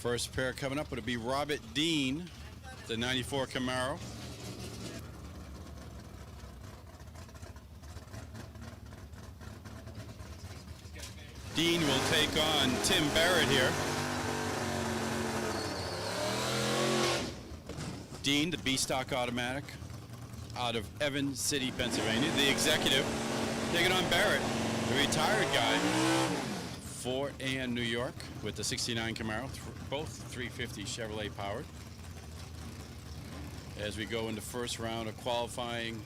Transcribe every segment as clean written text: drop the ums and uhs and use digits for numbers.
First pair coming up would be Robert Dean, the 94 Camaro. Dean will take on Tim Barrett here. Dean, the B-Stock automatic out of Evans City, Pennsylvania. The executive taking on Barrett, the retired guy, Fort Ann, New York, with the 69 Camaro, both 350 Chevrolet powered. As we go into first round of qualifying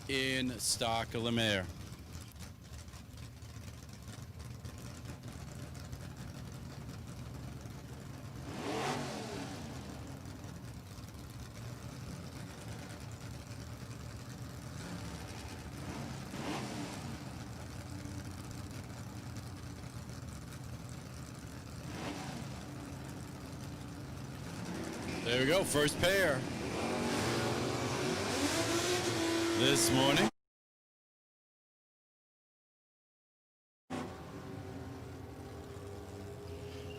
in Stock Le Maire. There we go, first pair this morning.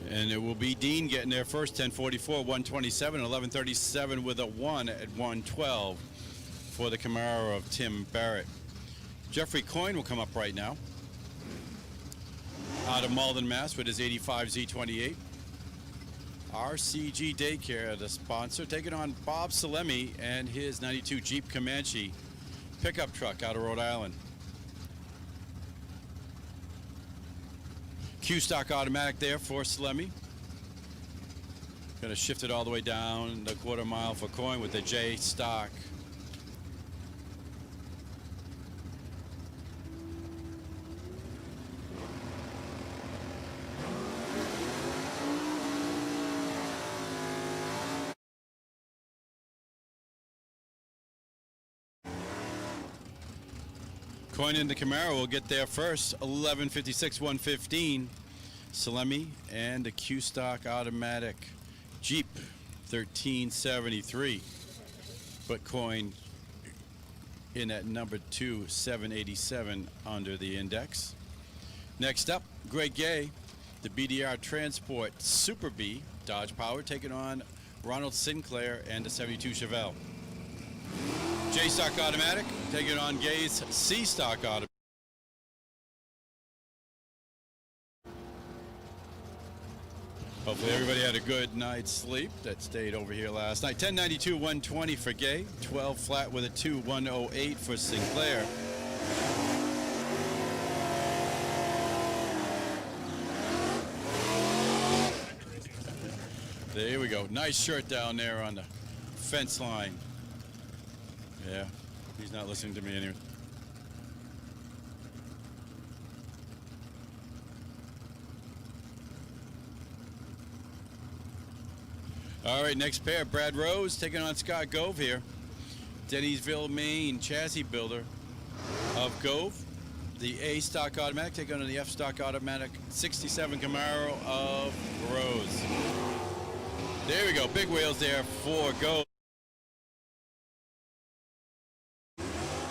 And it will be Dean getting there first, 1044, 127, 1137 with a 1 at 112 for the Camaro of Tim Barrett. Jeffrey Coyne will come up right now out of Malden, Mass with his 85 Z28. RCG Daycare, the sponsor, taking on Bob Salemi and his 92 Jeep Comanche pickup truck out of Rhode Island. Q-Stock automatic there for Salemi. Going to shift it all the way down the quarter mile for Coyne with the J-Stock. Coyne in the Camaro will get there first, 1156, 115. Salemi and the Q-Stock automatic Jeep, 1373. But Coyne in at number 2, 787 under the index. Next up, Greg Gay, the BDR Transport Super B Dodge Power, taking on Ronald Sinclair and the 72 Chevelle. J-Stock automatic taking on Gay's C-Stock automatic. Hopefully everybody had a good night's sleep that stayed over here last night. 1092, 120 for Gay, 12 flat with a 2, 108 for Sinclair. There we go. Nice shirt down there on the fence line. Yeah, he's not listening to me anyway. All right, next pair, Brad Rose taking on Scott Gove here. Dennisville, Maine, chassis builder of Gove. The A-Stock automatic taking on the F-Stock automatic 67 Camaro of Rose. There we go, big wheels there for Gove.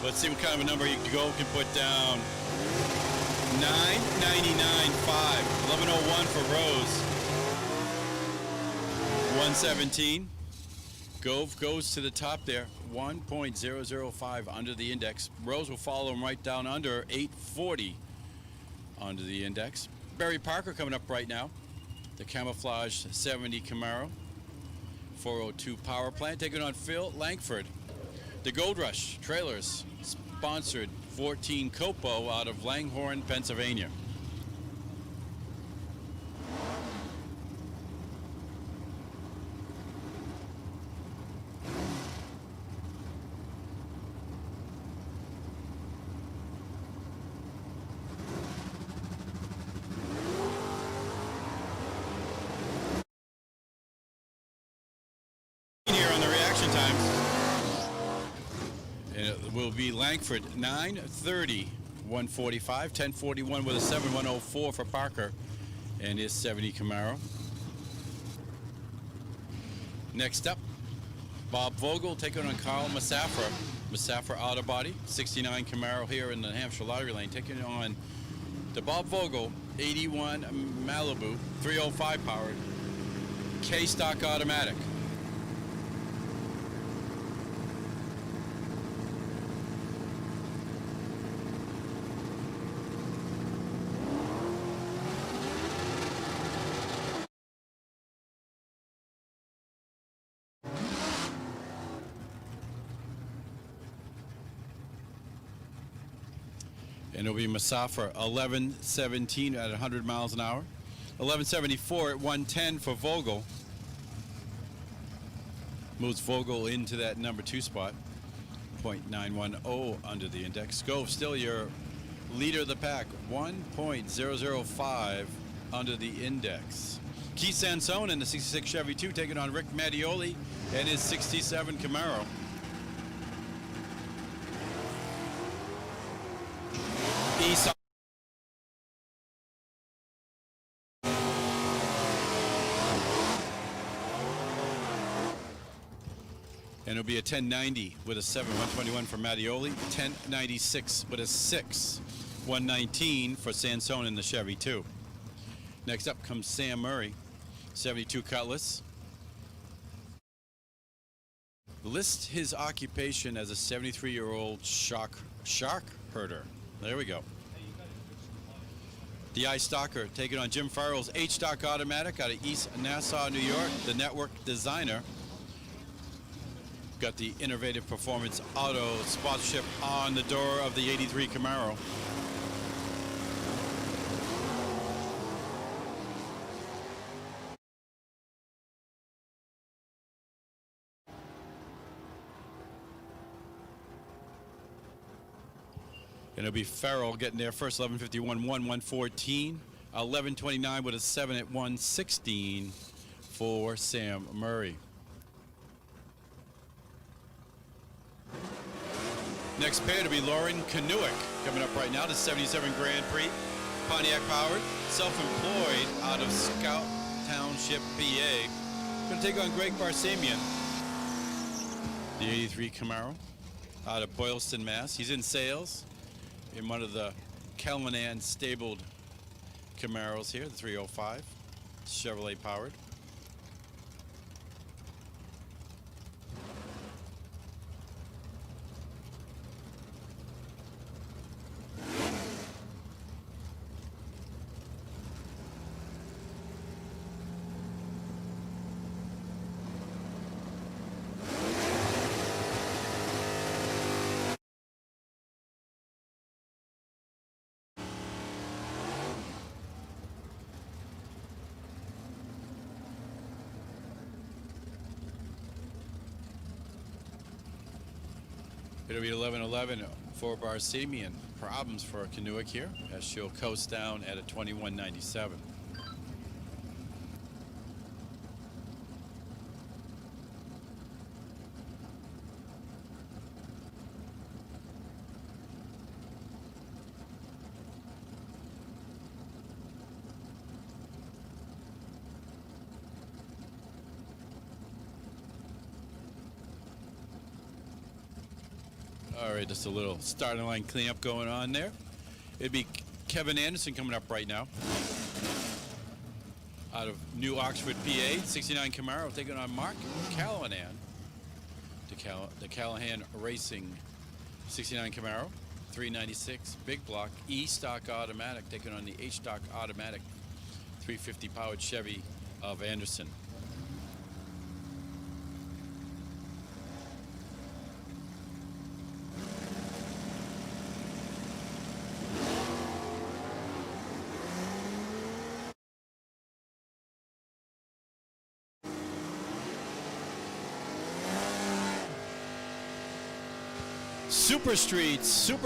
Let's see what kind of a number Gove can put down. 999.5, 1101 for Rose. 117. Gove goes to the top there, 1.005 under the index. Rose will follow him right down under 840 under the index. Barry Parker coming up right now. The Camouflage 70 Camaro. 402 power plant taking on Phil Langford. The Gold Rush Trailers sponsored 14 Copo out of Langhorne, Pennsylvania. Will be Langford 930, 145, 1041 with a 7104 for Parker and his 70 Camaro. Next up, Bob Vogel taking on Carl Massafra. Massafra Auto Body, 69 Camaro here in the Hampshire Lottery Lane, taking on the Bob Vogel 81 Malibu, 305 powered K-Stock automatic. And it'll be Masafa 1117 at 100 miles an hour. 1174 at 110 for Vogel. Moves Vogel into that number 2 spot. 0.910 under the index. Gove still your leader of the pack. 1.005 under the index. Keith Sansone in the 66 Chevy 2 taking on Rick Mattioli and his 67 Camaro. East. And it'll be a 1090 with a 7, 121 for Mattioli, 1096 with a 6, 119 for Sansone in the Chevy 2. Next up comes Sam Murray, 72 Cutlass. Lists his occupation as a 73-year-old shark herder. There we go. The I-Stalker taking on Jim Farrell's H-Stock automatic out of East Nassau, New York, the network designer. Got the Innovative Performance Auto sponsorship on the door of the 83 Camaro. And it'll be Farrell getting there first, 1151, 114, 1129 with a 7 at 116 for Sam Murray. Next pair to be Lauren Kanuick coming up right now, the 77 Grand Prix, Pontiac powered, self-employed out of Scout Township, PA. Going to take on Greg Barsamian, the 83 Camaro out of Boylston, Mass. He's in sales in one of the Callahan stabled Camaros here, the 305, Chevrolet powered. It'll be 11:11 for Barsamian. Problems for Kanuick here as she'll coast down at a 21.97. All right, just a little starting line cleanup going on there. It'd be Kevin Anderson coming up right now. Out of New Oxford, PA, 69 Camaro taking on Mark Callahan. The Callahan Racing 69 Camaro, 396 big block, E-Stock automatic taking on the H-Stock automatic 350 powered Chevy of Anderson. Super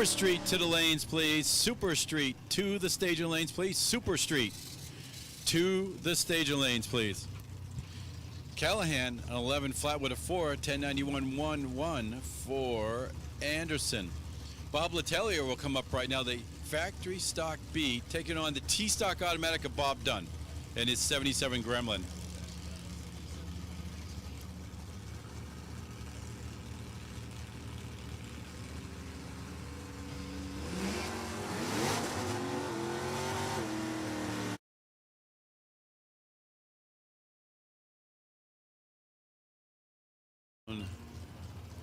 Street to the lanes, please. Super Street to the staging lanes, please. Super Street to the staging lanes, please. Callahan, an 11 flat with a 4, 1091.11 for Anderson. Bob Letelier will come up right now, the factory stock B, taking on the T-Stock automatic of Bob Dunn and his 77 Gremlin.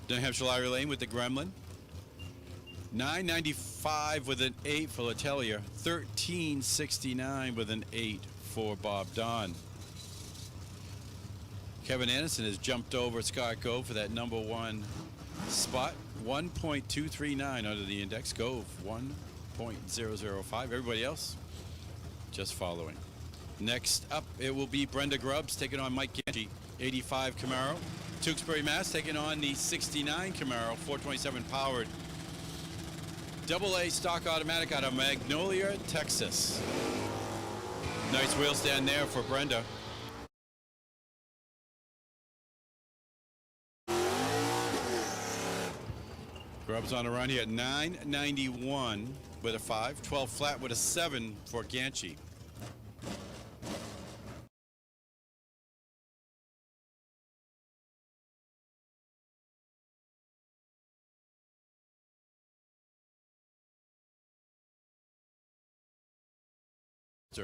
New Hampshire Lottery Lane with the Gremlin. $9.95 with an 8 for Letelier. $13.69 with an 8 for Bob Don. Kevin Anderson has jumped over Scott Gove for that number 1 spot. 1.239 under the index. Gove 1.005. Everybody else just following. Next up, it will be Brenda Grubbs taking on Mike Ganji. 85 Camaro. Tewksbury, Mass. taking on the 69 Camaro. 427 powered. AA stock automatic out of Magnolia, Texas. Nice wheel stand there for Brenda. Grubbs on a run here at 991 with a 5, 12 flat with a 7 for Ganchi.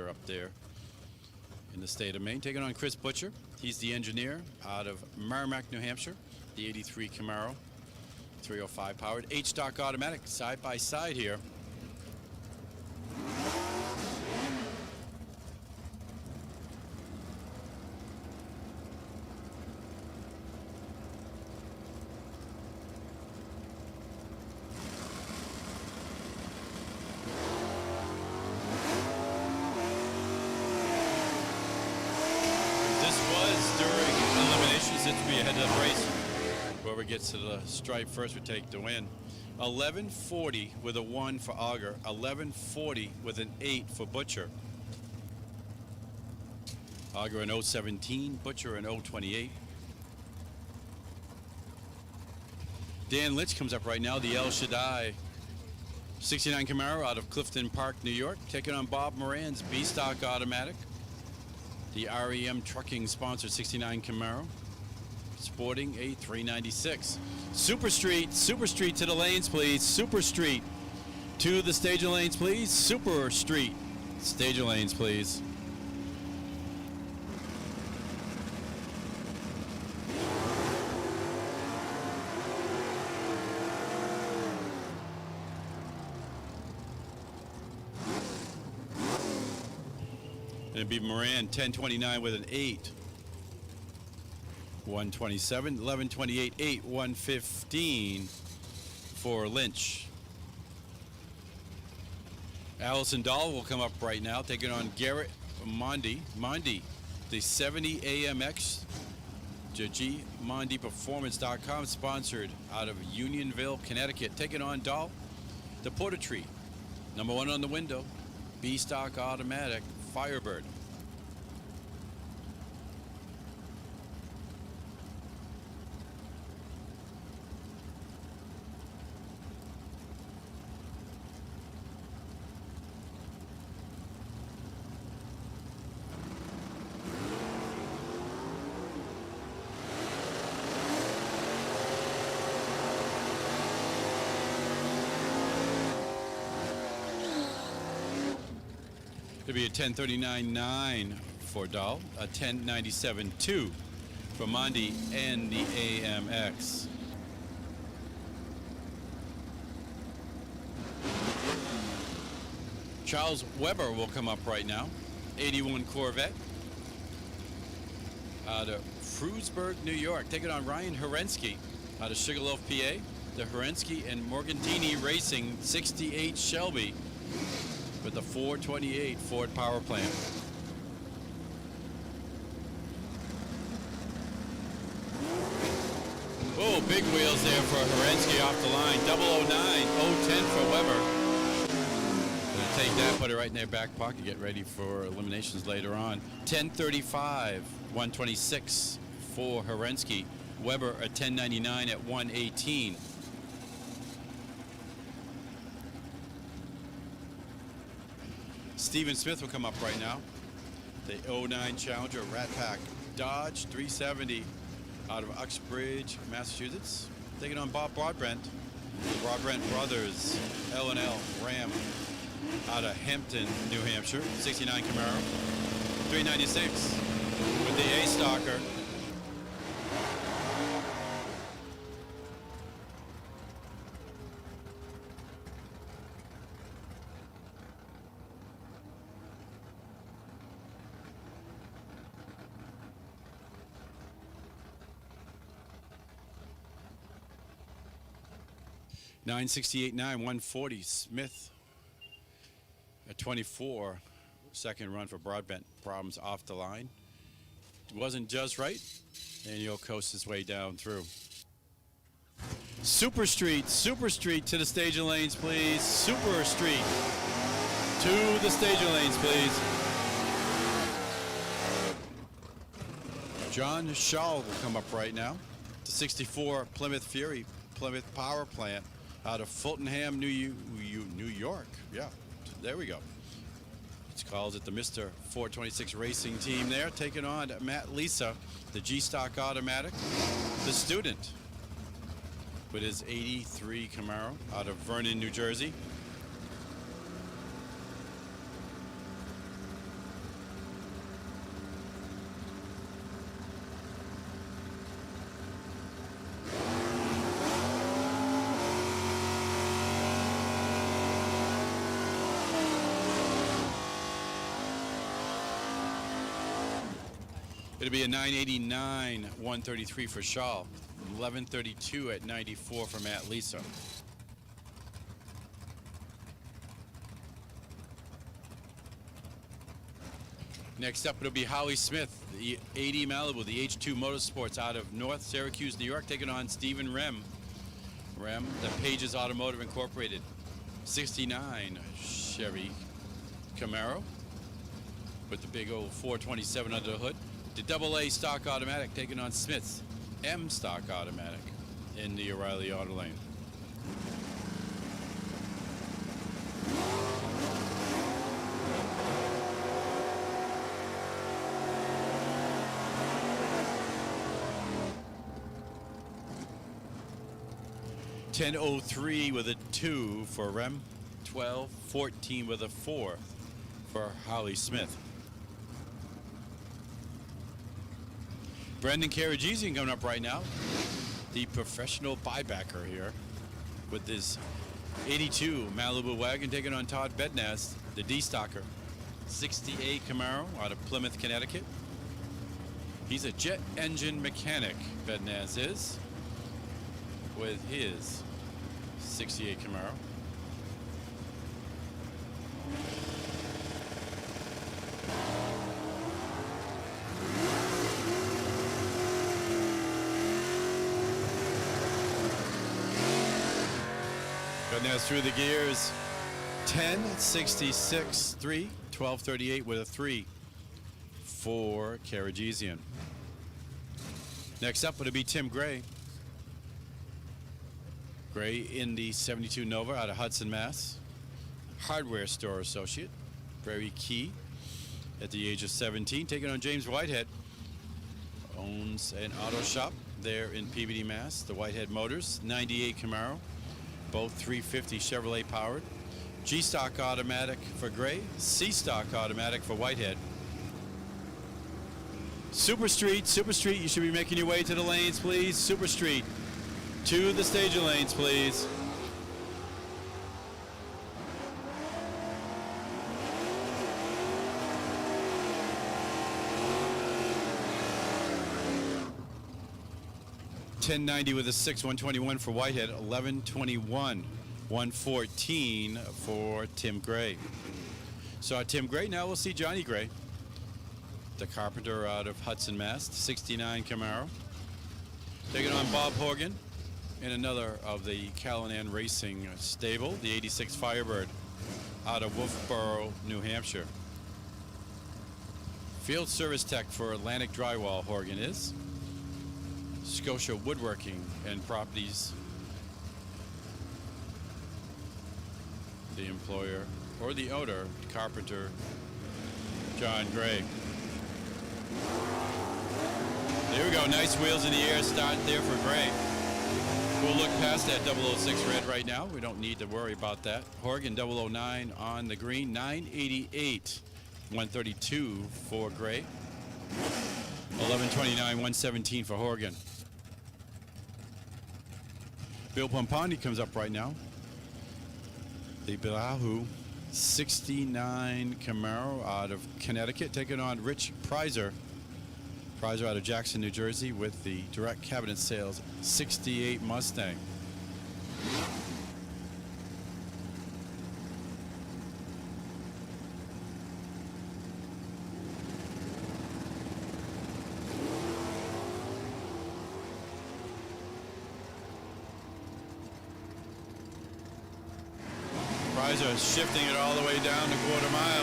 Up there in the state of Maine, taking on Chris Butcher. He's the engineer out of Merrimack, New Hampshire. The 83 Camaro, 305 powered, H-stock automatic, side by side here. Whoever gets to the stripe first would take the win. 1140 with a 1 for Auger. 1140 with an 8 for Butcher. Auger an 017, Butcher an 028. Dan Lynch comes up right now, the El Shaddai 69 Camaro out of Clifton Park, New York, taking on Bob Moran's B-stock automatic. The REM Trucking sponsored 69 Camaro. Sporting a 396. Super Street to the lanes, please. Super Street to the stage of lanes, please. Super Street, stage of lanes, please. It'd be Moran 1029 with an 8. 127, 1128, 8, 115 for Lynch. Allison Dahl will come up right now, taking on Garrett Mondi. Mondi, the 70 AMX, JGMondiPerformance.com, sponsored out of Unionville, Connecticut, taking on Dahl. The Porter Tree, number 1 on the window, B-stock automatic, Firebird. To be a 1039.9 for Dahl, a 1097.2 for Mondi and the AMX. Charles Weber will come up right now, 81 Corvette out of Frewsburg, New York, taking on Ryan Herensky out of Sugarloaf, PA. The Herensky and Morgantini Racing 68 Shelby with the 428 Ford power plant. Oh, big wheels there for Herensky off the line. 009, 010 for Weber. Gonna take that, put it right in their back pocket, get ready for eliminations later on. 1035, 126 for Herensky. Weber a 1099 at 118. Steven Smith will come up right now. The 09 Challenger Rat Pack Dodge 370 out of Uxbridge, Massachusetts. Taking on Bob Broadbent. The Broadbent Brothers L&L Ram out of Hampton, New Hampshire. 69 Camaro. 396 with the A-Stalker. 968.9, 140. Smith at 24. Second run for Broadbent. Problems off the line. Wasn't just right, and he'll coast his way down through. Super Street to the staging lanes, please. Super Street to the staging lanes, please. John Shaw will come up right now. The 64 Plymouth Fury, Plymouth Power Plant out of Fultonham, New York. Yeah, there we go. It's called it the Mr. 426 Racing Team there, taking on Matt Lisa, the G-Stock Automatic, the student, with his 83 Camaro out of Vernon, New Jersey. It'll be a 989, 133 for Shaw, 1132 at 94 for Matt Lisa. Next up, it'll be Howie Smith, the 80 Malibu, the H2 Motorsports out of North Syracuse, New York, taking on Stephen Rem. Rem, the Pages Automotive Incorporated, 69 Chevy Camaro with the big old 427 under the hood. The AA stock automatic taking on Smith's M stock automatic in the O'Reilly Auto Lane. $10.03 with a 2 for Rem, 12.14 with a 4 for Howie Smith. Brendan Karajezian coming up right now, the professional buybacker here with his 82 Malibu wagon, taking on Todd Bednaz, the D-Stocker, 68 Camaro out of Plymouth, Connecticut. He's a jet engine mechanic, Bednaz is, with his 68 Camaro. Now through the gears, 10.66, 3, 12.38 with a 3 for Karajezian. Next up would be Tim Gray. Gray in the 72 Nova out of Hudson, Mass. Hardware store associate, very key at the age of 17, taking on James Whitehead. Owns an auto shop there in Peabody, Mass. The Whitehead Motors, 98 Camaro. Both 350 Chevrolet powered. G-Stock automatic for Gray, C-Stock automatic for Whitehead. Super Street, you should be making your way to the lanes, please. Super Street, to the staging lanes, please. $10.90 with a 6, 121 for Whitehead, 1121, 114 for Tim Gray. So Tim Gray, now we'll see Johnny Gray, the carpenter out of Hudson, Mass, 69 Camaro. Taking on Bob Horgan in another of the Callanan Racing stable, the 86 Firebird out of Wolfboro, New Hampshire. Field service tech for Atlantic Drywall, Horgan is. Scotia Woodworking and Properties, the employer or the owner, carpenter John Gray. There we go, nice wheels in the air start there for Gray. We'll look past that 006 red right now. We don't need to worry about that. Horgan 009 on the green, 988, 132 for Gray. 1129, 117 for Horgan. Bill Pompani comes up right now. The Bilahu 69 Camaro out of Connecticut, taking on Rich Prizer. Prizer out of Jackson, New Jersey, with the direct cabinet sales 68 Mustang. guys are shifting it all the way down to quarter mile.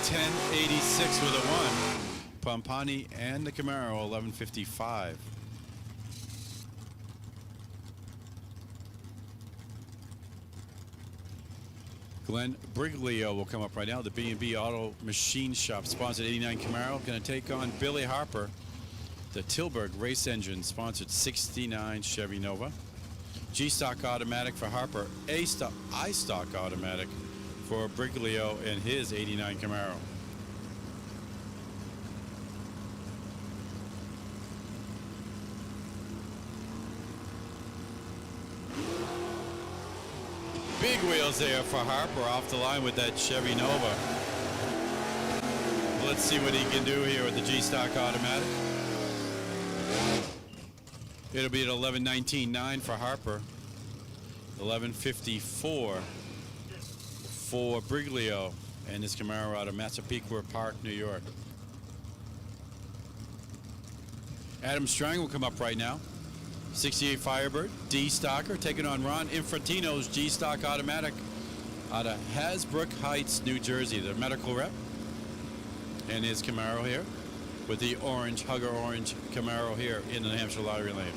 1086 with a 1. Pompani and the Camaro, 1155. Glenn Briglio will come up right now. The B&B Auto Machine Shop sponsored 89 Camaro. Going to take on Billy Harper. The Tilburg Race Engine sponsored 69 Chevy Nova. G-Stock automatic for Harper. I-Stock automatic for Briglio and his 89 Camaro. Big wheels there for Harper off the line with that Chevy Nova. Let's see what he can do here with the G-Stock automatic. It'll be at 11:19.9 for Harper. 11:54 for Briglio and his Camaro out of Massapequa Park, New York. Adam Strang will come up right now. 68 Firebird, D-Stocker, taking on Ron Infantino's G-Stock automatic out of Hasbrook Heights, New Jersey. The medical rep and his Camaro here with the orange, Hugger orange Camaro here in the New Hampshire Lottery Lane.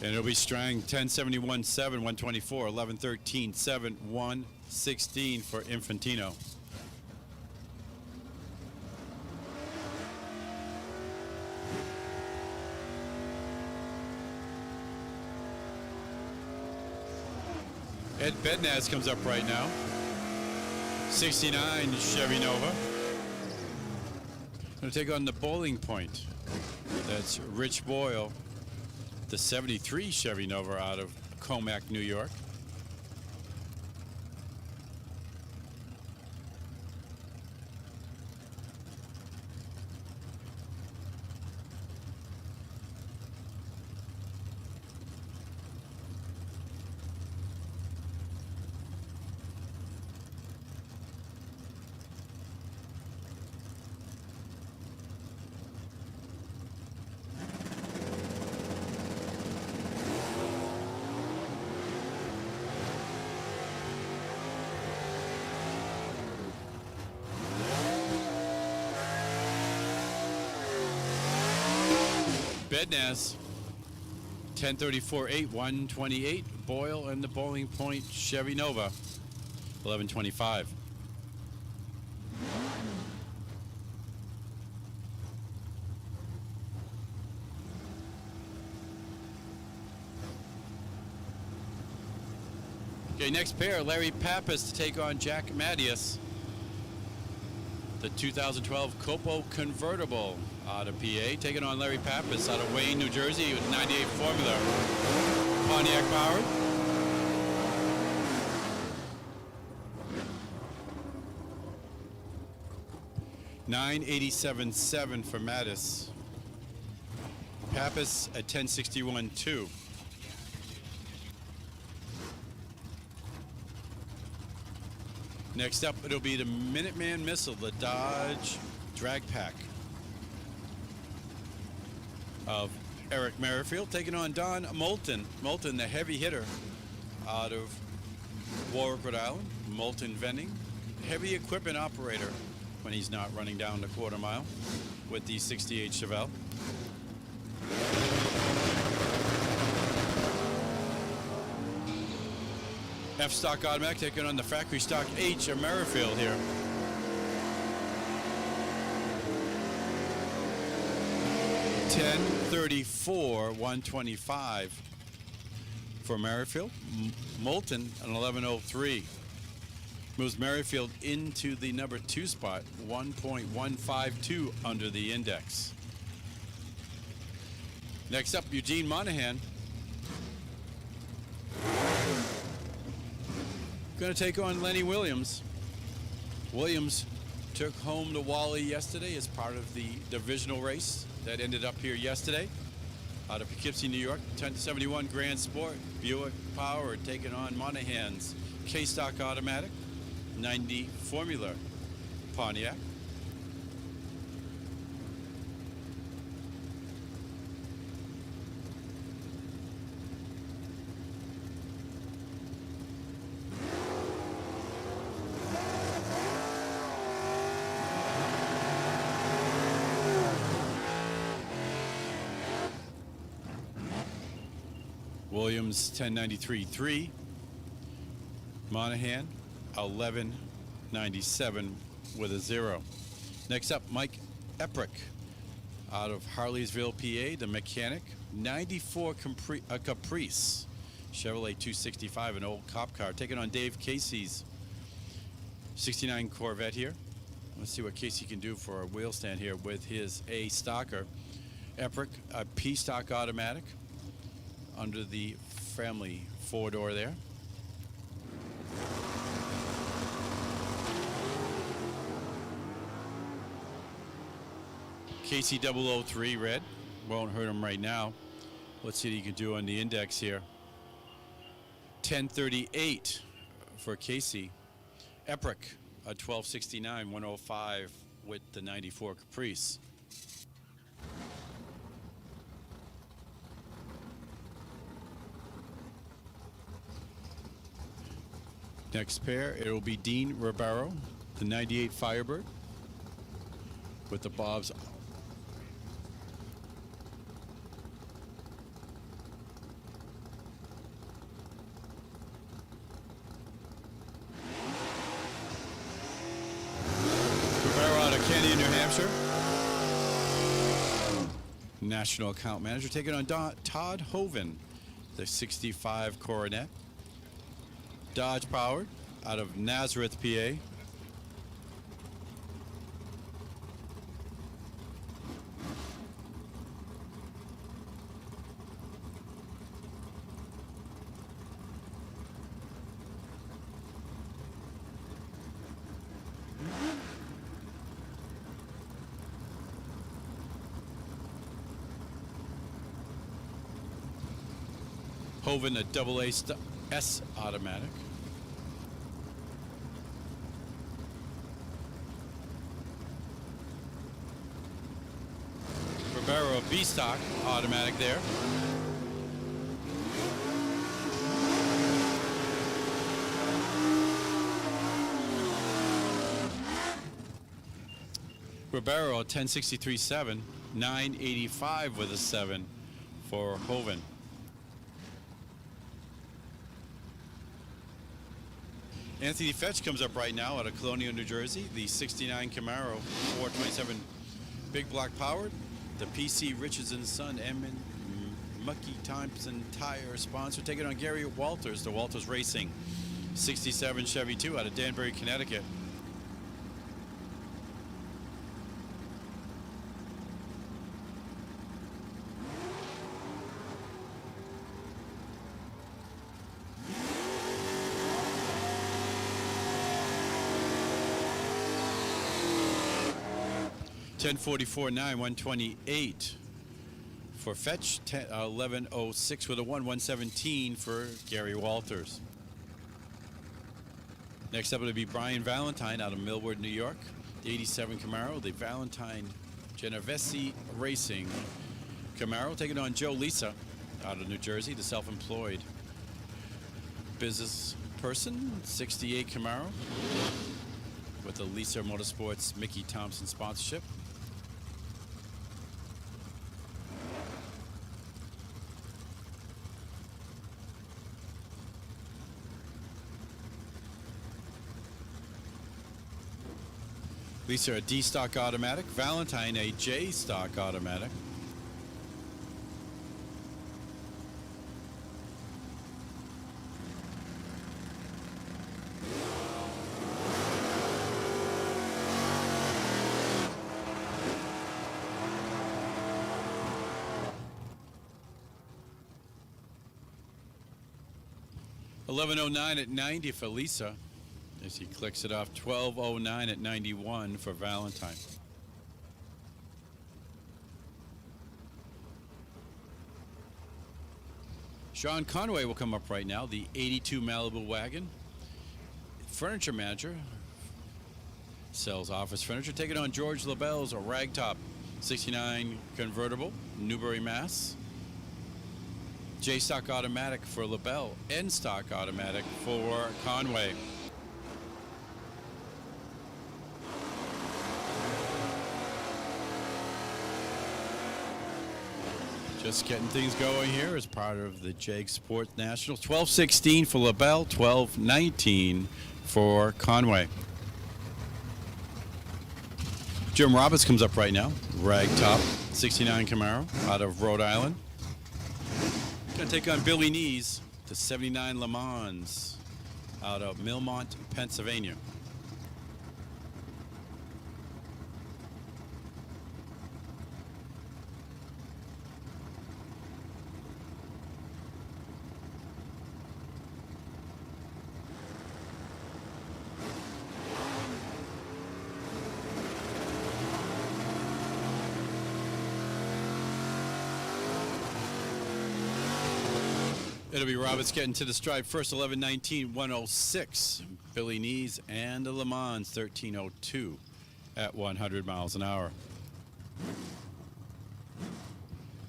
And it'll be Strang 1071.7, 124, 1113.7, 116 for Infantino. Ed Bednaz comes up right now. 69 Chevy Nova. Going to take on the Bowling Point. That's Rich Boyle. The 73 Chevy Nova out of Comac, New York. Bednaz, 1034.8, 128. Boyle and the Bowling Point Chevy Nova, 1125. Okay, next pair, Larry Pappas to take on Jack Mattias. The 2012 Copo Convertible out of PA, taking on Larry Pappas out of Wayne, New Jersey with 98 Formula Pontiac powered. $987.7 for Mattis. Pappas at 1061.2. Next up, it'll be the Minuteman Missile, the Dodge Drag Pack of Eric Merrifield, taking on Don Moulton. Moulton, the heavy hitter out of Warwick, Rhode Island. Moulton vending, heavy equipment operator when he's not running down the quarter mile with the 68 Chevelle. F-Stock automatic taking on the factory stock H of Merrifield here. $1034, 125 for Merrifield. Moulton an 1103. Moves Merrifield into the number 2 spot, 1.152 under the index. Next up, Eugene Monahan. Going to take on Lenny Williams. Williams took home the Wally yesterday as part of the divisional race that ended up here yesterday out of Poughkeepsie, New York. 1071 Grand Sport Buick Power taking on Monahan's K-Stock automatic 90 Formula Pontiac. Williams 1093.3. Monahan 1197 with a 0. Next up, Mike Eprick out of Harleysville, PA, the mechanic. 94 Caprice Chevrolet 265, an old cop car, taking on Dave Casey's 69 Corvette here. Let's see what Casey can do for a wheel stand here with his A stocker. Eprick, a P stock automatic under the family 4-door there. Casey 003 red, won't hurt him right now. Let's see what he can do on the index here. 1038 for Casey. Eprick, a 1269, 105 with the 94 Caprice. Next pair, it will be Dean Ribeiro, the 98 Firebird with the Bob's. Ribeiro out of Canyon, New Hampshire. National Account Manager, taking on Todd Hoven, the 65 Coronet. Dodge powered out of Nazareth, PA. Hoven, a AA S automatic. Ribeiro, B stock automatic there. Ribeiro 1063.7, 985 with a 7 for Hoven. Anthony Fetch comes up right now out of Colonial, New Jersey. The 69 Camaro 427 big block powered. The PC Richardson Son M and Mucky Thompson tire sponsor, taking on Gary Walters, the Walters Racing 67 Chevy 2 out of Danbury, Connecticut. $10.44.9, 128 for Fetch. 11.06 with a 117 for Gary Walters. Next up, it'll be Brian Valentine out of Millward, New York. The 87 Camaro, the Valentine Genovese Racing Camaro, taking on Joe Lisa out of New Jersey, the self-employed business person. 68 Camaro with the Lisa Motorsports Mickey Thompson sponsorship. Lisa, a D stock automatic. Valentine, a J stock automatic. $11.09 at 90 for Lisa, as he clicks it off. $12.09 at 91 for Valentine. Sean Conway will come up right now, the 82 Malibu wagon. Furniture manager Sells office furniture. Taking on George LaBelle's Ragtop 69 convertible, Newbury, Mass. J-stock automatic for LaBelle. N-stock automatic for Conway. Just getting things going here as part of the JAG Sports National. 12-16 for LaBelle, 12-19 for Conway. Jim Roberts comes up right now. Ragtop, 69 Camaro out of Rhode Island. Going to take on Billy Nees, the 79 Le Mans out of Millmont, Pennsylvania. It'll be Roberts getting to the stripe first, 11:19, 106. Billy Nees and the Le Mans, 13:02 at 100 miles an hour.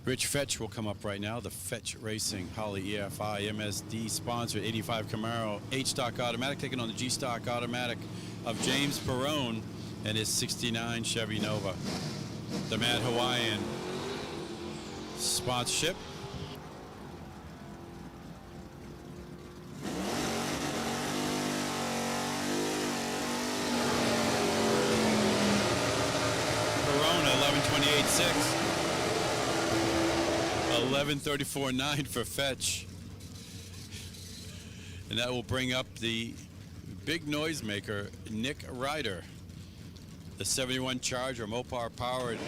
Rich Fetch will come up right now. The Fetch Racing Holly EFI MSD sponsored 85 Camaro H-stock automatic, taking on the G-stock automatic of James Perrone and his 69 Chevy Nova. The Mad Hawaiian sponsorship. Perrone 11:28.6. 11:34.9 for Fetch. And that will bring up the big noisemaker, Nick Ryder. The 71 Charger, Mopar powered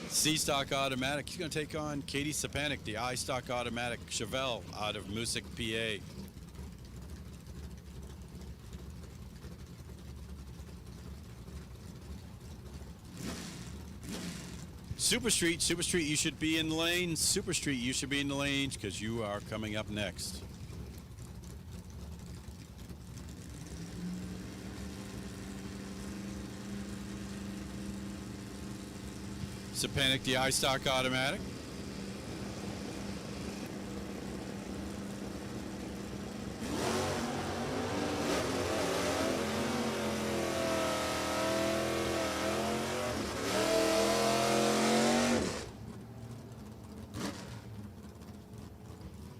C-stock automatic. He's going to take on Katie Sapanic, the I-stock automatic Chevelle out of Moosic, PA. Super Street, you should be in the lane. Super Street, you should be in the lane because you are coming up next. Sapanic, the I-stock automatic.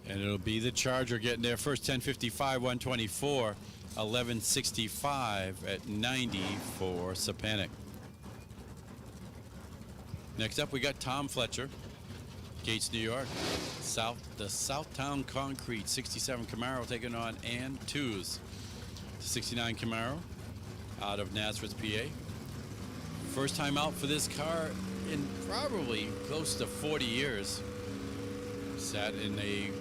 And it'll be the Charger getting there first, 10:55, 124, 11:65 at 90 for Sapanic. Next up, we got Tom Fletcher, Gates, New York. The Southtown Concrete 67 Camaro taking on Ann Twos, 69 Camaro out of Nazareth, PA. First time out for this car in probably close to 40 years. Sat in a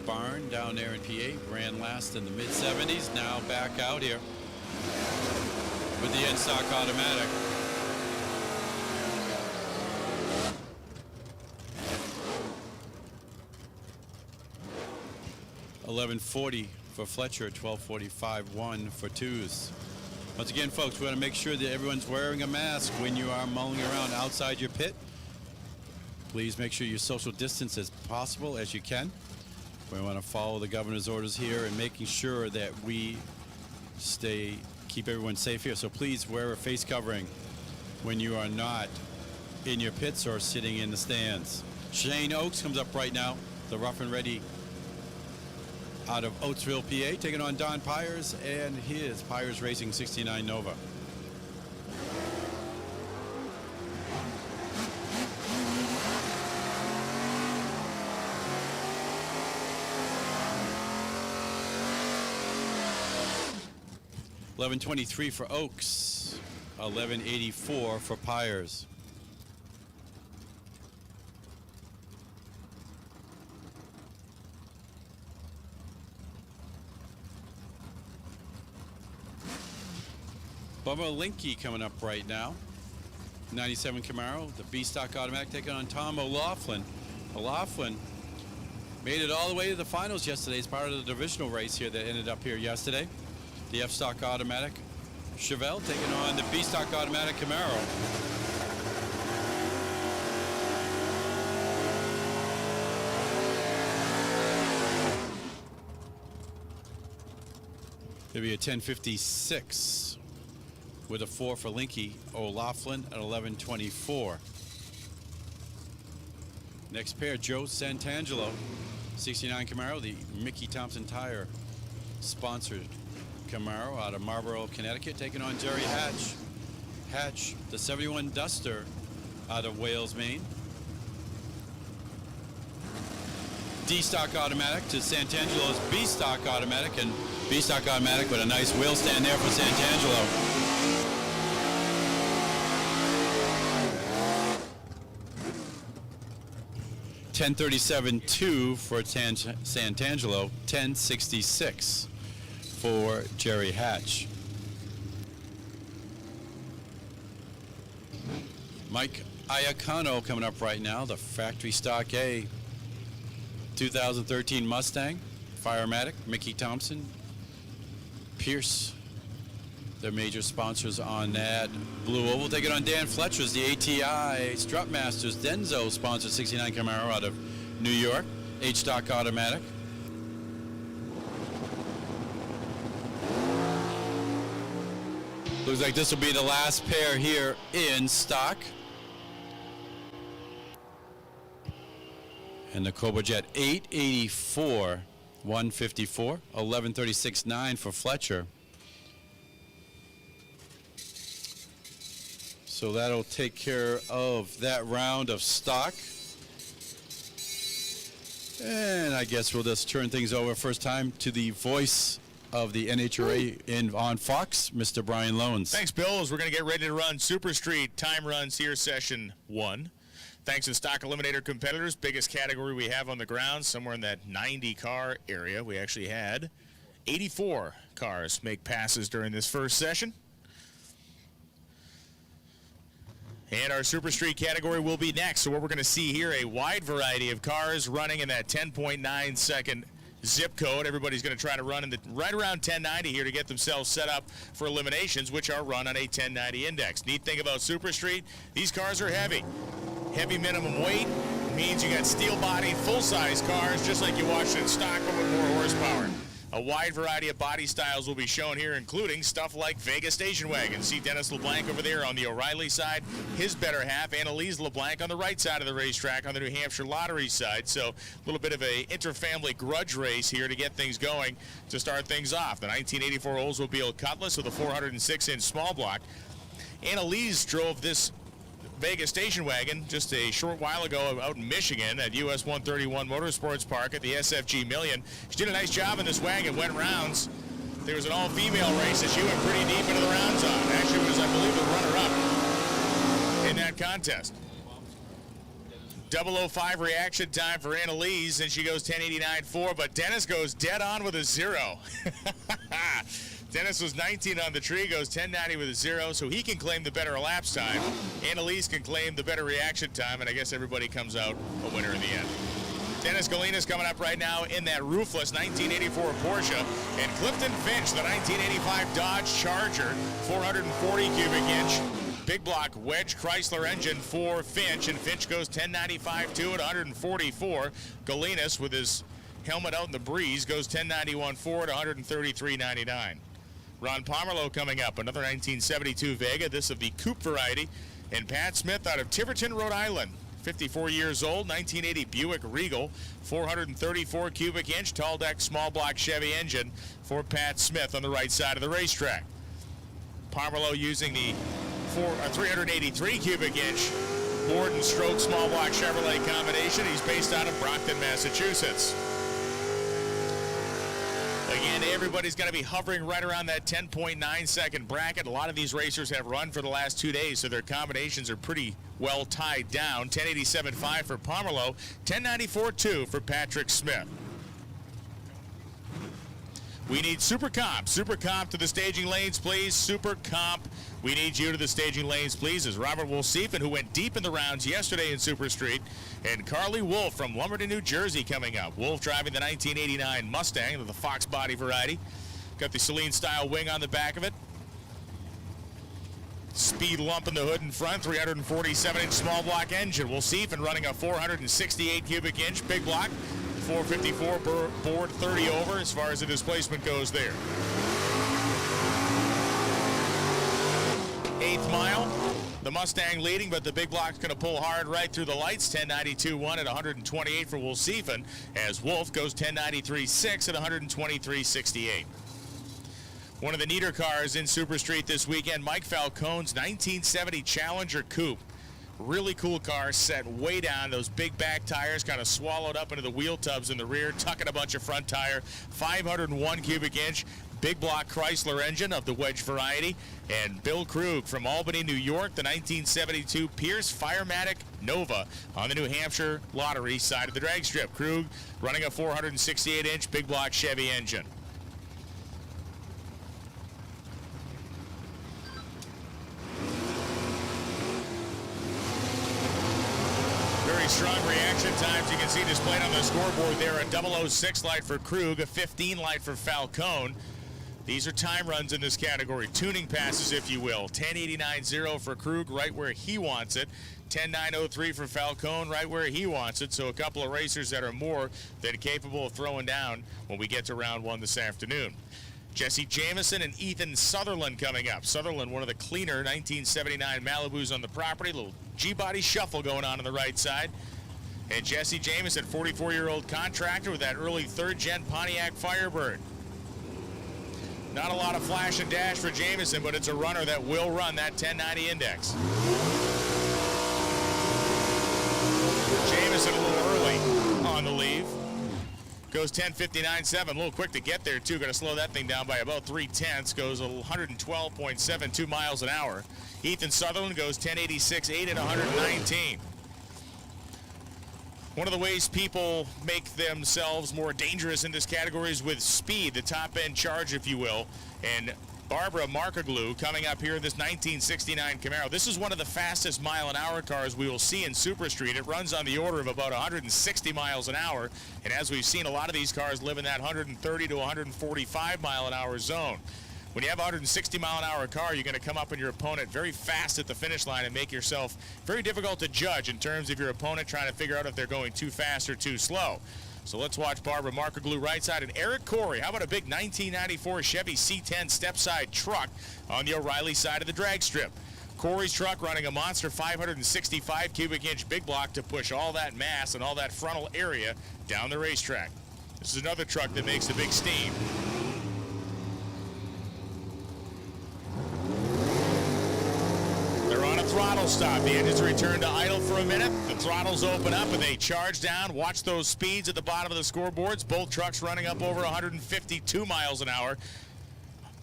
barn down there in PA, ran last in the mid-70s, now back out here with the N-stock automatic. $11.40 for Fletcher, $12.45.1 for Twos. Once again, folks, we want to make sure that everyone's wearing a mask when you are mulling around outside your pit. Please make sure you social distance as possible as you can. We want to follow the governor's orders here and making sure that we keep everyone safe here. So please wear a face covering when you are not in your pits or sitting in the stands. Shane Oakes comes up right now, the rough and ready out of Oatsville, PA, taking on Don Pyers and his Pyers Racing 69 Nova. $11.23 for Oaks, $11.84 for Pyers. Bubba Linky coming up right now. 97 Camaro, the B-stock automatic, taking on Tom O'Laughlin. O'Laughlin made it all the way to the finals yesterday as part of the divisional race here that ended up here yesterday. The F-stock automatic Chevelle taking on the B-Stock automatic Camaro. There'll be a 1056 with a 4 for Linky O'Laughlin at 1124. Next pair, Joe Santangelo, 69 Camaro, the Mickey Thompson Tire sponsored Camaro out of Marlborough, Connecticut, taking on Jerry Hatch. Hatch, the 71 Duster out of Wales, Maine. D-Stock automatic to Santangelo's B-Stock automatic, and B-Stock automatic with a nice wheel stand there for Santangelo. $10.37.2 for Santangelo, $10.66 for Jerry Hatch. Mike Iacano coming up right now, the factory stock A 2013 Mustang, Firematic, Mickey Thompson, Pierce, their major sponsors on that. Blue Oval taking on Dan Fletcher's, the ATI Strutmasters Denso sponsored 69 Camaro out of New York, H-Stock automatic. Looks like this will be the last pair here in stock. And the Cobra Jet 884, 154, 1136.9 for Fletcher. So that'll take care of that round of stock. And I guess we'll just turn things over first time to the voice of the NHRA on Fox, Mr. Brian Loans. Thanks, Bill. As we're going to get ready to run Super Street time runs here, session 1. Thanks to Stock Eliminator competitors, biggest category we have on the ground, somewhere in that 90-car area. We actually had 84 cars make passes during this first session. And our Super Street category will be next. So what we're going to see here, a wide variety of cars running in that 10.9 second zip code. Everybody's going to try to run in the right around 1090 here to get themselves set up for eliminations, which are run on a 1090 index. Neat thing about Super Street, these cars are heavy. Heavy minimum weight means you got steel body, full-size cars, just like you watched in stock, but with more horsepower. A wide variety of body styles will be shown here, including stuff like Vegas station wagons. See Dennis LeBlanc over there on the O'Reilly side. His better half, Annalise LeBlanc, on the right side of the racetrack on the New Hampshire Lottery side. So a little bit of a inter-family grudge race here to get things going to start things off. The 1984 Oldsmobile Cutlass with a 406-inch small block. Annalise drove this Vegas station wagon just a short while ago out in Michigan at US 131 Motorsports Park at the SFG Million. She did a nice job in this wagon, went rounds. There was an all-female race that she went pretty deep into the rounds on. Actually was, I believe, the runner-up in that contest. 005 reaction time for Annalise, and she goes 10:89.4, but Dennis goes dead on with a 0. Dennis was 19 on the tree, goes 10:90 with a 0, so he can claim the better elapsed time. Annalise can claim the better reaction time, and I guess everybody comes out a winner in the end. Dennis Galina's coming up right now in that roofless 1984 Porsche, and Clifton Finch, the 1985 Dodge Charger, 440 cubic inch, big block wedge Chrysler engine for Finch, and Finch goes 10:95.2 at 144. Galinas with his helmet out in the breeze goes 10:91.4 at 133.99. Ron Pomerleau coming up, another 1972 Vega, this of the coupe variety. And Pat Smith out of Tiverton, Rhode Island, 54 years old, 1980 Buick Regal, 434 cubic inch, tall deck, small block Chevy engine for Pat Smith on the right side of the racetrack. Pomerleau using the 383 cubic inch Borden stroke small block Chevrolet combination. He's based out of Brockton, Massachusetts. Again, everybody's going to be hovering right around that 10.9 second bracket. A lot of these racers have run for the last 2 days, so their combinations are pretty well tied down. 10:87.5 for Pomerleau, 10:94.2 for Patrick Smith. We need Super Comp. Super Comp to the staging lanes, please. Super Comp, we need you to the staging lanes, please. As Robert Wolfsiefen, who went deep in the rounds yesterday in Super Street, and Carly Wolf from Lumberton, New Jersey coming up. Wolf driving the 1989 Mustang, the Fox body variety. Got the Celine-style wing on the back of it. Speed lump in the hood in front, 347-inch small block engine. Wolfsiefen running a 468 cubic inch big block, 454 board, 30 over as far as the displacement goes there. 8th mile, the Mustang leading, but the big block's going to pull hard right through the lights. 10.92.1 at 128 for Wolfsiefen, as Wolf goes 10.93.6 at 123.68. One of the neater cars in Super Street this weekend, Mike Falcone's 1970 Challenger Coupe. Really cool car, set way down. Those big back tires kind of swallowed up into the wheel tubs in the rear, tucking a bunch of front tire. 501 cubic inch big block Chrysler engine of the wedge variety. And Bill Krug from Albany, New York, the 1972 Pierce Firematic Nova on the New Hampshire lottery side of the drag strip. Krug running a 468-inch big block Chevy engine. Very strong reaction times. You can see displayed on the scoreboard there, a 006 light for Krug, a 15 light for Falcone. These are time runs in this category, tuning passes, if you will. 10.89.0 for Krug, right where he wants it. 10.903 for Falcone, right where he wants it. So a couple of racers that are more than capable of throwing down when we get to round one this afternoon. Jesse Jameson and Ethan Sutherland coming up. Sutherland, one of the cleaner 1979 Malibus on the property. Little G-body shuffle going on the right side. And Jesse Jameson, 44-year-old contractor with that early third-gen Pontiac Firebird. Not a lot of flash and dash for Jameson, but it's a runner that will run that 1090 index. Jameson a little early on the leave. Goes 10.59.7, a little quick to get there too. Going to slow that thing down by about 3/10. Goes 112.72 miles an hour. Ethan Sutherland goes 10.86.8 at 119. One of the ways people make themselves more dangerous in this category is with speed, the top-end charge, if you will. And Barbara Markoglu coming up here in this 1969 Camaro. This is one of the fastest mile-an-hour cars we will see in Super Street. It runs on the order of about 160 miles an hour. And as we've seen, a lot of these cars live in that 130 to 145 mile-an-hour zone. When you have a 160-mile-an-hour car, you're going to come up on your opponent very fast at the finish line and make yourself very difficult to judge in terms of your opponent trying to figure out if they're going too fast or too slow. So let's watch Barbara Markoglu right side and Eric Corey. How about a big 1994 Chevy C10 step-side truck on the O'Reilly side of the drag strip? Corey's truck running a monster 565 cubic inch big block to push all that mass and all that frontal area down the racetrack. This is another truck that makes the big steam. They're on a throttle stop. The engines return to idle for a minute. The throttles open up and they charge down. Watch those speeds at the bottom of the scoreboards. Both trucks running up over 152 miles an hour.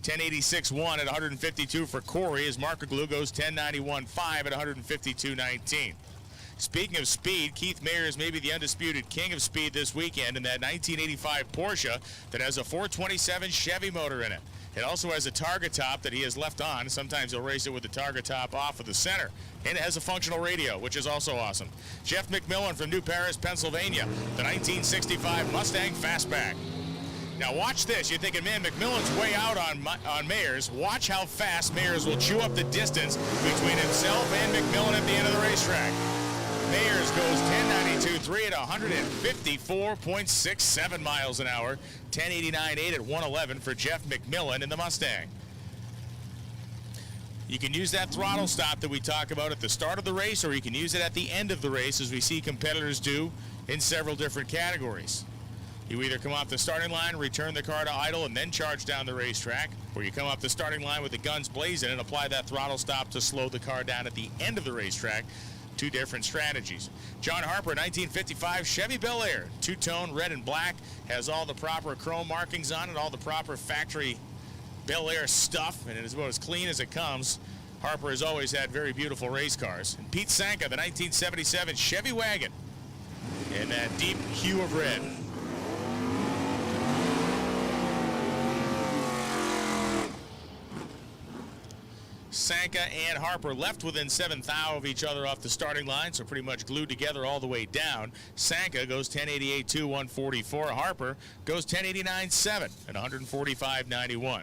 10.86.1 at 152 for Corey as Markoglu goes 10.91.5 at 152.19. Speaking of speed, Keith Mayers may be the undisputed king of speed this weekend in that 1985 Porsche that has a 427 Chevy motor in it. It also has a target top that he has left on. Sometimes he'll race it with the target top off of the center. And it has a functional radio, which is also awesome. Jeff McMillan from New Paris, Pennsylvania, the 1965 Mustang Fastback. Now watch this. You're thinking, man, McMillan's way out on Mayers. Watch how fast Mayers will chew up the distance between himself and McMillan at the end of the racetrack. Mayers goes 10.92.3 at 154.67 miles an hour. 10.89.8 at 111 for Jeff McMillan in the Mustang. You can use that throttle stop that we talk about at the start of the race, or you can use it at the end of the race, as we see competitors do in several different categories. You either come off the starting line, return the car to idle, and then charge down the racetrack, or you come off the starting line with the guns blazing and apply that throttle stop to slow the car down at the end of the racetrack. Two different strategies. John Harper, 1955 Chevy Bel Air, two-tone red and black, has all the proper chrome markings on it, all the proper factory Bel Air stuff, and it is about as clean as it comes. Harper has always had very beautiful race cars. And Pete Sanka, the 1977 Chevy Wagon, in that deep hue of red. Sanka and Harper left within 7th thou of each other off the starting line, so pretty much glued together all the way down. Sanka goes 10.88.2, 144. Harper goes 10.89.7 at 145.91.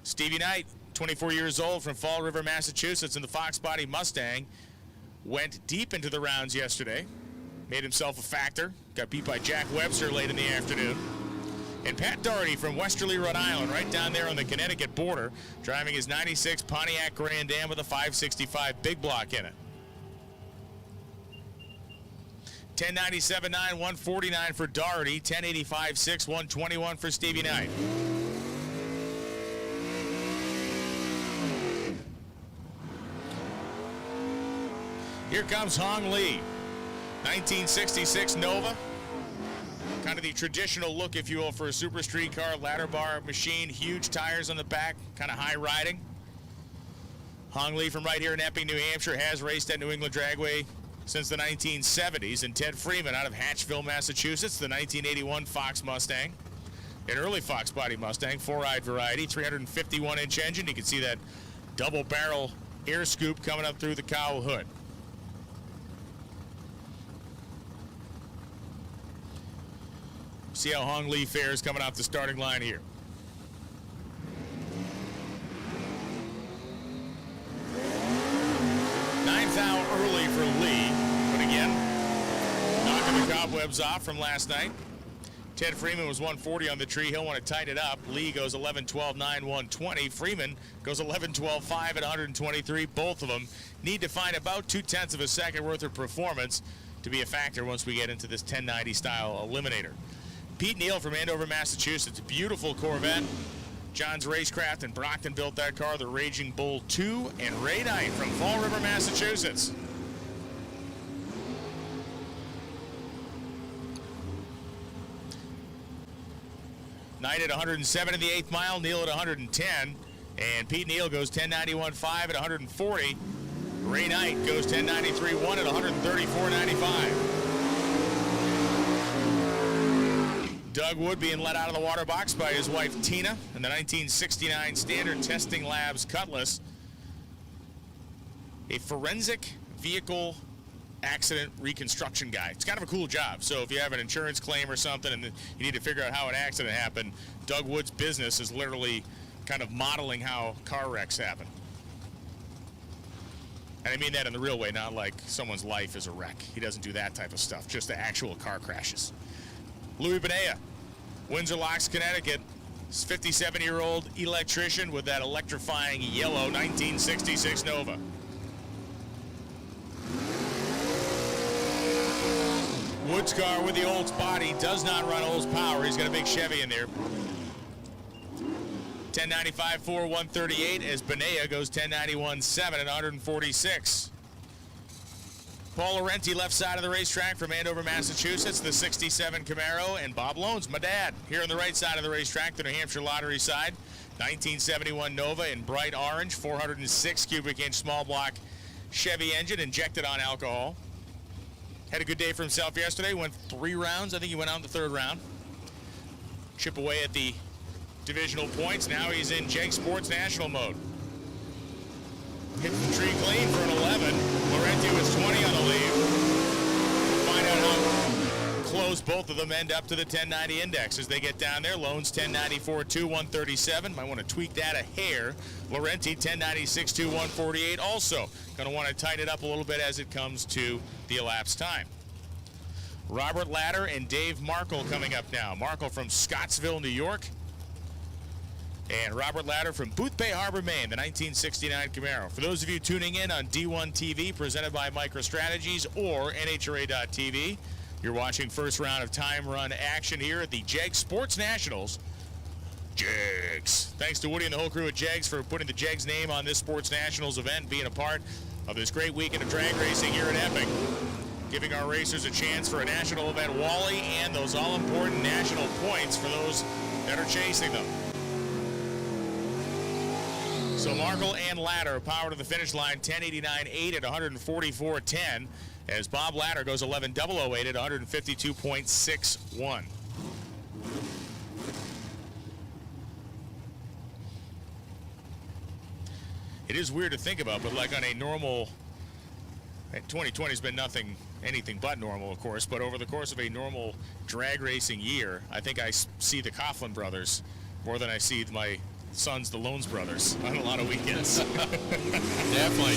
Stevie Knight 24 years old from Fall River, Massachusetts, in the Fox Body Mustang. Went deep into the rounds yesterday. Made himself a factor. Got beat by Jack Webster late in the afternoon. And Pat Doherty from Westerly, Rhode Island, right down there on the Connecticut border, driving his 96 Pontiac Grand Am with a 565 big block in it. 1097.9, 149 for Doherty, 1085.6, 121 for Stevie Knight. Here comes Hong Lee, 1966 Nova. Kind of the traditional look, if you will, for a super street car, ladder bar machine, huge tires on the back, kind of high riding. Hong Lee from right here in Epping, New Hampshire, has raced at New England Dragway since the 1970s. And Ted Freeman out of Hatchville, Massachusetts, the 1981 Fox Mustang. An early Fox Body Mustang, 4-eyed variety, 351-inch engine. You can see that double barrel air scoop coming up through the cowl hood. See how Hong Lee fares coming off the starting line here. Ninth out early for Lee, but again, knocking the cobwebs off from last night. Ted Freeman was 140 on the tree. He'll want to tighten it up. Lee goes 11-12-9, 120. Freeman goes 11-12-5 at 123. Both of them need to find about 0.2 of a second worth of performance to be a factor once we get into this 1090 style eliminator. Pete Neal from Andover, Massachusetts. Beautiful Corvette. John's Racecraft and Brockton built that car, the Raging Bull 2. And Ray Knight from Fall River, Massachusetts. Knight at 107 in the 8th mile, Neal at 110. And Pete Neal goes 1091.5 at 140. Ray Knight goes 1093.1 at 134.95. Doug Wood being let out of the water box by his wife Tina in the 1969 Standard Testing Labs Cutlass. A forensic vehicle accident reconstruction guy. It's kind of a cool job. So if you have an insurance claim or something and you need to figure out how an accident happened, Doug Wood's business is literally kind of modeling how car wrecks happen. And I mean that in the real way, not like someone's life is a wreck. He doesn't do that type of stuff, just the actual car crashes. Louis Benea, Windsor Locks, Connecticut. 57-year-old electrician with that electrifying yellow 1966 Nova. Woods car with the Olds body does not run Olds power. He's got a big Chevy in there. 1095.4, 138 as Benea goes 1091.7 at 146. Paul Laurenti, left side of the racetrack from Andover, Massachusetts, the 67 Camaro, and Bob Loans, my dad, here on the right side of the racetrack, the New Hampshire Lottery side, 1971 Nova in bright orange, 406 cubic inch small block Chevy engine, injected on alcohol. Had a good day for himself yesterday, went 3 rounds. I think he went out in the 3rd round. Chip away at the divisional points. Now he's in JEG Sports National mode. Hit the tree clean for an 11. Laurenti was 20 on the lead. Find out how close both of them end up to the 1090 index as they get down there. Loans 1094.2, 137. Might want to tweak that a hair. Laurenti 1096.2, 148. Also going to want to tighten it up a little bit as it comes to the elapsed time. Robert Latter and Dave Markle coming up now. Markle from Scottsville, New York. And Robert Latter from Boothbay Harbor, Maine, the 1969 Camaro. For those of you tuning in on D1TV, presented by MicroStrategies or NHRA D1TV, you're watching first round of time run action here at the JEG Sports Nationals. JEGS. Thanks to Woody and the whole crew at JEGS for putting the JEGS name on this Sports Nationals event, being a part of this great weekend of drag racing here in Epping, giving our racers a chance for a national event Wally and those all-important national points for those that are chasing them. So Markle and Latter power to the finish line, 1089.8 at 144.10, as Bob Latter goes 11.008 at 152.61. It is weird to think about, but like on a normal, 2020 has been anything but normal, of course, but over the course of a normal drag racing year, I think I see the Coughlin brothers more than I see my sons, the Loans brothers, on a lot of weekends. Definitely.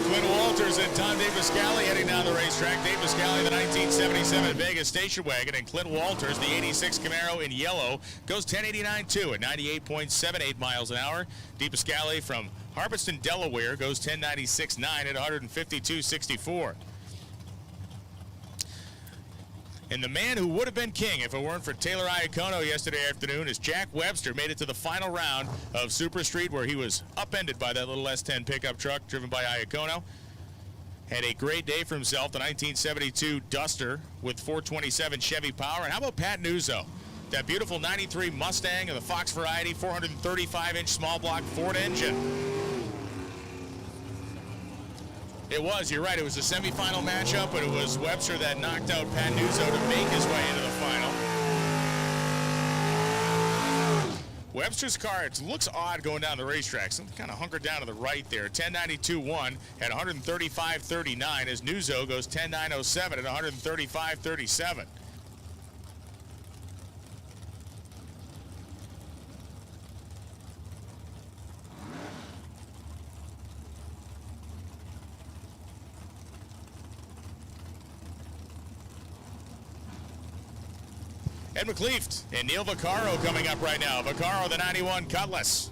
Clint Walters and Tom DePascali heading down the racetrack. DePascali, the 1977 Vegas station wagon, and Clint Walters, the 86 Camaro in yellow, goes 1089.2 at 98.78 miles an hour. DePascali from Harpaston, Delaware, goes 1096.9 at 152.64. And the man who would have been king if it weren't for Taylor Iacono yesterday afternoon is Jack Webster. Made it to the final round of Super Street, where he was upended by that little S10 pickup truck driven by Iacono. Had a great day for himself, the 1972 Duster with 427 Chevy power. And how about Pat Nuzzo? That beautiful 93 Mustang of the Fox variety, 435-inch small block Ford engine. It was, you're right, it was a semifinal matchup, but it was Webster that knocked out Pat Nuzzo to make his way into the final. Webster's car, it looks odd going down the racetrack. Something kind of hunkered down to the right there. 1092.1 at 135.39 as Nuzzo goes 10.907 at 135.37. Ed McLeaf and Neil Vaccaro coming up right now. Vaccaro, the 91 Cutlass.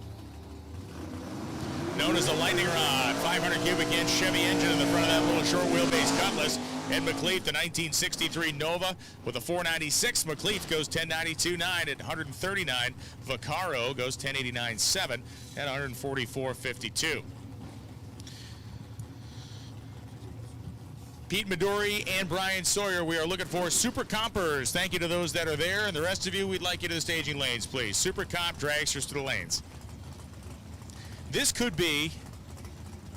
Known as the Lightning Rod, 500 cubic inch Chevy engine in the front of that little short wheelbase Cutlass. Ed McLeaf, the 1963 Nova with a 496. McLeaf goes 1092.9 at 139. Vaccaro goes 1089.7 at 144.52. Pete Midori and Brian Sawyer, we are looking for Super Compers. Thank you to those that are there, and the rest of you, we'd like you to the staging lanes, please. Super Comp dragsters to the lanes. This could be,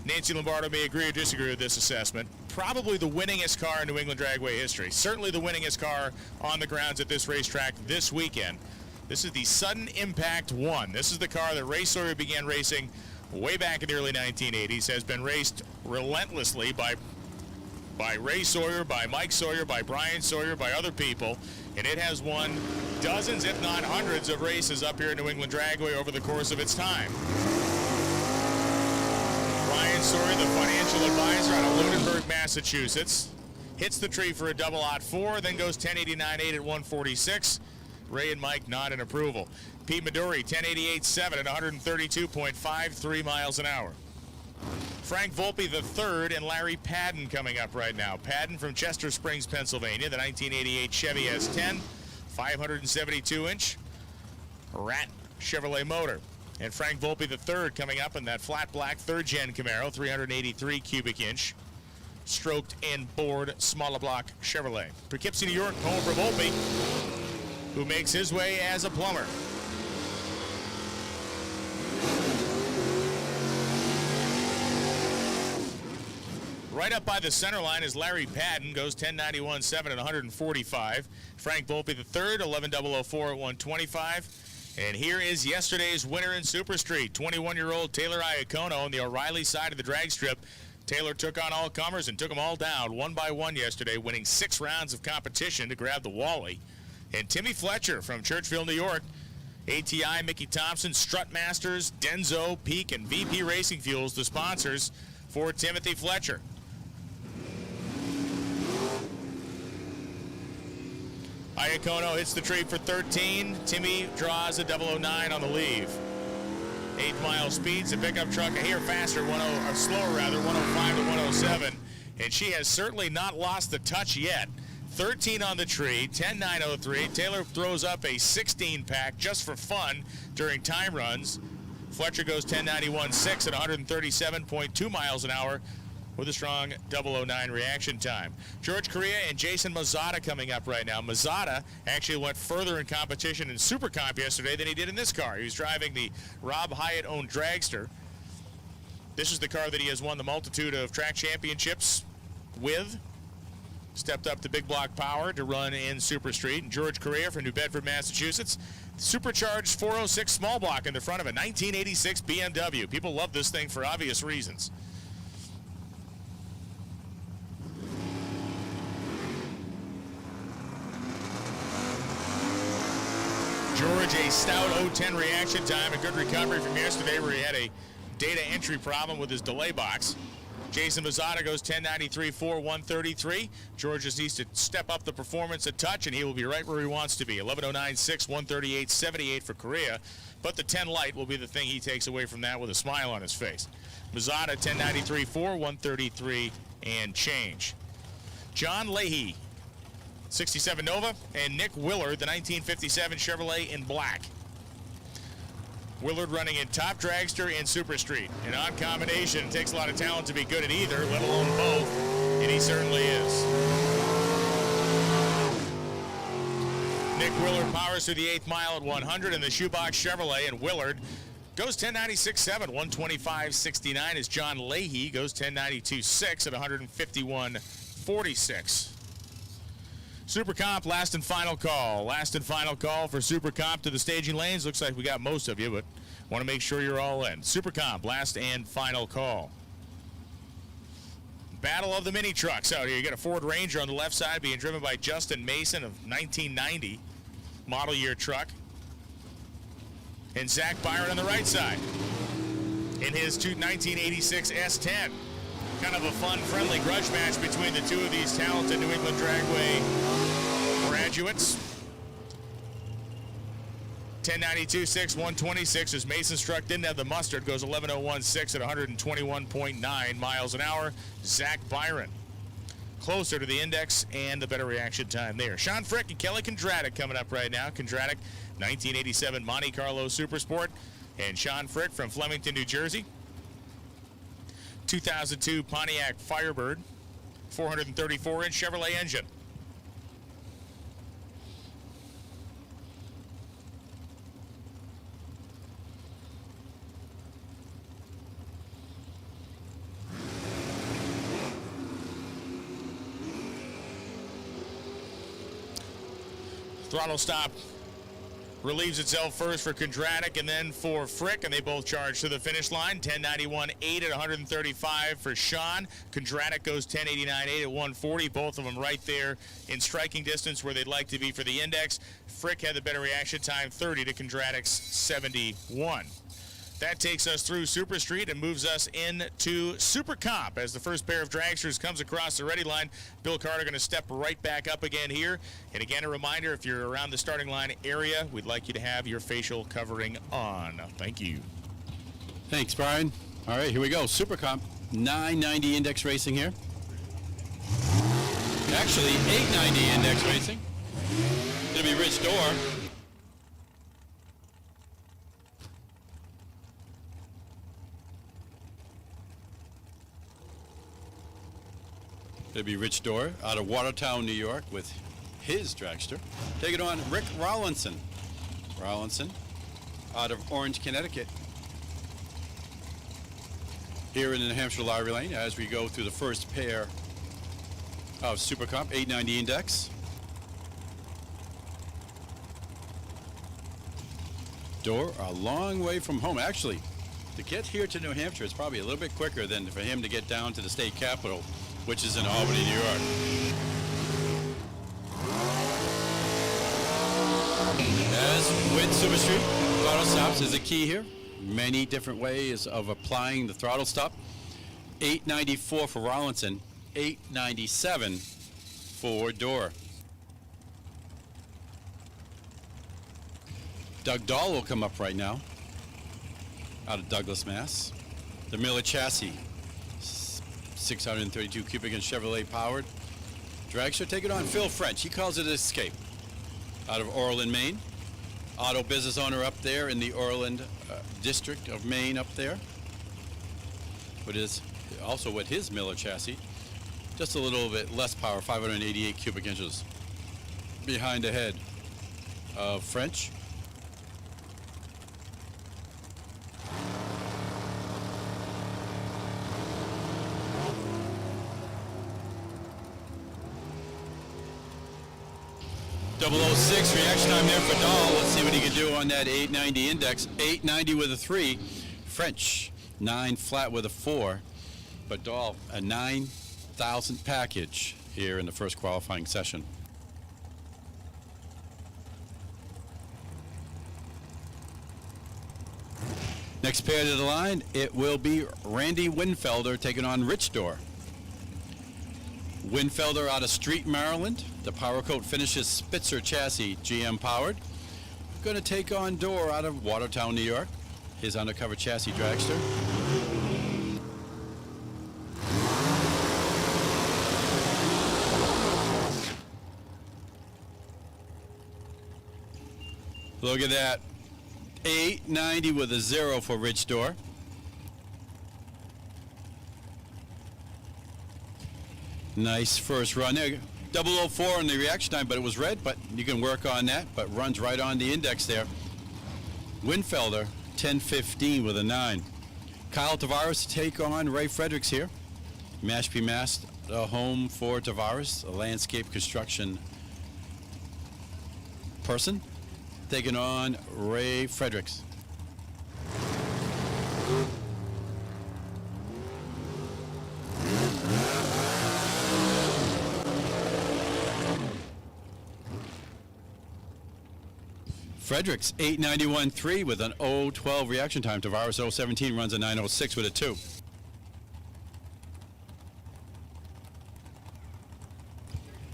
Nancy Lombardo may agree or disagree with this assessment, probably the winningest car in New England Dragway history. Certainly the winningest car on the grounds at this racetrack this weekend. This is the Sudden Impact 1. This is the car that Ray Sawyer began racing way back in the early 1980s, has been raced relentlessly by Ray Sawyer, by Mike Sawyer, by Brian Sawyer, by other people, and it has won dozens, if not hundreds, of races up here in New England Dragway over the course of its time. Brian Sawyer, the financial advisor out of Lunenburg, Massachusetts, hits the tree for a double out 4, then goes 1089.8 at 146. Ray and Mike nod in approval. Pete Midori, 1088.7 at 132.53 miles an hour. Frank Volpe III and Larry Padden coming up right now. Padden from Chester Springs, Pennsylvania, the 1988 Chevy S10, 572-inch Rat Chevrolet motor. And Frank Volpe III coming up in that flat black third-gen Camaro, 383 cubic inch, stroked and bored smaller block Chevrolet. Poughkeepsie, New York, home for Volpe, who makes his way as a plumber. Right up by the center line is Larry Padden, goes 1091.7 at 145. Frank Volpe III, 11004 at 125. And here is yesterday's winner in Super Street, 21-year-old Taylor Iacono on the O'Reilly side of the drag strip. Taylor took on all comers and took them all down one by one yesterday, winning 6 rounds of competition to grab the Wally. And Timmy Fletcher from Churchville, New York, ATI, Mickey Thompson, Strutmasters, Denso, Peak, and VP Racing Fuels, the sponsors for Timothy Fletcher. Iacono hits the tree for 13. Timmy draws a 009 on the leave. 8-mile speeds. The pickup truck a hair faster, slower rather, 105 to 107. And she has certainly not lost the touch yet. 13 on the tree, 10.903. Taylor throws up a 16-pack just for fun during time runs. Fletcher goes 10.91.6 at 137.2 miles an hour with a strong 009 reaction time. George Correa and Jason Mazzata coming up right now. Mazzata actually went further in competition in Super Comp yesterday than he did in this car. He was driving the Rob Hyatt-owned dragster. This is the car that he has won the multitude of track championships with. Stepped up to big block power to run in Super Street. And George Correa from New Bedford, Massachusetts. Supercharged 406 small block in the front of a 1986 BMW. People love this thing for obvious reasons. George, a stout 0:10 reaction time. A good recovery from yesterday where he had a data entry problem with his delay box. Jason Mazzata goes 10.93.4, 133. George just needs to step up the performance a touch, and he will be right where he wants to be. 11.09.6, 138.78 for Korea. But the 10 light will be the thing he takes away from that with a smile on his face. Mazzata 10.93.4, 133 and change. John Leahy, 67 Nova, and Nick Willard, the 1957 Chevrolet in black. Willard running in Top Dragster and Super Street. An odd combination. It takes a lot of talent to be good at either, let alone both, and he certainly is. Nick Willard powers through the 8th mile at 100 in the Shoebox Chevrolet, and Willard goes 10.96.7, 125.69 as John Leahy goes 10.92.6 at 151.46. Super Comp, last and final call. Last and final call for Super Comp to the staging lanes. Looks like we got most of you, but want to make sure you're all in. Super Comp, last and final call. Battle of the mini trucks out here. You got a Ford Ranger on the left side being driven by Justin Mason of 1990 model year truck. And Zach Byron on the right side in his 1986 S10. Kind of a fun, friendly grudge match between the two of these talented New England Dragway graduates. 10.92.6, 126 as Mason's truck didn't have the mustard. Goes 11.01.6 at 121.9 miles an hour. Zach Byron closer to the index and the better reaction time there. Sean Frick and Kelly Kondratik coming up right now. Kondratik, 1987 Monte Carlo Supersport, and Sean Frick from Flemington, New Jersey. 2002 Pontiac Firebird, 434-inch Chevrolet engine. Throttle stop relieves itself first for Kondratik and then for Frick, and they both charge to the finish line. 10.91.8 at 135 for Sean. Kondratik goes 10.89.8 at 140. Both of them right there in striking distance where they'd like to be for the index. Frick had the better reaction time, 30 to Kondratik's 71. That takes us through Super Street and moves us into Super Comp as the first pair of dragsters comes across the ready line. Bill Carter going to step right back up again here. And again, a reminder, if you're around the starting line area, we'd like you to have your facial covering on. Thank you. Thanks, Brian. All right, here we go. Super Comp, 990 index racing here. Actually, 890 index racing. It'll be Rich Dorr. It'll be Rich Dorr out of Watertown, New York with his dragster. Take it on Rick Rollinson. Rollinson out of Orange, Connecticut. Here in the New Hampshire Lottery Lane as we go through the first pair of Super Comp, 890 index. Dorr a long way from home. Actually, to get here to New Hampshire is probably a little bit quicker than for him to get down to the state capitol, which is in Albany, New York. As with Super Street, throttle stops is a key here. Many different ways of applying the throttle stop. 894 for Rollinson, 897 for Dorr. Doug Dahl will come up right now, out of Douglas, Mass. The Miller chassis. 632 cubic inch Chevrolet powered dragster. Take it on Phil French. He calls it Escape. Out of Orland, Maine. Auto business owner up there in the Orland district of Maine up there. But is also with his Miller chassis. Just a little bit less power, 588 cubic inches behind the head of French. .006 reaction time there for Dahl. Let's see what he can do on that 890 index. 890 with a 3. French, 9 flat with a 4. But Dahl, a 9,000 package here in the first qualifying session. Next pair to the line, it will be Randy Winfelder taking on Rich Door. Winfelder out of Street, Maryland. The Power Coat finishes Spitzer chassis, GM powered. Going to take on Door out of Watertown, New York. His undercover chassis dragster. Look at that. 890 with a 0 for Rich Door. Nice first run there. 004 on the reaction time, but it was red, but you can work on that, but runs right on the index there. Winfelder, 1015 with a 9. Kyle Tavares to take on Ray Fredericks here. Mashpee, Mass, a home for Tavares, a landscape construction person, taking on Ray Fredericks. Fredericks 891.3 with an 012 reaction time. Tavares 017 runs a 906 with a 2.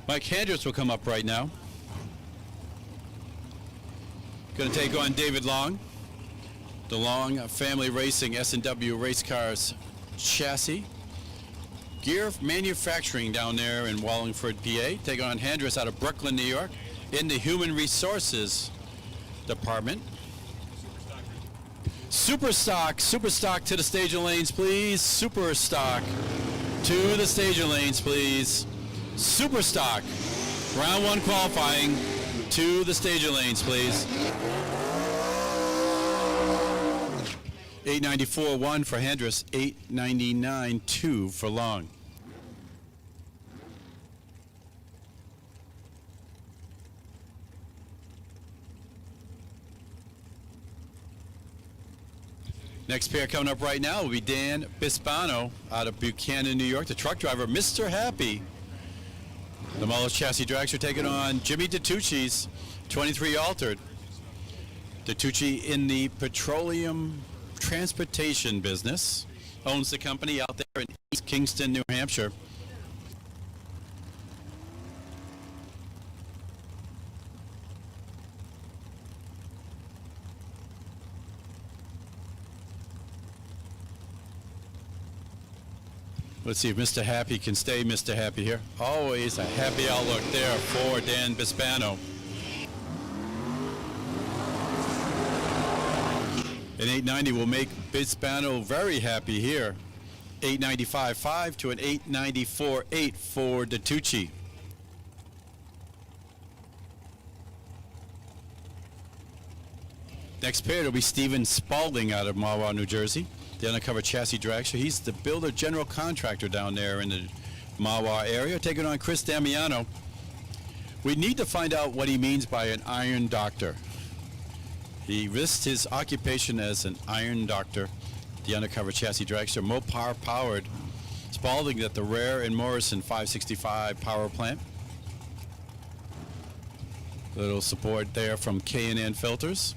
Mike Hendricks will come up right now. Going to take on David Long. The Long Family Racing S&W Race Cars chassis. Gear Manufacturing down there in Wallingford, PA. Take on Hendricks out of Brooklyn, New York. In the Human Resources Department. Superstock to the staging lanes, please. Superstock to the staging lanes, please. Superstock, round 1 qualifying, to the staging lanes, please. 894.1 for Hendricks, 899.2 for Long. Next pair coming up right now will be Dan Bispano out of Buchanan, New York. The truck driver, Mr. Happy. The Mullis chassis dragster taking on Jimmy DiTucci's 23 altered. DiTucci in the petroleum transportation business. Owns the company out there in East Kingston, New Hampshire. Let's see if Mr. Happy can stay Mr. Happy here. Always a happy outlook there for Dan Bispano. An 890 will make Bispano very happy here. 895.5 to an 894.8 for DiTucci. Next pair will be Stephen Spalding out of Mahwah, New Jersey. The undercover chassis dragster. He's the builder general contractor down there in the Mahwah area, taking on Chris Damiano. We need to find out what he means by an iron doctor. He lists his occupation as an iron doctor. The undercover chassis dragster, Mopar powered. Spalding at the Rare and Morrison 565 power plant. Little support there from K&N Filters.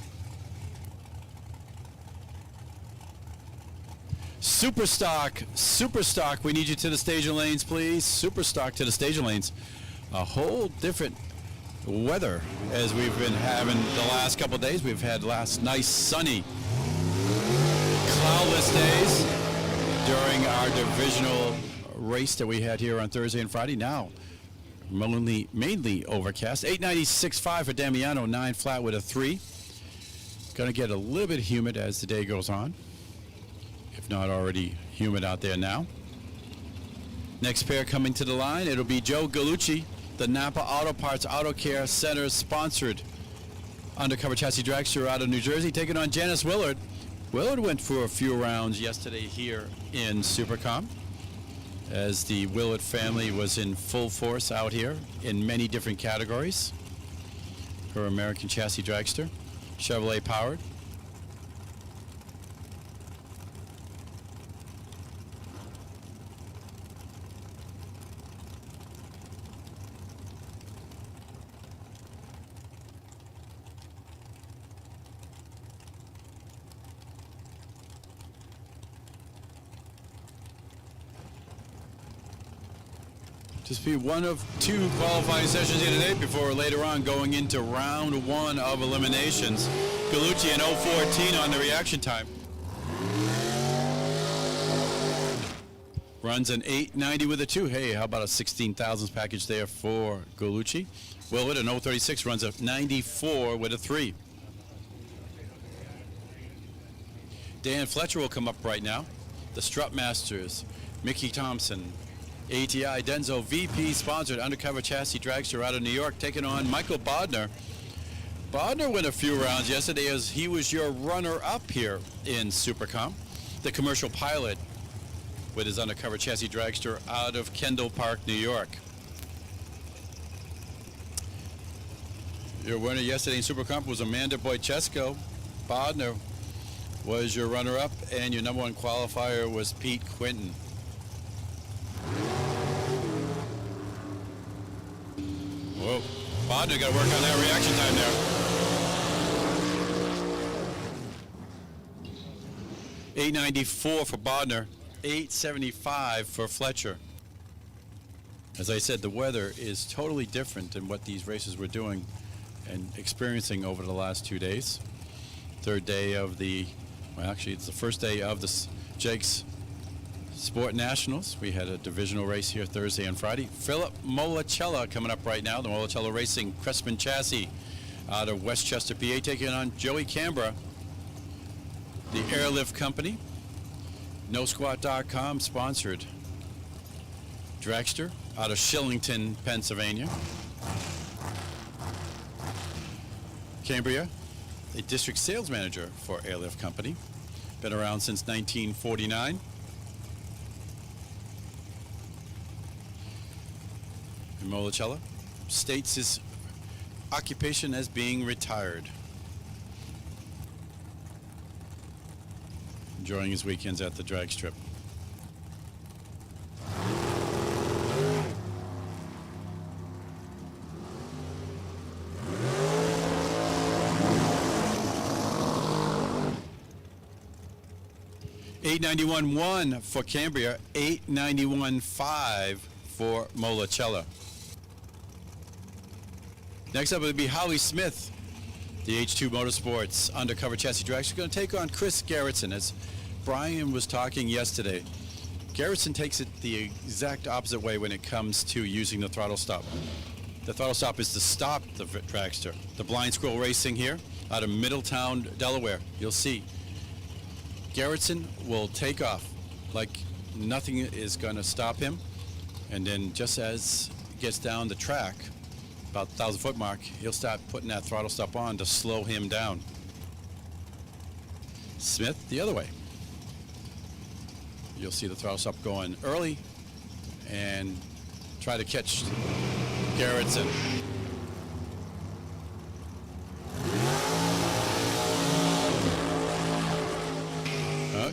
Superstock, we need you to the staging lanes, please. Superstock to the staging lanes. A whole different weather as we've been having the last couple of days. We've had last nice sunny, cloudless days during our divisional race that we had here on Thursday and Friday. Now, mainly overcast. 896.5 for Damiano, 9 flat with a 3. Going to get a little bit humid as the day goes on. If not already humid out there now. Next pair coming to the line, it'll be Joe Gallucci, the Napa Auto Parts Auto Care Center sponsored undercover chassis dragster out of New Jersey, taking on Janice Willard. Willard went for a few rounds yesterday here in Supercom as the Willard family was in full force out here in many different categories. Her American chassis dragster, Chevrolet powered. Just be one of 2 qualifying sessions here today before later on going into round 1 of eliminations. Gallucci in 0:14 on the reaction time. Runs an 890 with a 2. Hey, how about a 16 thousandths package there for Gallucci? Willard in 0:36 runs a 94 with a 3. Dan Fletcher will come up right now. The Strut Masters, Mickey Thompson, ATI Denso VP sponsored undercover chassis dragster out of New York, taking on Michael Bodner. Bodner went a few rounds yesterday as he was your runner-up here in Supercom. The commercial pilot with his undercover chassis dragster out of Kendall Park, New York. Your winner yesterday in Supercom was Amanda Boychesko. Bodner was your runner-up, and your number 1 qualifier was Pete Quinton. Whoa, Bodner got to work on that reaction time there. 894 for Bodner, 875 for Fletcher. As I said, the weather is totally different than what these races were doing and experiencing over the last 2 days. Third day of the, well, actually it's the first day of the Jake's Sport Nationals. We had a divisional race here Thursday and Friday. Philip Molacella coming up right now. The Molacella Racing Crespin chassis out of Westchester, PA, taking on Joey Canberra. The Airlift Company, NoSquat.com sponsored dragster out of Shillington, Pennsylvania. Cambria, a district sales manager for Airlift Company. Been around since 1949. And Molacella states his occupation as being retired. Enjoying his weekends at the drag strip. $891.1 for Cambria, $891.5 for Molacella. Next up, it would be Howie Smith, the H2 Motorsports undercover chassis dragster. She's going to take on Chris Gerritsen. As Brian was talking yesterday, Gerritsen takes it the exact opposite way when it comes to using the throttle stop. The throttle stop is to stop the dragster. The Blind Squirrel Racing here out of Middletown, Delaware. You'll see Gerritsen will take off like nothing is going to stop him. And then just as he gets down the track, about the 1,000-foot mark, he'll start putting that throttle stop on to slow him down. Smith, the other way. You'll see the throttle stop going early and try to catch Gerritsen.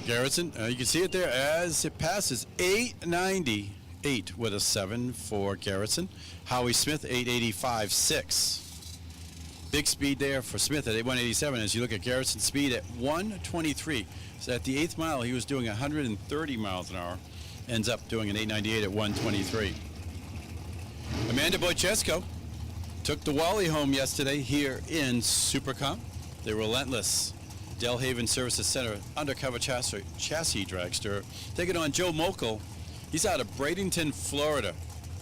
Gerritsen, you can see it there as it passes. 898 with a 7 for Gerritsen. Howie Smith, 885.6. Big speed there for Smith at 187 as you look at Gerritsen's speed at 123. So at the 8th mile, he was doing 130 miles an hour. Ends up doing an 898 at 123. Amanda Boychesko took the Wally home yesterday here in Supercom. The relentless Delhaven Services Center undercover chassis dragster, taking on Joe Mokel. He's out of Bradenton, Florida,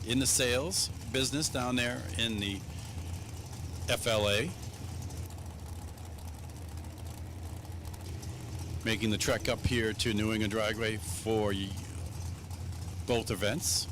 in the sales business down there in the FLA. Making the trek up here to New England Dragway for both events.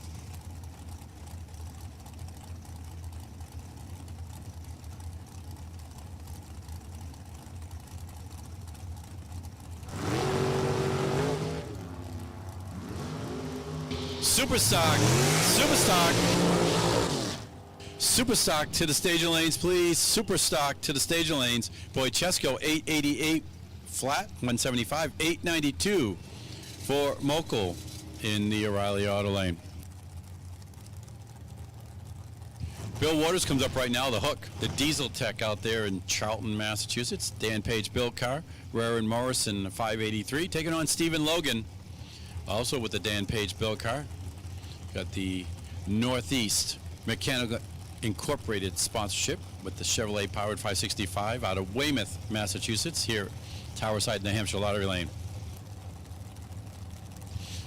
Super stock to the staging lanes, please. Super stock to the staging lanes. Boychesko, 888 flat, 175, 892 for Mokel in the O'Reilly Auto Lane. Bill Waters comes up right now, the Hook, the diesel tech out there in Charlton, Massachusetts. Dan Page build car, Rarin Morrison, 583, taking on Stephen Logan, also with the Dan Page build car. Got the Northeast Mechanical Incorporated sponsorship with the Chevrolet powered 565 out of Weymouth, Massachusetts, here Towerside, New Hampshire, Lottery Lane.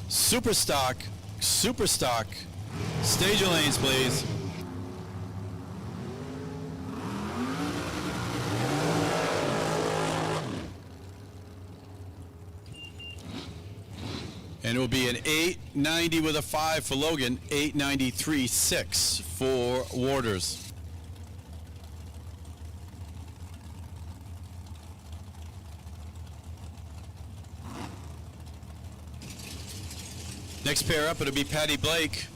Super stock, stage your lanes, please. And it will be an 890 with a 5 for Logan, 893.6 for Warders. Next pair up, it'll be Patty Blake,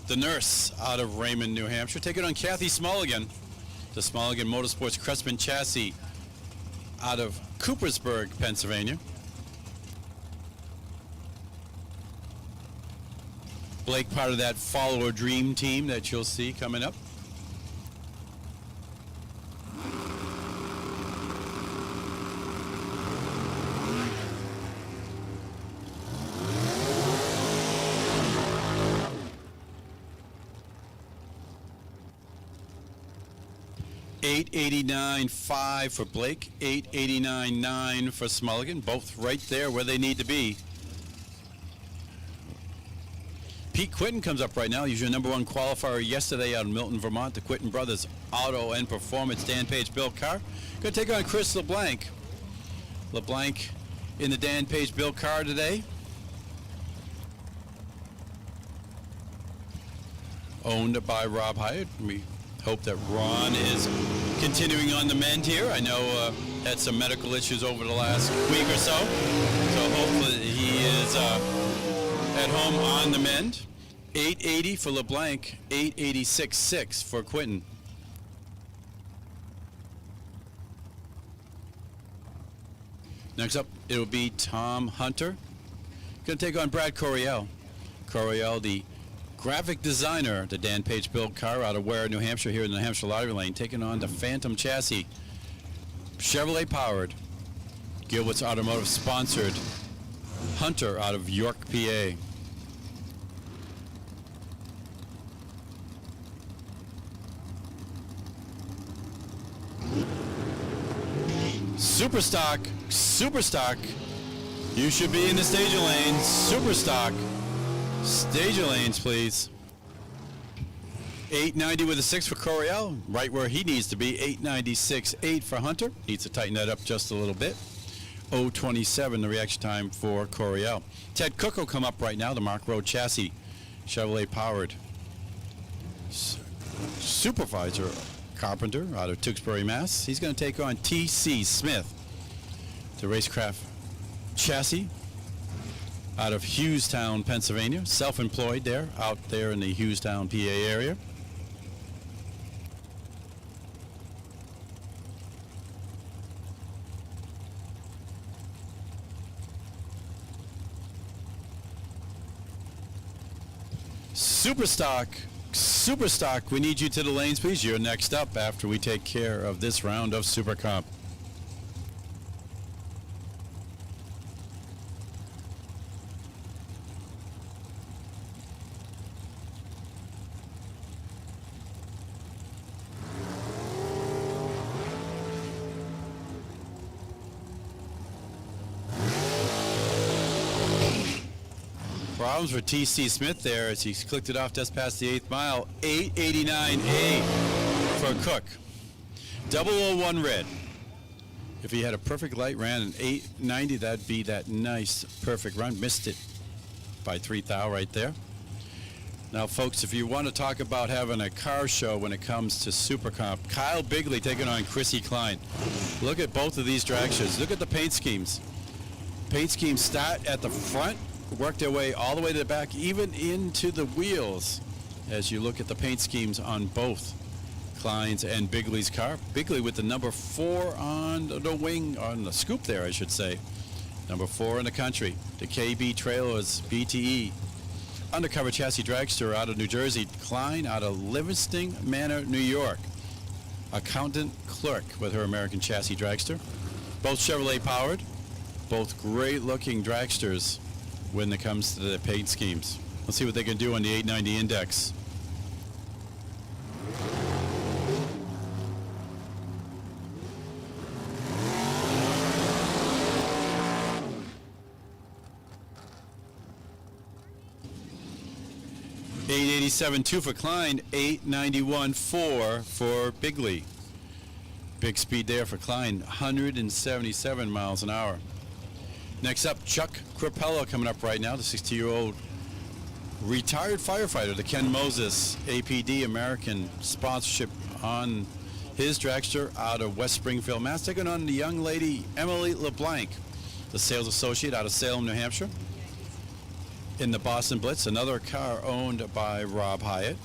the nurse out of Raymond, New Hampshire, taking on Kathy Smulligan, the Smulligan Motorsports Crestman chassis out of Coopersburg, Pennsylvania. Blake part of that follower dream team that you'll see coming up. $889.5 for Blake, $889.9 for Smulligan, both right there where they need to be. Pete Quinton comes up right now. He's your #1 qualifier yesterday out in Milton, Vermont. The Quinton Brothers Auto and Performance Dan Page built car. Going to take on Chris LeBlanc. LeBlanc in the Dan Page built car today. Owned by Rob Hyatt. We hope that Ron is continuing on the mend here. I know had some medical issues over the last week or so. So hopefully he is at home on the mend. 880 for LeBlanc, 886.6 for Quinton. Next up, it'll be Tom Hunter. Going to take on Brad Coryell. Coryell, the graphic designer, the Dan Page built car out of Ware, New Hampshire, here in the New Hampshire Lottery Lane, taking on the Phantom chassis. Chevrolet powered, Gilbert's Automotive sponsored, Hunter out of York, PA. Super stock. You should be in the stage lanes. Super stock. Stage lanes, please. 890 with a 6 for Coryell, right where he needs to be. 896.8 for Hunter. Needs to tighten that up just a little bit. 027 the reaction time for Coryell. Ted Cook will come up right now, the Mark Road chassis, Chevrolet powered. Supervisor Carpenter out of Tewksbury, Mass. He's going to take on T.C. Smith, the Racecraft chassis out of Hughstown, Pennsylvania. Self-employed there, out there in the Hughstown, PA area. Super stock, we need you to the lanes, please. You're next up after we take care of this round of Super Comp. Problems for T.C. Smith there as he clicked it off just past the 8th mile. 889.8 for Cook. 001 red. If he had a perfect light, ran an 890, that'd be that nice perfect run. Missed it by 3 thou right there. Now, folks, if you want to talk about having a car show when it comes to Super Comp, Kyle Bigley taking on Chrissy Klein. Look at both of these drag shows. Look at the paint schemes. Paint schemes start at the front, work their way all the way to the back, even into the wheels, as you look at the paint schemes on both Klein's and Bigley's car. Bigley with the number 4 on the wing, on the scoop there, I should say. Number 4 in the country. The KB Trailers BTE. Undercover chassis dragster out of New Jersey. Klein out of Livingston Manor, New York. Accountant clerk with her American chassis dragster. Both Chevrolet powered. Both great looking dragsters when it comes to the paint schemes. Let's see what they can do on the 890 index. 897.2 for Klein, 891.4 for Bigley. Big speed there for Klein, 177 miles an hour. Next up, Chuck Crapello coming up right now, the 60-year-old retired firefighter, the Ken Moses APD American sponsorship on his dragster out of West Springfield, Mass. Taking on the young lady Emily LeBlanc, the sales associate out of Salem, New Hampshire. In the Boston Blitz, another car owned by Rob Hyatt.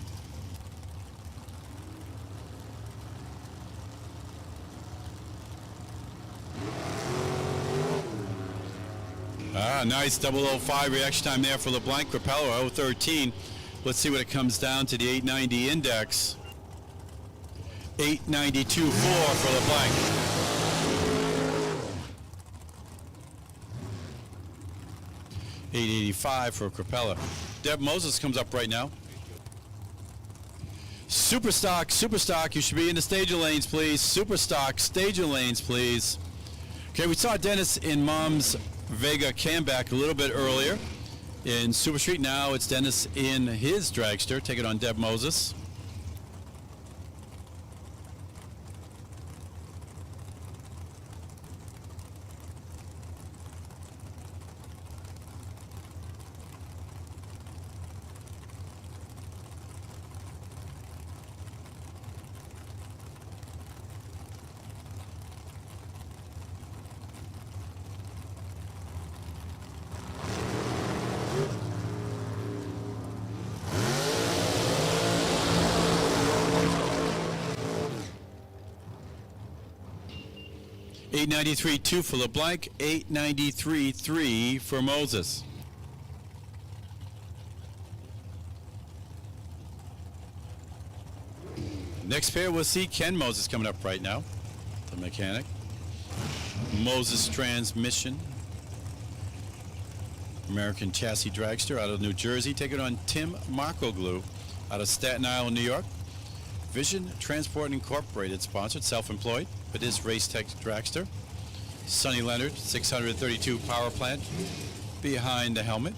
Nice 005 reaction time there for LeBlanc. Crapello 013. Let's see what it comes down to the 890 index. 892.4 for LeBlanc. 885 for Crapello. Deb Moses comes up right now. Superstock, you should be in the staging lanes, please. Superstock, staging lanes, please. Okay, we saw Dennis in Mom's Vega Camback a little bit earlier in Super Street. Now it's Dennis in his dragster, taking on Deb Moses. $893.2 for LeBlanc, $893.3 for Moses. Next pair, we'll see Ken Moses coming up right now, the mechanic. Moses Transmission, American chassis dragster out of New Jersey, taking on Tim Markoglu out of Staten Island, New York. Vision Transport Incorporated, sponsored, self-employed, but is Race Tech dragster. Sonny Leonard, 632 power plant behind the helmet.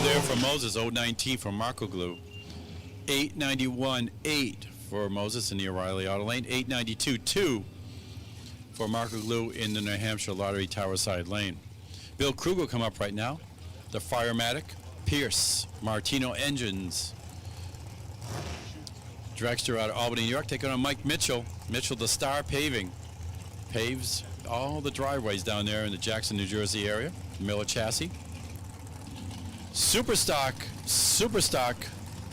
There for Moses, 019 for Markoglu. 891.8 for Moses in the O'Reilly Auto Lane. 892.2 for Markoglu in the New Hampshire Lottery Tower Side Lane. Bill Krugel come up right now. The Firematic, Pierce, Martino Engines. Dragster out of Albany, New York, taking on Mike Mitchell. Mitchell, the Star Paving. Paves all the driveways down there in the Jackson, New Jersey area. Miller chassis. Superstock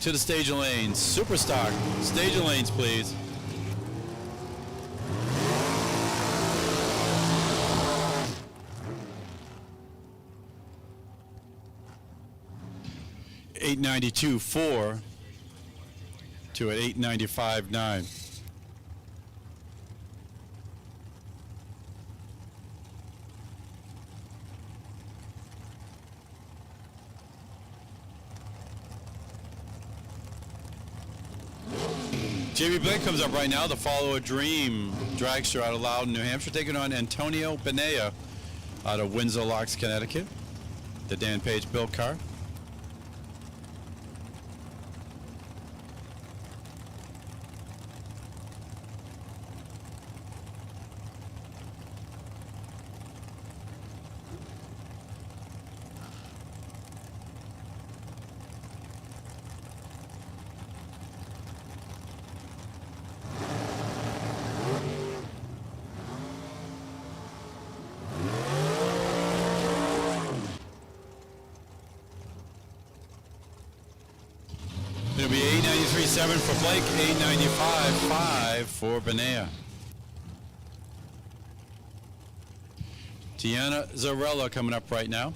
to the staging lanes. Superstock, staging lanes, please. $892.4 to an $895.9. Jamie Blake comes up right now, the Follow a Dream dragster out of Loudon, New Hampshire, taking on Antonio Benea out of Windsor Locks, Connecticut. The Dan Page built car. It'll be 893.7 for Blake, 895.5 for Benea. Tiana Zarella coming up right now.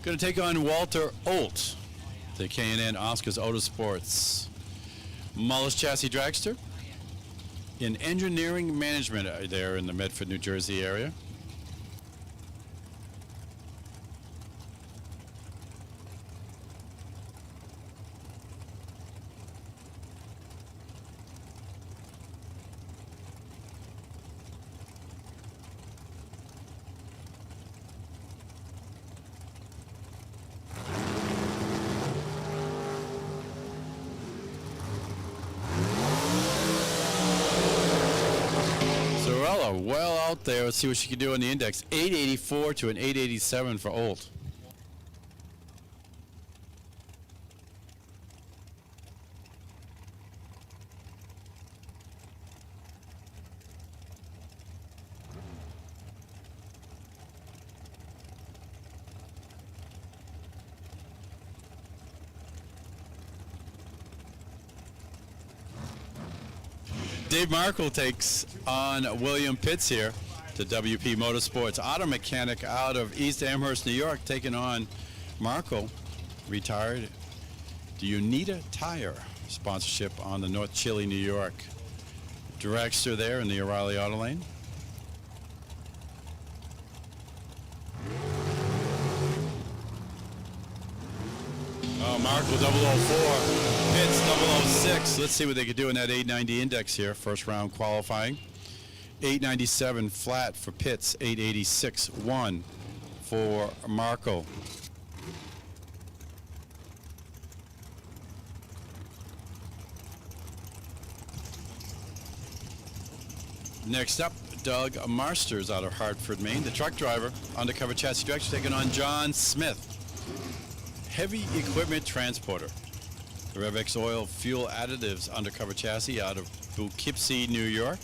Going to take on Walter Olt, the K&N Oscars Autosports. Mullis Chassis Dragster. In engineering management there in the Medford, New Jersey area. Well out there. Let's see what she can do on the index. 884 to an 887 for Old. Dave Markle takes on William Pitts here to WP Motorsports. Auto mechanic out of East Amherst, New York, taking on Markle, retired. Do you need a tire? Sponsorship on the North Chili, New York. Dragster there in the O'Reilly Auto Lane. Oh, Markle 004, Pitts 006. Let's see what they could do in that 890 index here. First round qualifying. 897 flat for Pitts. 886 1 for Markle. Next up, Doug Marsters out of Hartford, Maine. The truck driver, undercover chassis director, taking on John Smith. Heavy equipment transporter. The RevX Oil Fuel Additives undercover chassis out of Poughkeepsie, New York.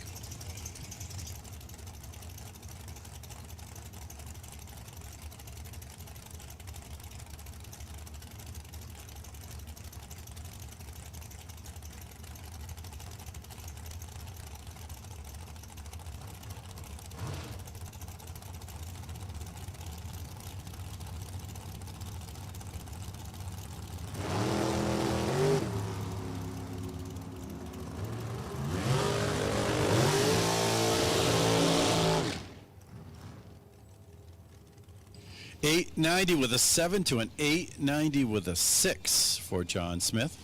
$890 with a 7 to an $890 with a 6 for John Smith.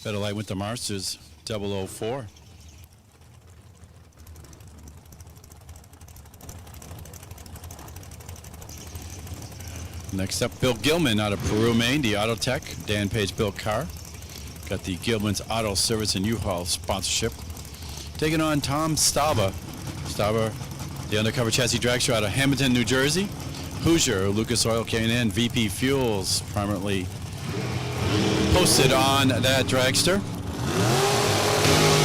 Better light with the Marsters 004. Next up, Bill Gilman out of Peru, Maine, the Auto Tech. Dan Page built car. Got the Gilman's Auto Service and U-Haul sponsorship. Taking on Tom Stauber. Stauber, the undercover chassis dragster out of Hamilton, New Jersey. Hoosier, Lucas Oil K&N, VP Fuels, prominently posted on that dragster.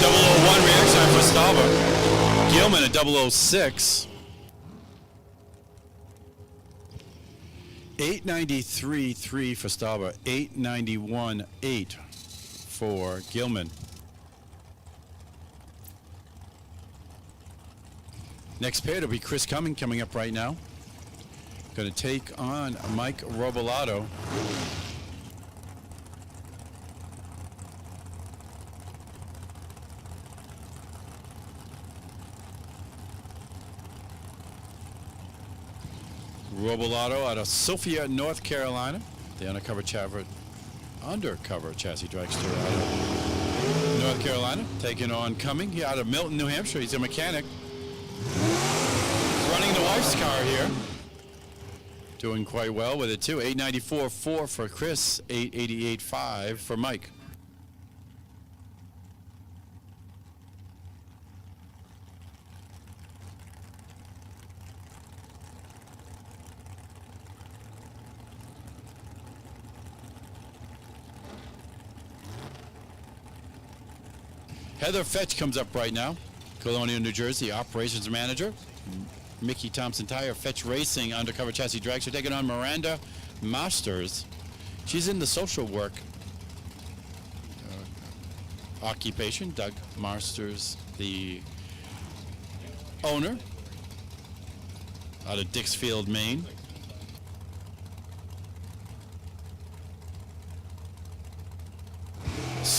001 reaction for Stauber. Gilman at 006. 893.3 for Stauber. 891.8 for Gilman. Next pair will be Chris Cumming coming up right now. Going to take on Mike Robolato. Robolato out of Sophia, North Carolina. The undercover chassis dragster out of North Carolina. Taking on Cumming. He out of Milton, New Hampshire. He's a mechanic. Running the wife's car here. Doing quite well with it too. 894.4 for Chris, 888.5 for Mike. Heather Fetch comes up right now. Colonial, New Jersey, operations manager. Mickey Thompson Tire, Fetch Racing, undercover chassis dragster, taking on Miranda Masters. She's in the social work occupation. Doug Masters, the owner, out of Dixfield, Maine.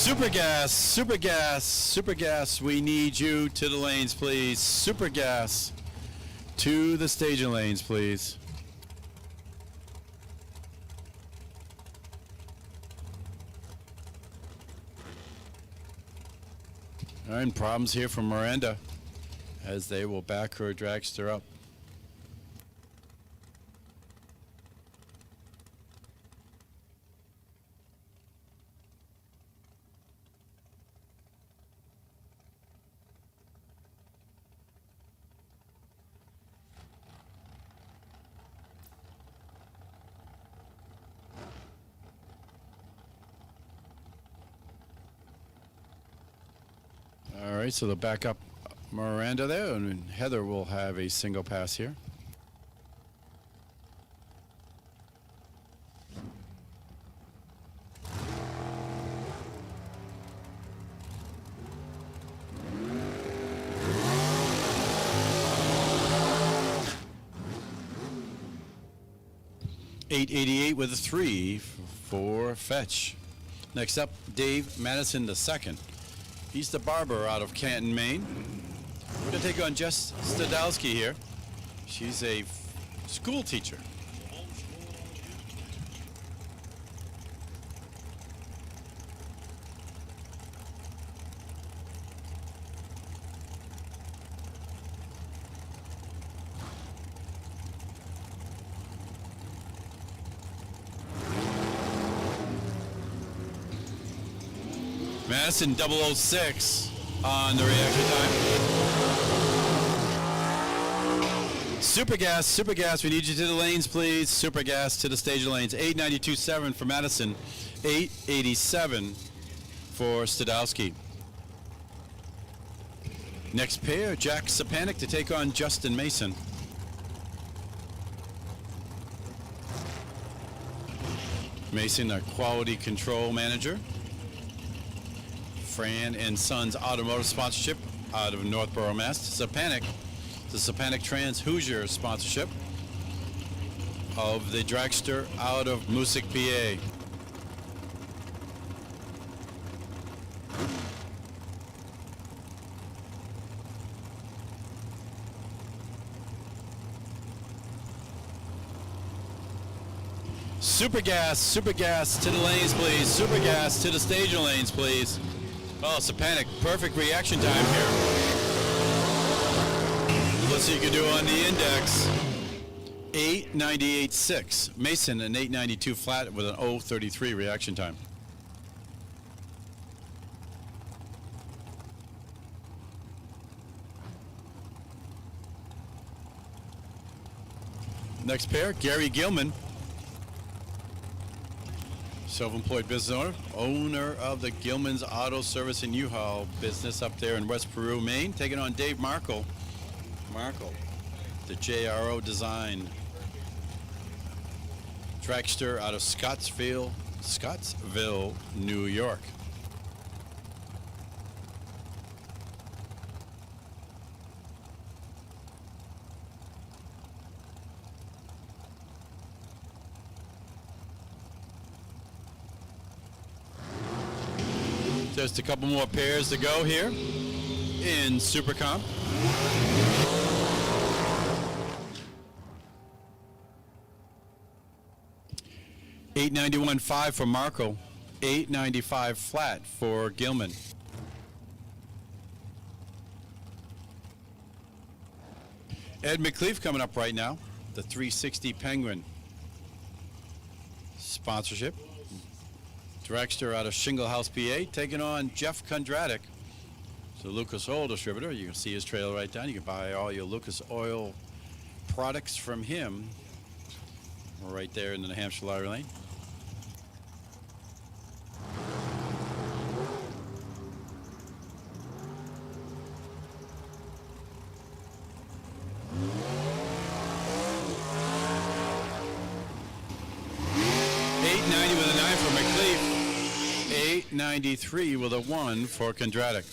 Super gas, super gas, super gas. We need you to the lanes, please. Super gas to the staging lanes, please. All right, and problems here from Miranda as they will back her dragster up. All right, so they'll back up Miranda there, and Heather will have a single pass here. .888 with a 3 for Fetch. Next up, Dave Madison II. He's the barber out of Canton, Maine. We're going to take on Jess Stadowski here. She's a school teacher. Madison 006 on the reaction time. Super gas, we need you to the lanes, please. Super gas to the stage lanes. 892.7 for Madison, 887 for Stadowski. Next pair, Jack Sapanic to take on Justin Mason. Mason, a quality control manager. Fran and Sons Automotive sponsorship out of Northborough, Mass. Sapanic, the Sapanic Trans Hoosier sponsorship of the dragster out of Moosic, PA. Super gas to the lanes, please. Super gas to the staging lanes, please. Oh, Sapanic, perfect reaction time here. Let's see what you can do on the index. 898.6. Mason, an 892 flat with an 033 reaction time. Next pair, Gary Gilman. Self-employed business owner of the Gilman's Auto Service and U-Haul business up there in West Peru, Maine, taking on Dave Markle. The JRO Design dragster out of Scottsville, New York. Just a couple more pairs to go here in Super Comp. $891.5 for Marco, $895 flat for Gilman. Ed McLeaf coming up right now, the 360 Penguin sponsorship. Dragster out of Shingle House, PA, taking on Jeff Kondratic. So Lucas Oil distributor. You can see his trailer right down. You can buy all your Lucas Oil products from him right there in the New Hampshire lottery lane. $890 with a 9 for McLeaf. $893 with a 1 for Kondratic.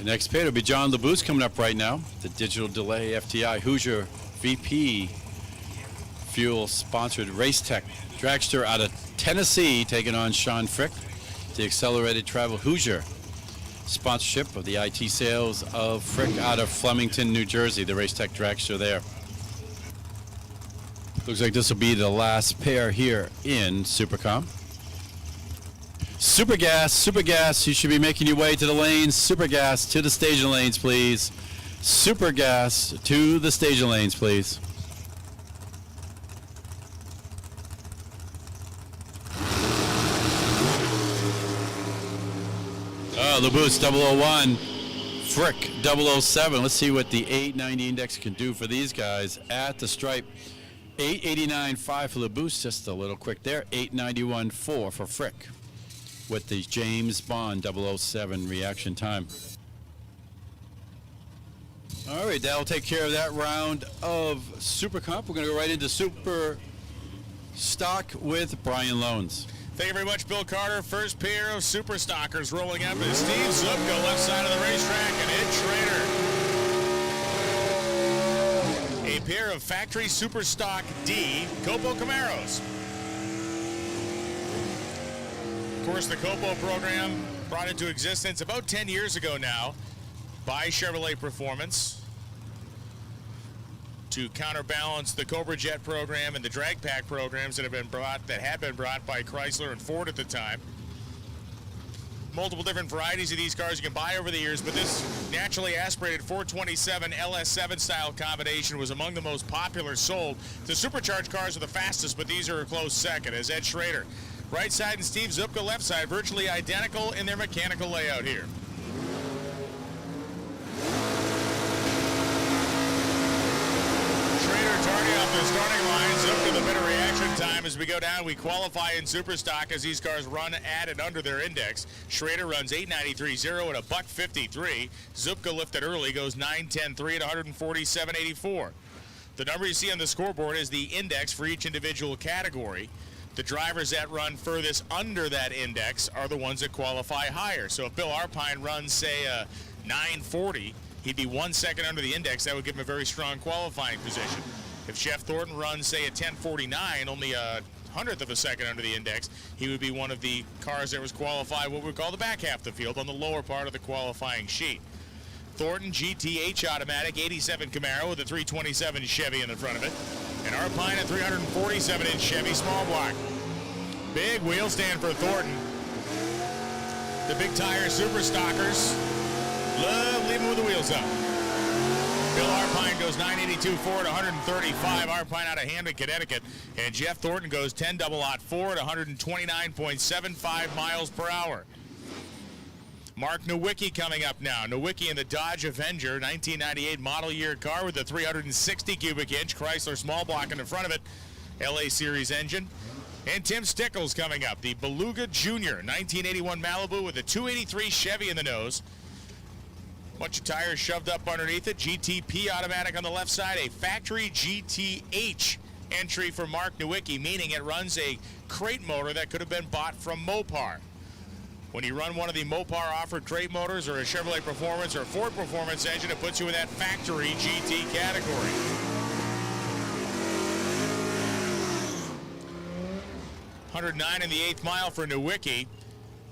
Next pair will be John LeBoo's coming up right now. The digital delay FTI Hoosier VP Fuel sponsored Race Tech dragster out of Tennessee taking on Sean Frick. The Accelerated Travel Hoosier sponsorship of the IT sales of Frick out of Flemington, New Jersey, the Race Tech dragster there. Looks like this will be the last pair here in Supercom. Super gas, you should be making your way to the lanes. Super gas to the staging lanes, please. Super gas to the staging lanes, please. Oh, LeBoo's 001, Frick 007. Let's see what the 890 index can do for these guys at the stripe. 889.5 for LeBoo's, just a little quick there. 891.4 for Frick with the James Bond 007 reaction time. All right, that'll take care of that round of Super Comp. We're going to go right into Super Stock with Brian Loans. Thank you very much, Bill Carter. First pair of Super Stockers rolling up is Steve Zupko, left side of the racetrack, and Ed Schrader. A pair of Factory Super Stock D Copo Camaros. Of course, the Copo program brought into existence about 10 years ago now by Chevrolet Performance to counterbalance the Cobra Jet program and the Drag Pack programs that had been brought by Chrysler and Ford at the time. Multiple different varieties of these cars you can buy over the years, but this naturally aspirated 427 LS7 style combination was among the most popular sold. The supercharged cars are the fastest, but these are a close second, as Ed Schrader. Right side and Steve Zupko left side, virtually identical in their mechanical layout here. Schrader tardy off the starting line. Zupko the better reaction time as we go down. We qualify in super stock as these cars run at and under their index. Schrader runs 893.0 at a $153. Zupko lifted early, goes 910.3 at 147.84. The number you see on the scoreboard is the index for each individual category. The drivers that run furthest under that index are the ones that qualify higher. So if Bill Arpine runs, say, a 940, he'd be 1 second under the index. That would give him a very strong qualifying position. If Jeff Thornton runs, say, a 1049, only a hundredth of a second under the index, he would be one of the cars that was qualified what we call the back half of the field on the lower part of the qualifying sheet. Thornton GTH automatic, 87 Camaro with a 327 Chevy in the front of it. And Arpine a 347-inch Chevy small block. Big wheel stand for Thornton. The big tire super stockers love leaving with the wheels up. Bill Arpine goes 982.4 at 135. Arpine out of Hamden, Connecticut. And Jeff Thornton goes 10.04 at 129.75 miles per hour. Mark Nowicki coming up now. Nowicki in the Dodge Avenger, 1998 model year car with a 360 cubic inch Chrysler small block in the front of it. LA Series engine. And Tim Stickles coming up. The Beluga Jr., 1981 Malibu with a 283 Chevy in the nose. Bunch of tires shoved up underneath it. GTP automatic on the left side. A factory GTH entry for Mark Nowicki, meaning it runs a crate motor that could have been bought from Mopar. When you run one of the Mopar offered crate motors or a Chevrolet Performance or Ford Performance engine, it puts you in that factory GT category. $109 in the 8th mile for Nowicki.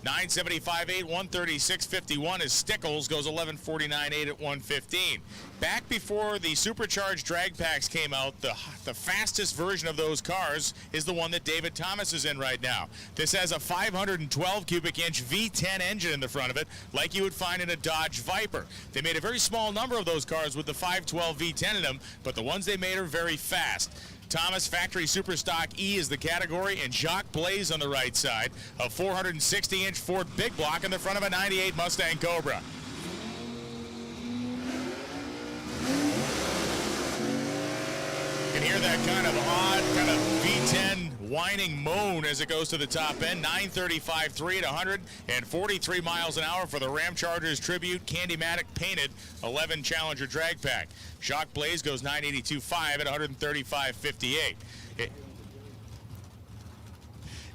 975.8, 136.51 as Stickles goes 1149.8 at 115. Back before the supercharged drag packs came out, the fastest version of those cars is the one that David Thomas is in right now. This has a 512 cubic inch V10 engine in the front of it, like you would find in a Dodge Viper. They made a very small number of those cars with the 512 V10 in them, but the ones they made are very fast. Thomas Factory Superstock E is the category, and Jacques Blaze on the right side. A 460-inch Ford big block in the front of a 98 Mustang Cobra. You can hear that kind of odd, kind of V10 whining moan as it goes to the top end. 935.3 at 143 miles an hour for the Ram Chargers Tribute Candymatic painted 11 Challenger drag pack. Jacques Blaze goes 982.5 at 135.58.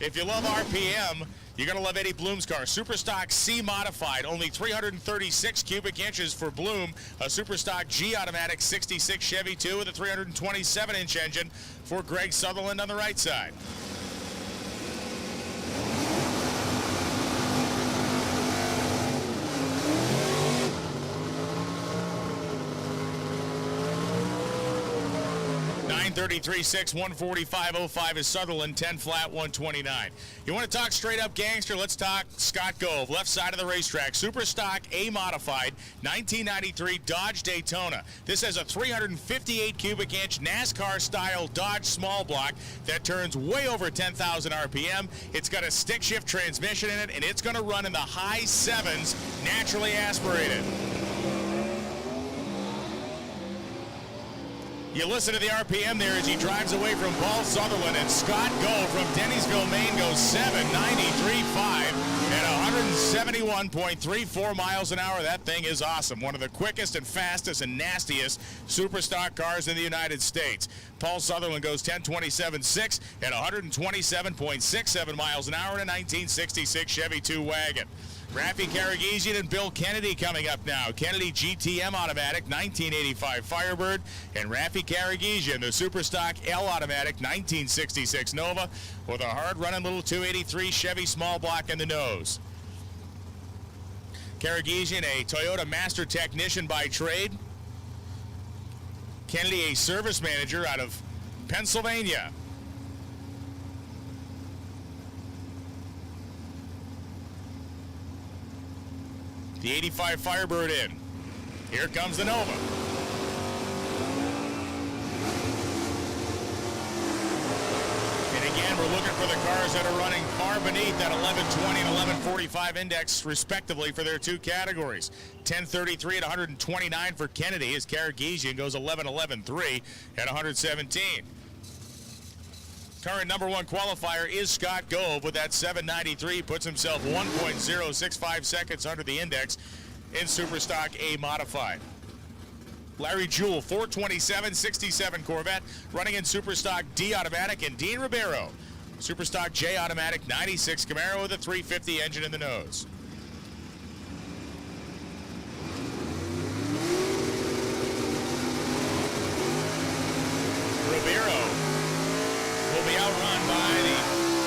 If you love RPM, you're going to love Eddie Bloom's car. Superstock C modified, only 336 cubic inches for Bloom. A Superstock G automatic 66 Chevy 2 with a 327-inch engine for Greg Sutherland on the right side. 933.6, 145.05 is Sutherland, 10 flat, 129. You want to talk straight up gangster? Let's talk Scott Gove, left side of the racetrack. Superstock A modified, 1993 Dodge Daytona. This has a 358 cubic inch NASCAR style Dodge small block that turns way over 10,000 RPM. It's got a stick shift transmission in it, and it's going to run in the high 7s, naturally aspirated. You listen to the RPM there as he drives away from Paul Sutherland, and Scott Gove from Dennisville, Maine goes 793.5 at 171.34 miles an hour. That thing is awesome. One of the quickest and fastest and nastiest Superstock cars in the United States. Paul Sutherland goes 1027.6 at 127.67 miles an hour in a 1966 Chevy 2 wagon. Rafi Karagizian and Bill Kennedy coming up now. Kennedy GTM automatic, 1985 Firebird, and Rafi Karagizian, the Superstock L automatic, 1966 Nova, with a hard-running little 283 Chevy small block in the nose. Karagizian, a Toyota master technician by trade. Kennedy, a service manager out of Pennsylvania. The 85 Firebird in. Here comes the Nova. And again, we're looking for the cars that are running far beneath that 1120 and 1145 index, respectively, for their two categories. 1033 at 129 for Kennedy as Karagizian goes 1111.3 at 117. Current number one qualifier is Scott Gove with that 793, puts himself 1.065 seconds under the index in Superstock A modified. Larry Jewell, 427.67 Corvette, running in Superstock D automatic, and Dean Ribeiro, Superstock J automatic 96 Camaro with a 350 engine in the nose. Ribeiro will be outrun by the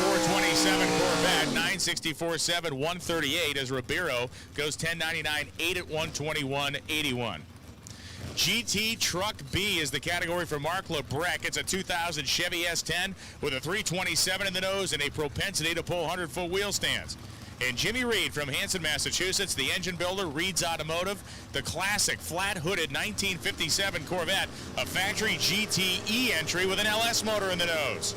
427 Corvette, 964.7, 138 as Ribeiro goes 1099.8 at 121.81. GT Truck B is the category for Mark Lebrecht. It's a 2000 Chevy S10 with a 327 in the nose and a propensity to pull 100-foot wheel stands. And Jimmy Reed from Hanson, Massachusetts, the engine builder, Reed's Automotive, the classic flat-hooded 1957 Corvette, a factory GTE entry with an LS motor in the nose.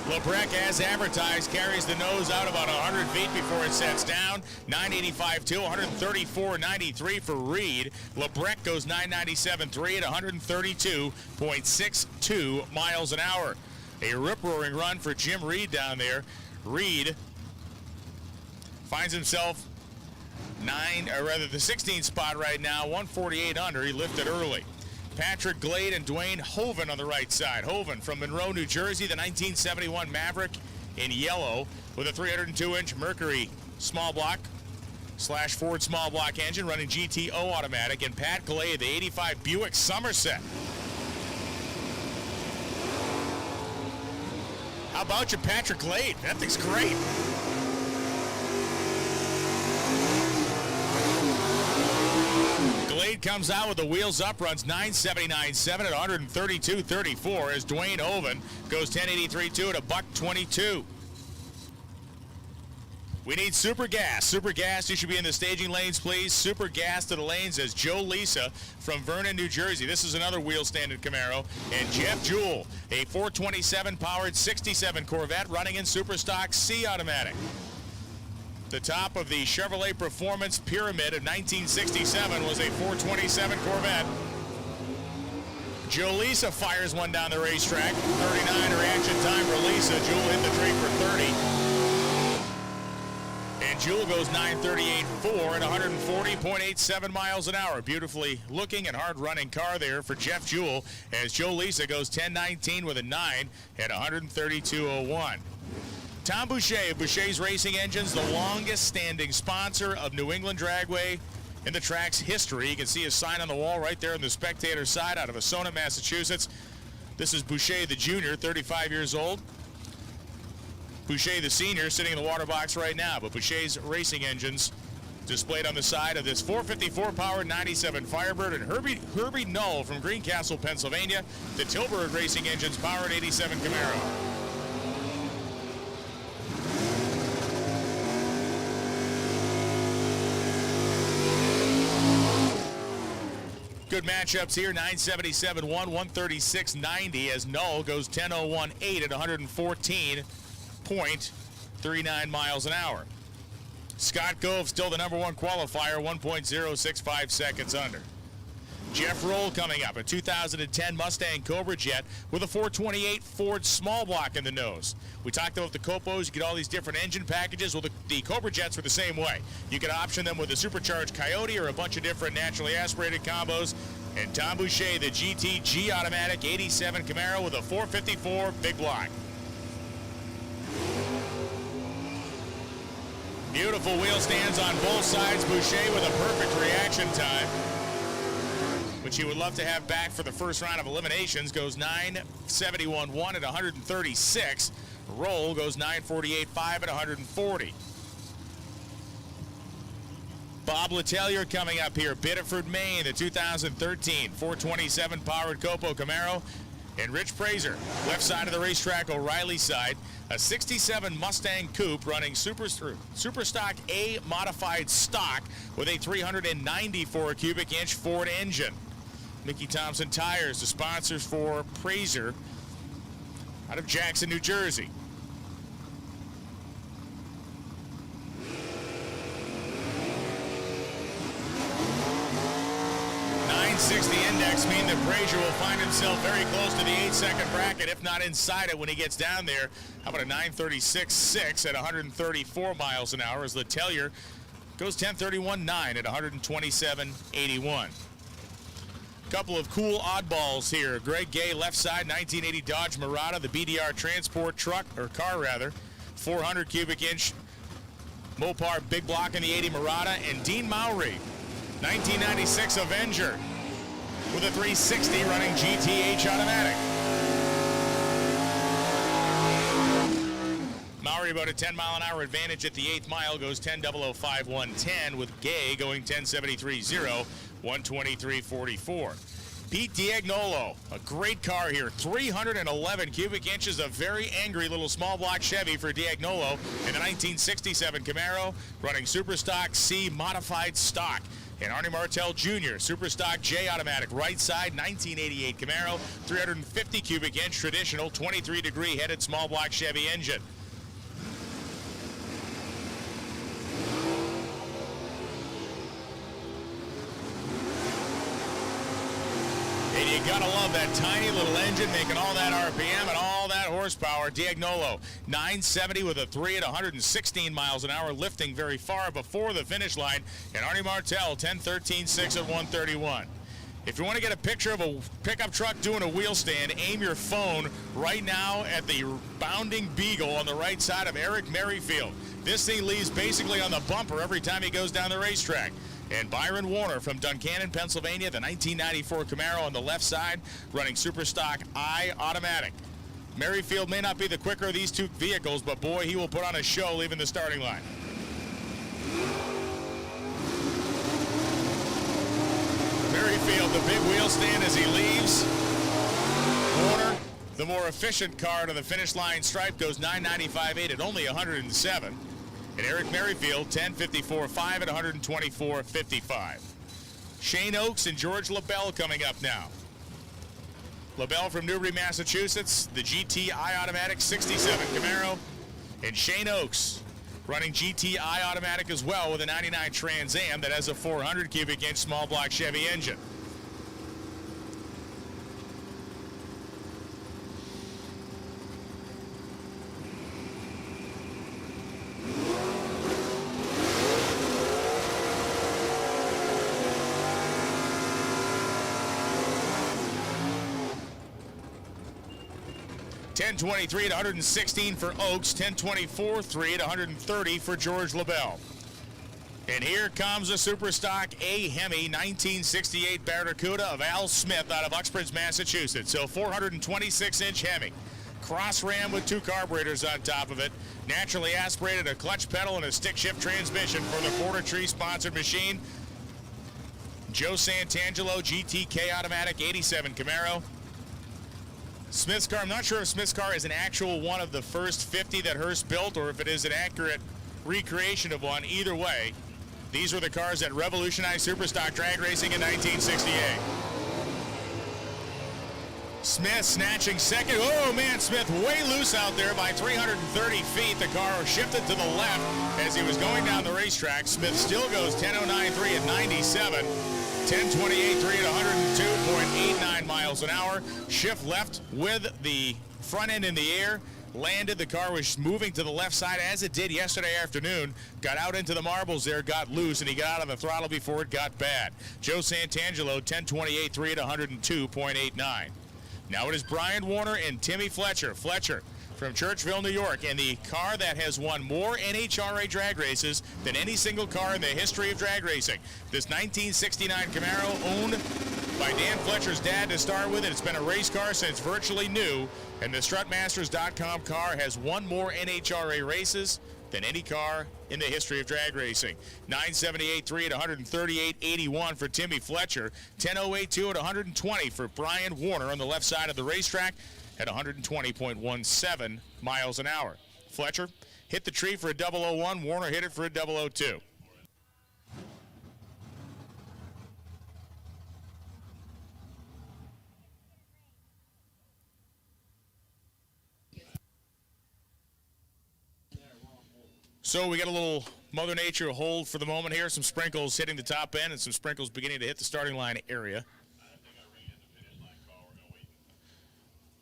Lebrecht, as advertised, carries the nose out about 100 feet before it sets down. 985.2, 134.93 for Reed. Lebrecht goes 997.3 at 132.62 miles an hour. A rip-roaring run for Jim Reed down there. Reed finds himself the 16th spot right now, 148 under. He lifted early. Patrick Glade and Dwayne Hoven on the right side. Hoven from Monroe, New Jersey, the 1971 Maverick in yellow with a 302-inch Mercury small block / Ford small block engine running GTO automatic. And Pat Glade, the 85 Buick Somerset. How about you, Patrick Glade? That thing's great. Glade comes out with the wheels up, runs 979.7 at 132.34 as Dwayne Hoven goes 1083.2 at a $122. We need super gas. Super gas, you should be in the staging lanes, please. Super gas to the lanes as Joe Lisa from Vernon, New Jersey. This is another wheel-standard Camaro. And Jeff Jewell, a 427-powered 67 Corvette running in Superstock C automatic. The top of the Chevrolet Performance Pyramid of 1967 was a 427 Corvette. Joe Lisa fires one down the racetrack. 39 reaction time for Lisa. Jewell hit the tree for 30. And Jewel goes 9:38.4 at 140.87 miles an hour. Beautifully looking and hard-running car there for Jeff Jewell, as Joe Lisa goes 10:19 with a 9 at 132.01. Tom Boucher of Boucher's Racing Engines, the longest-standing sponsor of New England Dragway in the track's history. You can see his sign on the wall right there on the spectator side out of Asona, Massachusetts. This is Boucher the Junior, 35 years old. Boucher the Senior sitting in the water box right now, but Boucher's Racing Engines displayed on the side of this 454 powered 97 Firebird, and Herbie Null from Greencastle, Pennsylvania, the Tilburg Racing Engines powered 87 Camaro. Good matchups here, 977.1, 136.90 as Null goes 10:01.8 at 114.39 miles an hour. Scott Gove still the #1 qualifier, 1.065 seconds under. Jeff Roll coming up, a 2010 Mustang Cobra Jet with a 428 Ford small block in the nose. We talked about the Copos, you get all these different engine packages. Well, the Cobra Jets were the same way. You could option them with a supercharged Coyote or a bunch of different naturally aspirated combos. And Tom Boucher, the GTG automatic 87 Camaro with a 454 big block. Beautiful wheel stands on both sides. Boucher with a perfect reaction time, which he would love to have back for the first round of eliminations. Goes 971.1 at 136. Roll goes 948.5 at 140. Bob Letellier coming up here, Biddeford, Maine, the 2013 427 powered Copo Camaro. And Rich Prazer, left side of the racetrack, O'Reilly side, a 67 Mustang Coupe running Super Stock A modified stock with a 394 cubic inch Ford engine. Mickey Thompson Tires, the sponsors for Prazer out of Jackson, New Jersey. 960 index mean that Prazer will find himself very close to the 8-second bracket, if not inside it when he gets down there. How about a 936.6 at 134 miles an hour as Letellier goes 1031.9 at 127.81. Couple of cool oddballs here. Greg Gay, left side, 1980 Dodge Murata, the BDR transport truck, or car rather, 400 cubic inch Mopar big block in the 80 Murata. And Dean Mowry, 1996 Avenger with a 360 running GTH automatic. Mowry about a 10-mile-an-hour advantage at the 8th mile, goes 10.005 110, with Gay going 10.73.0 123.44. Pete Diagnolo, a great car here, 311 cubic inches of very angry little small block Chevy for Diagnolo in the 1967 Camaro, running Superstock C modified stock. And Arnie Martell Jr., Superstock J automatic, right side, 1988 Camaro, 350 cubic inch traditional, 23-degree headed small block Chevy engine. And you gotta love that tiny little engine making all that RPM and all that horsepower. Diagnolo, 970 with a 3 at 116 miles an hour, lifting very far before the finish line. And Arnie Martell, 10.13.6 at 131. If you want to get a picture of a pickup truck doing a wheel stand, aim your phone right now at the bounding Beagle on the right side of Eric Merrifield. This thing leaves basically on the bumper every time he goes down the racetrack. And Byron Warner from Duncannon, Pennsylvania, the 1994 Camaro on the left side, running Superstock I automatic. Merrifield may not be the quicker of these two vehicles, but boy, he will put on a show leaving the starting line. Merrifield, the big wheel stand as he leaves. Warner, the more efficient car to the finish line stripe, goes 995.8 at only 107. And Eric Merrifield, 10.54.5 at 124.55. Shane Oakes and George LaBelle coming up now. LaBelle from Newbury, Massachusetts, the GTI automatic 67 Camaro. And Shane Oakes running GTI automatic as well with a 99 Trans Am that has a 400 cubic inch small block Chevy engine. 1023 at 116 for Oaks. 1024.3 at 130 for George LaBelle. And here comes a Superstock A Hemi 1968 Barracuda of Al Smith out of Uxbridge, Massachusetts. So 426-inch Hemi. Cross ram with 2 carburetors on top of it. Naturally aspirated, a clutch pedal, and a stick shift transmission for the Porter Tree sponsored machine. Joe Santangelo GTK automatic 87 Camaro. Smith's car, I'm not sure if Smith's car is an actual one of the first 50 that Hurst built or if it is an accurate recreation of one. Either way, these were the cars that revolutionized Superstock drag racing in 1968. Smith snatching second. Oh man, Smith way loose out there by 330 feet. The car shifted to the left as he was going down the racetrack. Smith still goes 10.09.3 at 97. 10.28.3 at 102.89 miles an hour. Shift left with the front end in the air. Landed. The car was moving to the left side as it did yesterday afternoon. Got out into the marbles there, got loose, and he got out on the throttle before it got bad. Joe Santangelo, 10.28.3 at 102.89. Now it is Brian Warner and Timmy Fletcher. Fletcher from Churchville, New York, and the car that has won more NHRA drag races than any single car in the history of drag racing. This 1969 Camaro, owned by Dan Fletcher's dad to start with. It's been a race car since virtually new, and the Strutmasters.com car has won more NHRA races than any car in the history of drag racing. 978.3 at 138.81 for Timmy Fletcher. 10.082 at 120 for Brian Warner on the left side of the racetrack at 120.17 miles an hour. Fletcher hit the tree for a 001. Warner hit it for a 002. So we got a little Mother Nature hold for the moment here. Some sprinkles hitting the top end and some sprinkles beginning to hit the starting line area.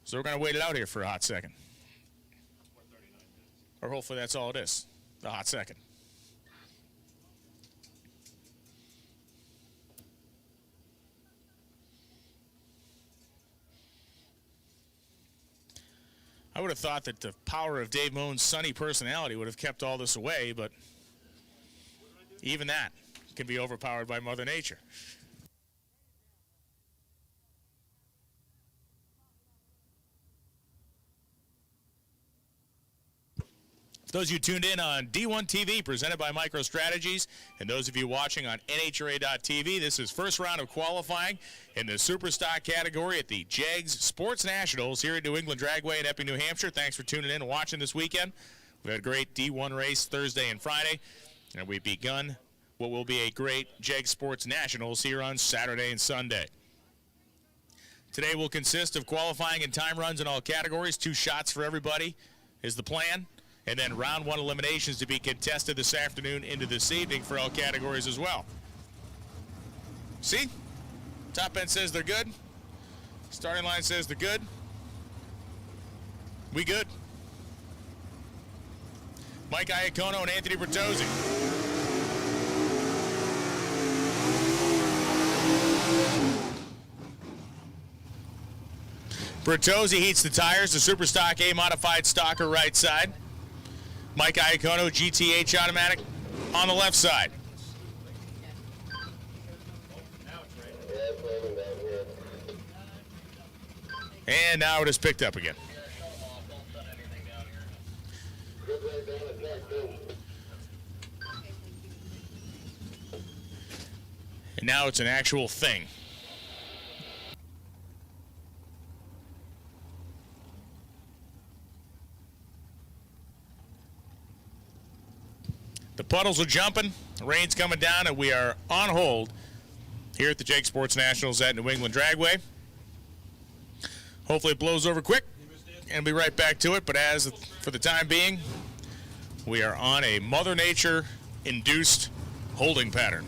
So we're going to wait it out here for a hot second. Or hopefully that's all it is, a hot second. I would have thought that the power of Dave Mohn's sunny personality would have kept all this away, but even that can be overpowered by Mother Nature. For those of you tuned in on D1TV, presented by MicroStrategies, and those of you watching on NHRA.TV, this is first round of qualifying in the Superstock category at the JEGS Sports Nationals here at New England Dragway in Epping, New Hampshire. Thanks for tuning in and watching this weekend. We had a great D1 race Thursday and Friday, and we've begun what will be a great JEGS Sports Nationals here on Saturday and Sunday. Today will consist of qualifying and time runs in all categories. 2 shots for everybody is the plan. And then round 1 eliminations to be contested this afternoon into this evening for all categories as well. See? Top end says they're good. Starting line says they're good. We good. Mike Iacono and Anthony Bertozzi. Bertozzi heats the tires, the Superstock A modified stocker right side. Mike Iacono, GTH automatic on the left side. And now it is picked up again. And now it's an actual thing. The puddles are jumping, the rain's coming down, and we are on hold here at the JEGS Sports Nationals at New England Dragway. Hopefully it blows over quick, and we'll be right back to it. But as for the time being, we are on a Mother Nature-induced holding pattern.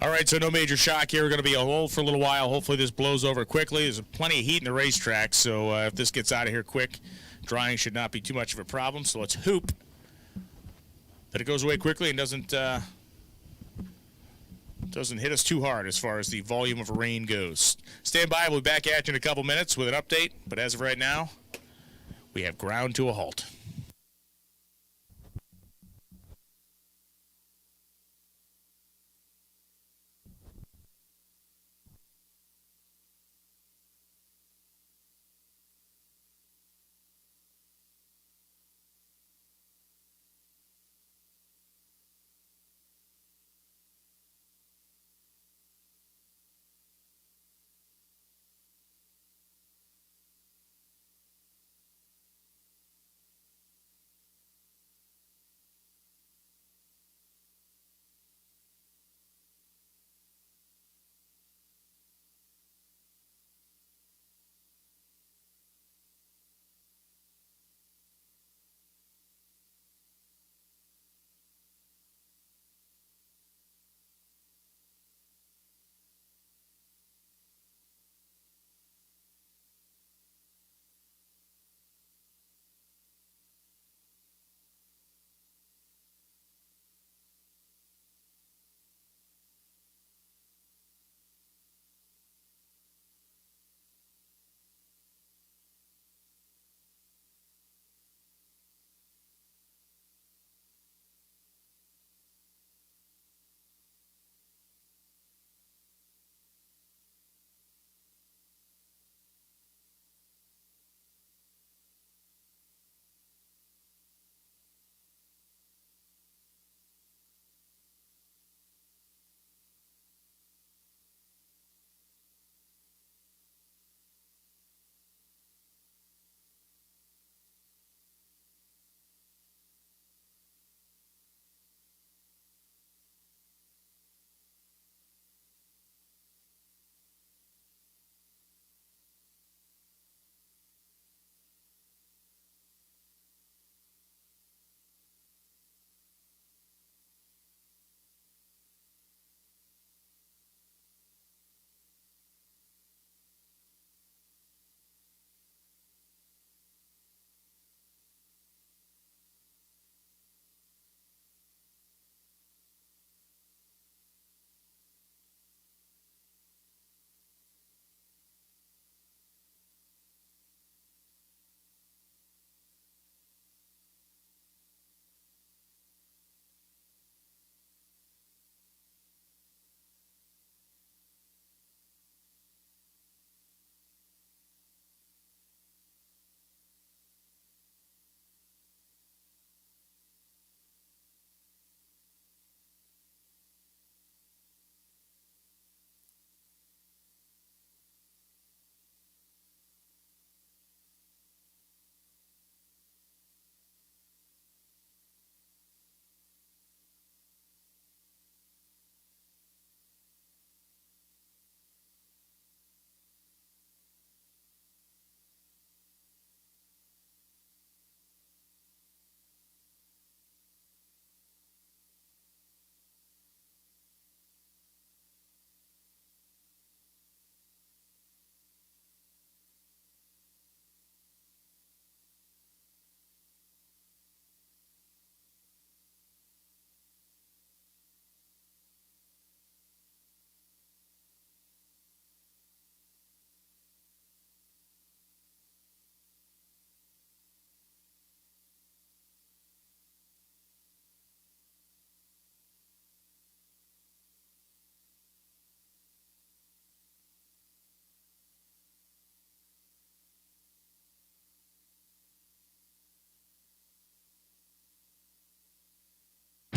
All right, so no major shock here. We're going to be a hold for a little while. Hopefully this blows over quickly. There's plenty of heat in the racetrack, so if this gets out of here quick, drying should not be too much of a problem. So let's hope that it goes away quickly and doesn't hit us too hard as far as the volume of rain goes. Stand by. We'll be back at you in a couple minutes with an update. But as of right now, we have ground to a halt.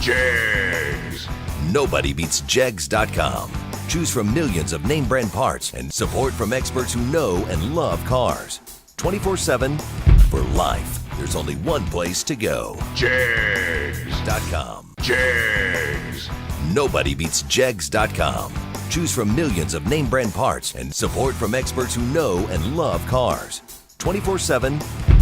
Jegs. Nobody beats Jegs.com. Choose from millions of name brand parts and support from experts who know and love cars. 24/7 for life. There's only one place to go. Jegs.com. Jegs. Nobody beats Jegs.com. Choose from millions of name brand parts and support from experts who know and love cars. 24/7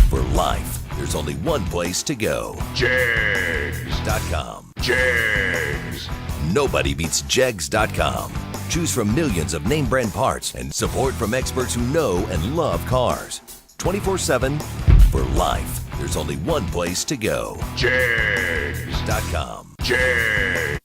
for life. There's only one place to go. Jegs.com. Jegs. Nobody beats Jegs.com. Choose from millions of name brand parts and support from experts who know and love cars. 24/7 for life. There's only one place to go. Jegs.com. Jegs.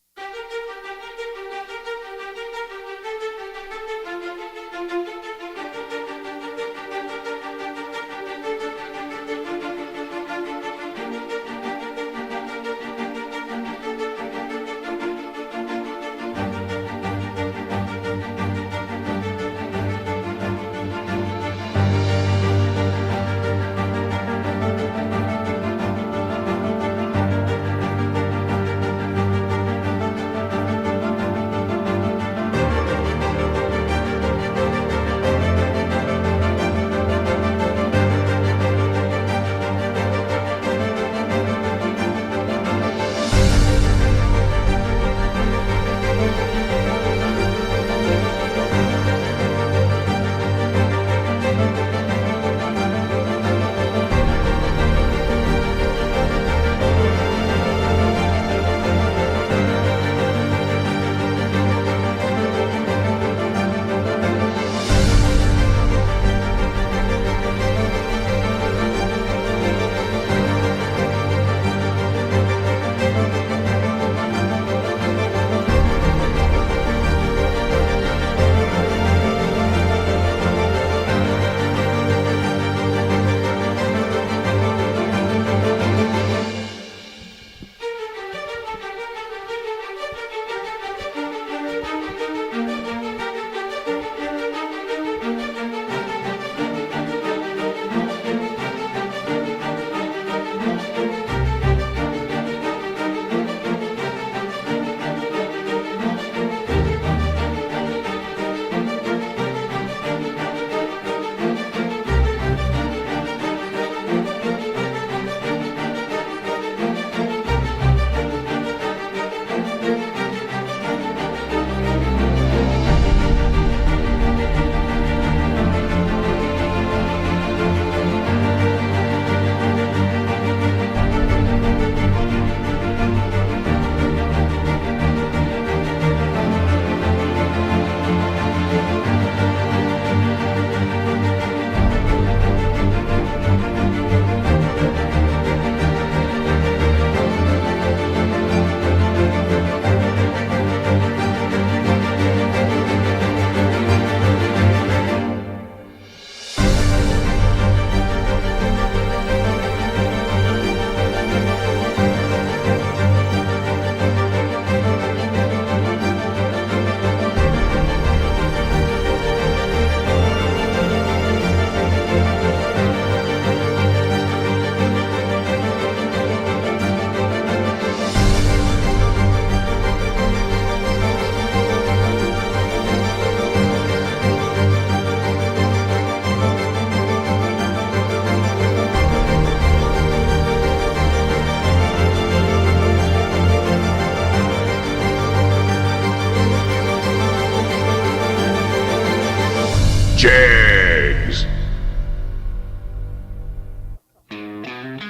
Jegs.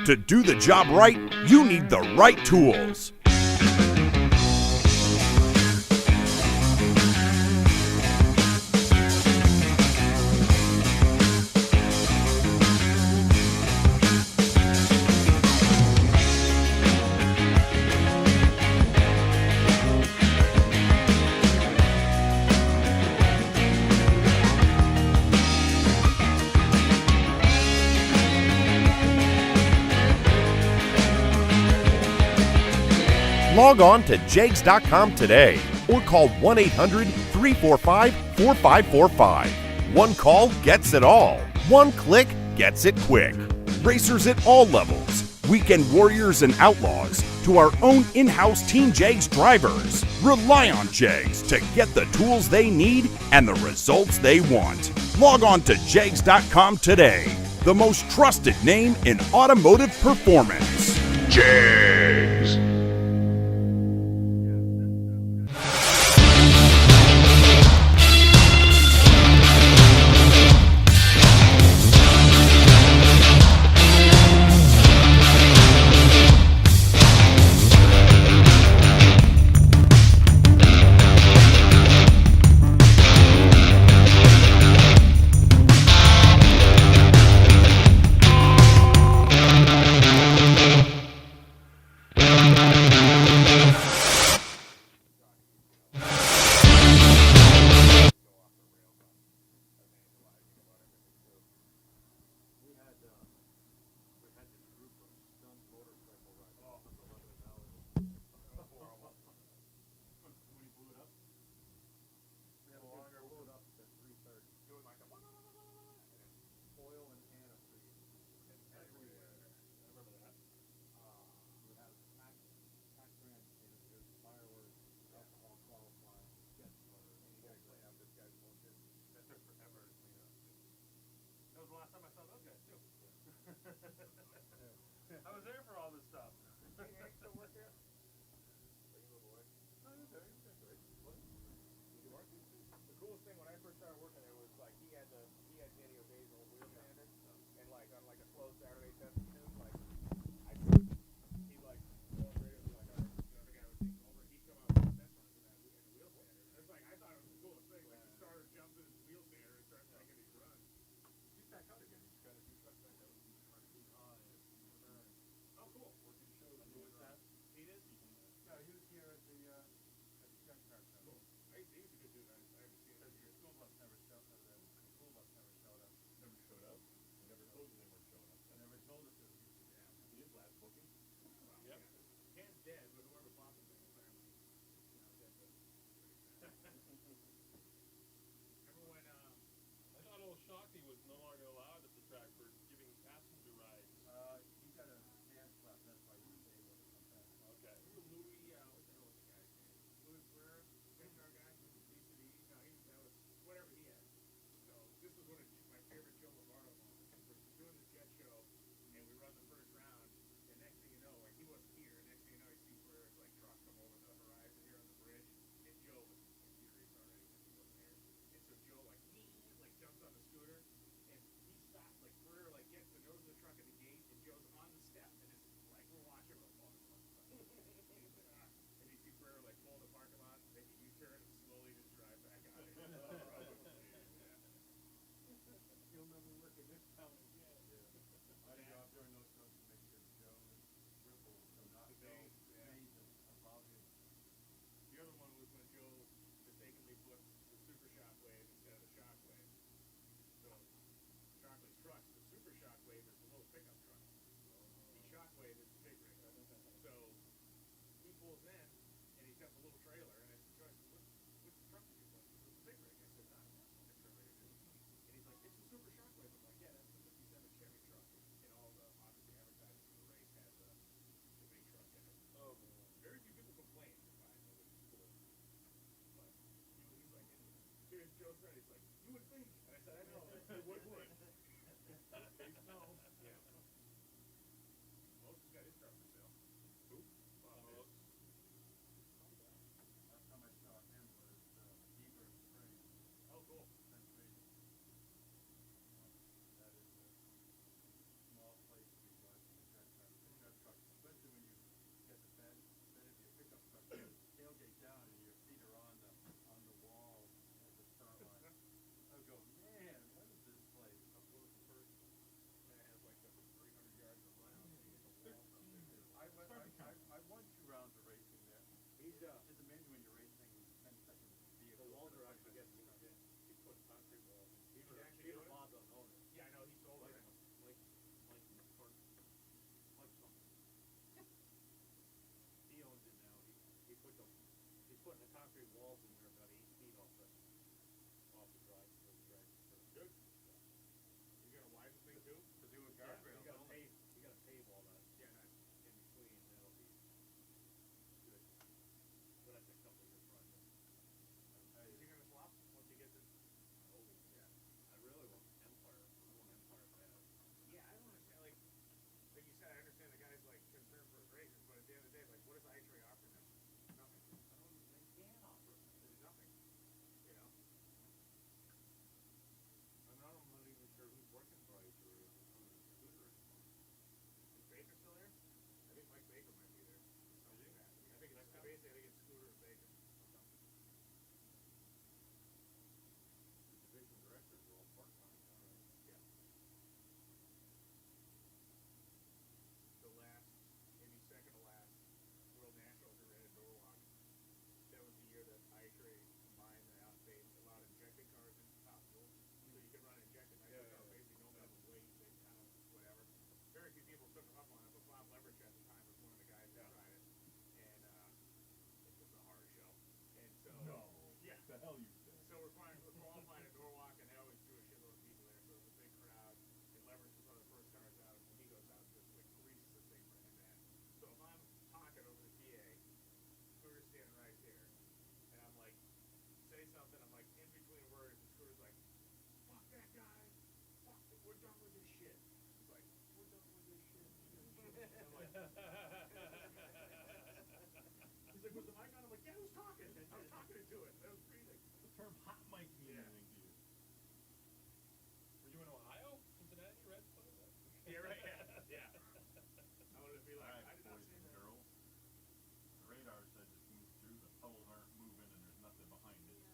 To do the job right, you need the right tools. Log on to Jegs.com today or call 1-800-345-4545. One call gets it all. One click gets it quick. Racers at all levels, weekend warriors and outlaws, to our own in-house Team Jegs drivers. Rely on Jegs to get the tools they need and the results they want. Log on to Jegs.com today, the most trusted name in automotive performance. Jegs. I was there for all this stuff. Hey, you still work here? Regular boy. No, you're there. You're great. What? You work? The coolest thing when I first started working there was like he had Danny O'Day's old wheel standard, and like on like a slow Saturday test tune, like he'd like go on the radio and be like, all right, the other guy would take over, he'd come out with test runs in that wheel standard. And it's like I thought it was the coolest thing. Like the starter jumps in his wheel standard and starts making these runs. He's back out again. He's got a new truck back out. Oh, cool. Working shows. I knew that. He did? No, he was here at the junkyard show. Cool. He's a good dude. I haven't seen him. Your school bus never showed up. The school bus never showed up. Never showed up. They never told you they weren't showing up. I never told us it was Yeah. He is last booking. Wow, Yep. yeah. Ken's dead, but whoever bought him apparently. You know, that's a Remember when I thought old Shockey was no longer allowed at the track for giving passenger rides. he got a hand slap, that's why he was able to come back. Okay. remember Louis, what the hell was the guy's name? Louis Guerrero, Car guy, BCD. No, that was whatever he had. So this was one of my favorite Joe Lovato moments. We're doing the jet show, and we run the first round, and next thing you know, like he wasn't here. Next thing you know, he sees where like truck come over the horizon here on the bridge, and Joe was furious already because he wasn't here. And so Joe like jumps on the scooter, and he stops like Guerrero like gets the nose of the truck at the gate, and Joe's on the step, and it's like we're watching him fall. And you see Guerrero like pull in the parking lot, make a U-turn, and slowly just drive back out. You'll never work in this town again. My job during those shows to make sure Joe and Ripple do not go amazing about him. The other one was when Joe mistakenly put the Super Shockwave instead of the Shockwave. So Shockwave's truck, the Super Shockwave is the little pickup truck. The Shockwave is the big rig. So he pulls in and he's got the little trailer, and I said, Joyce, which truck did you put? It was the big rig. I said, no, the trailer. And he's like, it's the Super Shockwave. I'm like, yeah, that's the 57 Chevy truck. And all the obviously advertising for the race has the big truck in it. Oh, Very few people complain about it, which is cool. But he's like, and Joe's friend, he's like, you would think. And I said, I know, it would. No. Yeah. Moses got his truck for sale. who? Bob Oh, Moses. Last time I saw him was Beaver Spring, Oh, cool. Pennsylvania. That is a small place to be driving a pickup truck, especially when you get the bed of your pickup truck, tailgate down and your feet are on the wall at the start line. I would go, man, what is this place? Up close and personal. And it has like the 300 yards of ground. So you get the walls up there. I won 2 rounds of racing there. He's, It's amazing when you're racing 10-second vehicles. the Walter actually gets moved in. He put concrete walls in. He was actually Peter doing it? Bob doesn't own it. Yeah, I know, he sold it. Mike something. He owns it now. He's putting the concrete walls in there about 8 feet off the drive. Good. You gonna widen the thing too? To do a Yeah, guardrail. you gotta pave all that Yeah, nice. in between. That'll be good. But that's a couple year project. Is he gonna swap once he gets it? Yeah. I really want Empire. I want Empire bad. Yeah, I don't understand, like you said, I understand the guy's like concerned for his races, but at the end of the day, like what does iTray offer them? Nothing. They can't offer it. He's like, was the mic on? I'm like, yeah, who's talking? I was talking into it. I was breathing. The term hot mic mean Yeah. anything to you? Were you in Ohio? Cincinnati Reds player? Yeah, right. Yeah. I wanted to be like, Alright, I did not boys see and that. girls. The radar said just move through, the poles aren't moving and there's nothing behind it.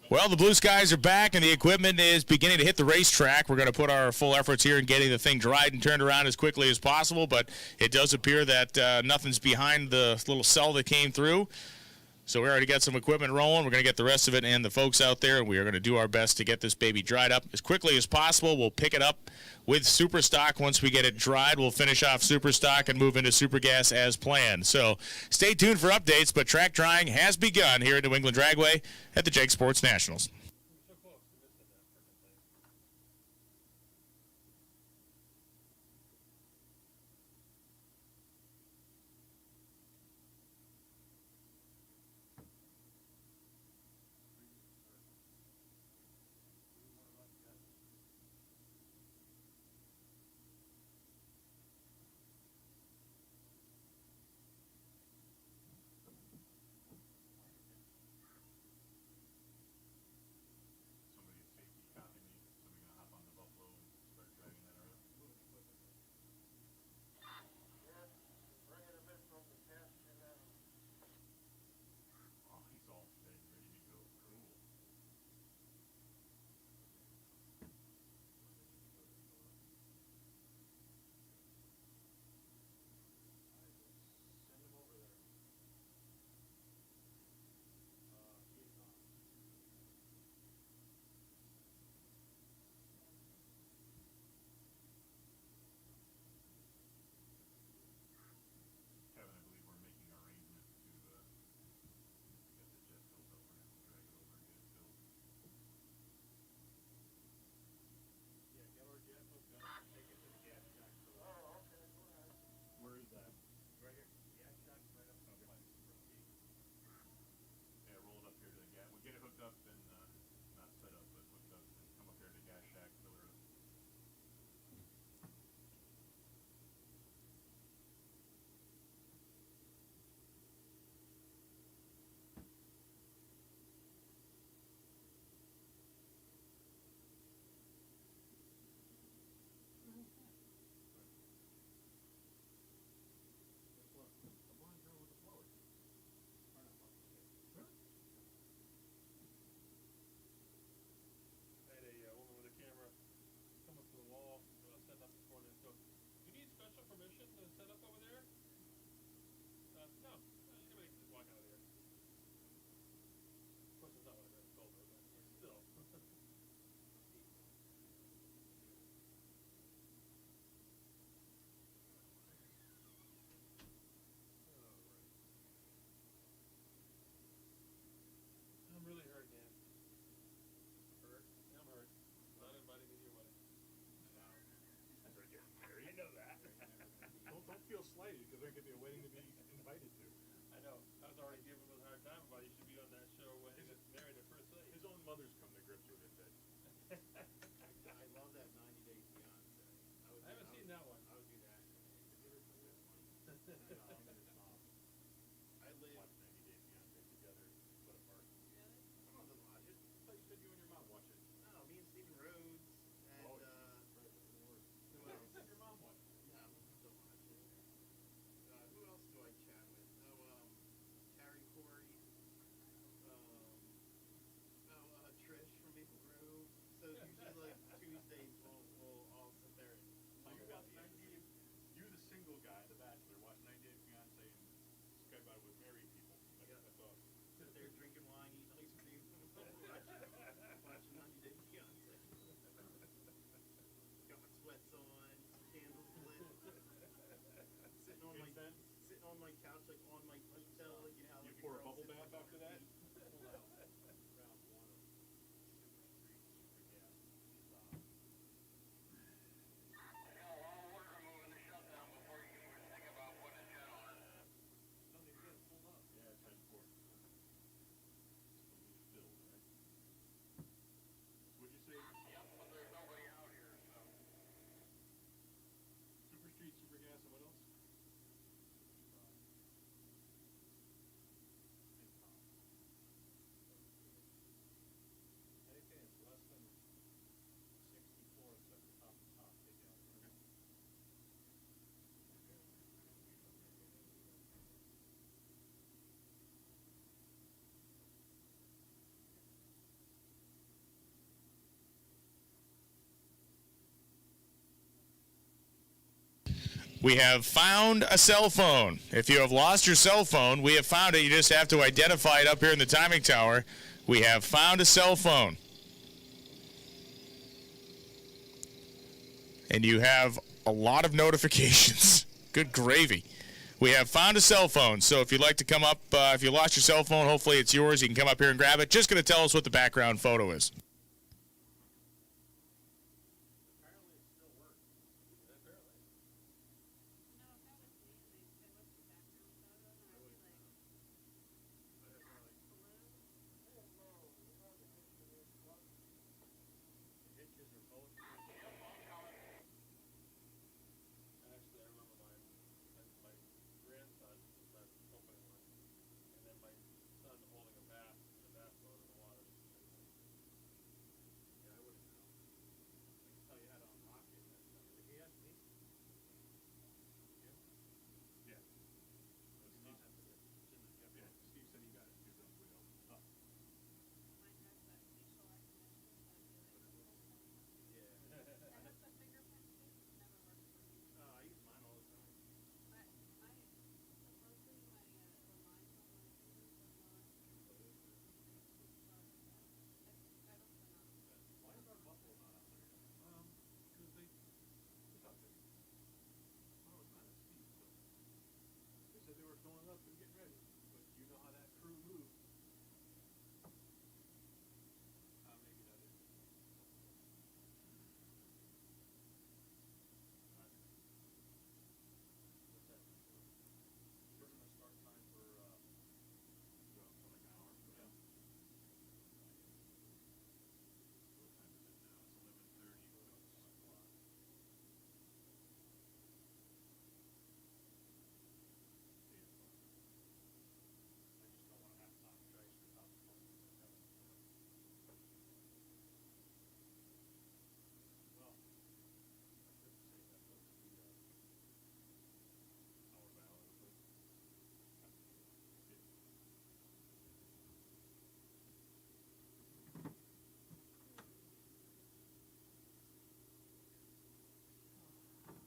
Well, the Blue Skies are back, and the equipment is beginning to hit the racetrack. We're going to put our full efforts here in getting the thing dried and turned around as quickly as possible, but it does appear that nothing's behind the little cell that came through. So we already got some equipment rolling. We're going to get the rest of it and the folks out there, and we are going to do our best to get this baby dried up as quickly as possible. We'll pick it up with Superstock. Once we get it dried, we'll finish off Superstock and move into Supergas as planned. So stay tuned for updates, but track drying has begun here at New England Dragway at the Jake Sports Nationals. So close. We missed it that freaking thing. Somebody at safety copy me, somebody gonna hop on the Buffalo and start dragging that around. Oh, he's all fed, ready to go. Cool. Send him over there. He's not. Kevin, I believe we're making arrangements to get the jet filled up. We're gonna have to drag it over and get it filled. Yeah, get our jet hooked up and take it to the gas shack. Oh, okay. Where is that? Right here. Gas shack's right up front. Yeah, roll it up here to the gas. We'll get it hooked up and, not set up, but hooked up and come up here to the gas shack, fill her up. The blonde girl with the blower. Or not blower, yeah. Really? I had a woman with a camera come up to the wall, set up this morning, and go, "You need special permission to set up over there?" No. Anybody can just walk out of there. Of course, that's not what I told her, but still. I'm really hurt, Dan. Hurt? Yeah, I'm hurt. Not inviting me to your wedding. I know that. Don't feel slighted, because there could be a wedding to be invited to. I know. I was already giving him a hard time about you should be on that show when he gets married at first sight. His own mother's come to grips with it that I love that 90 Day Fiance. I haven't seen that one. I would do that. Give her some good money. I live. watch 90 Day Fiancé together, split apart. I'm on the watch it. I thought you said you and your mom watch it. No, me and Steven Rhodes and Oh, who else? said your mom watched it. Yeah, I'm to watch it. Who else do I chat with? Carrie Corey. Trish from Maple Grove. So usually like Tuesdays we'll all sit there and So talk you about watch the 90 episode. Day, you the single guy, the bachelor, watch 90 Day Fiancé We have found a cell phone. If you have lost your cell phone, we have found it. You just have to identify it up here in the timing tower. We have found a cell phone. And you have a lot of notifications. Good gravy. We have found a cell phone. So if you'd like to come up, if you lost your cell phone, hopefully it's yours. You can come up here and grab it. Just going to tell us what the background photo is. Actually, I remember my grandson was at the company one, and then my son holding a bath in the bathtub in the water. Yeah, I wouldn't know. I can tell you how to unlock it. Did he ask me? Yeah. It's in the jet. Yeah, Steve said he got it. He was on the way out. I use mine all the time. Why is our Buffalo not on there? Because they thought that. Oh, it's not a Steve, so. They said they were filling up and getting ready, but you know how that crew moves. Maybe that is. What's that? We're gonna start time for, well, for like an hour. Yeah. What time is it now? It's 11:30. We're about 1 o'clock. I just don't wanna have top tracks or top phones. Well, I shouldn't say that. What's the, Hour by hour, but.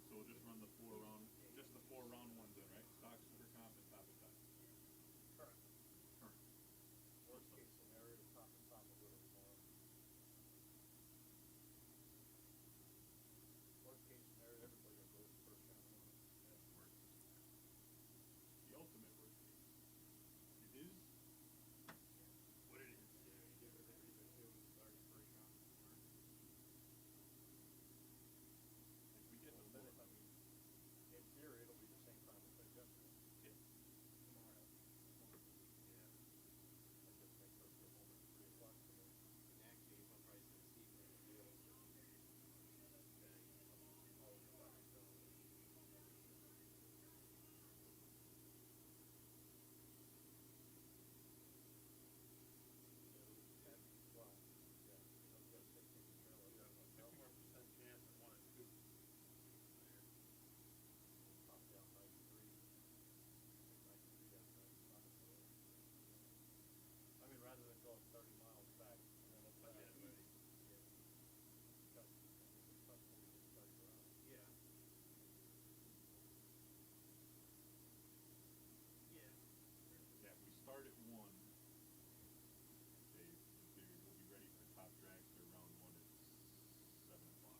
So we'll just run the 4-round, just the 4-round ones then, right? Stock, super comp, and top and top. current? Current. Worst case scenario, top and top will go to tomorrow. Worst case scenario, everybody will go first round tomorrow. Worst. The ultimate worst case. It is what it is. Yeah, you give everybody who started first round tomorrow. If we get the But four. if, I mean, in theory, it'll be the same time we played yesterday. Yeah. Tomorrow. Yeah. That just makes us go home at 3 o'clock today. In that case, I'll probably send Steve in the deal. Well, yeah, I was gonna say, take the trailer. You have a 50% chance at 1 and 2. Top down 93. 93 down there. I mean, rather than going 30 miles back and then up back. Yeah, right. Yeah. Because it's possible we just start around. Yeah. Yeah. Yeah, if we start at 1, Dave, in theory, we'll be ready for top dragster round 1 at 7 o'clock.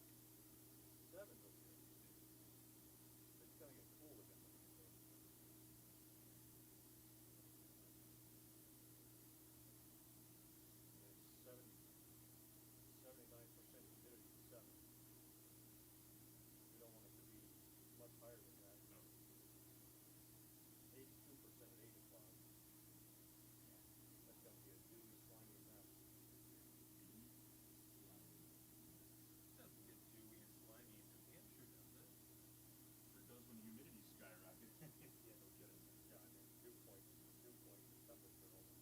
7's okay. It's gonna get cool again. And it's 79% humidity at 7. We don't want it to be much higher than that. No. 82% at 8 o'clock. That's gonna be a dewy, slimy mess. Doesn't get dewy and slimy in New Hampshire, does it? Sure does when the humidity skyrockets. Yeah, no kidding. Yeah, I mean, dew point, temperature almost.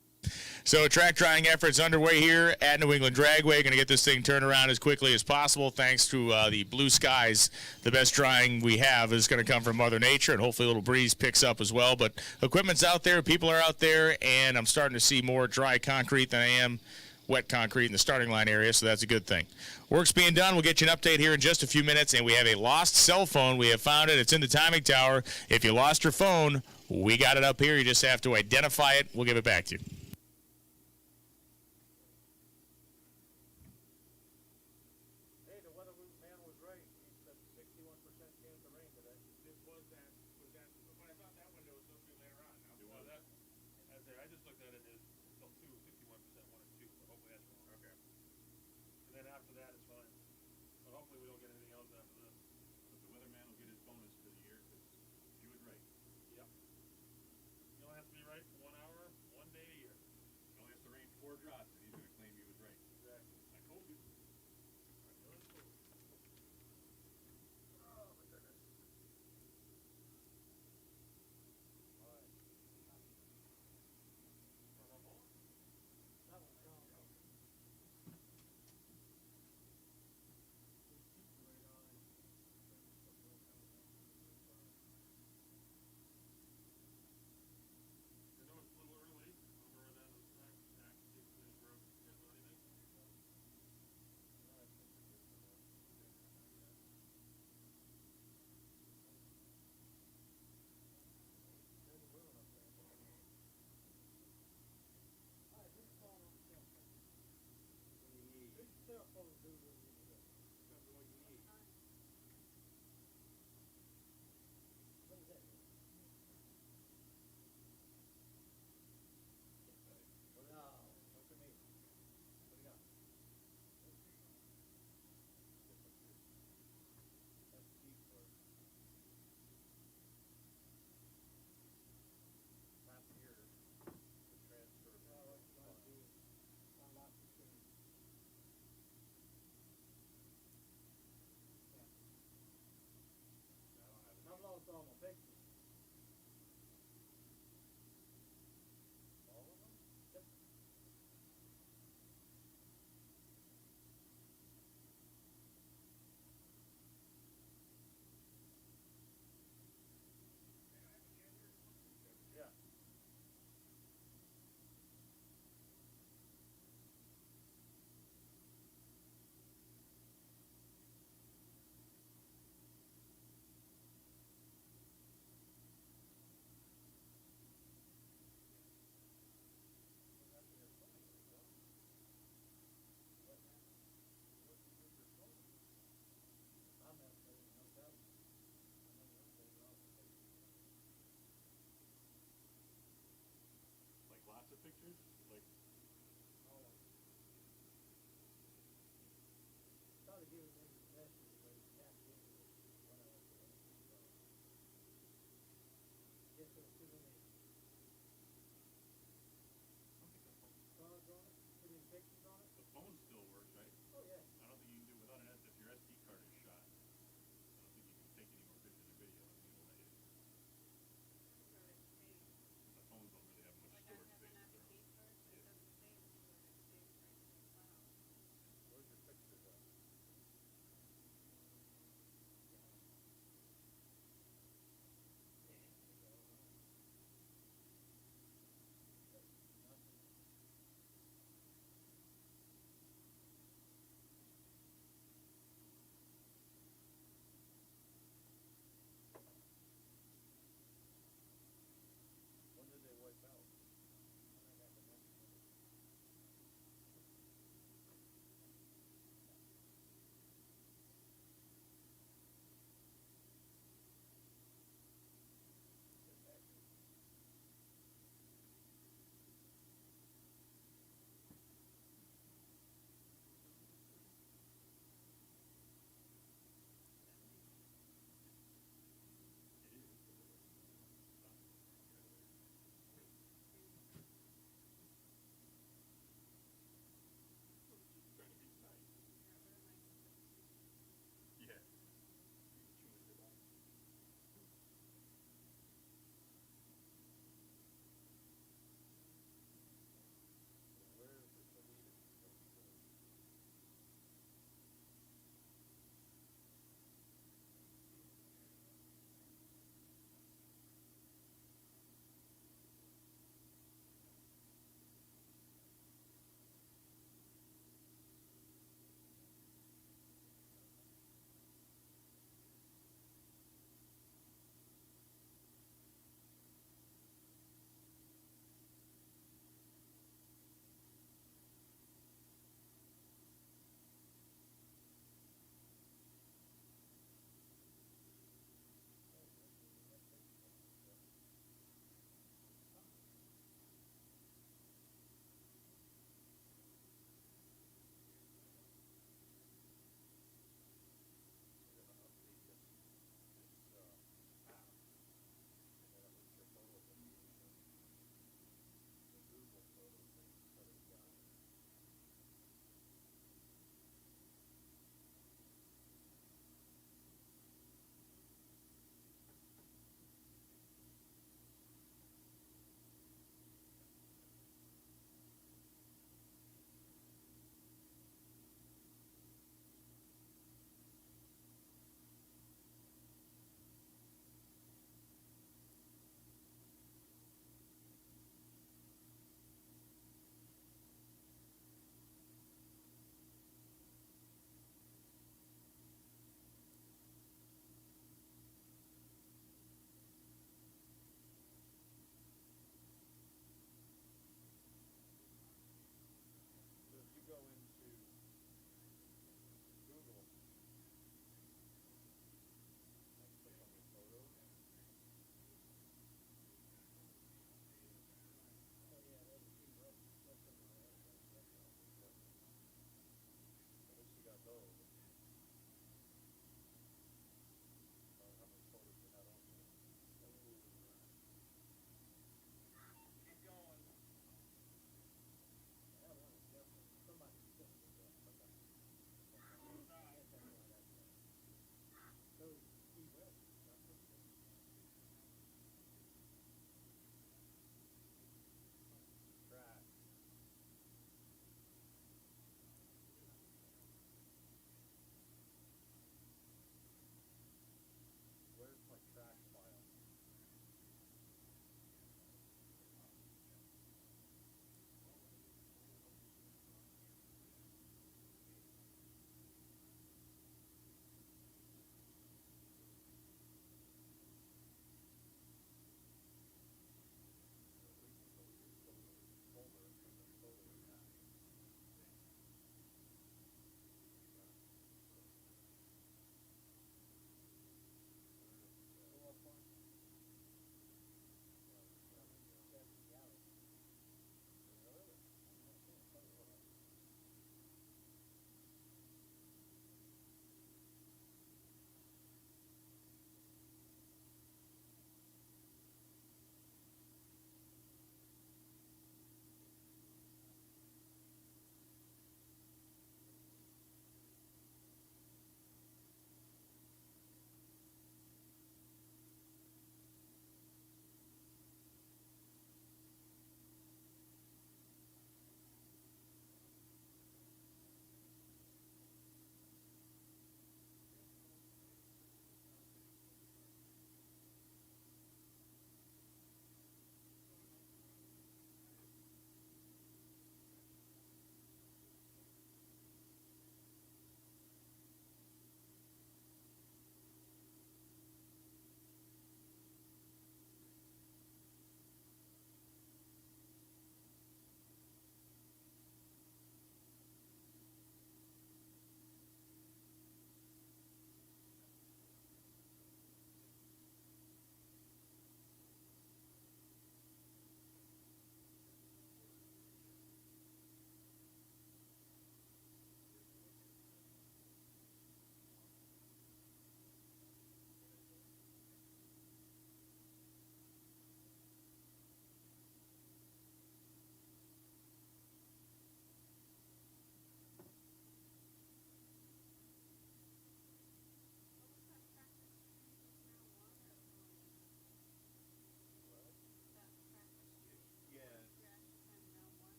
So track drying efforts underway here at New England Dragway. Going to get this thing turned around as quickly as possible thanks to the blue skies. The best drying we have is going to come from Mother Nature, and hopefully a little breeze picks up as well. But equipment's out there, people are out there, and I'm starting to see more dry concrete than I am wet concrete in the starting line area, so that's a good thing. Work's being done. We'll get you an update here in just a few minutes, and we have a lost cell phone. We have found it. It's in the timing tower. If you lost your phone, we got it up here. You just have to identify it. We'll give it back to you. Hey, the weather man was right. He said 61% chance of rain today. This was that, but I thought that window was supposed to be later on. Well, that, I just looked at it as till 61%, 1 and 2, but hopefully that's wrong. Okay. And then after that, it's fine. But hopefully we don't get anything else after this. But the weatherman will get his bonus for the year because he was right. Yep. You only have to be right for 1 hour, 1 day a year. It only has to rain 4 drops and he's going to claim he was right. Exactly. I told you. I know it's a little early over at the snack finish road. You guys know anything? I've lost all my pictures. All of them? Yep. Yeah. Like lots of pictures. Like Try to give it maybe the best of the way you can give it when I was doing it. Guess it was too many. Stars on it, put in pictures on it. the phone still works, right? Oh, yeah. I don't think you can do without an if your SD card is shot. I don't think you can take any more pictures or video. I think it'll let you. The phones don't really have much storage space.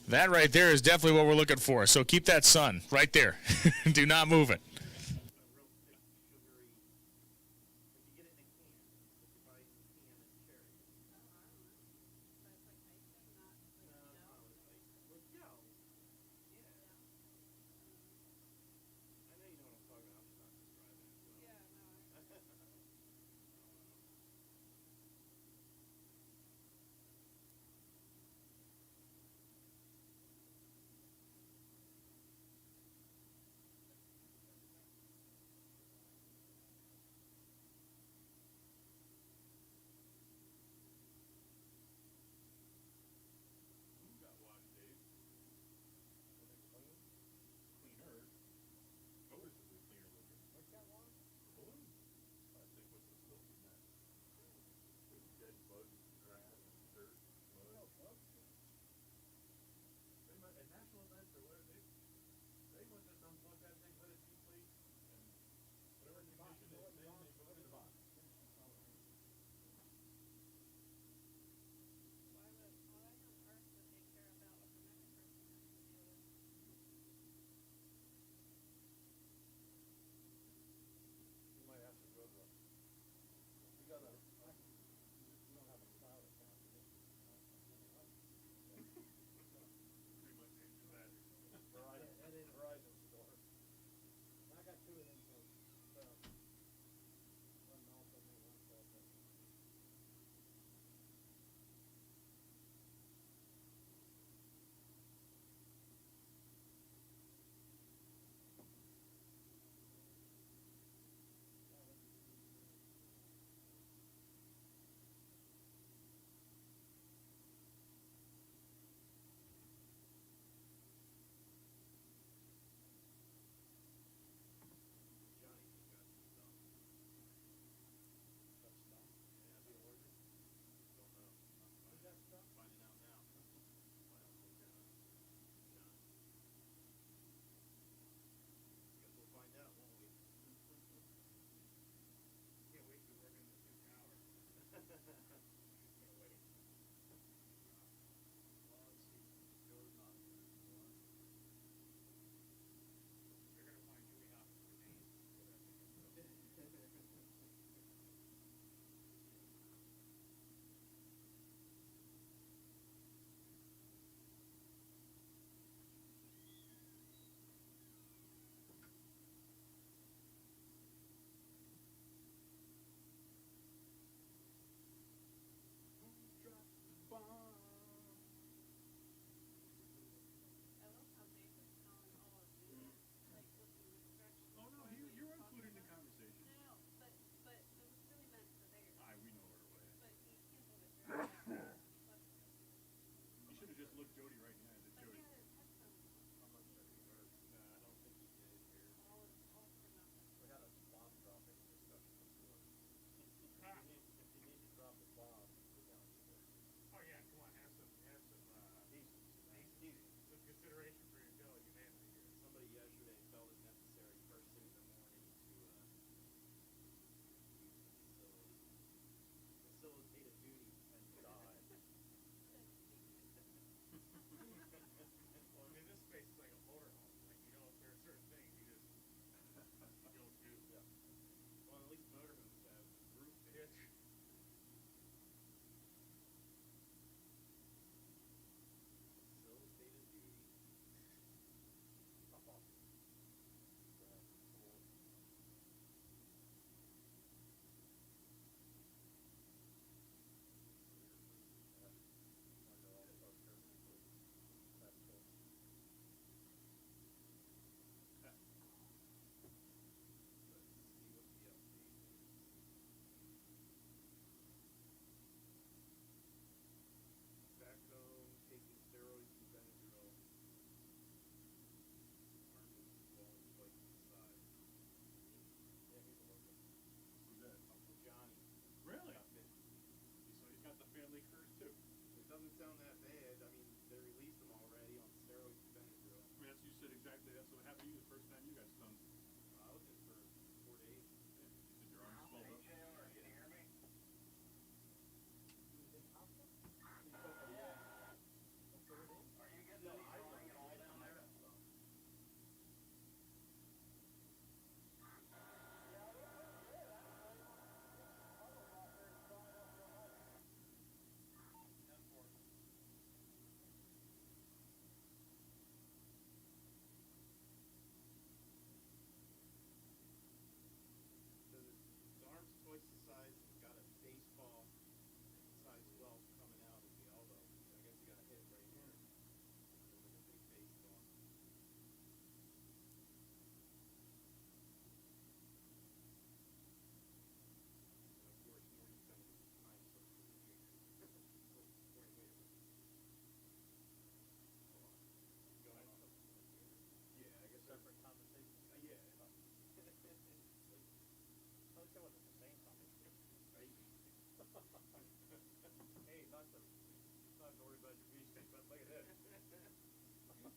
That right there is definitely what we're looking for. So keep that sun right there. Do not move it.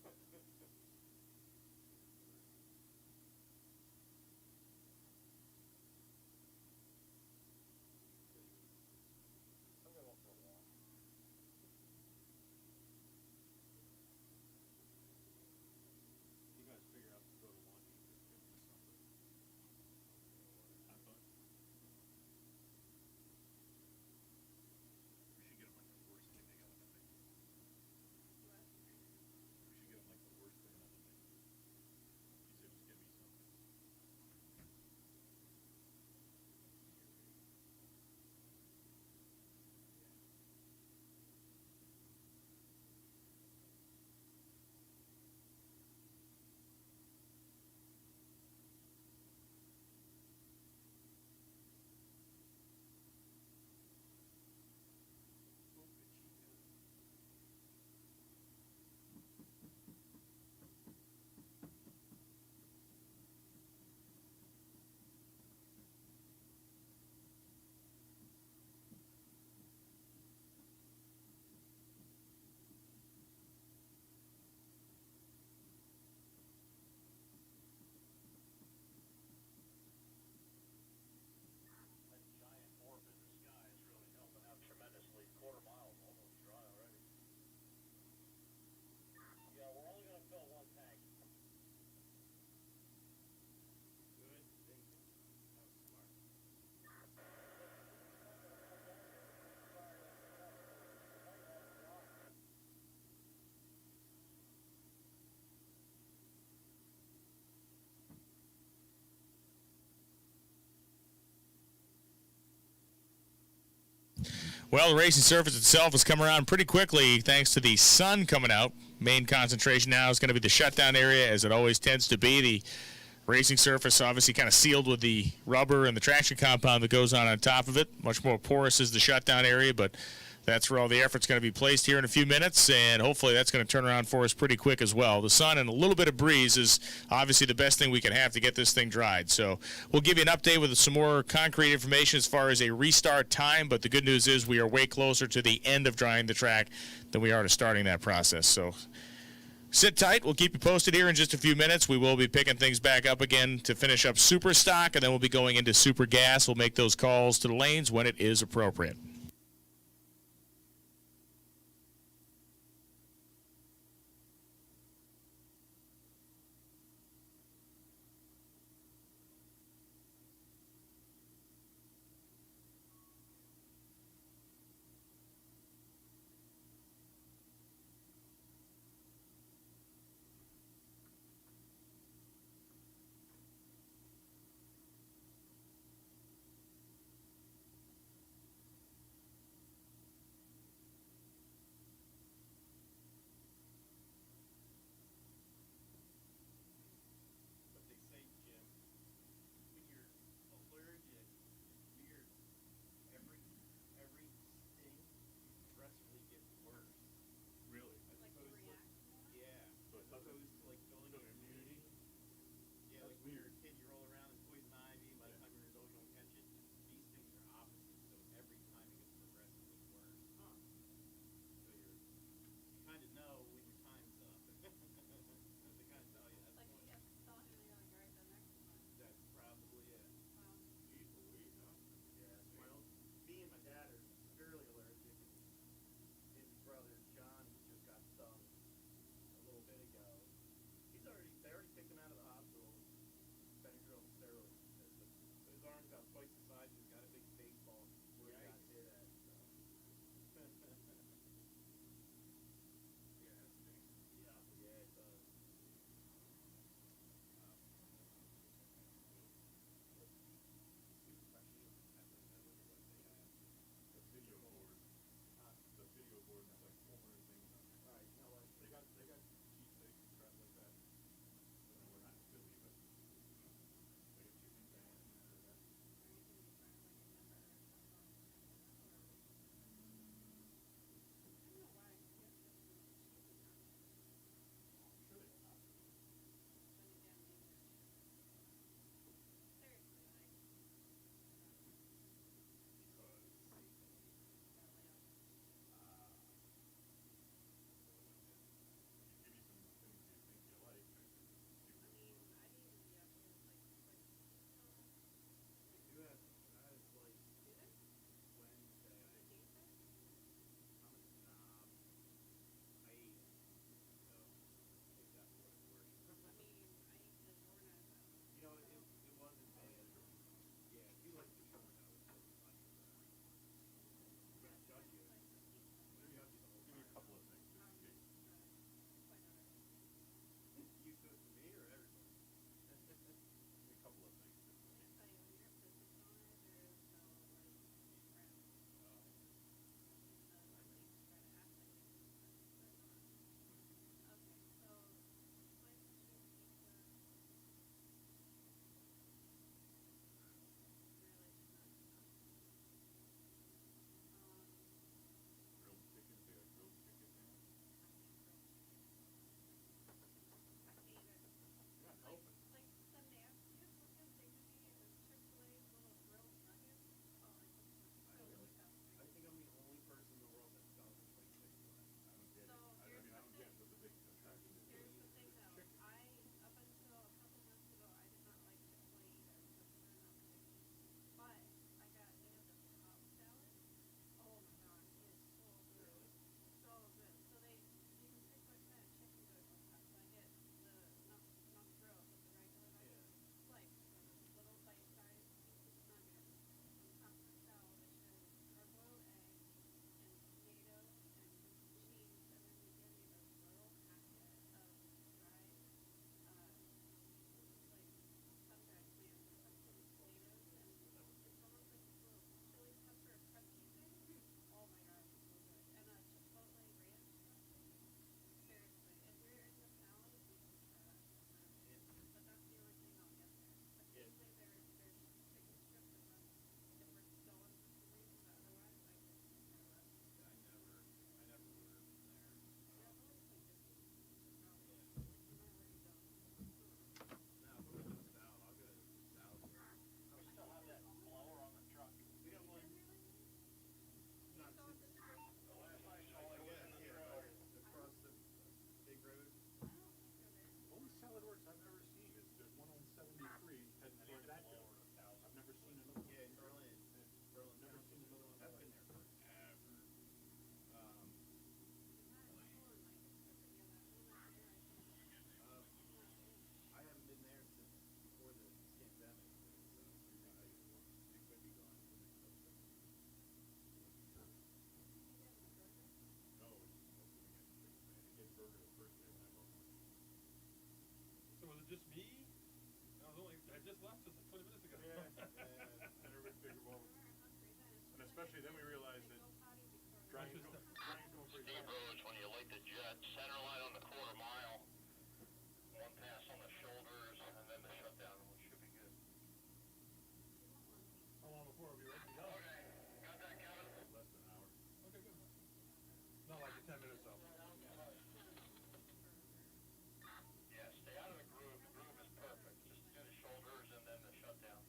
I'm gonna go for a walk. You guys figure out to go to lunch, just give me something. Have fun. We should get them like the worst thing they got on the menu. What? We should get them like the worst thing on the menu. He said, just give me something. That giant orb in the sky is really helping out tremendously. Quarter mile's almost dry already. Yeah, we're only gonna fill one tank. Good thinking. That was smart. Well, the racing surface itself has come around pretty quickly thanks to the sun coming out. Main concentration now is going to be the shutdown area, as it always tends to be. The racing surface obviously kind of sealed with the rubber and the traction compound that goes on top of it. Much more porous is the shutdown area, but that's where all the effort's going to be placed here in a few minutes, and hopefully that's going to turn around for us pretty quick as well. The sun and a little bit of breeze is obviously the best thing we can have to get this thing dried. So we'll give you an update with some more concrete information as far as a restart time, but the good news is we are way closer to the end of drying the track than we are to starting that process. So sit tight. We'll keep you posted here in just a few minutes. We will be picking things back up again to finish up super stock, and then we'll be going into super gas. We'll make those calls to the lanes when it is appropriate. just me? I just left just 20 minutes ago. Yeah, and everybody figured, well, and especially then we realized that driving's going pretty Steve fast. Rhodes, when you light the jet, center line on the quarter mile, one pass on the shoulders, and then the shutdown, which should be good. How long before we'll be ready to go? Okay, got that, Kevin? Less than an hour. Okay, good. Not like a 10 minutes though. Yeah, stay out of the groove. The groove is perfect. Just do the shoulders and then the shutdown.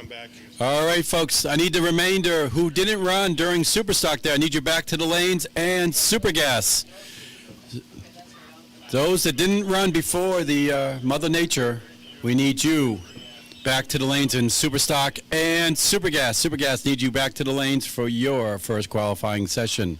come back. All right, folks, I need the remainder who didn't run during Superstock there. I need you back to the lanes and Super Gas. Those that didn't run before the Mother Nature, we need you back to the lanes in Superstock and Super Gas. Super Gas need you back to the lanes for your first qualifying session.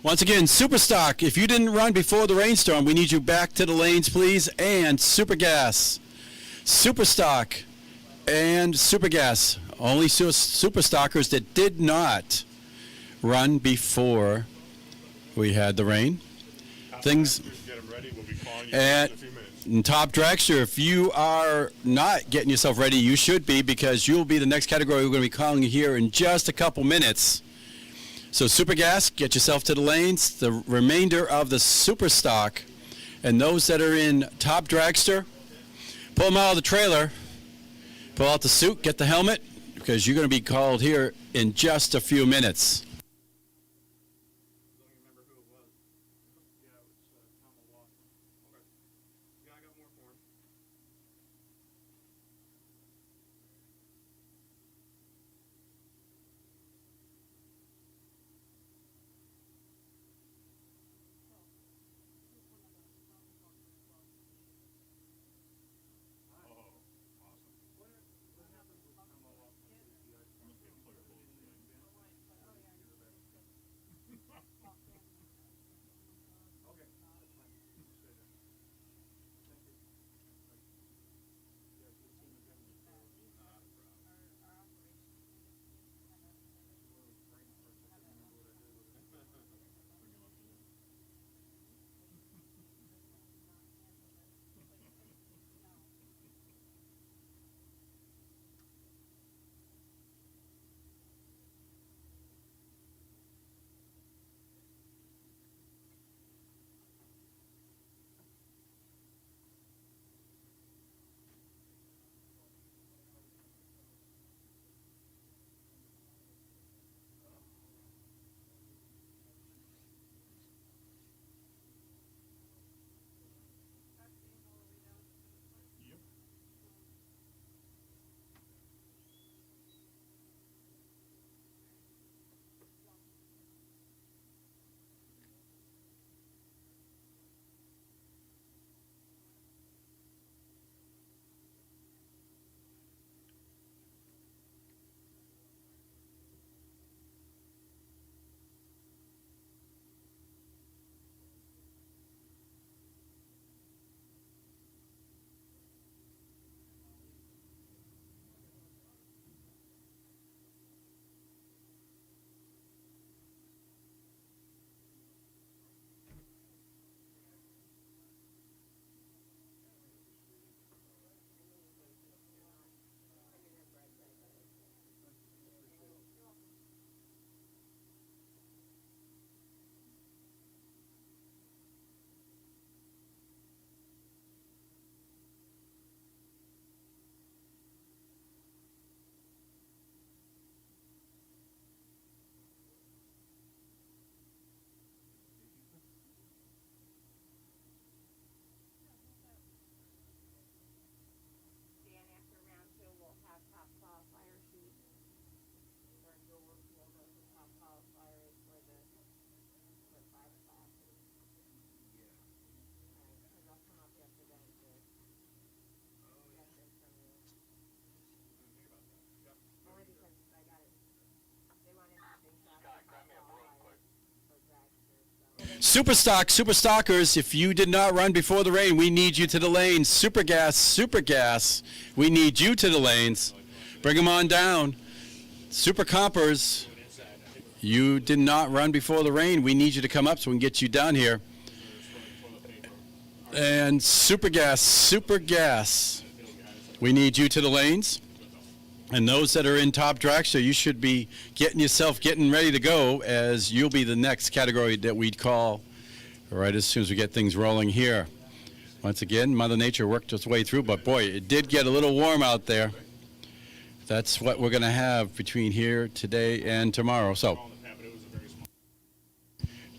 Once again, Superstock, if you didn't run before the rainstorm, we need you back to the lanes, please, and Super Gas. Superstock and Super Gas, only Superstockers that did not run before we had the rain. Things. Get them ready. We'll be calling you And in a few minutes. and Top Dragster, if you are not getting yourself ready, you should be, because you'll be the next category we're going to be calling you here in just a couple minutes. So Super Gas, get yourself to the lanes. The remainder of the Superstock and those that are in Top Dragster, pull them out of the trailer, pull out the suit, get the helmet, because you're going to be called here in just a few minutes. Don't even remember who it was. Yeah, it was Tom O'Loughlin. Okay. Yeah, I got more for him. What happened with Tom O'Loughlin? Super stockers, if you did not run before the rain, we need you to the lanes. Super gas, we need you to the lanes. Bring them on down. Super compers, you did not run before the rain. We need you to come up so we can get you down here. And super gas, we need you to the lanes. And those that are in top dragster, you should be getting ready to go, as you'll be the next category that we'd call right as soon as we get things rolling here. Once again, Mother Nature worked its way through, but boy, it did get a little warm out there. That's what we're going to have between here today and tomorrow. So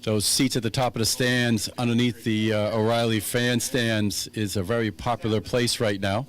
those seats at the top of the stands underneath the O'Reilly fan stands is a very popular place right now.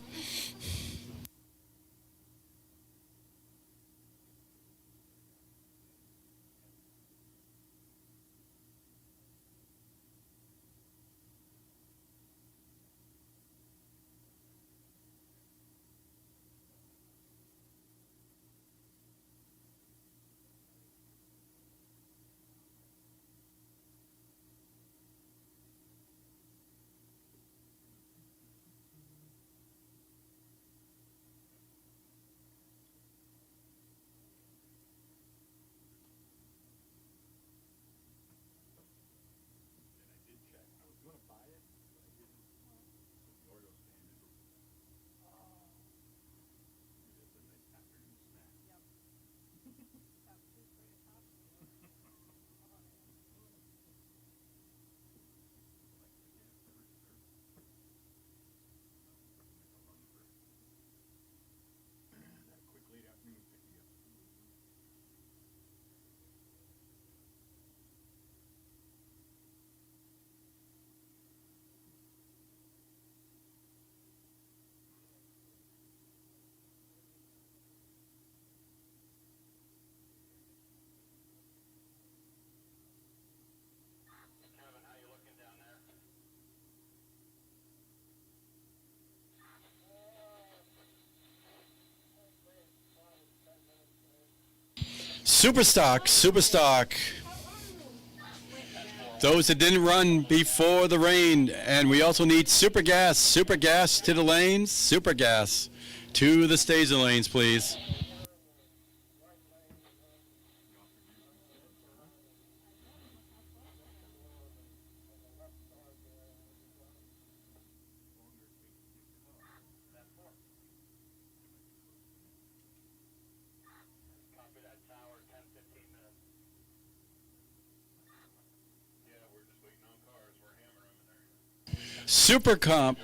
Kevin, how you looking down there? Super stock. Those that didn't run before the rain, and we also need super gas to the lanes, super gas to the station lanes, please. Copy that tower, 10-15 minutes. Yeah, we're just waiting on cars. We're hammering them in there. Super comp.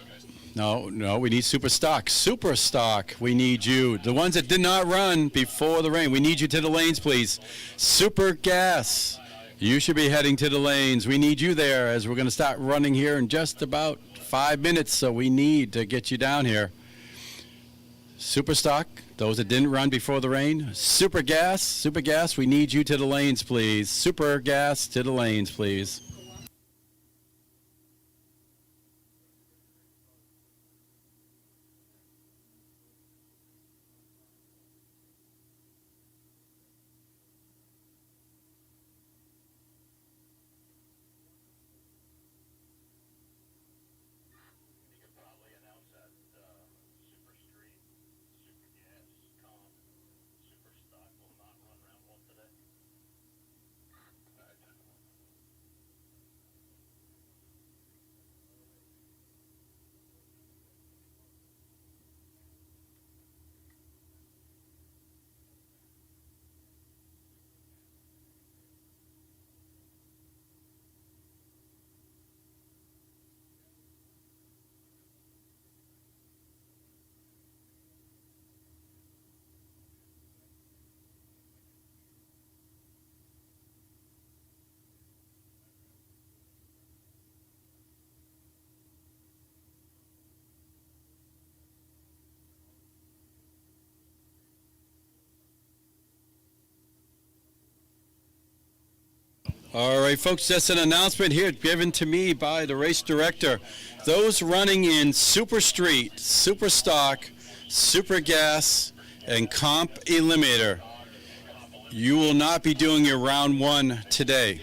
No, we need super stock. Super stock, we need you. The ones that did not run before the rain, we need you to the lanes, please. Super gas, you should be heading to the lanes. We need you there, as we're going to start running here in just about 5 minutes, so we need to get you down here. Super stock, those that didn't run before the rain. Super gas, we need you to the lanes, please. Super gas to the lanes, please. You could probably announce that Super Street, Super Gas, Comp, Super Stock will not run round one today. All right, folks, that's an announcement here given to me by the race director. Those running in Super Street, Super Stock, Super Gas, and Comp Eliminator, you will not be doing your round one today.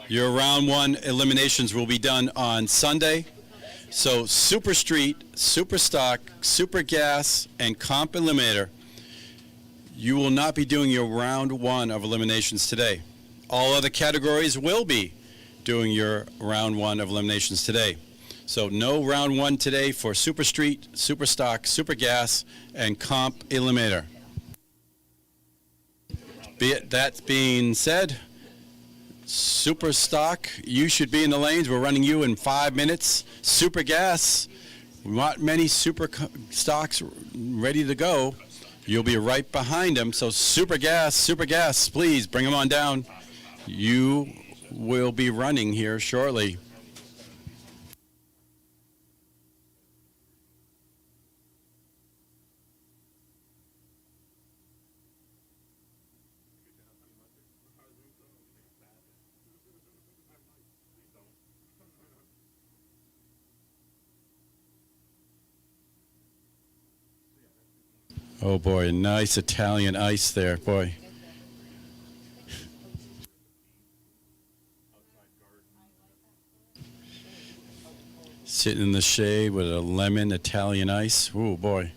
Your round one eliminations will be done on Sunday. So Super Street, Super Stock, Super Gas, and Comp Eliminator, you will not be doing your round one of eliminations today. All other categories will be doing your round one of eliminations today. So no round one today for Super Street, Super Stock, Super Gas, and Comp Eliminator. That being said, Super Stock, you should be in the lanes. We're running you in 5 minutes. Super Gas, we want many Super Stocks ready to go. You'll be right behind them. So Super Gas, please bring them on down. You will be running here shortly. Oh boy, nice Italian ice there, boy. Sitting in the shade with a lemon Italian ice. Oh boy.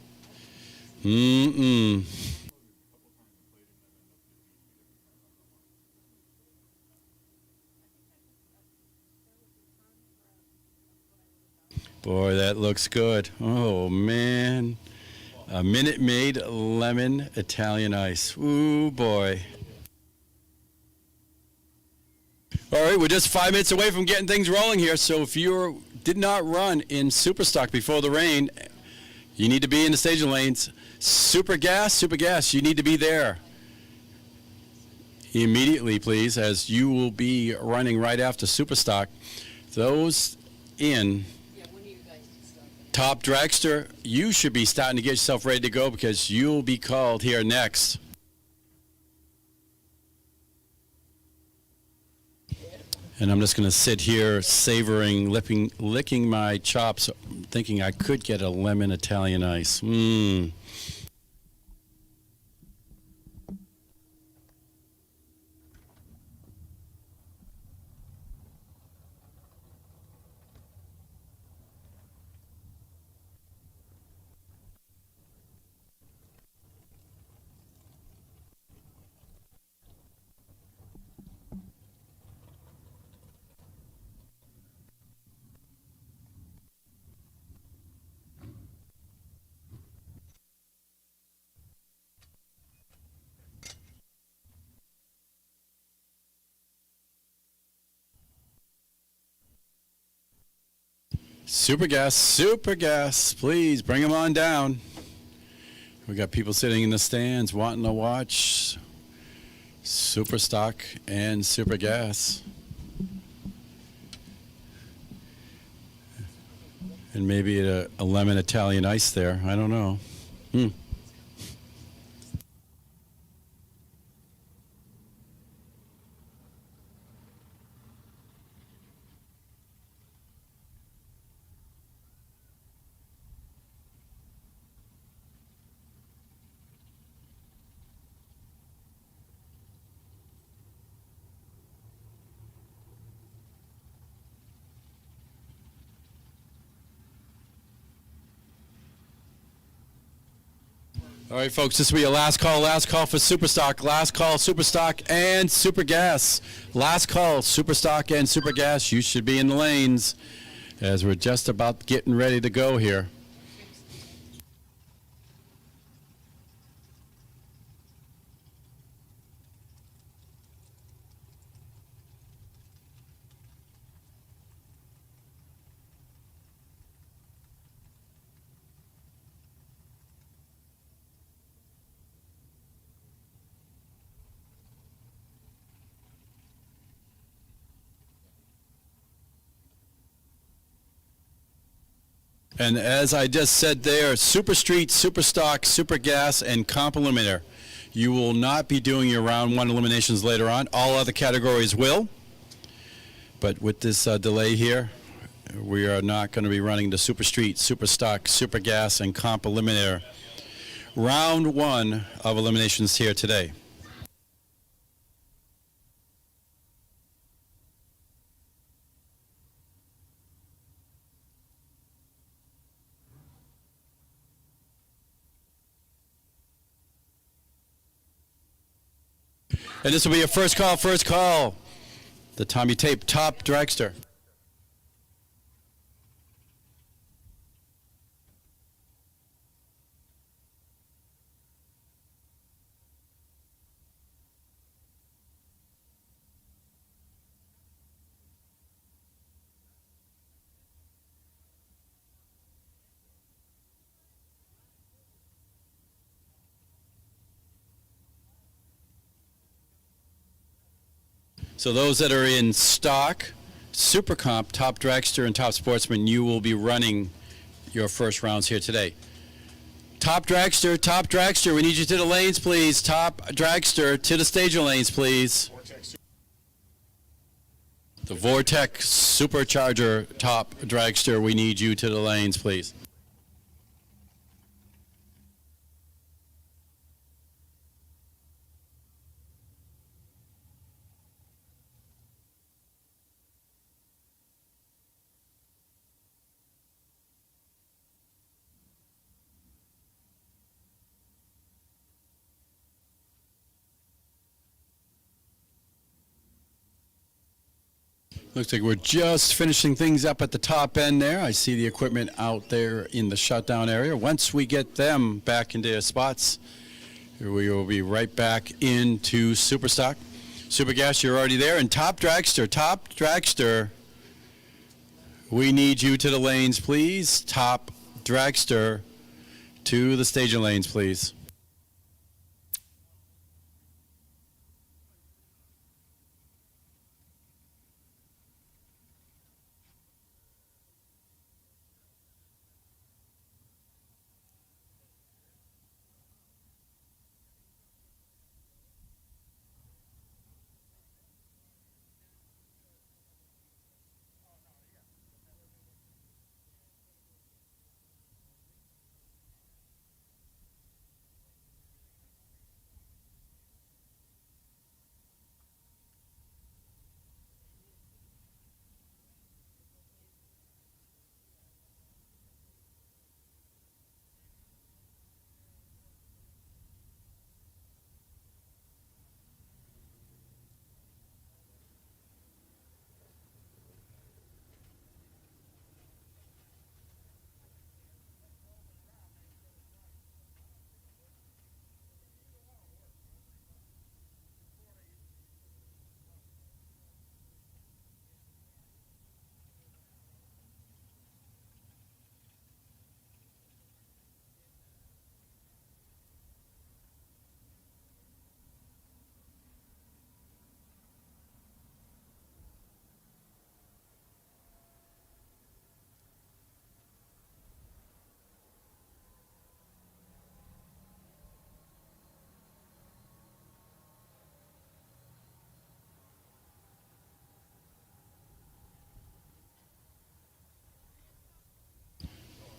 Boy, that looks good. Oh man. A Minute Maid lemon Italian ice. Ooh, boy. All right, we're just 5 minutes away from getting things rolling here. So if you did not run in Super Stock before the rain, you need to be in the staging lanes. Super Gas, you need to be there immediately, please, as you will be running right after Super Stock. Those in Top Dragster, you should be starting to get yourself ready to go because you'll be called here next. And I'm just going to sit here savoring, licking my chops, thinking I could get a lemon Italian ice. Super Gas, please bring them on down. We got people sitting in the stands wanting to watch Super Stock and Super Gas. And maybe a lemon Italian ice there. I don't know. All right, folks, this will be a last call for Super Stock, last call Super Stock and Super Gas. Last call, Super Stock and Super Gas. You should be in the lanes as we're just about getting ready to go here. And as I just said there, Super Street, Super Stock, Super Gas, and Comp Eliminator. You will not be doing your round one eliminations later on. All other categories will. But with this delay here, we are not going to be running the Super Street, Super Stock, Super Gas, and Comp Eliminator. Round one of eliminations here today. And this will be your first call, first call. The Tommy Tape Top Dragster. So those that are in stock, Super Comp, Top Dragster, and Top Sportsman, you will be running your first rounds here today. Top Dragster, we need you to the lanes, please. Top Dragster, to the staging lanes, please. The Vortex Supercharger Top Dragster, we need you to the lanes, please. Looks like we're just finishing things up at the top end there. I see the equipment out there in the shutdown area. Once we get them back into their spots, we will be right back into Super Stock. Super Gas, you're already there. And Top Dragster, we need you to the lanes, please. Top Dragster, to the staging lanes, please.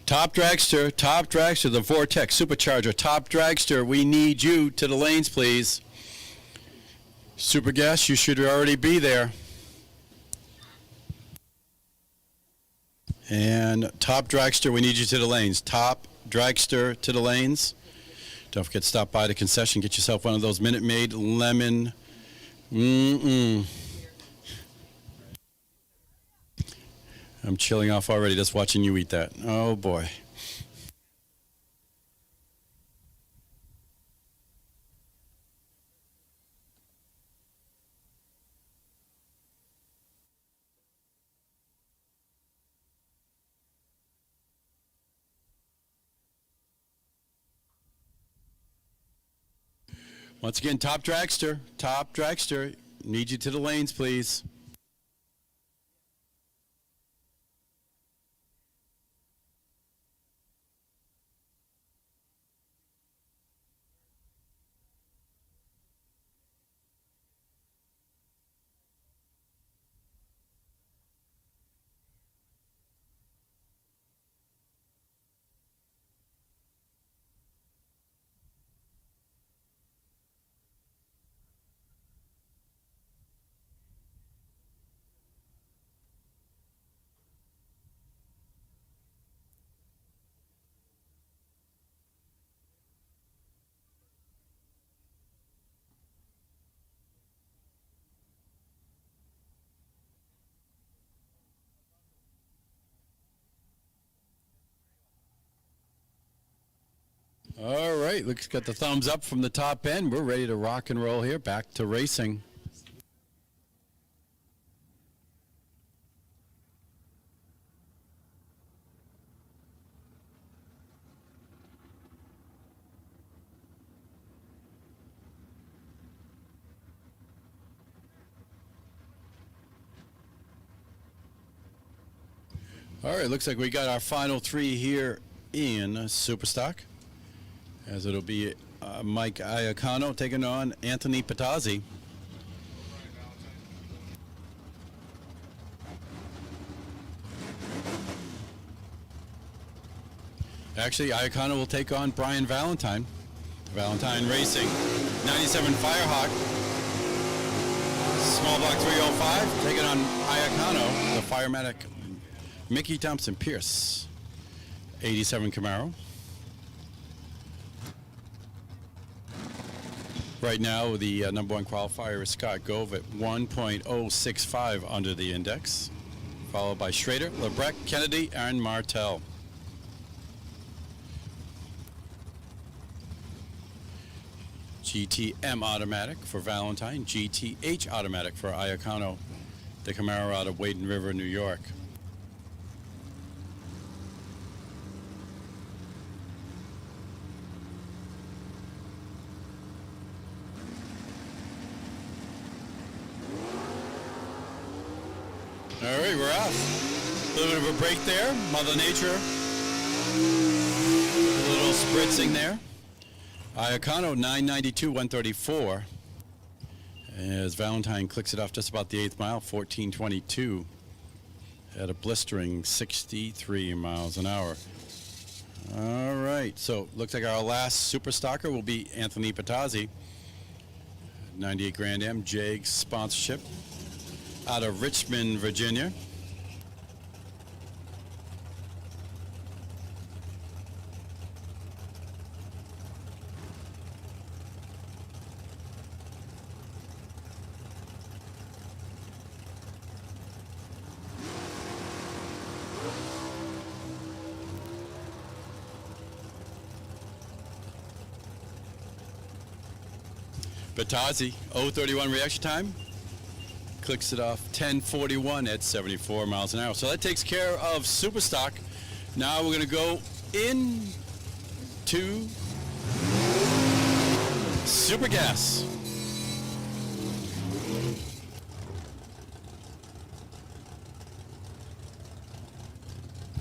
Top Dragster, the Vortex Supercharger, Top Dragster, we need you to the lanes, please. Super Gas, you should already be there. And Top Dragster, we need you to the lanes. Top Dragster to the lanes. Don't forget to stop by the concession, get yourself one of those Minute Maid lemon. I'm chilling off already just watching you eat that. Oh boy. Once again, Top Dragster, need you to the lanes, please. All right, looks got the thumbs up from the top end. We're ready to rock and roll here. Back to racing. All right, looks like we got our final three here in Superstock, as it'll be Mike Iacano taking on Anthony Patazzi. Actually, Iacano will take on Brian Valentine. Valentine Racing, 97 Firehawk. Small block 305, taking on Iacano, the Firematic Mickey Thompson Pierce, 87 Camaro. Right now, the number one qualifier is Scott Gove at 1.065 under the index, followed by Schrader, Lebrecht, Kennedy, and Martel. GTM automatic for Valentine, GTH automatic for Iacano, the Camaro out of Wading River, New York. All right, we're off. A little bit of a break there. Mother Nature. A little spritzing there. Iacano 992, 134. As Valentine clicks it off just about the 8th mile, 1422. At a blistering 63 miles an hour. All right, so looks like our last super stocker will be Anthony Patazzi. 98 Grand M, JAG sponsorship. Out of Richmond, Virginia. Patazzi, 0:31 reaction time. Clicks it off 10:41 at 74 miles an hour. So that takes care of Superstock. Now we're going to go into Super Gas.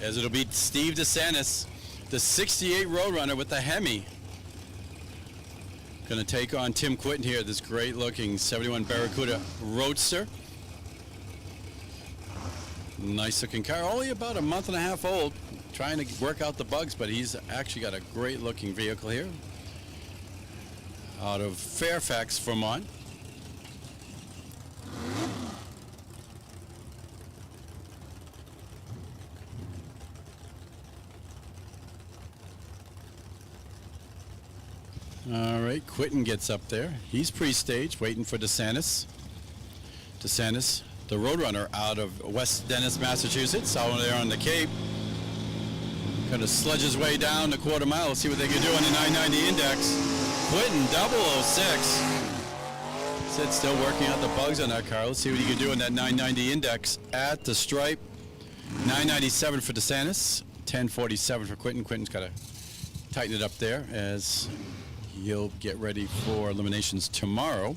As it'll be Steve DeSantis, the 68 Roadrunner with the Hemi. Going to take on Tim Quinton here, this great-looking 71 Barracuda Roadster. Nice-looking car, only about a month and a half old. Trying to work out the bugs, but he's actually got a great-looking vehicle here. Out of Fairfax, Vermont. All right, Quinton gets up there. He's pre-staged, waiting for DeSantis. DeSantis, the Roadrunner out of West Dennis, Massachusetts, out there on the Cape. Kind of sludge his way down the quarter mile. Let's see what they can do on the 990 index. Quinton, 006. Said still working out the bugs on that car. Let's see what he can do in that 990 index at the stripe. 997 for DeSantis, 1047 for Quinton. Quinton's got to tighten it up there as he'll get ready for eliminations tomorrow.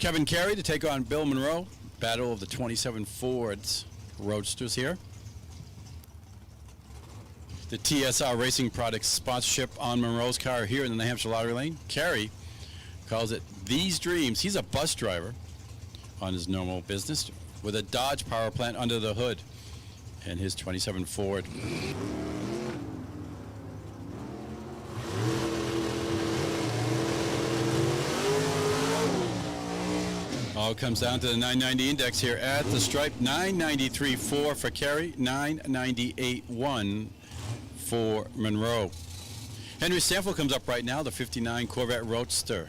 Kevin Carey to take on Bill Monroe. Battle of the 27 Fords Roadsters here. The TSR Racing Products sponsorship on Monroe's car here in the New Hampshire Lottery Lane. Carey calls it These Dreams. He's a bus driver on his normal business with a Dodge power plant under the hood and his 27 Ford. All comes down to the 990 index here at the stripe. 993.4 for Carey, 998.1 for Monroe. Henry Stanfield comes up right now, the 59 Corvette Roadster.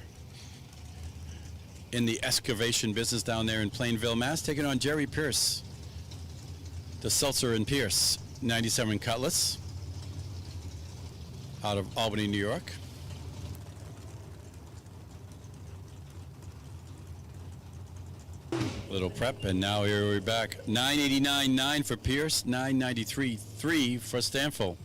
In the excavation business down there in Plainville, Mass, taking on Jerry Pierce. The Seltzer and Pierce, 97 Cutlass. out of Albany, New York. Little prep, and now here we're back. 989.9 for Pierce, 993.3 for Stanfield.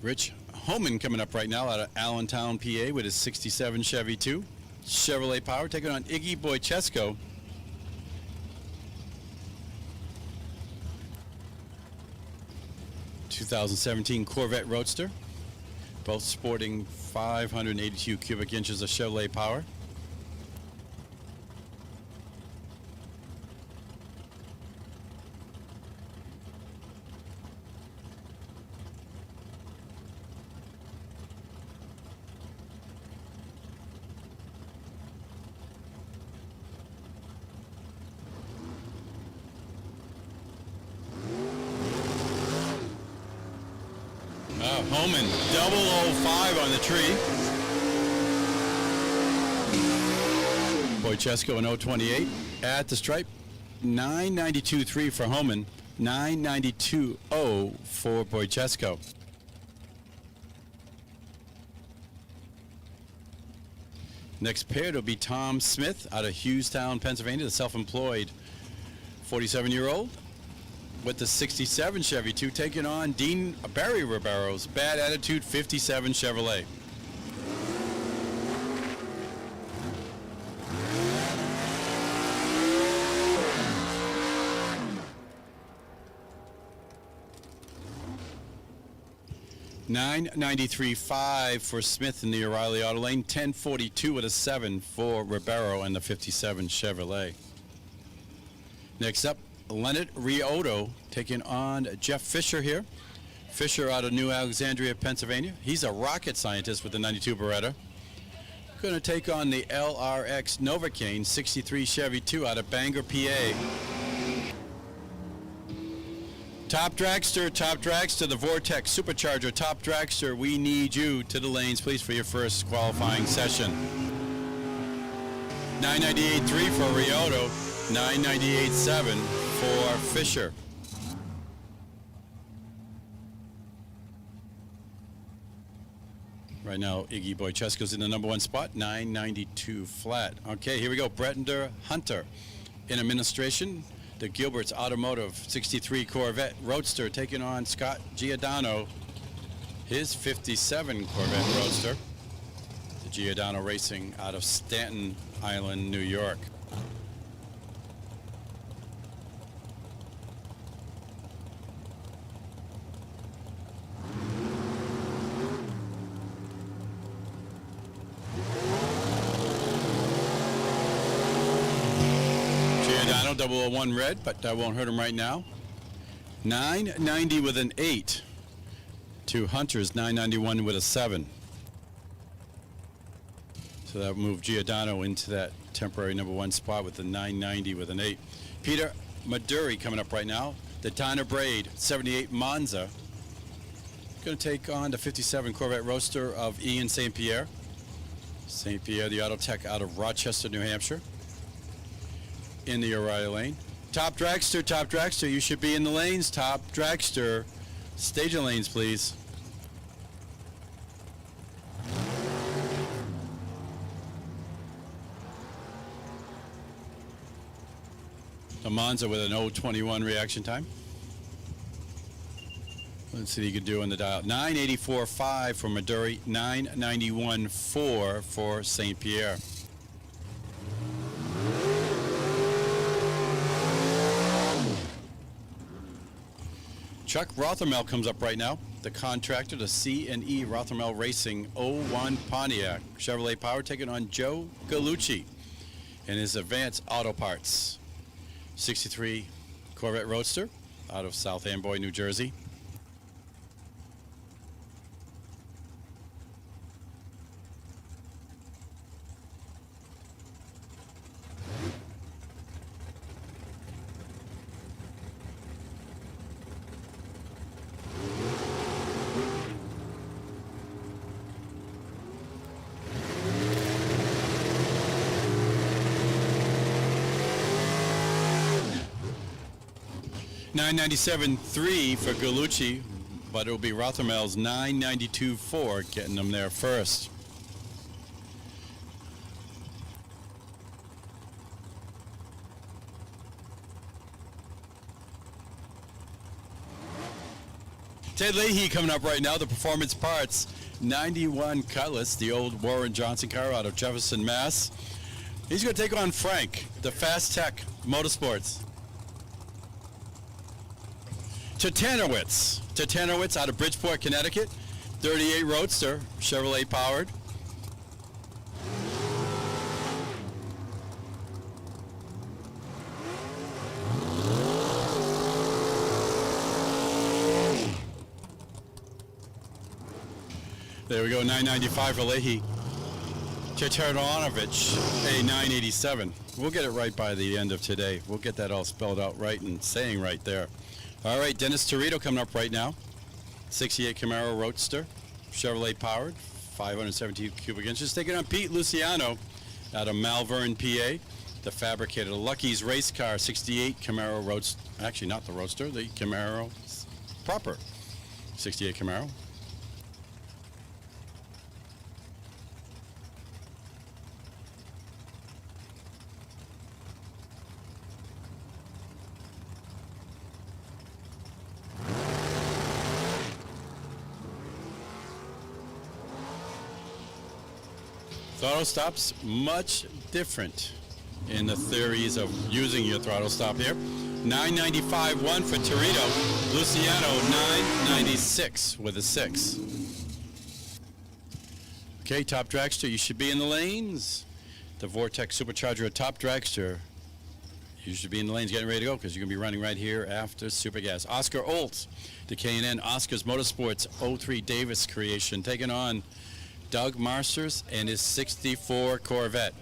Rich Homan coming up right now out of Allentown, PA with his 67 Chevy 2. Chevrolet Power taking on Iggy Boychesko. ...2017 Corvette Roadster. Both sporting 582 cubic inches of Chevrolet power. Homan, 005 on the tree. Boychesko in 028 at the stripe. 992.3 for Homan, 992.0 for Boychesko. Next paired will be Tom Smith out of Hughestown, Pennsylvania, the self-employed 47-year-old. With the 67 Chevy 2 taking on Dean Barry Ribeiro's Bad Attitude 57 Chevrolet. $993.5 for Smith in the O'Reilly Auto Lane. $1042 with a 7 for Ribeiro and the 57 Chevrolet. Next up, Leonard Riotto taking on Jeff Fisher here. Fisher out of New Alexandria, Pennsylvania. He's a rocket scientist with the 92 Beretta. Going to take on the LRX Novocaine 63 Chevy 2 out of Bangor, PA. Top Dragster, the Vortex Supercharger. Top Dragster, we need you to the lanes, please, for your first qualifying session. 998.3 for Riotto, 998.7 for Fisher. Right now, Iggy Boychesko's in the number one spot, 992 flat. Okay, here we go. Brender Hunter in administration. The Gilbert's Automotive 63 Corvette Roadster taking on Scott Giordano, his 57 Corvette Roadster. The Giordano Racing out of Staten Island, New York. Giordano 001 red, but that won't hurt him right now. 990 with an 8 to Hunter's 991 with a 7. So that moved Giordano into that temporary number one spot with the 990 with an 8. Peter Maduri coming up right now. The Donna Braid 78 Monza. Going to take on the 57 Corvette Roadster of Ian St. Pierre. St. Pierre, the Auto Tech out of Rochester, New Hampshire. In the O'Reilly lane. Top Dragster, you should be in the lanes. Top Dragster, stage the lanes, please. The Monza with an 021 reaction time. Let's see what he could do on the dial. 984.5 for Maduri, 991.4 for St. Pierre. Chuck Rothermel comes up right now. The contractor, the C&E Rothermel Racing 01 Pontiac Chevrolet Power taking on Joe Gallucci in his Advanced Auto Parts 63 Corvette Roadster out of South Amboy, New Jersey. 997.3 for Galucci, but it'll be Rothermel's 992.4 getting them there first. Ted Leahy coming up right now, the Performance Parts 91 Cutlass, the old Warren Johnson car out of Jefferson, Mass. He's going to take on Frank, the Fast Tech Motorsports. Tatanowitz out of Bridgeport, Connecticut, 38 Roadster, Chevrolet powered. There we go, 995 for Leahy. Tatarnovich, a 987. We'll get it right by the end of today. We'll get that all spelled out right and saying right there. All right, Dennis Torito coming up right now. 68 Camaro Roadster, Chevrolet powered, 517 cubic inches. Taking on Pete Luciano out of Malvern, PA. The fabricator, Lucky's race car, 68 Camaro Roadster. Actually, not the Roadster, the Camaro proper. 68 Camaro. Throttle stops much different in the theories of using your throttle stop here. 995.1 for Torito. Luciano 996 with a 6. Okay, Top Dragster, you should be in the lanes. The Vortex Supercharger Top Dragster. You should be in the lanes getting ready to go because you're going to be running right here after Super Gas. Oscar Oltz, the K&N Oscar's Motorsports 03 Davis creation, taking on Doug Marsters and his 64 Corvette.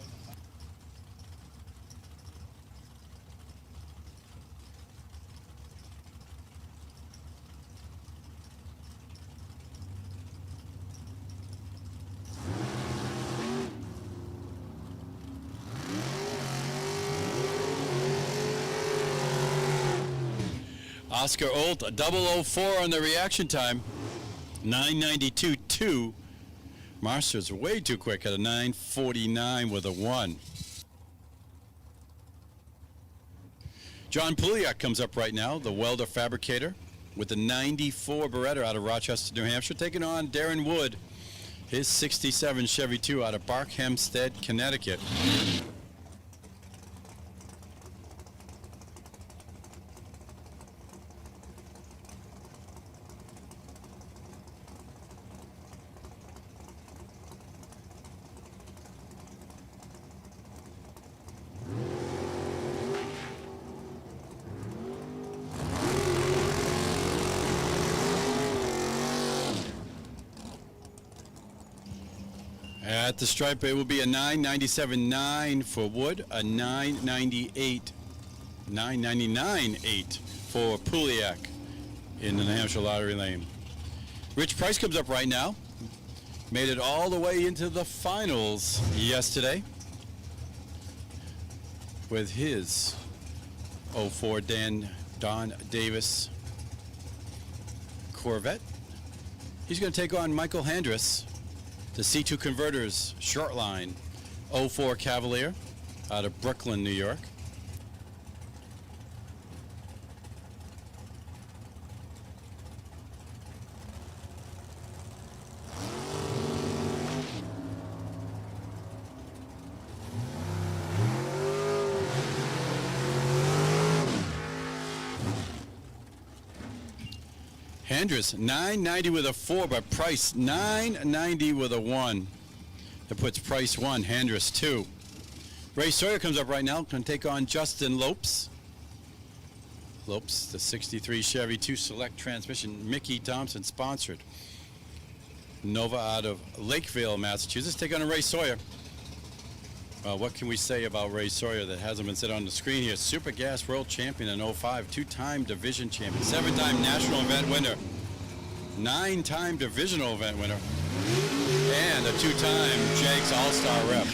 Oscar Olt, a 004 on the reaction time, 992.2. Marsters way too quick at a 949 with a 1. John Puliak comes up right now, the welder fabricator, with the 94 Beretta out of Rochester, New Hampshire, taking on Darren Wood, his 67 Chevy 2 out of Barkhamsted, Connecticut. At the stripe, it will be a 997.9 for Wood, a 999.8 for Puliak in the New Hampshire Lottery Lane. Rich Price comes up right now. Made it all the way into the finals yesterday with his 04 Don Davis Corvette. He's going to take on Michael Handress, the C2 Converters short line 04 Cavalier out of Brooklyn, New York. Handress 990 with a 4, but Price 990 with a 1. That puts Price 1, Handress 2. Ray Sawyer comes up right now, going to take on Justin Lopes. Lopes, the 63 Chevy 2 Select transmission, Mickey Thompson sponsored. Nova out of Lakeville, Massachusetts, take on Ray Sawyer. What can we say about Ray Sawyer that hasn't been said on the screen here? Super Gas World Champion in 05, 2-time division champion, 7-time national event winner, 9-time divisional event winner, and a 2-time Jags All-Star rep.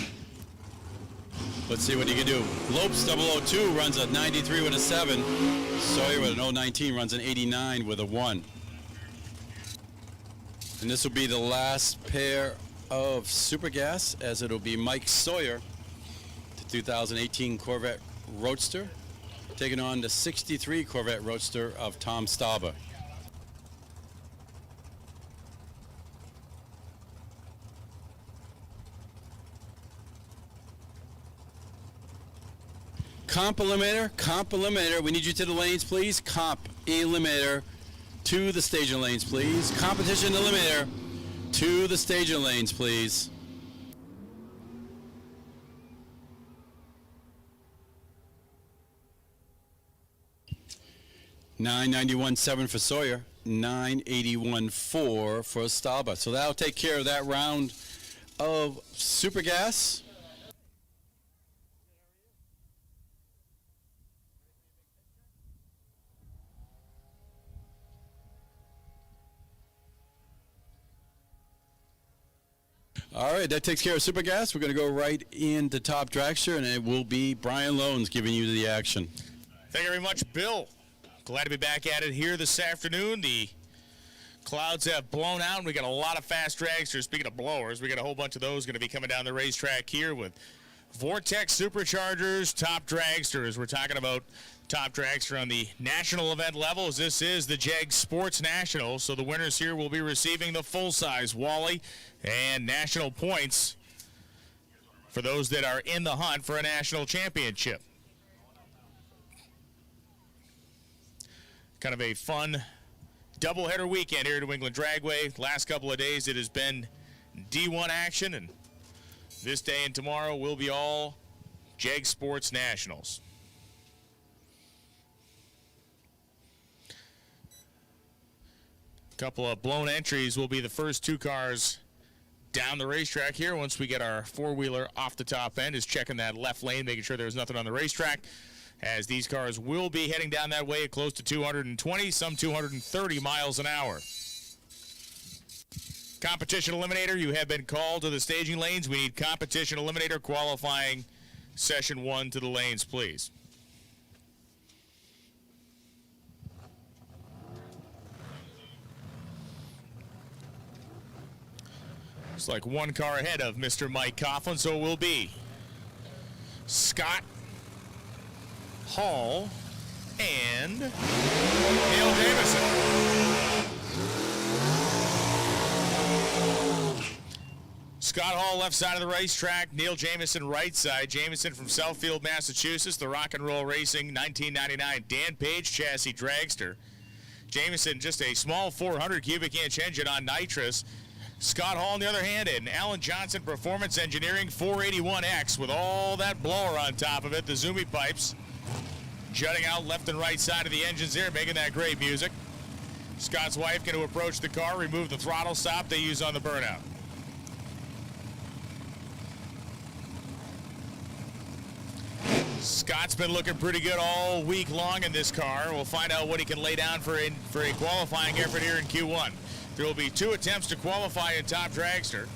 Let's see what he can do. Lopes 002 runs a 93 with a 7. Sawyer with an 019 runs an 89 with a 1. And this will be the last pair of Super Gas, as it'll be Mike Sawyer, the 2018 Corvette Roadster, taking on the 63 Corvette Roadster of Tom Stauber. Comp eliminator, we need you to the lanes, please. Comp eliminator to the staging lanes, please. Competition eliminator to the staging lanes, please. $991.7 for Sawyer, $981.4 for Stauber. So that'll take care of that round of Super Gas. All right, that takes care of Super Gas. We're going to go right into Top Dragster, and it will be Brian Loans giving you the action. Thank you very much, Bill. Glad to be back at it here this afternoon. The clouds have blown out, and we got a lot of fast dragsters. Speaking of blowers, we got a whole bunch of those going to be coming down the racetrack here with Vortex Superchargers, Top Dragsters. We're talking about Top Dragster on the national event levels. This is the JEG Sports National, so the winners here will be receiving the full-size Wally and national points for those that are in the hunt for a national championship. Kind of a fun doubleheader weekend here at New England Dragway. Last couple of days it has been D1 action, and this day and tomorrow will be all JEG Sports Nationals. Couple of blown entries will be the first two cars down the racetrack here. Once we get our four-wheeler off the top end, is checking that left lane, making sure there's nothing on the racetrack, as these cars will be heading down that way at close to 220, some 230 miles an hour. Competition eliminator, you have been called to the staging lanes. We need competition eliminator qualifying session 1 to the lanes, please. Looks like one car ahead of Mr. Mike Coughlin, so it will be Scott Hall and Neil Jamison. Scott Hall left side of the racetrack, Neil Jamison right side. Jamison from Southfield, Massachusetts, the Rock and Roll Racing 1999 Dan Page chassis dragster. Jamison just a small 400 cubic inch engine on nitrous. Scott Hall, on the other hand, and Alan Johnson Performance Engineering 481X with all that blower on top of it, the zoomy pipes jutting out left and right side of the engines there, making that great music. Scott's wife going to approach the car, remove the throttle stop they use on the burnout. Scott's been looking pretty good all week long in this car. We'll find out what he can lay down for a qualifying effort here in Q1. There will be 2 attempts to qualify in Top Dragster.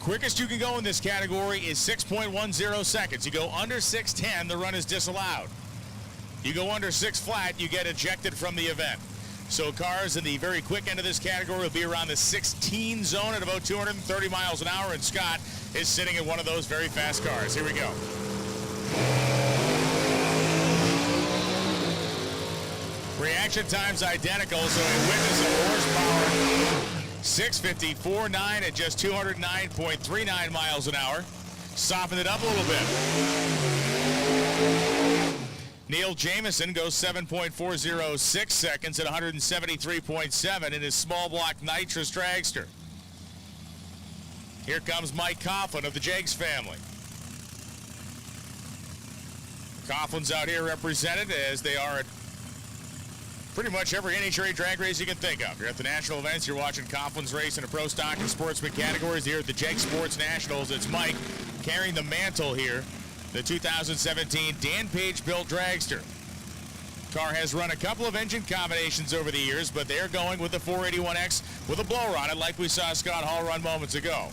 Quickest you can go in this category is 6.10 seconds. You go under 6:10, the run is disallowed. You go under 6 flat, you get ejected from the event. So cars in the very quick end of this category will be around the 16 zone at about 230 miles an hour, and Scott is sitting in one of those very fast cars. Here we go. Reaction time's identical, so a witness of horsepower. 654.9 at just 209.39 miles an hour. Softened it up a little bit. Neil Jamison goes 7.406 seconds at 173.7 in his small block nitrous dragster. Here comes Mike Coughlin of the Jegs family. Coughlin's out here represented, as they are at pretty much every NHRA drag race you can think of. You're at the national events, you're watching Coughlin's race in the pro stock and sportsman categories here at the JEG Sports Nationals. It's Mike carrying the mantle here, the 2017 Dan Page built dragster. Car has run a couple of engine combinations over the years, but they're going with the 481X with a blower on it like we saw Scott Hall run moments ago.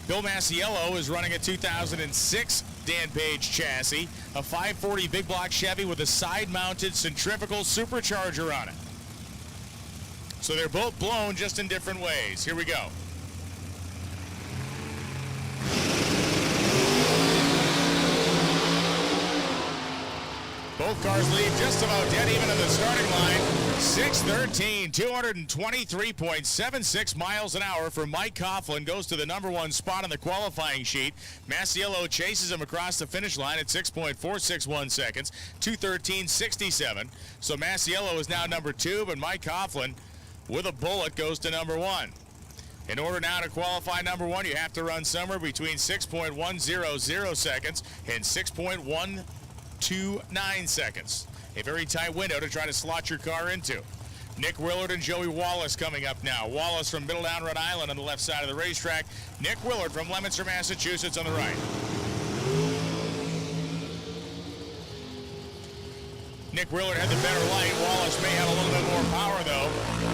Bill Masiello is running a 2006 Dan Page chassis, a 540 big block Chevy with a side-mounted centrifugal supercharger on it. So they're both blown just in different ways. Here we go. Both cars leave just about dead even in the starting line. 6:13, 223.76 miles an hour for Mike Coughlin. Goes to the number one spot on the qualifying sheet. Masiello chases him across the finish line at 6.461 seconds, 2:13.67. So Masiello is now number two, but Mike Coughlin, with a bullet, goes to number one. In order now to qualify number one, you have to run somewhere between 6.100 seconds and 6.129 seconds. A very tight window to try to slot your car into. Nick Willard and Joey Wallace coming up now. Wallace from Middletown, Rhode Island on the left side of the racetrack. Nick Willard from Leominster, Massachusetts on the right. Nick Willard had the better light. Wallace may have a little bit more power, though.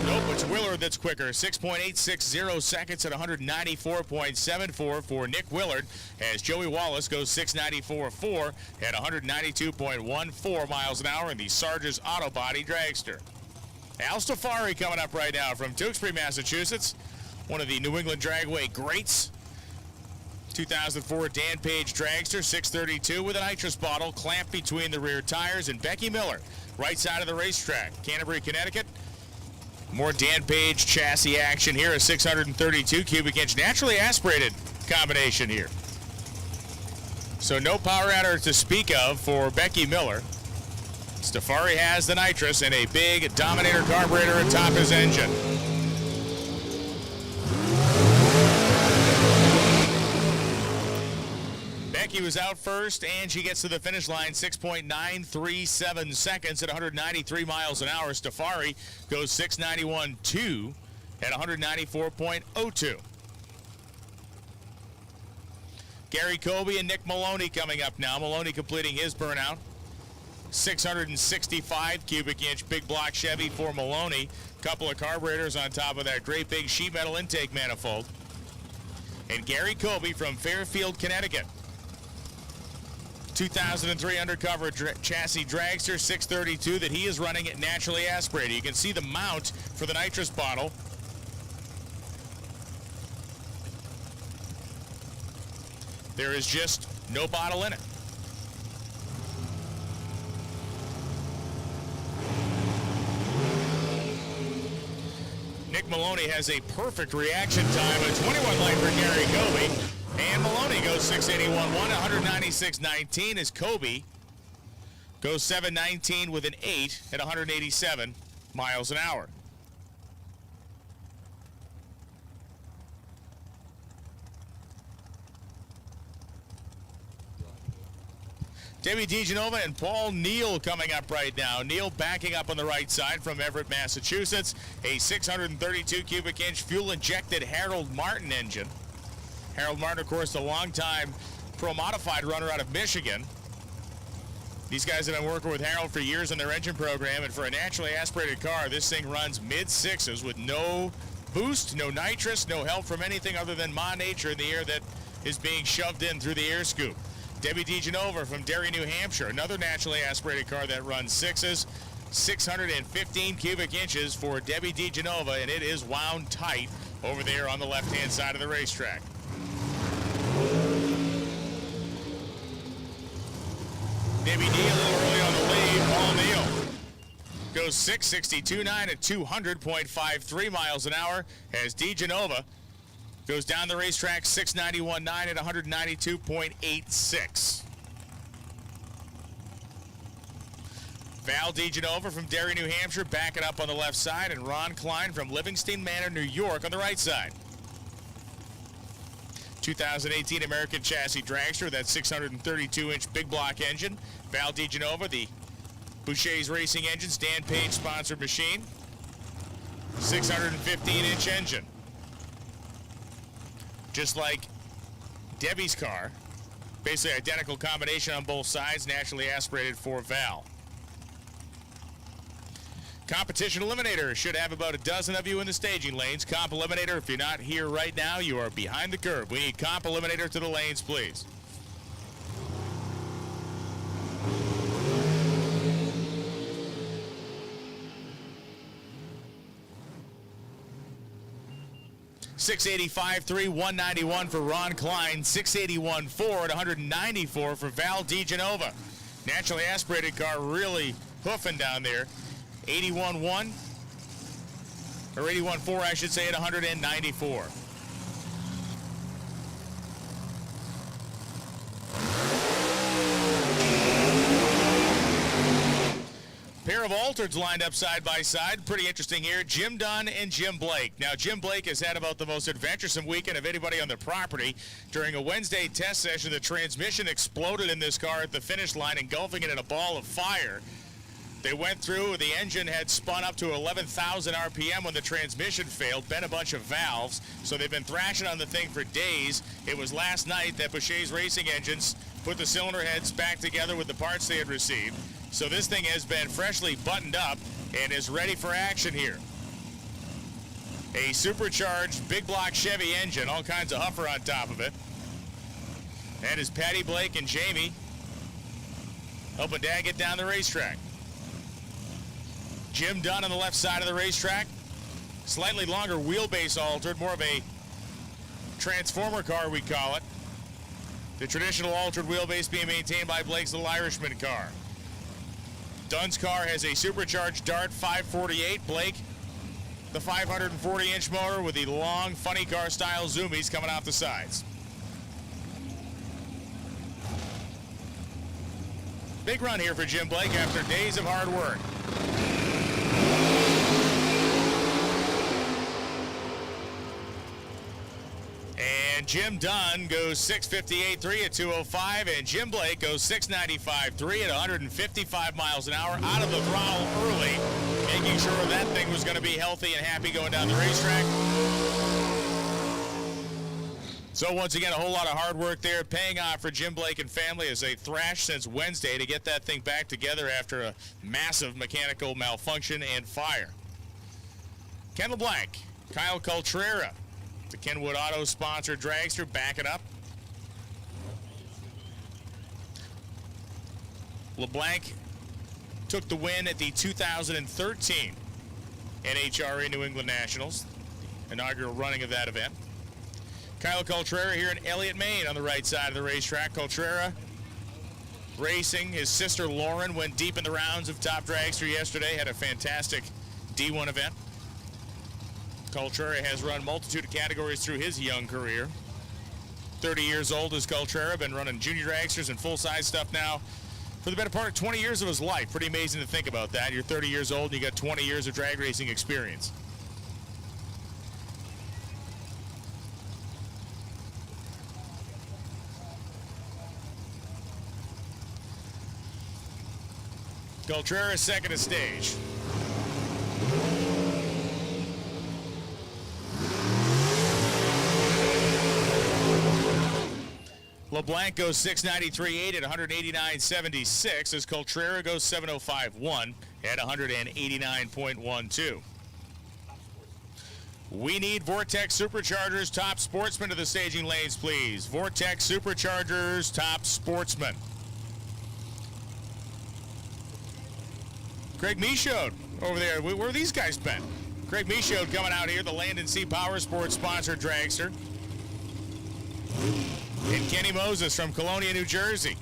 Nope, it's Willard that's quicker. 6.860 seconds at 194.74 for Nick Willard, as Joey Wallace goes 694.4 at 192.14 miles an hour in the Sargent's Auto Body Dragster. Al Stafari coming up right now from Tewksbury, Massachusetts. One of the New England Dragway greats. 2004 Dan Page Dragster, 632 with a nitrous bottle clamped between the rear tires. And Becky Miller, right side of the racetrack, Canterbury, Connecticut. More Dan Page chassis action here, a 632 cubic inch naturally aspirated combination here. So no power adder to speak of for Becky Miller. Stafari has the nitrous and a big Dominator carburetor atop his engine. Becky was out first, and she gets to the finish line 6.937 seconds at 193 miles an hour. Stafari goes 691.2 at 194.02. Gary Colby and Nick Maloney coming up now. Maloney completing his burnout. 665 cubic inch big block Chevy for Maloney. Couple of carburetors on top of that great big sheet metal intake manifold. And Gary Colby from Fairfield, Connecticut. 2003 undercover chassis dragster 632 that he is running it naturally aspirated. You can see the mount for the nitrous bottle. There is just no bottle in it. Nick Maloney has a perfect reaction time, a 21 for Gary Colby. And Maloney goes 681.1, 196.19 as Colby goes 719 with an 8 at 187 miles an hour. Debbie DiGenova and Paul Neal coming up right now. Neal backing up on the right side from Everett, Massachusetts. A 632 cubic inch fuel-injected Harold Martin engine. Harold Martin, of course, the longtime pro-modified runner out of Michigan. These guys have been working with Harold for years on their engine program, and for a naturally aspirated car, this thing runs mid-sixes with no boost, no nitrous, no help from anything other than Ma Nature in the air that is being shoved in through the air scoop. Debbie DiGenova from Derry, New Hampshire, another naturally aspirated car that runs sixes. 615 cubic inches for Debbie DiGenova, and it is wound tight over there on the left-hand side of the racetrack. Debbie D a little early on the lead. Paul Neal goes 662.9 at 200.53 miles an hour as DiGenova goes down the racetrack 691.9 at 192.86. Val DiGenova from Derry, New Hampshire, backing up on the left side, and Ron Klein from Livingston Manor, New York, on the right side. 2018 American Chassis Dragster, that 632-inch big block engine. Val DiGenova, the Boucher's Racing Engines, Dan Page sponsored machine. 615-inch engine. Just like Debbie's car, basically identical combination on both sides, naturally aspirated for Val. Competition Eliminator should have about a dozen of you in the staging lanes. Comp Eliminator, if you're not here right now, you are behind the curve. We need Comp Eliminator to the lanes, please. .685.3, 191 for Ron Klein, 681.4 at 194 for Val DiGenova. Naturally aspirated car really hoofing down there. 81.1, or 81.4 I should say, at 194. Pair of altereds lined up side by side. Pretty interesting here. Jim Dunn and Jim Blake. Now, Jim Blake has had about the most adventuresome weekend of anybody on the property. During a Wednesday test session, the transmission exploded in this car at the finish line, engulfing it in a ball of fire. They went through. The engine had spun up to 11,000 RPM when the transmission failed, bent a bunch of valves. So they've been thrashing on the thing for days. It was last night that Boucher's Racing Engines put the cylinder heads back together with the parts they had received. So this thing has been freshly buttoned up and is ready for action here. A supercharged big block Chevy engine, all kinds of huffer on top of it. And as Patty Blake and Jamie helping Dad get down the racetrack. Jim Dunn on the left side of the racetrack. Slightly longer wheelbase altered, more of a transformer car we call it. The traditional altered wheelbase being maintained by Blake's Little Irishman car. Dunn's car has a supercharged Dart 548. Blake, the 540-inch motor with the long, funny car style zoomies coming off the sides. Big run here for Jim Blake after days of hard work. And Jim Dunn goes 658.3 at 205, and Jim Blake goes 695.3 at 155 miles an hour, out of the throttle early, making sure that thing was going to be healthy and happy going down the racetrack. So once again, a whole lot of hard work there, paying off for Jim Blake and family as they thrashed since Wednesday to get that thing back together after a massive mechanical malfunction and fire. Ken LeBlanc, Kyle Coltrera, the Kenwood Auto sponsored dragster, backing up. LeBlanc took the win at the 2013 NHRA New England Nationals, inaugural running of that event. Kyle Coltrera here in Elliott, Maine on the right side of the racetrack. Coltrera racing. His sister Lauren went deep in the rounds of Top Dragster yesterday, had a fantastic D1 event. Coltrera has run multitude of categories through his young career. 30 years old is Coltrera, been running junior dragsters and full-size stuff now for the better part of 20 years of his life. Pretty amazing to think about that. You're 30 years old and you got 20 years of drag racing experience. Coltrera second to stage. LeBlanc goes 693.8 at 189.76 as Coltrera goes 705.1 at 189.12. We need Vortex Superchargers Top Sportsman to the staging lanes, please. Vortex Superchargers Top Sportsman. Craig Michaud over there. Where have these guys been? Craig Michaud coming out here, the Land & Sea Power Sports sponsored dragster. And Kenny Moses from Colonia, New Jersey.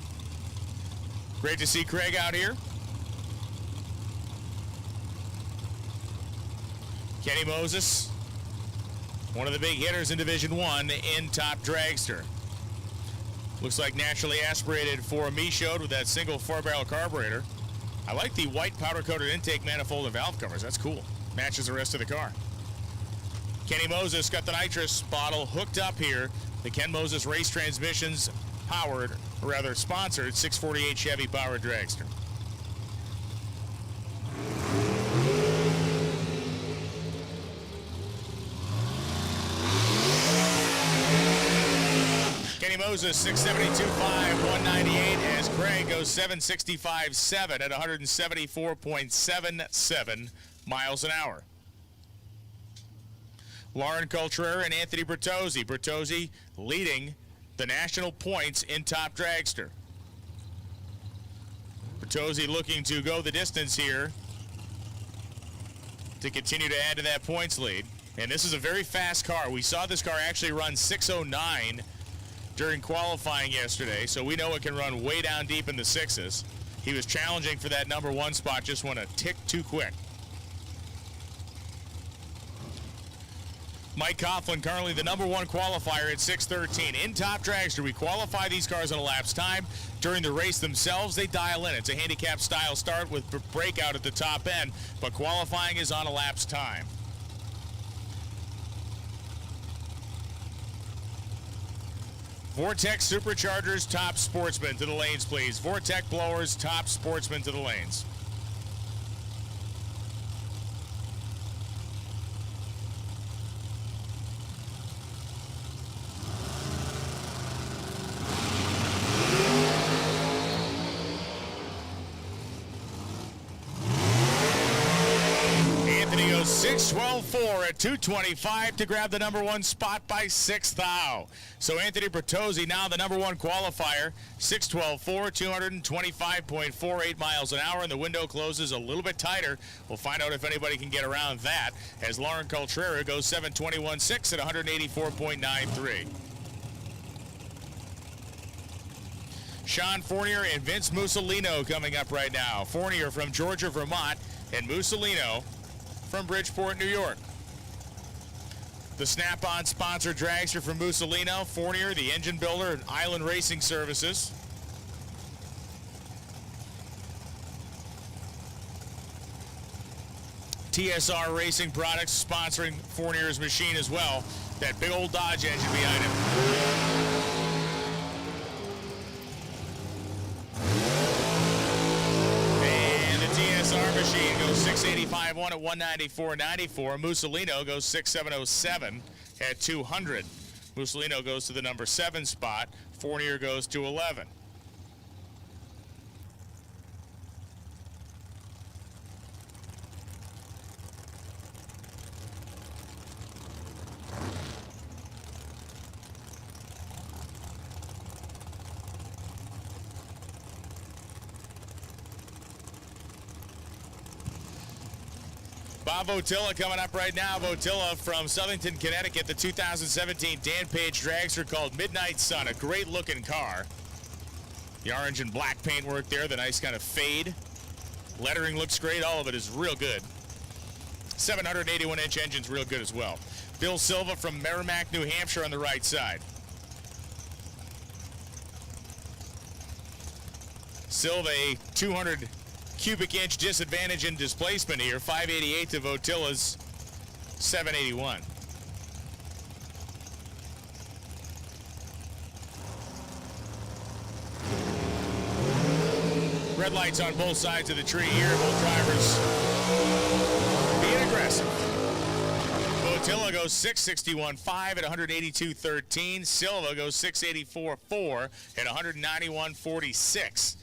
Great to see Craig out here. Kenny Moses, one of the big hitters in Division 1 in Top Dragster. Looks like naturally aspirated for Michaud with that single 4-barrel carburetor. I like the white powder-coated intake manifold and valve covers. That's cool. Matches the rest of the car. Kenny Moses got the nitrous bottle hooked up here. The Ken Moses Race Transmissions powered, or rather sponsored, 648 Chevy powered dragster. Kenny Moses 672.5, 198 as Craig goes 765.7 at 174.77 miles an hour. Lauren Coltrera and Anthony Bertozzi. Bertozzi leading the national points in Top Dragster. Bertozzi looking to go the distance here to continue to add to that points lead. And this is a very fast car. We saw this car actually run 6:09 during qualifying yesterday, so we know it can run way down deep in the sixes. He was challenging for that number 1 spot, just went a tick too quick. Mike Coughlin, currently the number 1 qualifier at 6:13. In Top Dragster, we qualify these cars on elapsed time. During the race themselves, they dial in. It's a handicap style start with breakout at the top end, but qualifying is on elapsed time. Vortec Superchargers, top sportsman to the lanes, please. Vortec blowers, top sportsman to the lanes. Anthony goes 6:12.4 at 2:25 to grab the number 1 spot by 6th thou. So Anthony Bertozzi, now the number 1 qualifier, 6:12.4, 225.48 miles an hour, and the window closes a little bit tighter. We'll find out if anybody can get around that as Lauren Coltrera goes 7:21.6 at 184.93. Sean Fournier and Vince Mussolino coming up right now. Fournier from Georgia, Vermont, and Mussolino from Bridgeport, New York. The Snap-on sponsor dragster from Mussolino, Fournier, the engine builder and Island Racing Services. TSR Racing Products sponsoring Fournier's machine as well. That big old Dodge engine behind him. TSR machine goes 685.1 at 194.94. Mussolino goes 6707 at 200. Mussolino goes to the number 7 spot. Fournier goes to 11. Bob Votilla coming up right now. Votilla from Southington, Connecticut, the 2017 Dan Page dragster called Midnight Sun. A great looking car. The orange and black paintwork there, the nice kind of fade. Lettering looks great. All of it is real good. 781-inch engine's real good as well. Bill Silva from Merrimack, New Hampshire on the right side. Silva, a 200 cubic inch disadvantage in displacement here. 588 to Votilla's 781. Red lights on both sides of the tree here. Both drivers being aggressive. Votilla goes 661.5 at 182.13. Silva goes 684.4 at 191.46.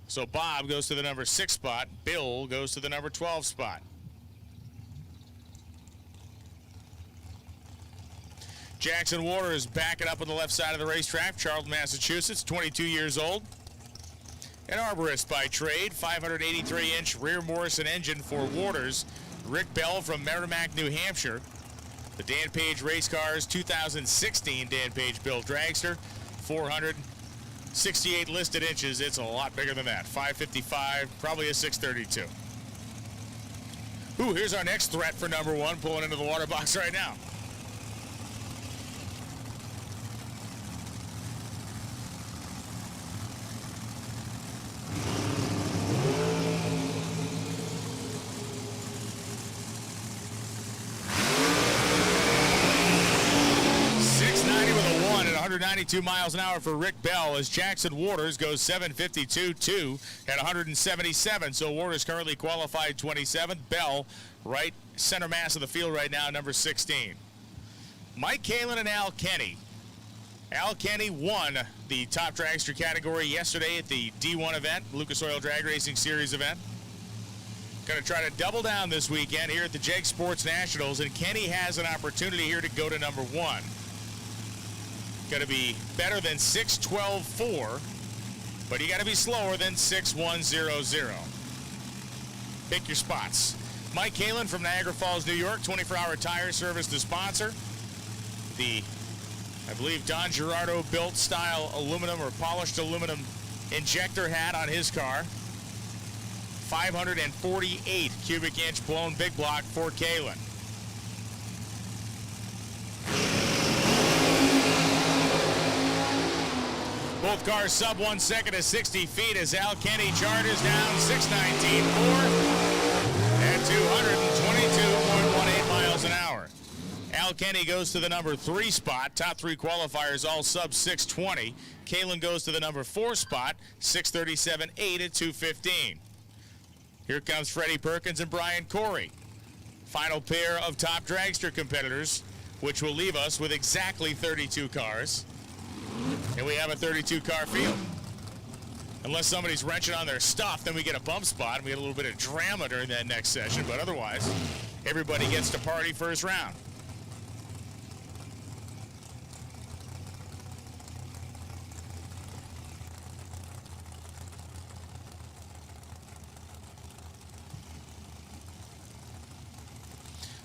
So Bob goes to the number 6 spot. Bill goes to the number 12 spot. Jackson Waters backing up on the left side of the racetrack. Charlton, Massachusetts, 22 years old. An arborist by trade. 583-inch rear Morrison engine for Waters. Rick Bell from Merrimack, New Hampshire. The Dan Page Race Cars 2016 Dan Page built dragster. 468 listed inches. It's a lot bigger than that. 555, probably a 632. Ooh, here's our next threat for number 1 pulling into the water box right now. At 192 miles an hour for Rick Bell as Jackson Waters goes 752.2 at 177. So Waters currently qualified 27th. Bell right center mass of the field right now, number 16. Mike Kalin and Al Kenny. Al Kenny won the top dragster category yesterday at the D1 event, Lucas Oil Drag Racing Series event. Going to try to double down this weekend here at the JEG Sports Nationals, and Kenny has an opportunity here to go to number 1. Going to be better than 6:12.4 but you got to be slower than 6100. Pick your spots. Mike Kalin from Niagara Falls, New York, 24-hour tire service, the sponsor. The, I believe, Don Gerardo built style aluminum or polished aluminum injector hat on his car. 548 cubic inch blown big block for Kalin. Both cars sub 1 second to 60 feet as Al Kenny charges down 619.4 at 222.18 miles an hour. Al Kenny goes to the number 3 spot. Top 3 qualifiers all sub 620. Kalin goes to the number 4 spot, 637.8 at 215. Here comes Freddie Perkins and Brian Corey. Final pair of top dragster competitors, which will leave us with exactly 32 cars. And we have a 32-car field. Unless somebody's wrenching on their stuff, then we get a bump spot, and we get a little bit of drama during that next session. But otherwise, everybody gets to party first round.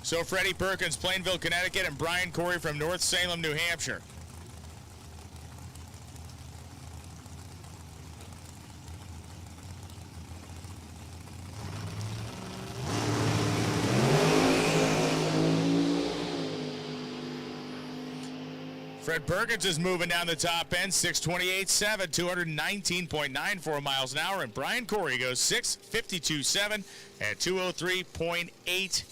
So Freddie Perkins, Plainville, Connecticut, and Brian Corey from North Salem, New Hampshire. Fred Perkins is moving down the top end, 628.7, 219.94 miles an hour, and Brian Corey goes 652.7 at 203.89.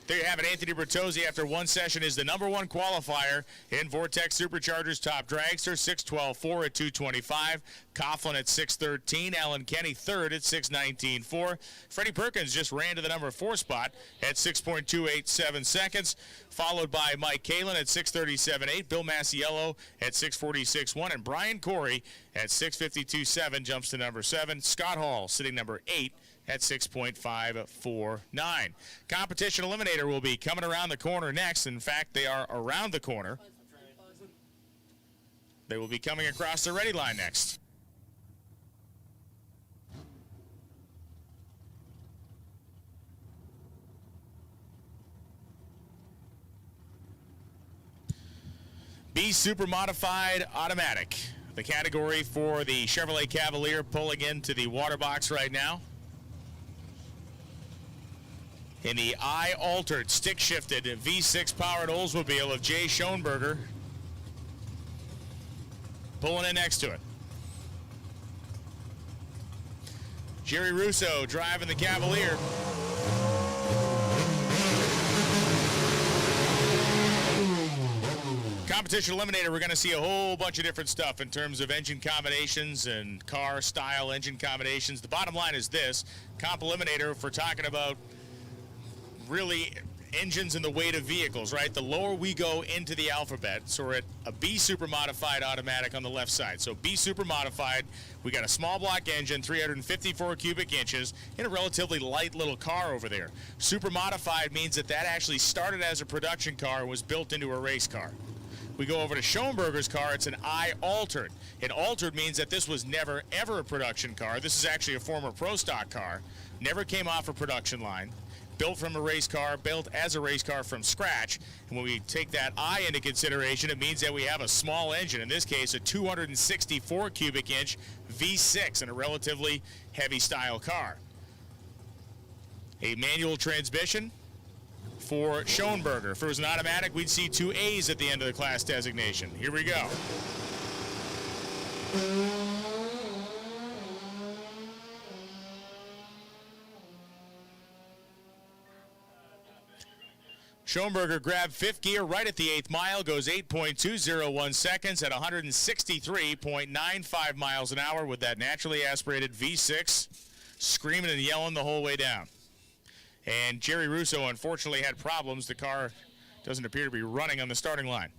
There you have it. Anthony Bertozzi, after one session, is the number 1 qualifier in Vortex Superchargers Top Dragster, 612.4 at 225. Coughlin at 613. Alan Kenny third at 619.4. Freddie Perkins just ran to the number 4 spot at 6.287 seconds, followed by Mike Kalin at 637.8. Bill Masiello at 646.1. And Brian Corey at 652.7 jumps to number 7. Scott Hall sitting number 8 at 6.549. Competition Eliminator will be coming around the corner next. In fact, they are around the corner. They will be coming across the ready line next. B Super Modified Automatic, the category for the Chevrolet Cavalier, pulling into the water box right now. In the I-altered, stick-shifted V6 powered Oldsmobile of Jay Schoenberger, pulling in next to it. Jerry Russo driving the Cavalier. Competition Eliminator, we're going to see a whole bunch of different stuff in terms of engine combinations and car style engine combinations. The bottom line is this: Comp Eliminator, if we're talking about really engines and the weight of vehicles, right? The lower we go into the alphabet, so we're at a B Super Modified Automatic on the left side. So B Super Modified, we got a small block engine, 354 cubic inches, in a relatively light little car over there. Super Modified means that that actually started as a production car and was built into a race car. We go over to Schoenberger's car, it's an I-altered. An altered means that this was never, ever a production car. This is actually a former Pro Stock car. Never came off a production line. Built from a race car, built as a race car from scratch. And when we take that I into consideration, it means that we have a small engine, in this case a 264 cubic inch V6 in a relatively heavy style car. A manual transmission for Schoenberger. If it was an automatic, we'd see 2 A's at the end of the class designation. Here we go. Schoenberger grabbed 5th gear right at the 8th mile, goes 8.201 seconds at 163.95 miles an hour with that naturally aspirated V6 screaming and yelling the whole way down. And Jerry Russo unfortunately had problems. The car doesn't appear to be running on the starting line.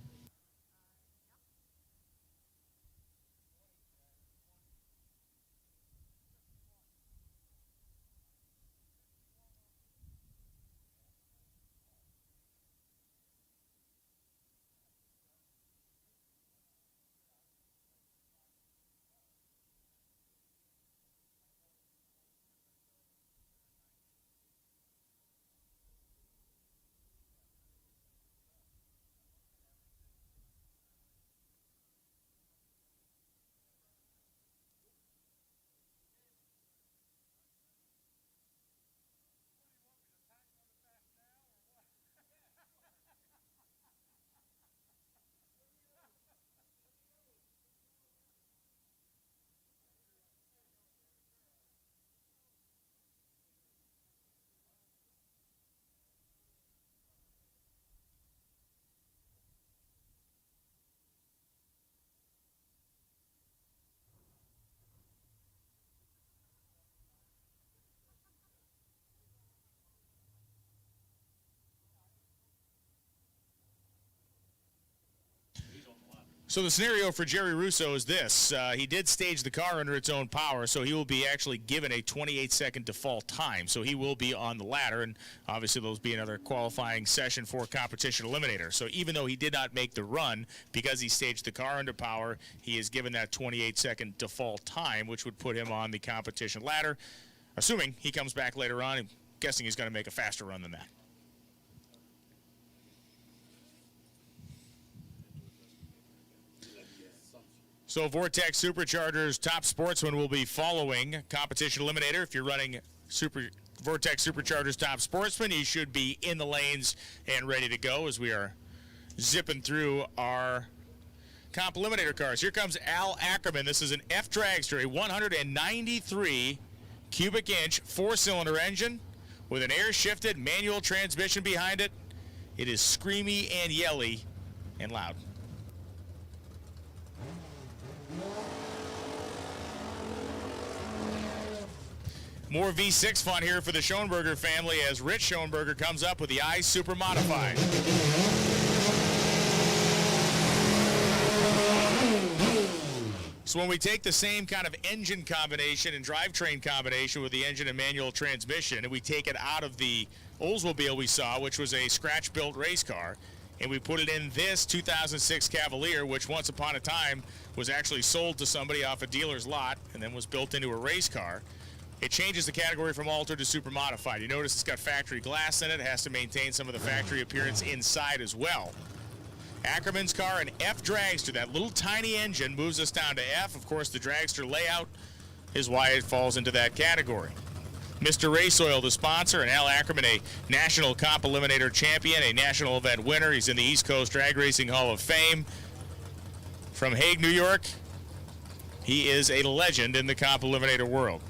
So the scenario for Jerry Russo is this. He did stage the car under its own power, so he will be actually given a 28-second default time. So he will be on the ladder, and obviously there'll be another qualifying session for competition eliminator. So even though he did not make the run, because he staged the car under power, he is given that 28-second default time, which would put him on the competition ladder. Assuming he comes back later on, I'm guessing he's going to make a faster run than that. So Vortex Superchargers Top Sportsman will be following Competition Eliminator. If you're running Vortex Superchargers Top Sportsman, you should be in the lanes and ready to go as we are zipping through our Comp Eliminator cars. Here comes Al Ackerman. This is an F Dragster, a 193 cubic inch 4-cylinder engine with an air-shifted manual transmission behind it. It is screamy and yelly and loud. More V6 fun here for the Schoenberger family as Rich Schoenberger comes up with the I Super Modified. So when we take the same kind of engine combination and drivetrain combination with the engine and manual transmission, and we take it out of the Oldsmobile we saw, which was a scratch-built race car, and we put it in this 2006 Cavalier, which once upon a time was actually sold to somebody off a dealer's lot and then was built into a race car, it changes the category from altered to super modified. You notice it's got factory glass in it. It has to maintain some of the factory appearance inside as well. Ackerman's car, an F Dragster, that little tiny engine moves us down to F. Of course, the Dragster layout is why it falls into that category. Mr. Race Oil, the sponsor, and Al Ackerman, a National Comp Eliminator champion, a national event winner. He's in the East Coast Drag Racing Hall of Fame. From Hague, New York, he is a legend in the Comp Eliminator world.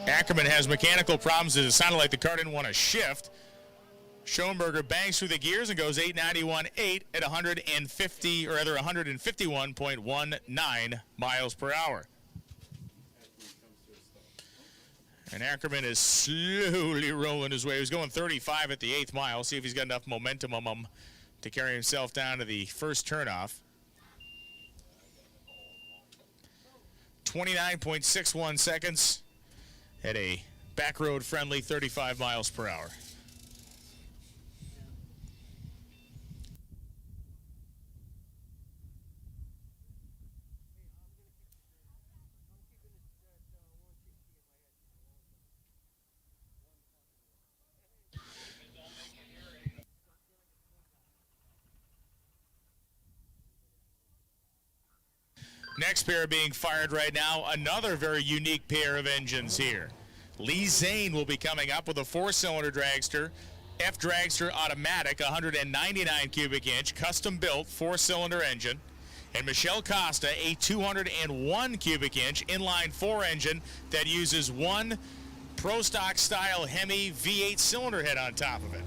Ackerman has mechanical problems as it sounded like the car didn't want to shift. Schoenberger bangs through the gears and goes 891.8 at 151.19 miles per hour. And Ackerman is slowly rolling his way. He was going 35 at the 8th mile. See if he's got enough momentum on him to carry himself down to the first turnoff. 29.61 seconds at a back road friendly 35 miles per hour. Next pair being fired right now, another very unique pair of engines here. Lee Zane will be coming up with a 4-cylinder dragster, F Dragster automatic, 199 cubic inch, custom built 4-cylinder engine. And Michelle Costa, a 201 cubic inch inline 4 engine that uses one Pro Stock style Hemi V8 cylinder head on top of it.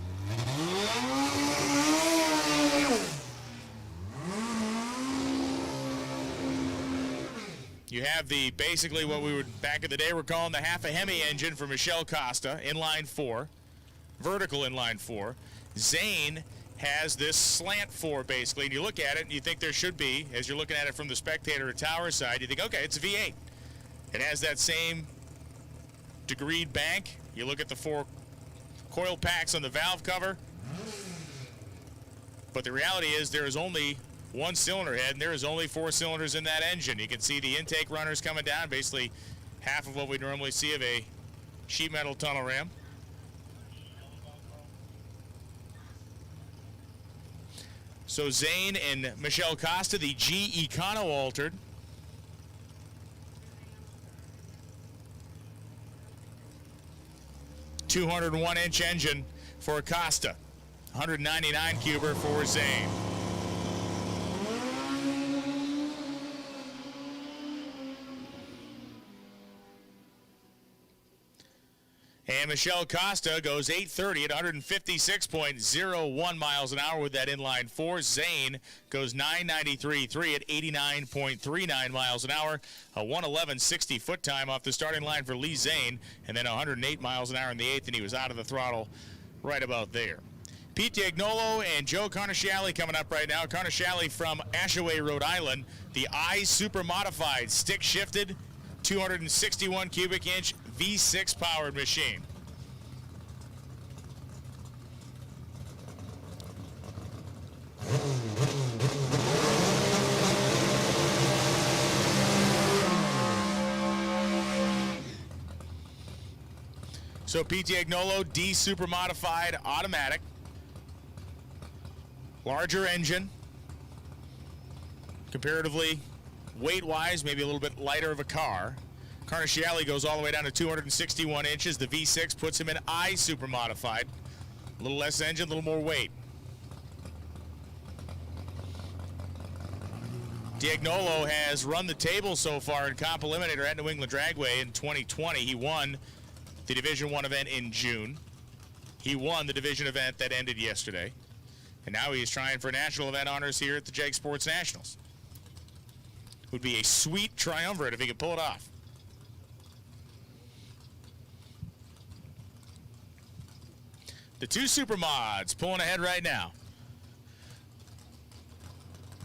You have the basically what we would back in the day were calling the half a Hemi engine for Michelle Costa, inline 4, vertical inline 4. Zane has this slant 4 basically, and you look at it and you think there should be, as you're looking at it from the spectator or tower side, you think, okay, it's a V8. It has that same degreed bank. You look at the 4 coil packs on the valve cover. But the reality is there is only one cylinder head, and there is only 4 cylinders in that engine. You can see the intake runners coming down, basically half of what we normally see of a sheet metal tunnel ram. So Zane and Michelle Costa, the G Econo altered. .201-inch engine for Costa. 199 cuber for Zane. And Michelle Costa goes 8:30 at 156.01 miles an hour with that inline 4. Zane goes 9:93.3 at 89.39 miles an hour. A 1:11.60 foot time off the starting line for Lee Zane, and then 108 miles an hour in the 8th, and he was out of the throttle right about there. Pete Diagnolo and Joe Carnisciali coming up right now. Carnisciali from Ashaway, Rhode Island. The I Super Modified stick shifted 261 cubic inch V6 powered machine. So Pete Diagnolo, D Super Modified automatic. Larger engine. Comparatively, weight-wise, maybe a little bit lighter of a car. Carnisciali goes all the way down to 261 inches. The V6 puts him in I Super Modified. A little less engine, a little more weight. Diagnolo has run the table so far in Comp Eliminator at New England Dragway in 2020. He won the Division I event in June. He won the division event that ended yesterday. And now he's trying for national event honors here at the Jag Sports Nationals. Would be a sweet triumvirate if he could pull it off. The two super mods pulling ahead right now,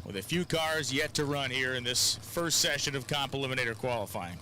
with a few cars yet to run here in this first session of Comp Eliminator qualifying.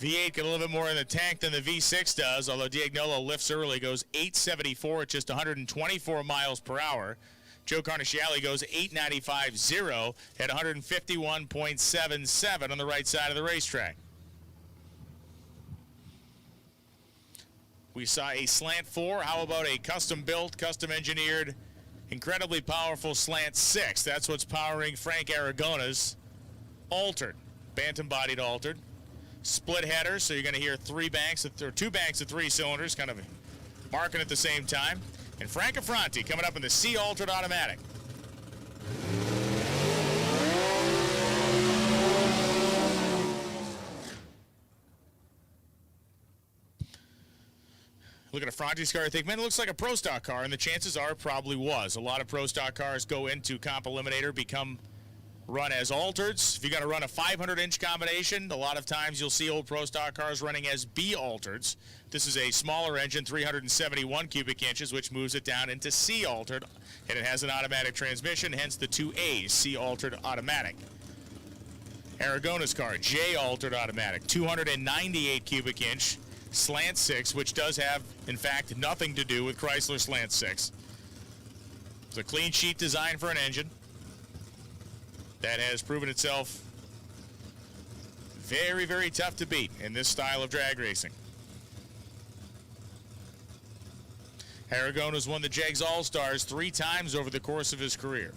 V8 get a little bit more in the tank than the V6 does, although Diagnolo lifts early, goes 874 at just 124 miles per hour. Joe Carnisciali goes 895.0 at 151.77 on the right side of the racetrack. We saw a slant 4. How about a custom-built, custom-engineered, incredibly powerful slant 6? That's what's powering Frank Aragona's altered, bantam-bodied altered. Split header, so you're going to hear two banks of 3 cylinders kind of marking at the same time. And Frank Affronti coming up in the C altered automatic. Look at Affronti's car, I think, man, it looks like a Pro Stock car, and the chances are it probably was. A lot of Pro Stock cars go into Comp Eliminator, run as altereds. If you're going to run a 500-inch combination, a lot of times you'll see old Pro Stock cars running as B altereds. This is a smaller engine, 371 cubic inches, which moves it down into C altered, and it has an automatic transmission, hence the 2 A's, C altered automatic. Aragona's car, J altered automatic, 298 cubic inch, slant 6, which does have, in fact, nothing to do with Chrysler slant 6. It's a clean sheet design for an engine that has proven itself very, very tough to beat in this style of drag racing. Aragona's won the Jegs All-Stars 3 times over the course of his career.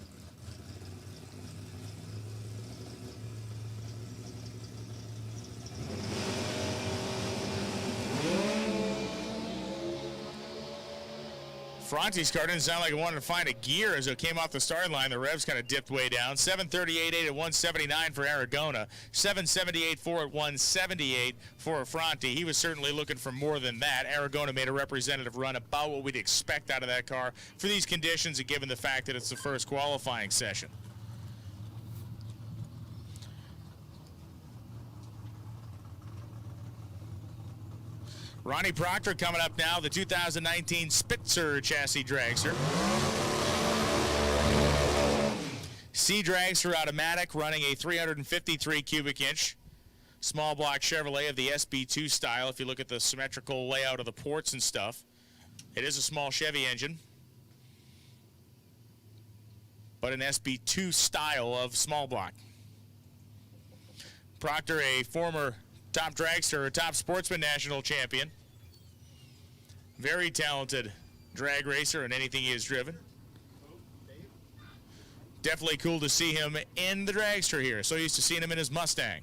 Fronti's car didn't sound like it wanted to find a gear as it came off the starting line. The revs kind of dipped way down. 738.8 at 179 for Aragona. 778.4 at 178 for Affronti. He was certainly looking for more than that. Aragona made a representative run, about what we'd expect out of that car for these conditions, and given the fact that it's the first qualifying session. Ronnie Proctor coming up now, the 2019 Spitzer chassis dragster. C dragster automatic, running a 353 cubic inch small block Chevrolet of the SB2 style. If you look at the symmetrical layout of the ports and stuff, it is a small Chevy engine, but an SB2 style of small block. Proctor, a former top dragster, a top sportsman national champion. Very talented drag racer in anything he has driven. definitely cool to see him in the dragster here. So used to seeing him in his Mustang.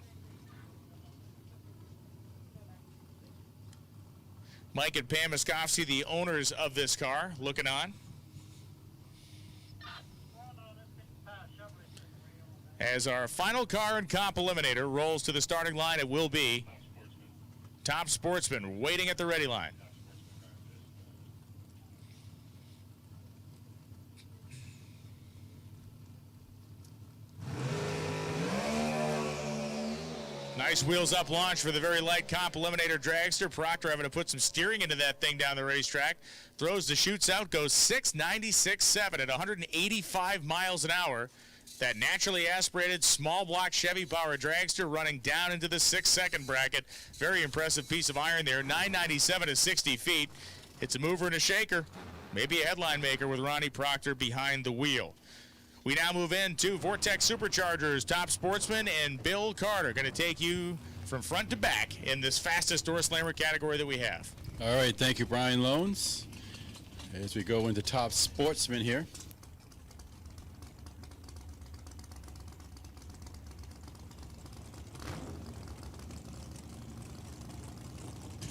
Mike and Pam Miskovsky, the owners of this car, looking on. As our final car in Comp Eliminator rolls to the starting line, it will be Top Sportsman waiting at the ready line. Nice wheels up launch for the very light Comp Eliminator dragster. Proctor having to put some steering into that thing down the racetrack. Throws the chutes out, goes 696.7 at 185 miles an hour. That naturally aspirated small block Chevy power dragster running down into the 6-second bracket. Very impressive piece of iron there. 997 to 60 feet. It's a mover and a shaker. Maybe a headline maker with Ronnie Proctor behind the wheel. We now move into Vortex Superchargers. Top Sportsman and Bill Carter going to take you from front to back in this fastest door slammer category that we have. All right, thank you, Brian Loans. As we go into Top Sportsman here.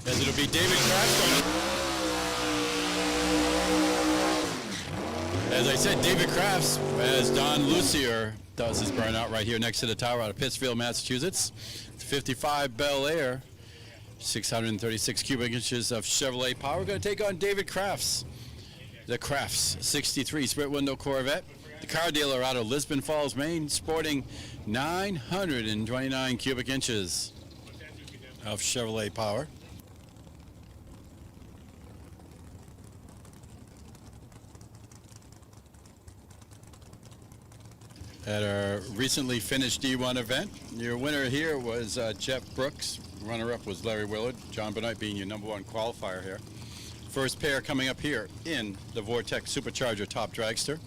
As it'll be David Kraft. As I said, David Crafts, as Don Lucier does his burnout right here next to the tower out of Pittsfield, Massachusetts. 55 Bel Air, 636 cubic inches of Chevrolet power. We're going to take on David Crafts, the Crafts 63 split window Corvette. The car dealer out of Lisbon Falls, Maine, sporting 929 cubic inches of Chevrolet power. At our recently finished D1 event, your winner here was Jeff Brooks. Runner-up was Larry Willard. John Benoit being your #1 qualifier here. First pair coming up here in the Vortex Supercharger Top Dragster.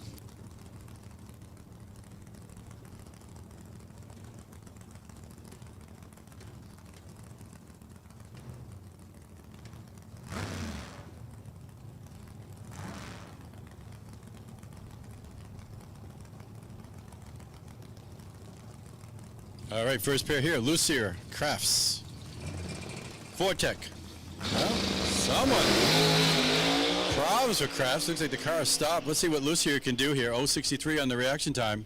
All right, first pair here, Lucier, Crafts, Vortec. Well, someone. Problems with Crafts. Looks like the car stopped. Let's see what Lucier can do here. 063 on the reaction time.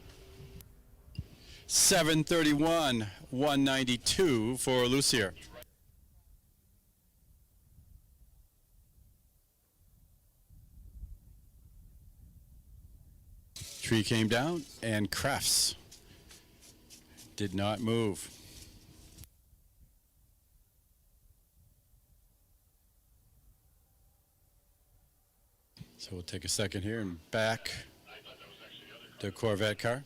731, 192 for Lucier. Tree came down, and Crafts did not move. So we'll take a second here and back the Corvette car.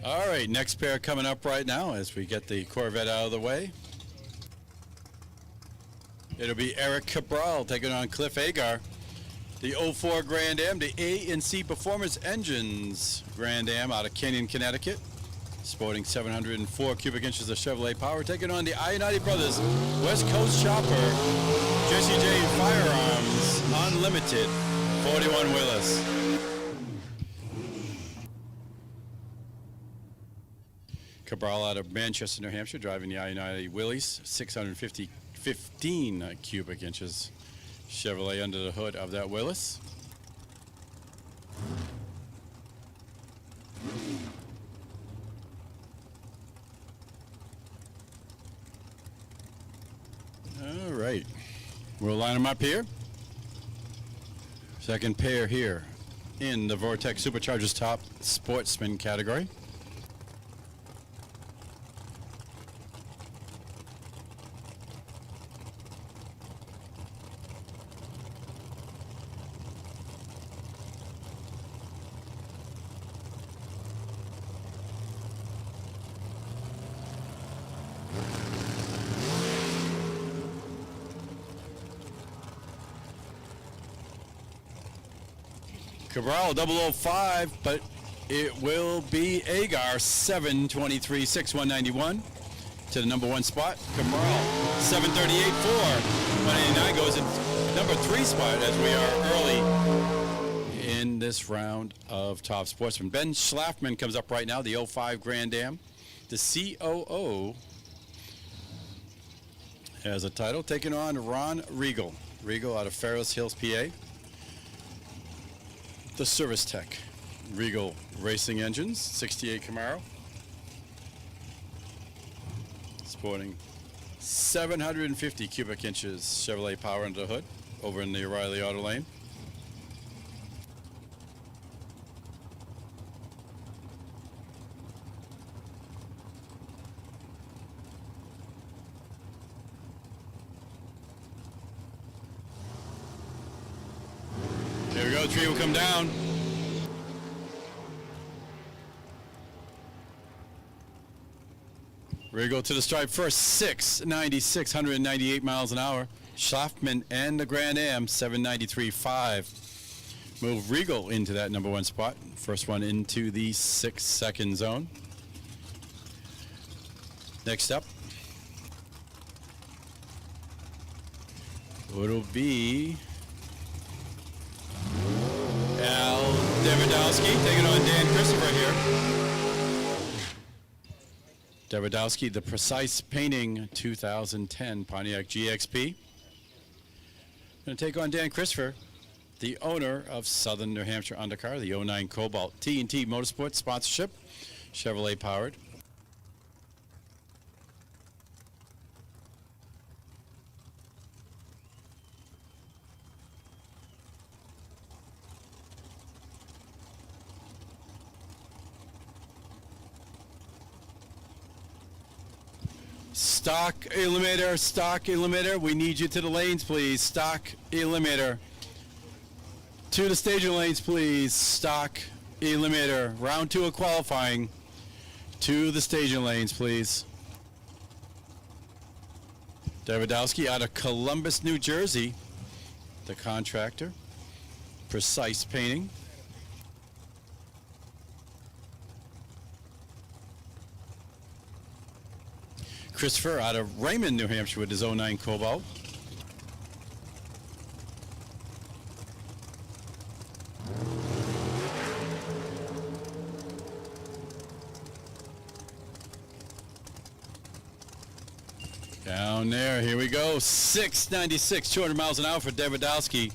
All right, next pair coming up right now as we get the Corvette out of the way. It'll be Eric Cabral taking on Cliff Agar. The 04 Grand Am, the A&C Performance Engines Grand Am out of Canyon, Connecticut. Sporting 704 cubic inches of Chevrolet power. Taking on the Ionati Brothers West Coast Chopper, Jesse J Firearms Unlimited, 41 Willis. Cabral out of Manchester, New Hampshire, driving the I-90 Willys, 15 cubic inches Chevrolet under the hood of that Willis. All right, we'll line them up here. Second pair here in the Vortex Superchargers Top Sportsman category. Cabral 005, but it will be Agar 723.6191 to the number 1 spot. Cabral 738.4. 189 goes in number 3 spot as we are early in this round of Top Sportsman. Ben Schlafman comes up right now, the 05 Grand Am. The COO has a title, taking on Ron Regal. Regal out of Ferris Hills, PA. The Service Tech Regal Racing Engines, 68 Camaro. Sporting 750 cubic inches Chevrolet power under the hood over in the O'Reilly Auto Lane. Here we go, tree will come down. Regal to the stripe first, 696, 198 miles an hour. Schlafman and the Grand Am, 793.5. Move Regal into that number 1 spot. First one into the 6-second zone. Next up, it'll be Al Davidowski taking on Dan Christopher here. Davidowski, the Precise Painting 2010 Pontiac GXP. Going to take on Dan Christopher, the owner of Southern New Hampshire Undercar, the 09 Cobalt T&T Motorsports sponsorship, Chevrolet powered. Stock eliminator, we need you to the lanes, please. Stock eliminator. To the staging lanes, please. Stock eliminator. Round 2 of qualifying. To the staging lanes, please. Davidowski out of Columbus, New Jersey. The contractor. Precise Painting. Christopher out of Raymond, New Hampshire with his 09 Cobalt. Down there, here we go. 696, 200 miles an hour for Davidowski.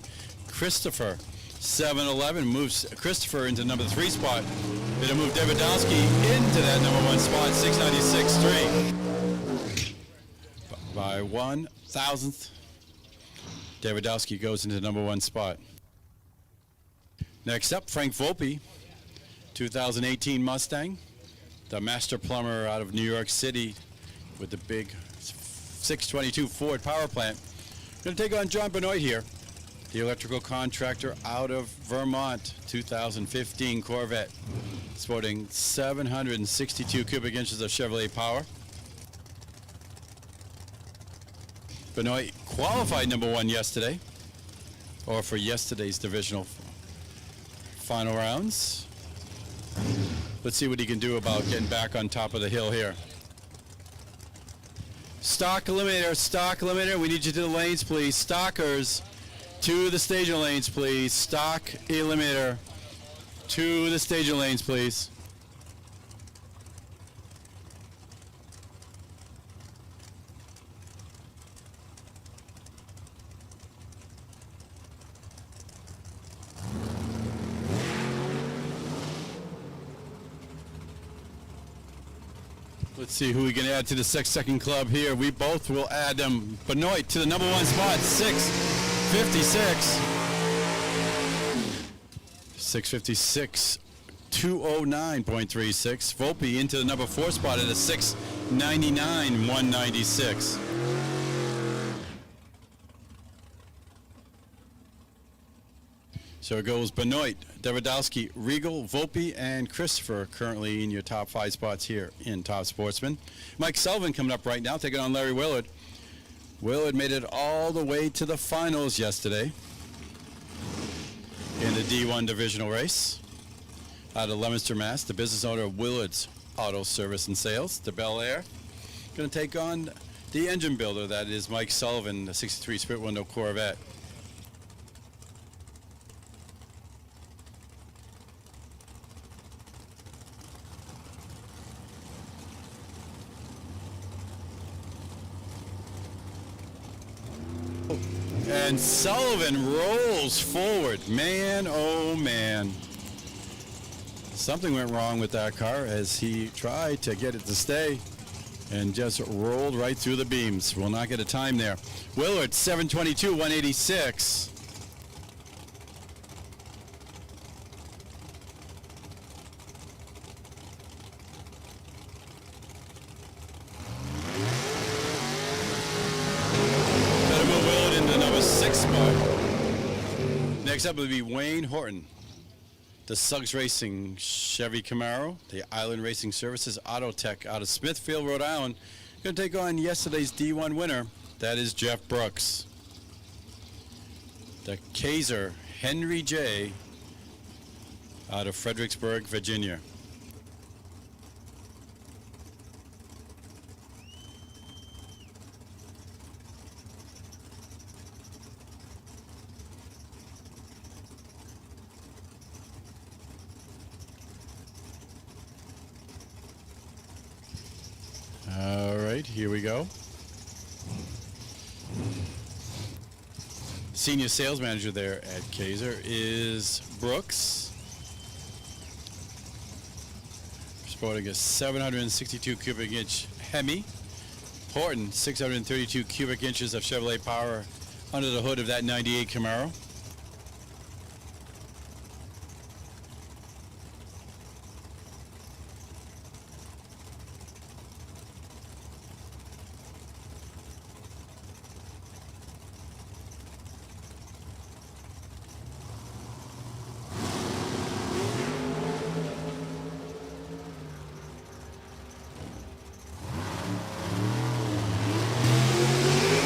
Christopher, 711, moves Christopher into number 3 spot. It'll move Davidowski into that number 1 spot, 696.3. By 1,000th, Davidowski goes into the number 1 spot. Next up, Frank Volpe, 2018 Mustang, the master plumber out of New York City with the big 622 Ford power plant. Going to take on John Benoit here, the electrical contractor out of Vermont, 2015 Corvette, sporting 762 cubic inches of Chevrolet power. Benoit qualified number 1 yesterday, or for yesterday's divisional final rounds. Let's see what he can do about getting back on top of the hill here. Stock eliminator, we need you to the lanes, please. Stockers, to the staging lanes, please. Stock eliminator, to the staging lanes, please. Let's see who we can add to the 6-second club here. We both will add them. Benoit to the number 1 spot, 656. 656, 209.36. Volpe into the number 4 spot at a 699, 196. So it goes Benoit, Davidowski, Regal, Volpe, and Christopher currently in your top 5 spots here in Top Sportsman. Mike Sullivan coming up right now, taking on Larry Willard. Willard made it all the way to the finals yesterday in the D1 divisional race out of Leominster, Mass. The business owner of Willard's Auto Service and Sales, the Bel Air, going to take on the engine builder, that is Mike Sullivan, the 63 split window Corvette. And Sullivan rolls forward. Man, oh man. Something went wrong with that car as he tried to get it to stay and just rolled right through the beams. Will not get a time there. Willard, 722, 186. Next up will be Wayne Horton, the Suggs Racing Chevy Camaro, the Island Racing Services Auto Tech out of Smithfield, Rhode Island. Going to take on yesterday's D1 winner, that is Jeff Brooks. The Kaiser Henry J out of Fredericksburg, Virginia. All right, here we go. Senior sales manager there at Kaiser is Brooks. Sporting a 762 cubic inch Hemi. Horton, 632 cubic inches of Chevrolet power under the hood of that 98 Camaro.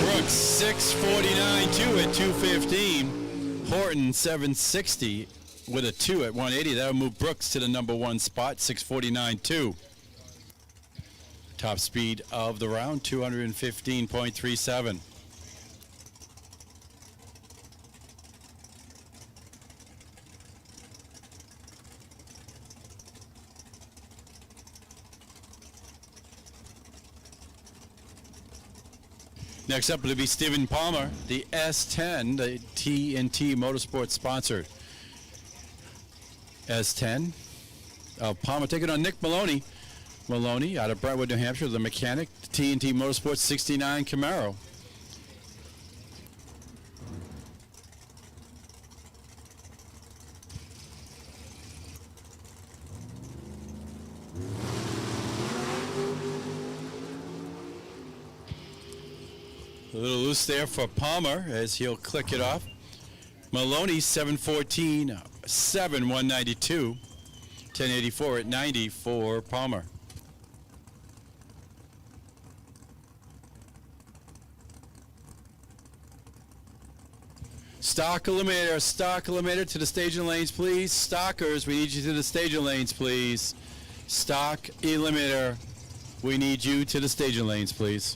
Brooks 649, 2 at 215. Horton 760 with a 2 at 180. That'll move Brooks to the number 1 spot, 649.2. Top speed of the round, 215.37. Next up will be Stephen Palmer, the S10, the TNT Motorsports sponsored S10. Palmer taking on Nick Maloney. Maloney out of Brentwood, New Hampshire, the mechanic, TNT Motorsports 69 Camaro. A little loose there for Palmer as he'll click it off. Maloney 714, 7 192, 1084 at 90 for Palmer. Stock eliminator to the staging lanes, please. Stockers, we need you to the staging lanes, please. Stock eliminator, we need you to the staging lanes, please.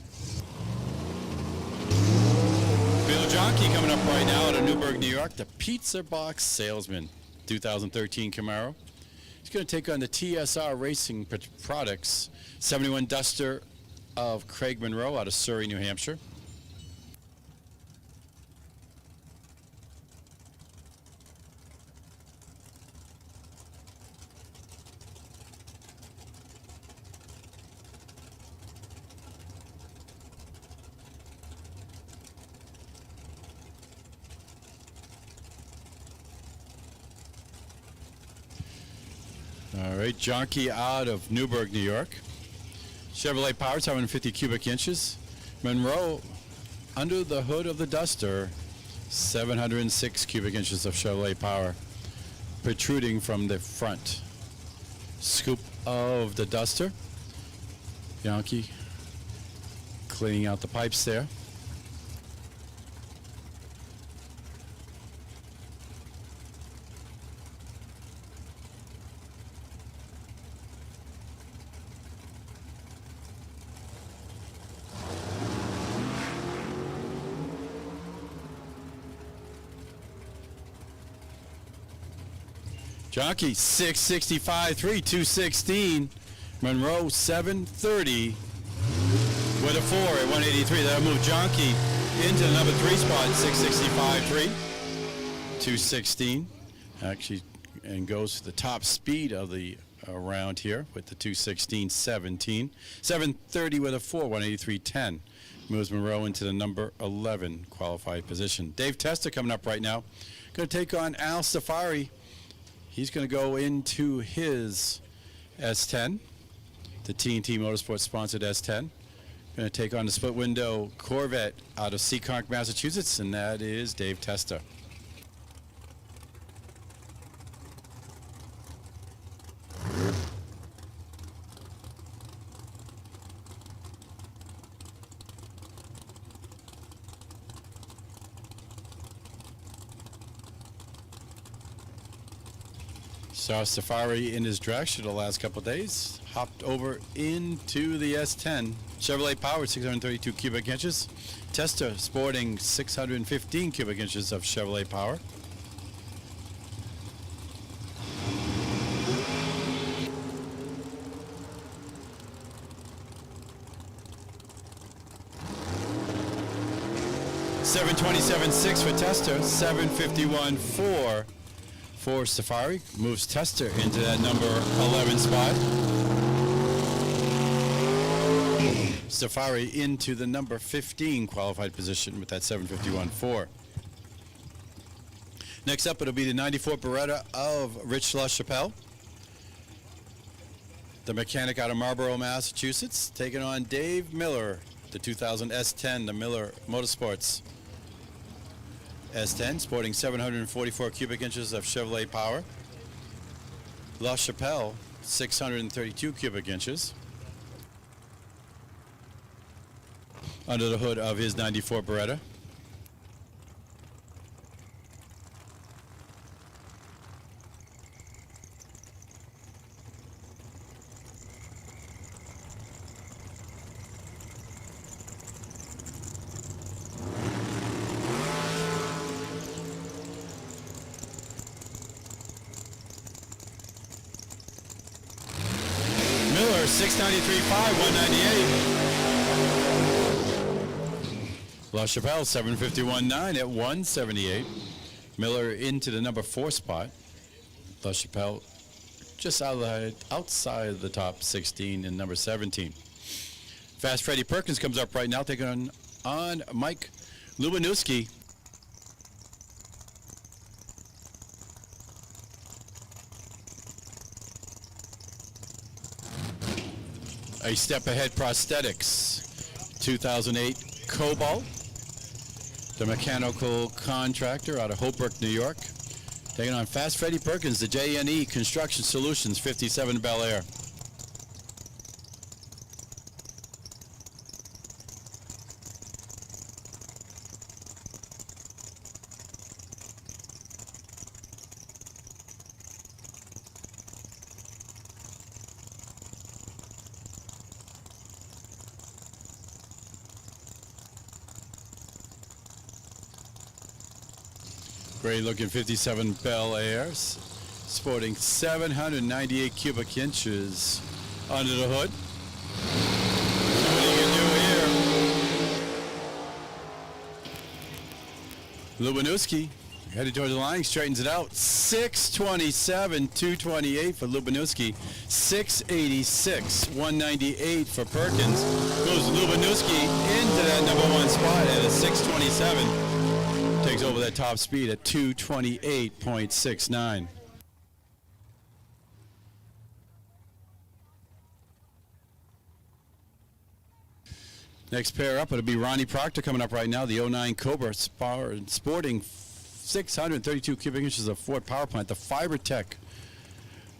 Bill Jonkey coming up right now out of Newburgh, New York, the Pizza Box Salesman, 2013 Camaro. He's going to take on the TSR Racing Products 71 Duster of Craig Monroe out of Surrey, New Hampshire. All right, Jonky out of Newburgh, New York. Chevrolet Power, 750 cubic inches. Monroe, under the hood of the Duster, 706 cubic inches of Chevrolet Power, protruding from the front. Scoop of the Duster. Jonky cleaning out the pipes there. Jonky 665, 216. Monroe 730 with a 4 at 183. That'll move Jonky into the number 3 spot, 665, 216. Actually, and goes to the top speed of the round here with the 216, 17. 730 with a 4, 183, 10. Moves Monroe into the number 11 qualified position. Dave Testa coming up right now. Going to take on Al Safari. He's going to go into his S10, the TNT Motorsports sponsored S10. Going to take on the split window Corvette out of Seekonk, Massachusetts, and that is Dave Testa. Saw Safari in his dress the last couple of days. Hopped over into the S10. Chevrolet Power, 632 cubic inches. Testa sporting 615 cubic inches of Chevrolet Power. $727.6 for Testa, $751.4 for Safari. Moves Testa into that number 11 spot. Safari into the number 15 qualified position with that 751.4. Next up, it'll be the 94 Beretta of Rich LaChapelle, the mechanic out of Marlborough, Massachusetts, taking on Dave Miller, the 2000 S10, the Miller Motorsports S10, sporting 744 cubic inches of Chevrolet Power. LaChapelle, 632 cubic inches. Under the hood of his 94 Beretta. Miller, 693.5, 198. LaChapelle, 751.9 at 178. Miller into the number 4 spot. LaChapelle just outside of the top 16 in number 17. Fast Freddie Perkins comes up right now, taking on Mike Lubanowski. A Step Ahead Prosthetics, 2008 Cobalt, the mechanical contractor out of Holbrook, New York. Taking on Fast Freddie Perkins, the JNE Construction Solutions, 57 Bel Air. Great looking 57 Bel Airs, sporting 798 cubic inches under the hood. What are you gonna do here? Lubanowski headed towards the line, straightens it out. 627, 228 for Lubanowski. 686, 198 for Perkins. Goes Lubanowski into that number 1 spot at a 627. Takes over that top speed at 228.69. Next pair up, it'll be Ronnie Proctor coming up right now. The 09 Cobra sporting 632 cubic inches of Ford power plant. The FiberTech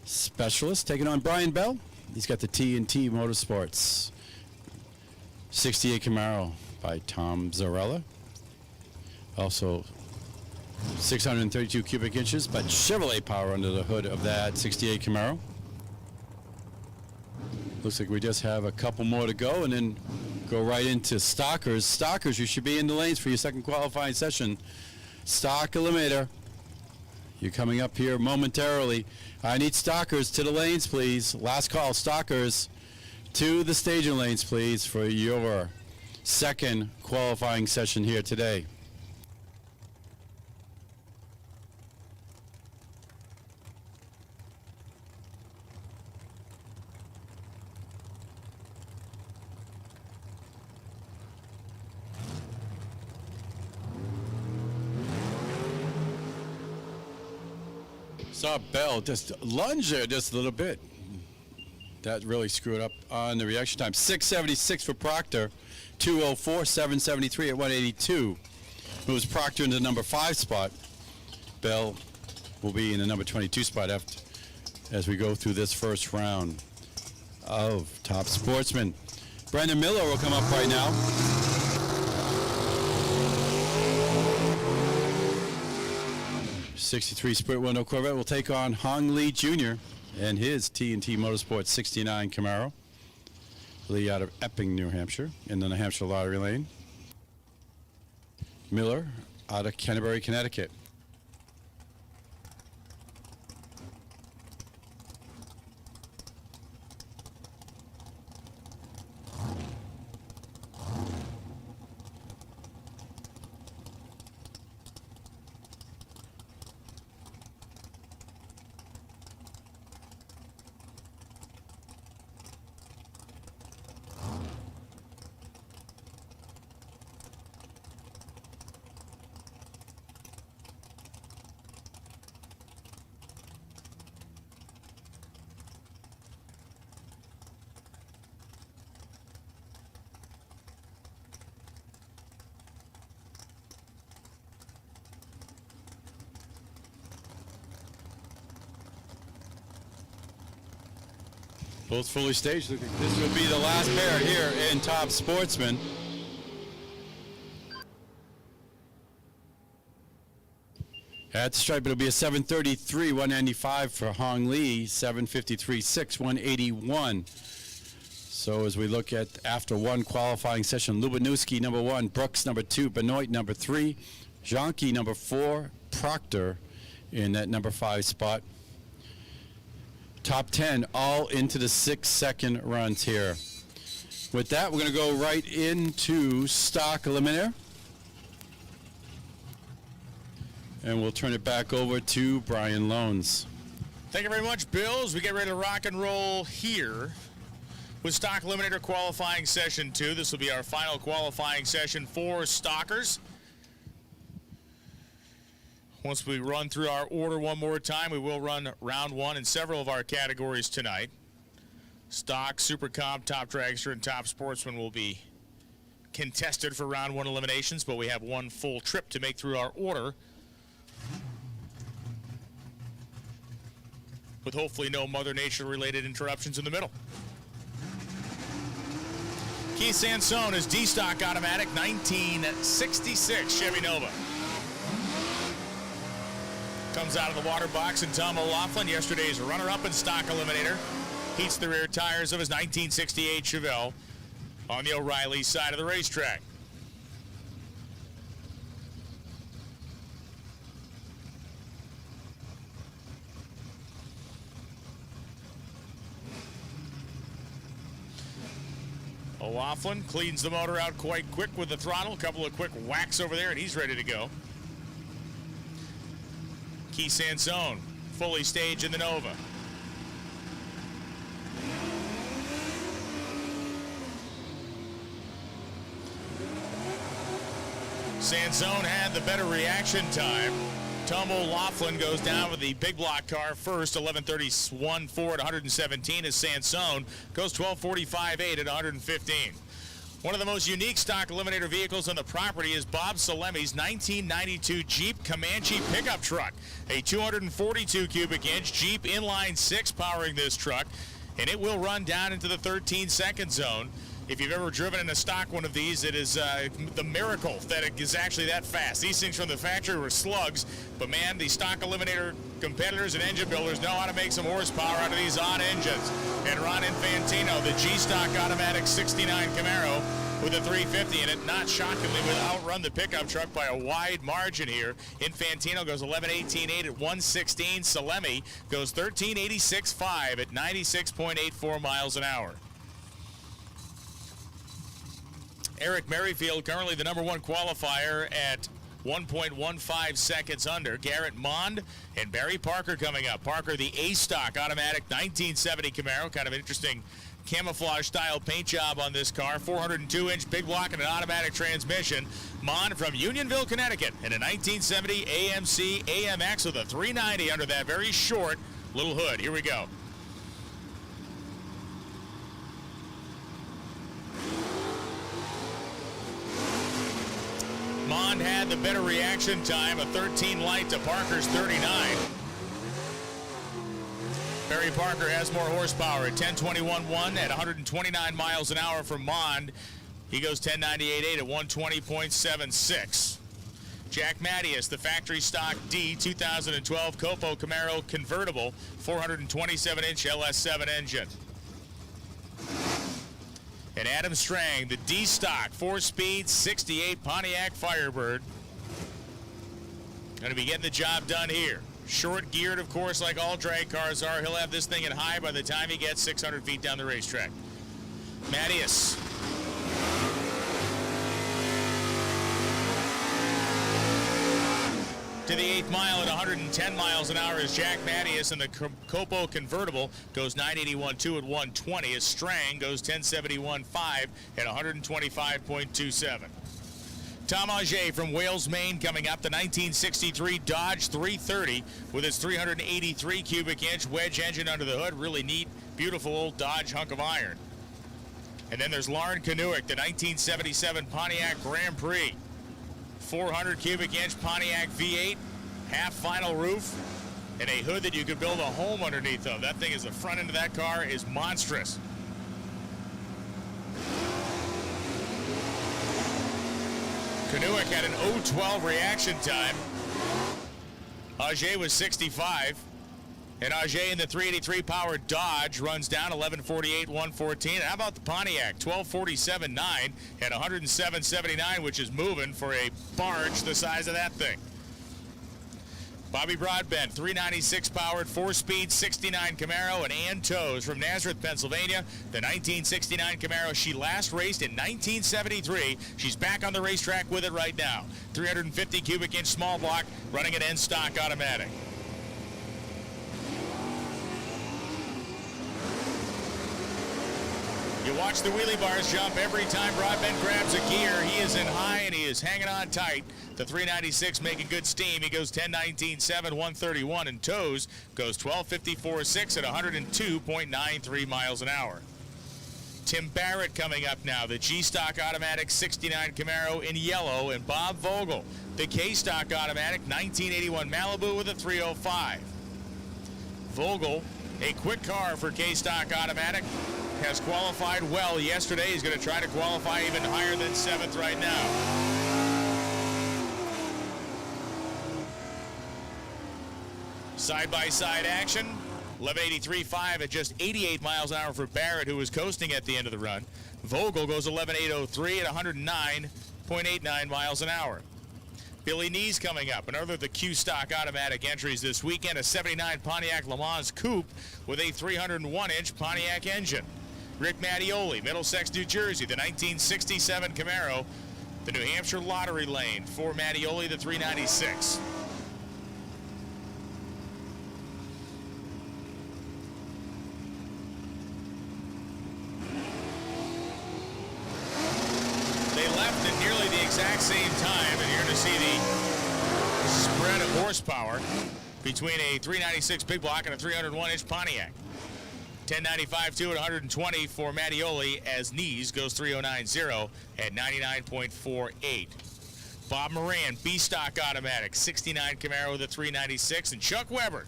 specialist taking on Brian Bell. He's got the T&T Motorsports 68 Camaro by Tom Zarella. Also 632 cubic inches, but Chevrolet power under the hood of that 68 Camaro. Looks like we just have a couple more to go and then go right into Stockers. Stockers, you should be in the lanes for your second qualifying session. Stock Eliminator, you're coming up here momentarily. I need Stockers to the lanes, please. Last call, Stockers to the staging lanes, please, for your second qualifying session here today. Saw Bell just lunge there just a little bit. That really screwed up on the reaction time. 676 for Proctor, 204, 773 at 182. Moves Proctor into the number 5 spot. Bell will be in the number 22 spot after, as we go through this first round of Top Sportsman. Brandon Miller will come up right now. '63 split window Corvette will take on Hong Lee Jr. and his T&T Motorsports 69 Camaro. Lee out of Epping, New Hampshire, in the New Hampshire Lottery Lane. Miller out of Canterbury, Connecticut. Both fully staged. This will be the last pair here in Top Sportsman. At the stripe, it'll be a 733, 195 for Hong Lee, 753, 6, 181. So as we look at after one qualifying session, Lubinowski number 1, Brooks number 2, Benoit number 3, Jonke number 4, Proctor in that number 5 spot. Top 10 all into the 6-second runs here. With that, we're going to go right into Stock Eliminator. And we'll turn it back over to Brian Loans. Thank you very much, Bill. As we get ready to rock and roll here with Stock Eliminator qualifying session 2. This will be our final qualifying session for Stockers. Once we run through our order one more time, we will run round 1 in several of our categories tonight. Stock, Super Comp, Top Dragster, and Top Sportsman will be contested for round 1 eliminations, but we have one full trip to make through our order, with hopefully no Mother Nature-related interruptions in the middle. Keith Sansone is D-Stock Automatic, 1966 Chevy Nova. Comes out of the water box, and Tom O'Loughlin, yesterday's runner-up in Stock Eliminator, heats the rear tires of his 1968 Chevelle on the O'Reilly side of the racetrack. O'Loughlin cleans the motor out quite quick with the throttle. A couple of quick whacks over there, and he's ready to go. Keith Sansone, fully staged in the Nova. Sansone had the better reaction time. Tom O'Loughlin goes down with the big block car first, 11:31.4 at 117, as Sansone goes 12:45.8 at 115. One of the most unique stock eliminator vehicles on the property is Bob Salemi's 1992 Jeep Comanche pickup truck. A 242 cubic inch Jeep inline 6 powering this truck, and it will run down into the 13-second zone. If you've ever driven in a stock one of these, it is the miracle that it is actually that fast. These things from the factory were slugs, but man, the stock eliminator competitors and engine builders know how to make some horsepower out of these odd engines. And Ron Infantino, the G-Stock automatic 69 Camaro with a 350 in it, not shockingly, will outrun the pickup truck by a wide margin here. Infantino goes 11.18.8 at 116. Salemi goes 13.86.5 at 96.84 miles an hour. Eric Merrifield, currently the #1 qualifier at 1.15 seconds under. Garrett Mond and Barry Parker coming up. Parker, the A-Stock automatic 1970 Camaro. Kind of an interesting camouflage-style paint job on this car. 402-inch big block and an automatic transmission. Mond from Unionville, Connecticut, in a 1970 AMC AMX with a 390 under that very short little hood. Here we go. Mond had the better reaction time, a 13 light to Parker's 39. Barry Parker has more horsepower at 1021.1 at 129 miles an hour from Mond. He goes 1098.8 at 120.76. Jack Mattias, the factory stock D 2012 Copo Camaro convertible, 427-inch LS7 engine. And Adam Strang, the D-Stock 4-speed 68 Pontiac Firebird. Going to be getting the job done here. Short geared, of course, like all drag cars are. He'll have this thing in high by the time he gets 600 feet down the racetrack. Mattias. To the 8th mile at 110 miles an hour is Jack Mattias, and the Copo convertible goes 981.2 at 120 as Strang goes 1071.5 at 125.27. Tom Auger from Wales, Maine coming up, the 1963 Dodge 330 with its 383 cubic inch wedge engine under the hood. Really neat, beautiful old Dodge hunk of iron. And then there's Lauren Kanuick, the 1977 Pontiac Grand Prix. 400 cubic inch Pontiac V8, half vinyl roof, and a hood that you could build a home underneath of. That thing is, the front end of that car is monstrous. Kanuick had an 0.12 reaction time. Auger was 65. And Auger in the 383 powered Dodge runs down 1148, 114. How about the Pontiac? 1247.9 at 107.79, which is moving for a barge the size of that thing. Bobby Broadbent, 396 powered 4-speed 69 Camaro, and Ann Toes from Nazareth, Pennsylvania, the 1969 Camaro she last raced in 1973. She's back on the racetrack with it right now. 350 cubic inch small block, running an end stock automatic. You watch the wheelie bars jump every time Broadbent grabs a gear. He is in high and he is hanging on tight. The 396 making good steam. He goes 10.19.7, 131, and Toes goes 12.54.6 at 102.93 miles an hour. Tim Barrett coming up now, the G-Stock automatic 69 Camaro in yellow, and Bob Vogel, the K-Stock automatic 1981 Malibu with a 305. Vogel, a quick car for K-Stock automatic, has qualified well yesterday. He's going to try to qualify even higher than 7th right now. Side-by-side action. 11.83.5 at just 88 miles an hour for Barrett, who was coasting at the end of the run. Vogel goes 11.803 at 109.89 miles an hour. Billy Nees coming up, another of the Q-Stock automatic entries this weekend, a 79 Pontiac Le Mans Coupe with a 301-inch Pontiac engine. Rick Mattioli, Middlesex, New Jersey, the 1967 Camaro, the New Hampshire Lottery Lane for Mattioli, the 396. They left at nearly the exact same time, and you're going to see the spread of horsepower between a 396 big block and a 301-inch Pontiac. 1095.2 at 120 for Mattioli as Knees goes 309.0 at 99.48. Bob Moran, B-Stock Automatic, 69 Camaro with a 396. And Chuck Weber,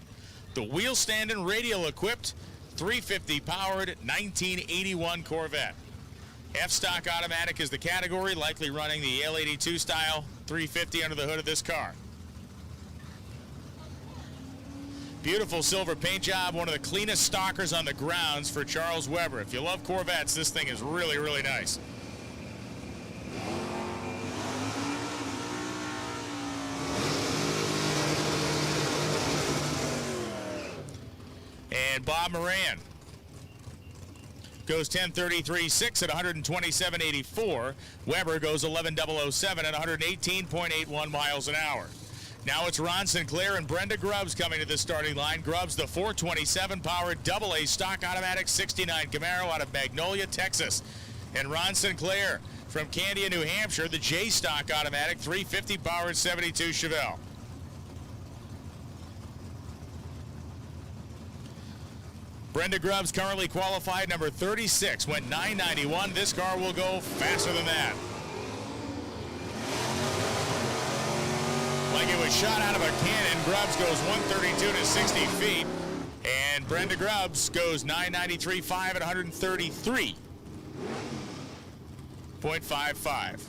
the wheel standing, radial equipped, 350 powered 1981 Corvette. F-Stock Automatic is the category, likely running the L82 style 350 under the hood of this car. Beautiful silver paint job, one of the cleanest stalkers on the grounds for Charles Weber. If you love Corvettes, this thing is really, really nice. And Bob Moran goes 1033.6 at 127.84. Weber goes 11.007 at 118.81 miles an hour. Now it's Ron Sinclair and Brenda Grubbs coming to the starting line. Grubbs, the 427 powered AA stock automatic 69 Camaro out of Magnolia, Texas. And Ron Sinclair from Candia, New Hampshire, the J stock automatic 350 powered 72 Chevelle. Brenda Grubbs currently qualified number 36, went 991. This car will go faster than that. Like it was shot out of a cannon, Grubbs goes 132 to 60 feet, and Brenda Grubbs goes 993.5 at 133.55.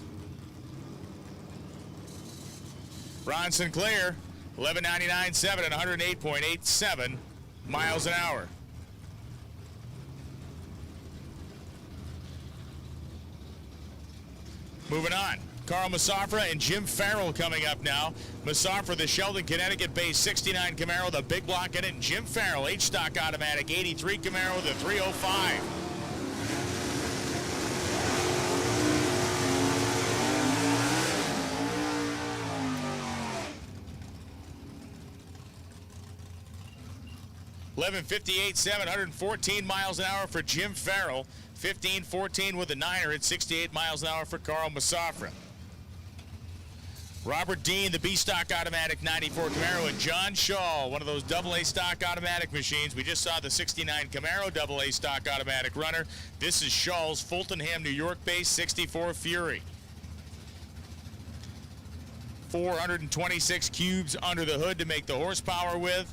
Ron Sinclair, 1199.7 at 108.87 miles an hour. Moving on, Carl Massafra and Jim Farrell coming up now. Massafra, the Sheldon, Connecticut-based 69 Camaro, the big block in it, and Jim Farrell, H-Stock Automatic, 83 Camaro, the 305. .1158.7, 714 miles an hour for Jim Farrell. 15-14 with the Niner at 68 miles an hour for Carl Massafra. Robert Dean, the B-Stock Automatic 94 Camaro, and John Shaw, one of those AA stock automatic machines. We just saw the 69 Camaro AA stock automatic runner. This is Shaw's Fultonham, New York-based 64 Fury. 426 cubes under the hood to make the horsepower with.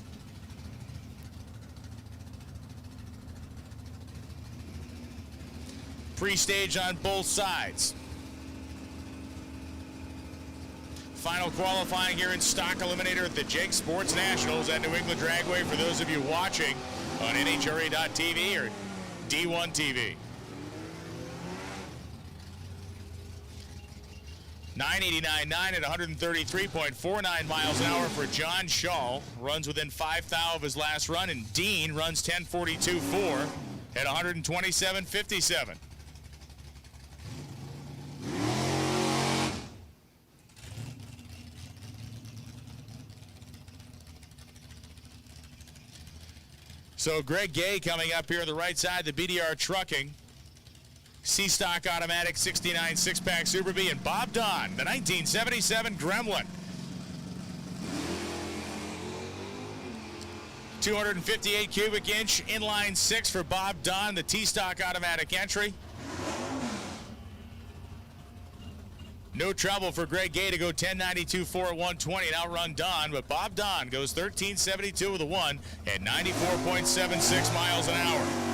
Pre-stage on both sides. Final qualifying here in stock eliminator at the Jake Sports Nationals at New England Dragway for those of you watching on NHRA.TV or D1TV. 989.9 at 133.49 miles an hour for John Shaw. Runs within 5 thou of his last run, and Dean runs 1042.4 at 127.57. So Greg Gay coming up here on the right side, the BDR Trucking. C-Stock Automatic 69 6-pack Super B, and Bob Don, the 1977 Gremlin. 258 cubic inch inline 6 for Bob Don, the T-Stock Automatic entry. No trouble for Greg Gay to go 1092.4 at 120 and outrun Don, but Bob Don goes 1372 with a 1 at 94.76 miles an hour.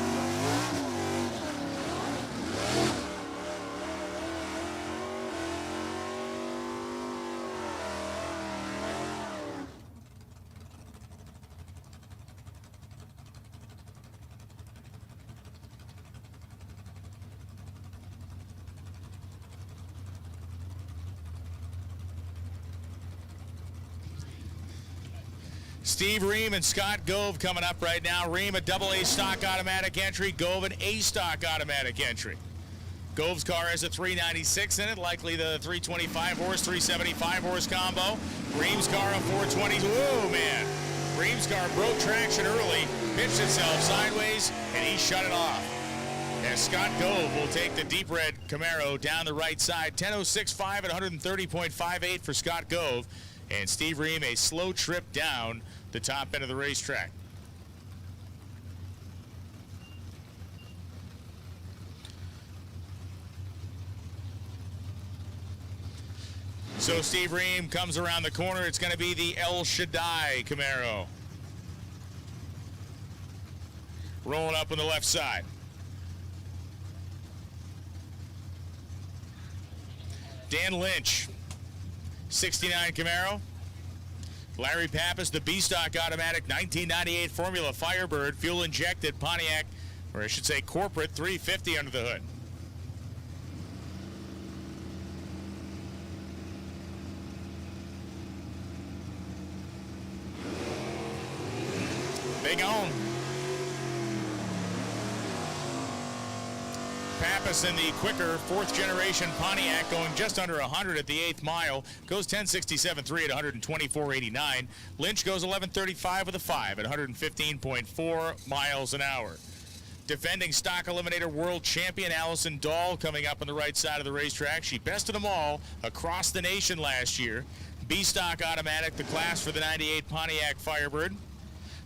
Steve Ream and Scott Gove coming up right now. Ream a AA stock automatic entry, Gove an A stock automatic entry. Gove's car has a 396 in it, likely the 325 horse, 375 horse combo. Ream's car a 420. Whoa, man. Ream's car broke traction early, pitched itself sideways, and he shut it off. As Scott Gove will take the deep red Camaro down the right side. 10.065 at 130.58 for Scott Gove. And Steve Ream a slow trip down the top end of the racetrack. So Steve Ream comes around the corner. It's going to be the El Shaddai Camaro. Rolling up on the left side. Dan Lynch, 69 Camaro. Larry Pappas, the B-Stock Automatic 1998 Formula Firebird, fuel-injected Pontiac, or I should say corporate 350 under the hood. Big on. Pappas in the quicker fourth generation Pontiac going just under 100 at the 8th mile. Goes 10.67.3 at 124.89. Lynch goes 11.35 with a 5 at 115.4 miles an hour. Defending stock eliminator world champion Allison Dahl coming up on the right side of the racetrack. She bested them all across the nation last year. B-Stock Automatic, the class for the 98 Pontiac Firebird.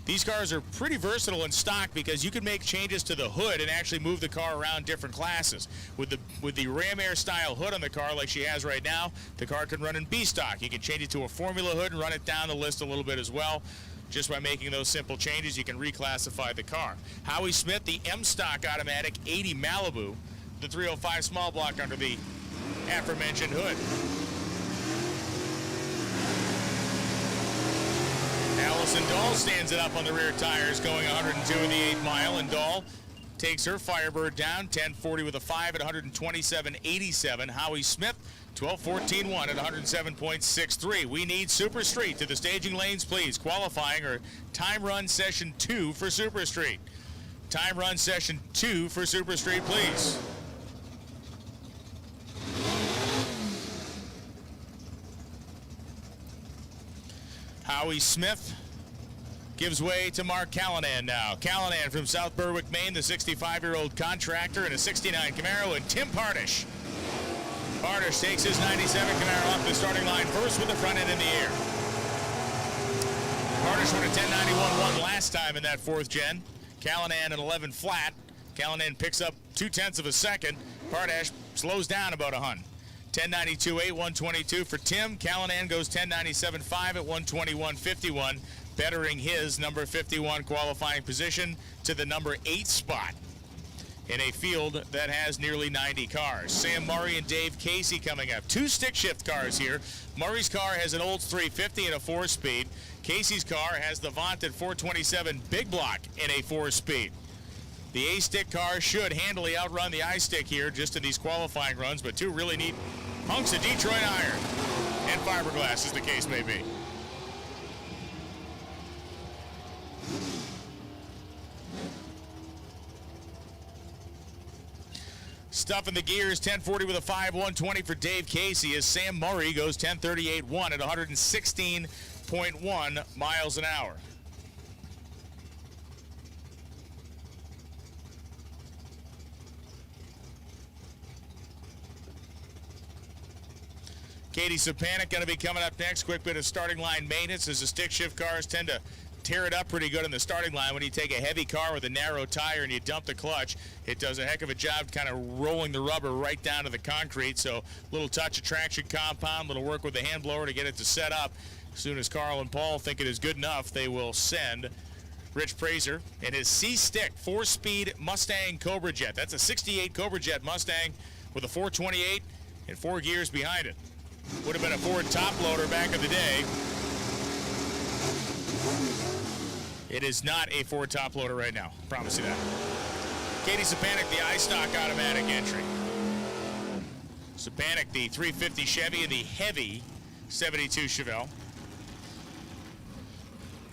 These cars are pretty versatile in stock because you can make changes to the hood and actually move the car around different classes. With the Ram Air style hood on the car like she has right now, the car can run in B-Stock. You can change it to a Formula hood and run it down the list a little bit as well. Just by making those simple changes, you can reclassify the car. Howie Smith, the M-Stock Automatic 80 Malibu, the 305 small block under the aforementioned hood. Allison Dahl stands it up on the rear tires going 102 in the 8th mile, and Dahl takes her Firebird down 10.40 with a 5 at 127.87. Howie Smith 12.14.1 at 107.63. We need Super Street to the staging lanes, please. Qualifying or time run session 2 for Super Street. Time run session 2 for Super Street, please. Howie Smith gives way to Mark Callanan now. Callanan from South Berwick, Maine, the 65-year-old contractor in a 69 Camaro, and Tim Pardish. Pardish takes his 97 Camaro off the starting line first with the front end in the air. Pardish won a 10.91.1 last time in that 4th gen. Callanan an 11 flat. Callanan picks up 0.2 of a second. Pardish slows down about a hun. 10.92.8, 122 for Tim. Callanan goes 10.97.5 at 121.51, bettering his number 51 qualifying position to the number 8 spot in a field that has nearly 90 cars. Sam Murray and Dave Casey coming up. 2 stick shift cars here. Murray's car has an Olds 350 and a 4-speed. Casey's car has the vaunted 427 big block in a 4-speed. The A-stick car should handily outrun the I-stick here just in these qualifying runs, but 2 really neat hunks of Detroit iron and fiberglass, as the case may be. Stuff in the gears, 10.40 with a 5, 120 for Dave Casey as Sam Murray goes 10.38.1 at 116.1 miles an hour. Katie Sapanik going to be coming up next. Quick bit of starting line maintenance as the stick shift cars tend to tear it up pretty good in the starting line. When you take a heavy car with a narrow tire and you dump the clutch, it does a heck of a job kind of rolling the rubber right down to the concrete. So a little touch of traction compound, little work with the hand blower to get it to set up. As soon as Carl and Paul think it is good enough, they will send Rich Prazer in his C-Stick 4-speed Mustang Cobra Jet. That's a 68 Cobra Jet Mustang with a 428 and 4 gears behind it. Would have been a Ford top loader back in the day. It is not a Ford top loader right now. Promise you that. Katie Sapanik, the iStock automatic entry. Sapanik, the 350 Chevy, and the heavy 72 Chevelle.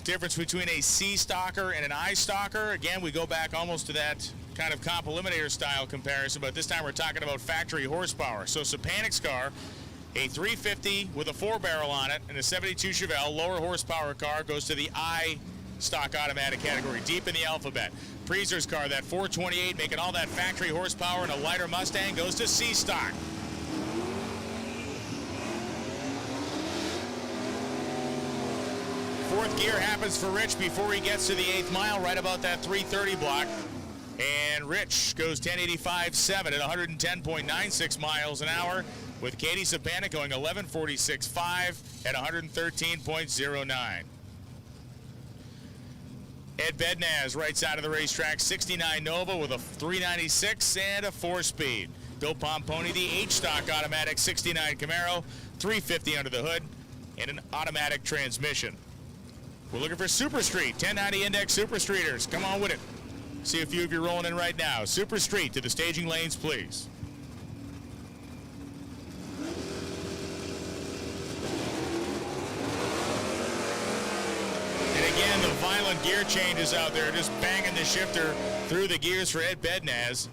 Difference between a C-Stocker and an I-Stocker. Again, we go back almost to that kind of comp eliminator style comparison, but this time we're talking about factory horsepower. So Sapanik's car, a 350 with a 4-barrel on it and a 72 Chevelle, lower horsepower car, goes to the I-Stock automatic category, deep in the alphabet. Prezer's car, that 428, making all that factory horsepower in a lighter Mustang, goes to C-Stock. Fourth gear happens for Rich before he gets to the 8th mile, right about that 330 block. And Rich goes 1085.7 at 110.96 miles an hour, with Katie Sapanic going 1146.5 at 113.09. Ed Bednaz, right side of the racetrack, 69 Nova with a 396 and a 4-speed. Bill Pomponi, the H-Stock automatic 69 Camaro, 350 under the hood, and an automatic transmission. We're looking for Super Street, 1090 Index Super Streeters. Come on with it. See a few of you rolling in right now. Super Street to the staging lanes, please. And again, the violent gear changes out there, just banging the shifter through the gears for Ed Bednaz.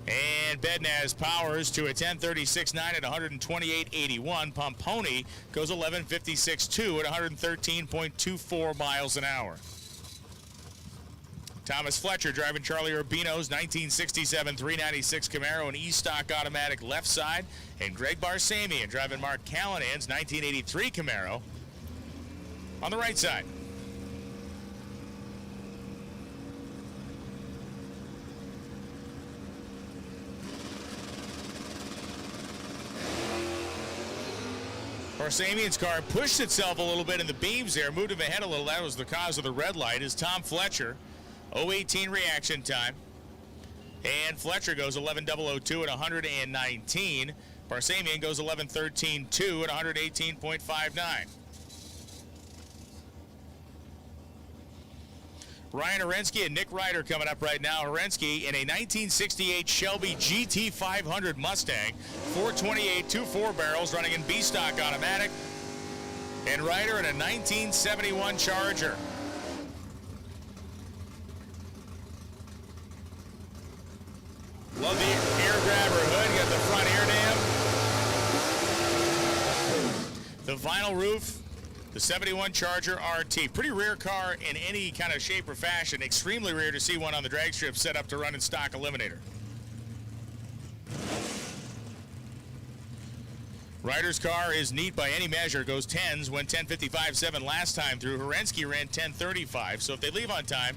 And Bednaz powers to a 1036.9 at 128.81. Pomponi goes 1156.2 at 113.24 miles an hour. Thomas Fletcher driving Charlie Urbino's 1967 396 Camaro, an E-Stock automatic left side. And Greg Barsamian driving Mark Callahan's 1983 Camaro on the right side. Barsamian's car pushed itself a little bit in the beams there, moved him ahead a little. That was the cause of the red light. Is Tom Fletcher. 018 reaction time. And Fletcher goes 11.002 at 119. Barsamian goes 11.13.2 at 118.59. Ryan Orensky and Nick Ryder coming up right now. Orensky in a 1968 Shelby GT500 Mustang, 428 2.4 barrels, running in B-Stock automatic. And Ryder in a 1971 Charger. Love the air grabber hood. Got the front air dam. The vinyl roof. The 71 Charger RT. Pretty rare car in any kind of shape or fashion. Extremely rare to see one on the drag strip set up to run in stock eliminator. Ryder's car is neat by any measure. Goes 10s, went 10.55.7 last time through. Horensky ran 10.35. So if they leave on time,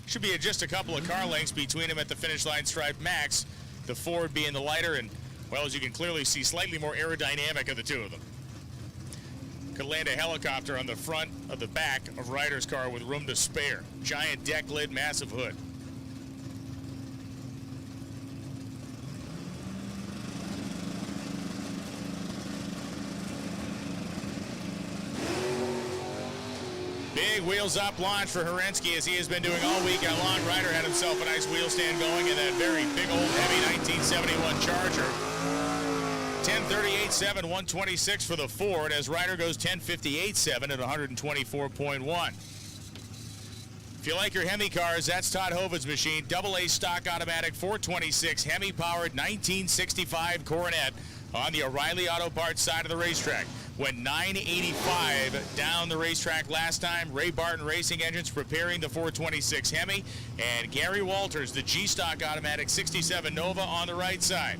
should be just a couple of car lengths between them at the finish line stripe max. The Ford being the lighter and, well, as you can clearly see, slightly more aerodynamic of the two of them. Could land a helicopter on the front of the back of Ryder's car with room to spare. Giant deck lid, massive hood. Big wheels up launch for Horensky, as he has been doing all weekend long. Ryder had himself a nice wheel stand going in that very big old heavy 1971 Charger. 10.38.7, 126 for the Ford, as Ryder goes 10.58.7 at 124.1. If you like your Hemi cars, that's Todd Hoven's machine. AA stock automatic 426 Hemi powered 1965 Coronet on the O'Reilly Auto Parts side of the racetrack. Went 985 down the racetrack last time. Ray Barton Racing Engines preparing the 426 Hemi. And Gary Walters, the G-Stock automatic 67 Nova on the right side.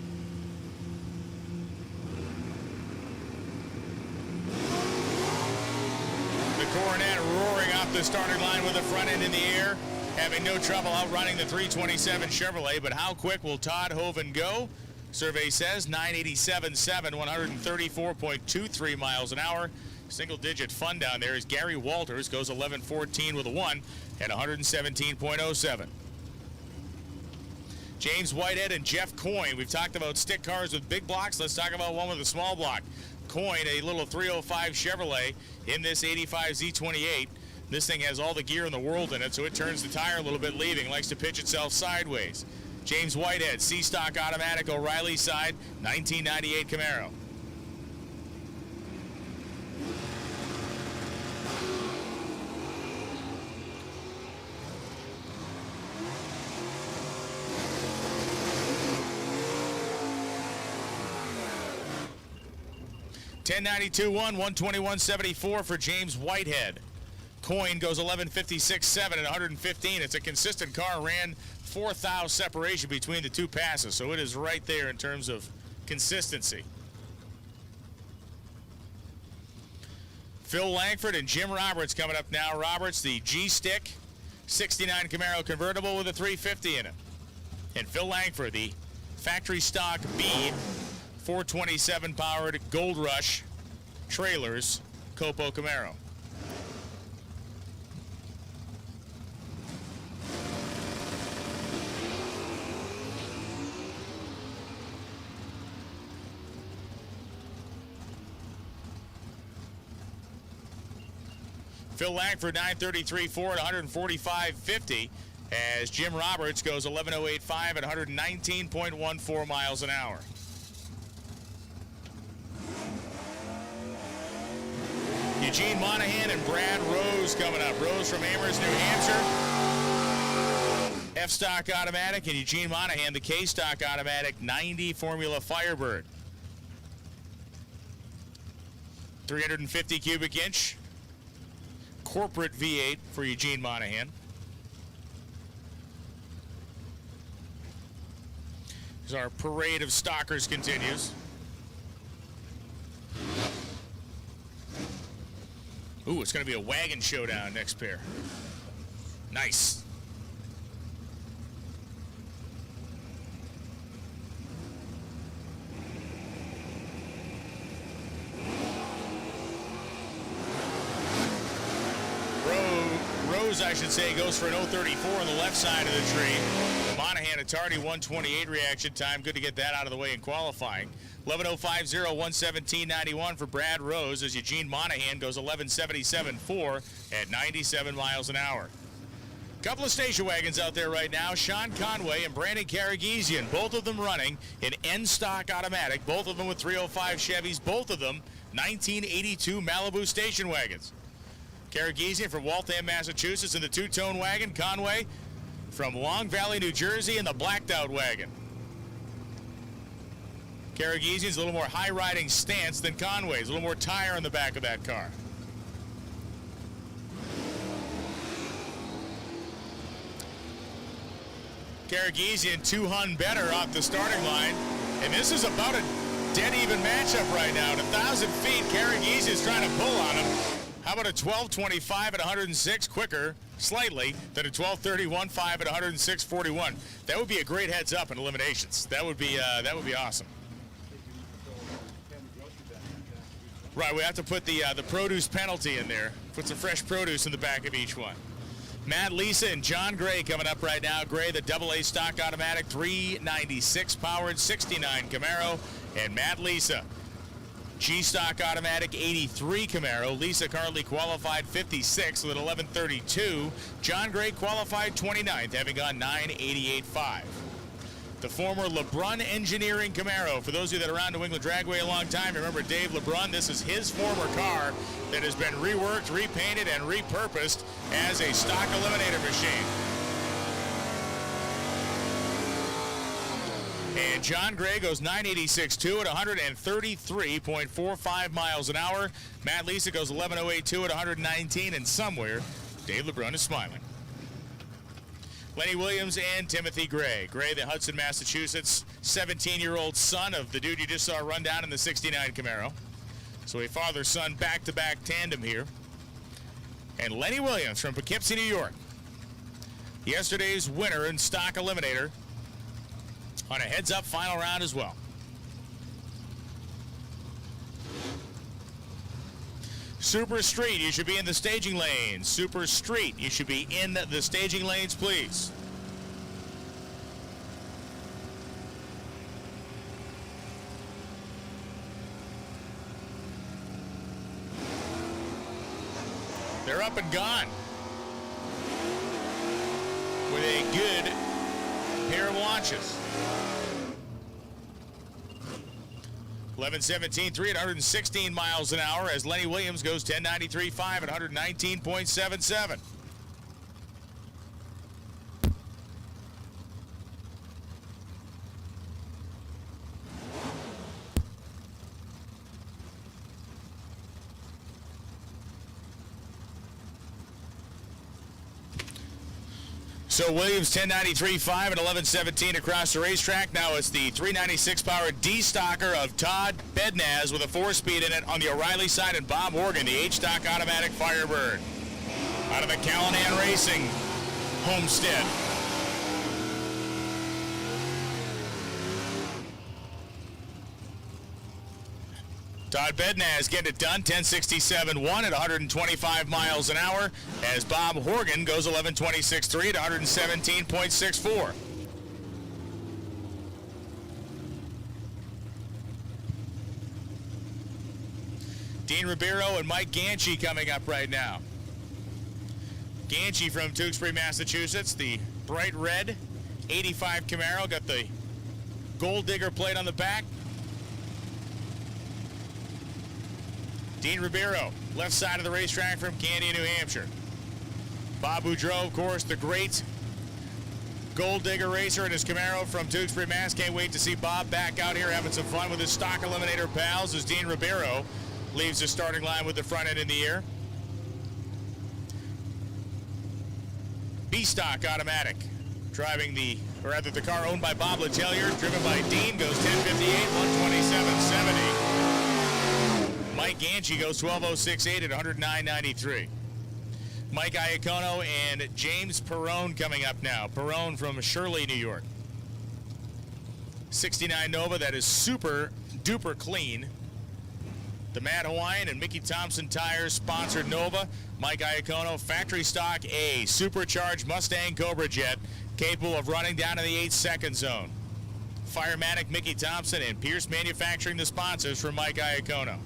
The Coronet roaring off the starting line with the front end in the air, having no trouble outrunning the 327 Chevrolet. But how quick will Todd Hoven go? Survey says 987.7, 134.23 miles an hour. Single-digit fun down there as Gary Walters goes 11.14 with a 1 at 117.07. James Whitehead and Jeff Coyne. We've talked about stick cars with big blocks. Let's talk about one with a small block. Coyne, a little 305 Chevrolet in this 85 Z28. This thing has all the gear in the world in it, so it turns the tire a little bit leaving, likes to pitch itself sideways. James Whitehead, C-Stock automatic, O'Reilly side, 1998 Camaro. $10.92.1, $121.74 for James Whitehead. Coyne goes 11.56.7 at 115. It's a consistent car, ran 4th thou separation between the two passes, so it is right there in terms of consistency. Phil Langford and Jim Roberts coming up now. Roberts, the G-Stick 69 Camaro convertible with a 350 in it. And Phil Langford, the factory stock B 427 powered Gold Rush trailers Copo Camaro. Phil Langford 933.4 at 145.50 as Jim Roberts goes 11:08.5 at 119.14 miles an hour. Eugene Monahan and Brad Rose coming up. Rose from Amherst, New Hampshire. F-Stock automatic, and Eugene Monahan, the K-Stock automatic 90 Formula Firebird. 350 cubic inch. Corporate V8 for Eugene Monahan. As our parade of stalkers continues. Ooh, it's going to be a wagon showdown next pair. Nice. Rose, I should say, goes for an 034 on the left side of the tree. Monahan, a tardy 128 reaction time. Good to get that out of the way in qualifying. 11:05.0, 117.91 for Brad Rose as Eugene Monahan goes 11:77.4 at 97 miles an hour. Couple of station wagons out there right now. Sean Conway and Brandon Karagizian, both of them running in N-Stock automatic, both of them with 305 Chevys, both of them 1982 Malibu station wagons. Karagizian from Waltham, Massachusetts in the two-tone wagon. Conway from Long Valley, New Jersey in the blacked-out wagon. Karagizian's a little more high-riding stance than Conway's, a little more tire in the back of that car. Karagizian 2 hun better off the starting line, and this is about a dead-even matchup right now. At 1,000 feet, Karagizian's trying to pull on him. How about a 12:25 at 106 quicker, slightly, than a 12:31.5 at 106.41? That would be a great heads up in eliminations. That would be awesome. Right, we have to put the produce penalty in there. Put some fresh produce in the back of each one. Matt Lisa and John Gray coming up right now. Gray, the AA stock automatic, 396 powered, 69 Camaro, and Matt Lisa, G-Stock automatic 83 Camaro. Lisa currently qualified 56 with an 11:32. John Gray qualified 29th, having gone 9:88.5. The former LeBrun Engineering Camaro. For those of you that are around New England Dragway a long time, remember Dave LeBrun. This is his former car that has been reworked, repainted, and repurposed as a stock eliminator machine. And John Gray goes 986.2 at 133.45 miles an hour. Matt Lisa goes 1108.2 at 119, and somewhere Dave LeBrun is smiling. Lenny Williams and Timothy Gray. Gray, the Hudson, Massachusetts 17-year-old son of the dude you just saw run down in the 69 Camaro. So a father-son back-to-back tandem here. And Lenny Williams from Poughkeepsie, New York. Yesterday's winner in stock eliminator on a heads-up final round as well. Super Street, you should be in the staging lanes. Super Street, you should be in the staging lanes, please. They're up and gone with a good pair of launches. 11:17.3 at 116 miles an hour as Lenny Williams goes 10:93.5 at 119.77. So Williams 10:93.5 at 11:17 across the racetrack. Now it's the 396 powered D-Stocker of Todd Bednaz with a 4-speed in it on the O'Reilly side, and Bob Morgan, the H-Stock automatic Firebird out of the Callahan Racing homestead. Todd Bednaz getting it done, 10:67.1 at 125 miles an hour, as Bob Horgan goes 11:26.3 at 117.64. Dean Ribeiro and Mike Ganchi coming up right now. Ganchi from Tewksbury, Massachusetts, the bright red 85 Camaro, got the Gold Digger plate on the back. Dean Ribeiro, left side of the racetrack from Candia, New Hampshire. Bob Boudreau, of course, the great Gold Digger racer in his Camaro from Tewksbury, Mass. Can't wait to see Bob back out here having some fun with his stock eliminator pals as Dean Ribeiro leaves the starting line with the front end in the air. B-Stock automatic, driving the car owned by Bob Letellier, driven by Dean, goes 10:58, 127.70. Mike Ganchi goes 12:06.8 at 109.93. Mike Iacono and James Perrone coming up now. Perrone from Shirley, New York. 69 Nova, that is super duper clean. The Mad Hawaiian and Mickey Thompson Tires sponsored Nova. Mike Iacono, factory stock A, supercharged Mustang Cobra Jet, capable of running down to the 8-second zone. Firematic Mickey Thompson and Pierce Manufacturing, the sponsors for Mike Iacono.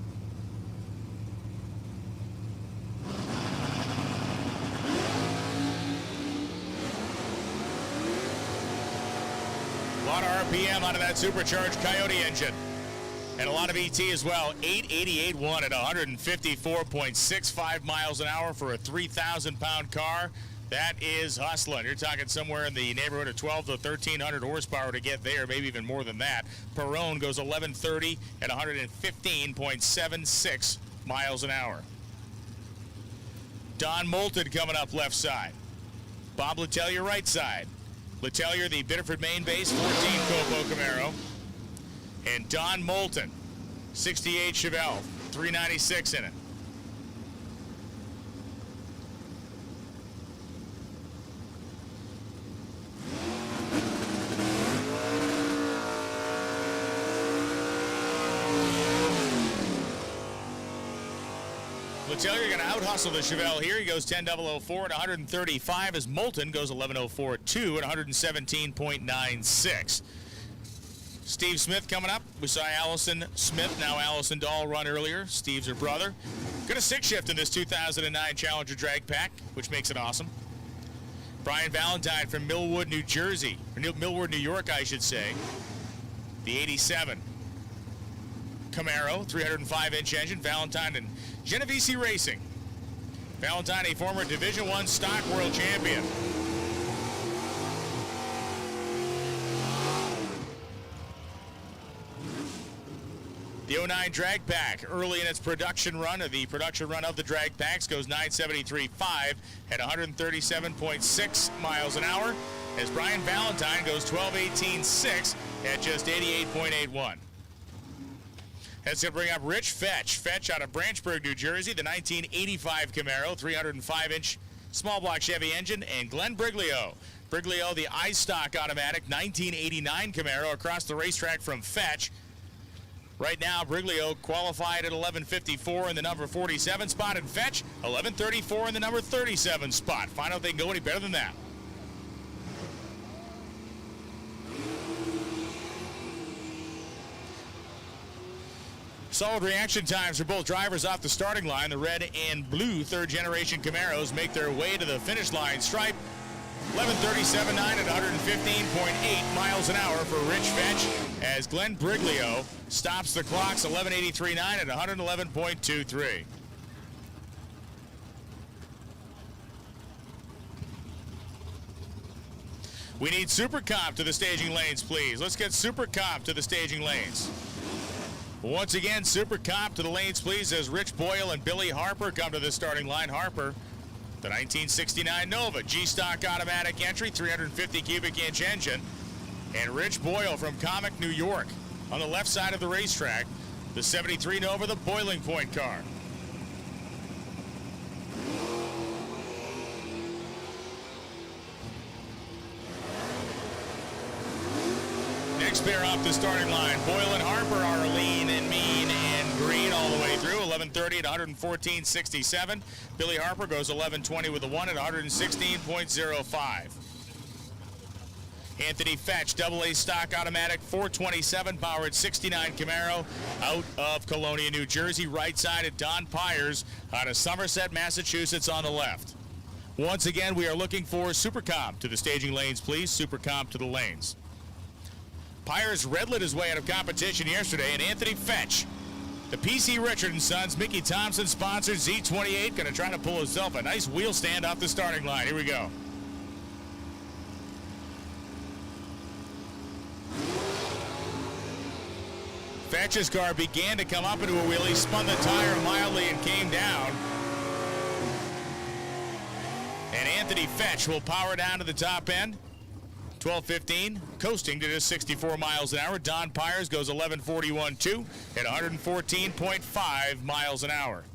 A lot of RPM out of that supercharged Coyote engine. And a lot of ET as well. 888.1 at 154.65 miles an hour for a 3,000-pound car. That is hustling. You're talking somewhere in the neighborhood of 12 to 1,300 horsepower to get there, maybe even more than that. Perrone goes 1130 at 115.76 miles an hour. Don Moulton coming up left side. Bob Letellier right side. Letellier, the Biddeford, Maine base 14 Copo Camaro. And Don Moulton, 68 Chevelle, 396 in it. Letellier going to out-hustle the Chevelle here. He goes 10:004 at 135 as Moulton goes 11:04.2 at 117.96. Steve Smith coming up. We saw Allison Smith, now Allison Dahl, run earlier. Steve's her brother. Got a 6-shift in this 2009 Challenger Drag Pack, which makes it awesome. Brian Valentine from Millwood, New Jersey. Or Millwood, New York, I should say. The 87 Camaro, 305-inch engine. Valentine and Genovese Racing. Valentine, a former Division I stock world champion. The 09 Drag Pack, early in its production run, of the Drag Packs, goes 973.5 at 137.6 miles an hour, as Brian Valentine goes 12:18.6 at just 88.81. That's going to bring up Rich Fetch. Fetch out of Branchburg, New Jersey, the 1985 Camaro, 305-inch small block Chevy engine, and Glenn Briglio. Briglio, the iStock automatic 1989 Camaro, across the racetrack from Fetch. Right now, Briglio qualified at 11:54 in the number 47 spot, and Fetch 11:34 in the number 37 spot. Find out if they can go any better than that. Solid reaction times for both drivers off the starting line. The red and blue third-generation Camaros make their way to the finish line stripe. 11:37.9 at 115.8 miles an hour for Rich Fetch, as Glenn Briglio stops the clocks 11:83.9 at 111.23. We need Super Comp to the staging lanes, please. Let's get Super Comp to the staging lanes. Once again, Super Comp to the lanes, please, as Rich Boyle and Billy Harper come to the starting line. Harper, the 1969 Nova, G-Stock automatic entry, 350 cubic inch engine. And Rich Boyle from Comic, New York, on the left side of the racetrack, the 73 Nova, the Boiling Point car. Next pair off the starting line, Boyle and Harper are lean and mean and green, all all the way through. 11:30 at 114.67. Billy Harper goes 11:20 with a 1 at 116.05. Anthony Fetch, AA stock automatic, 427 powered 69 Camaro out of Colonia, New Jersey. Right side at Don Pyers out of Somerset, Massachusetts on the left. Once again, we are looking for Supercomp to the staging lanes, please. Supercomp to the lanes. Pyers red-lit his way out of competition yesterday, and Anthony Fetch, the PC Richard & Sons, Mickey Thompson sponsored Z28, going to try to pull himself a nice wheel stand off the starting line. Here we go. Fetch's car began to come up into a wheelie, spun the tire mildly and came down. And Anthony Fetch will power down to the top end. 12:15, coasting to just 64 miles an hour. Don Pyers goes 11:41.2 at 114.5 miles an hour.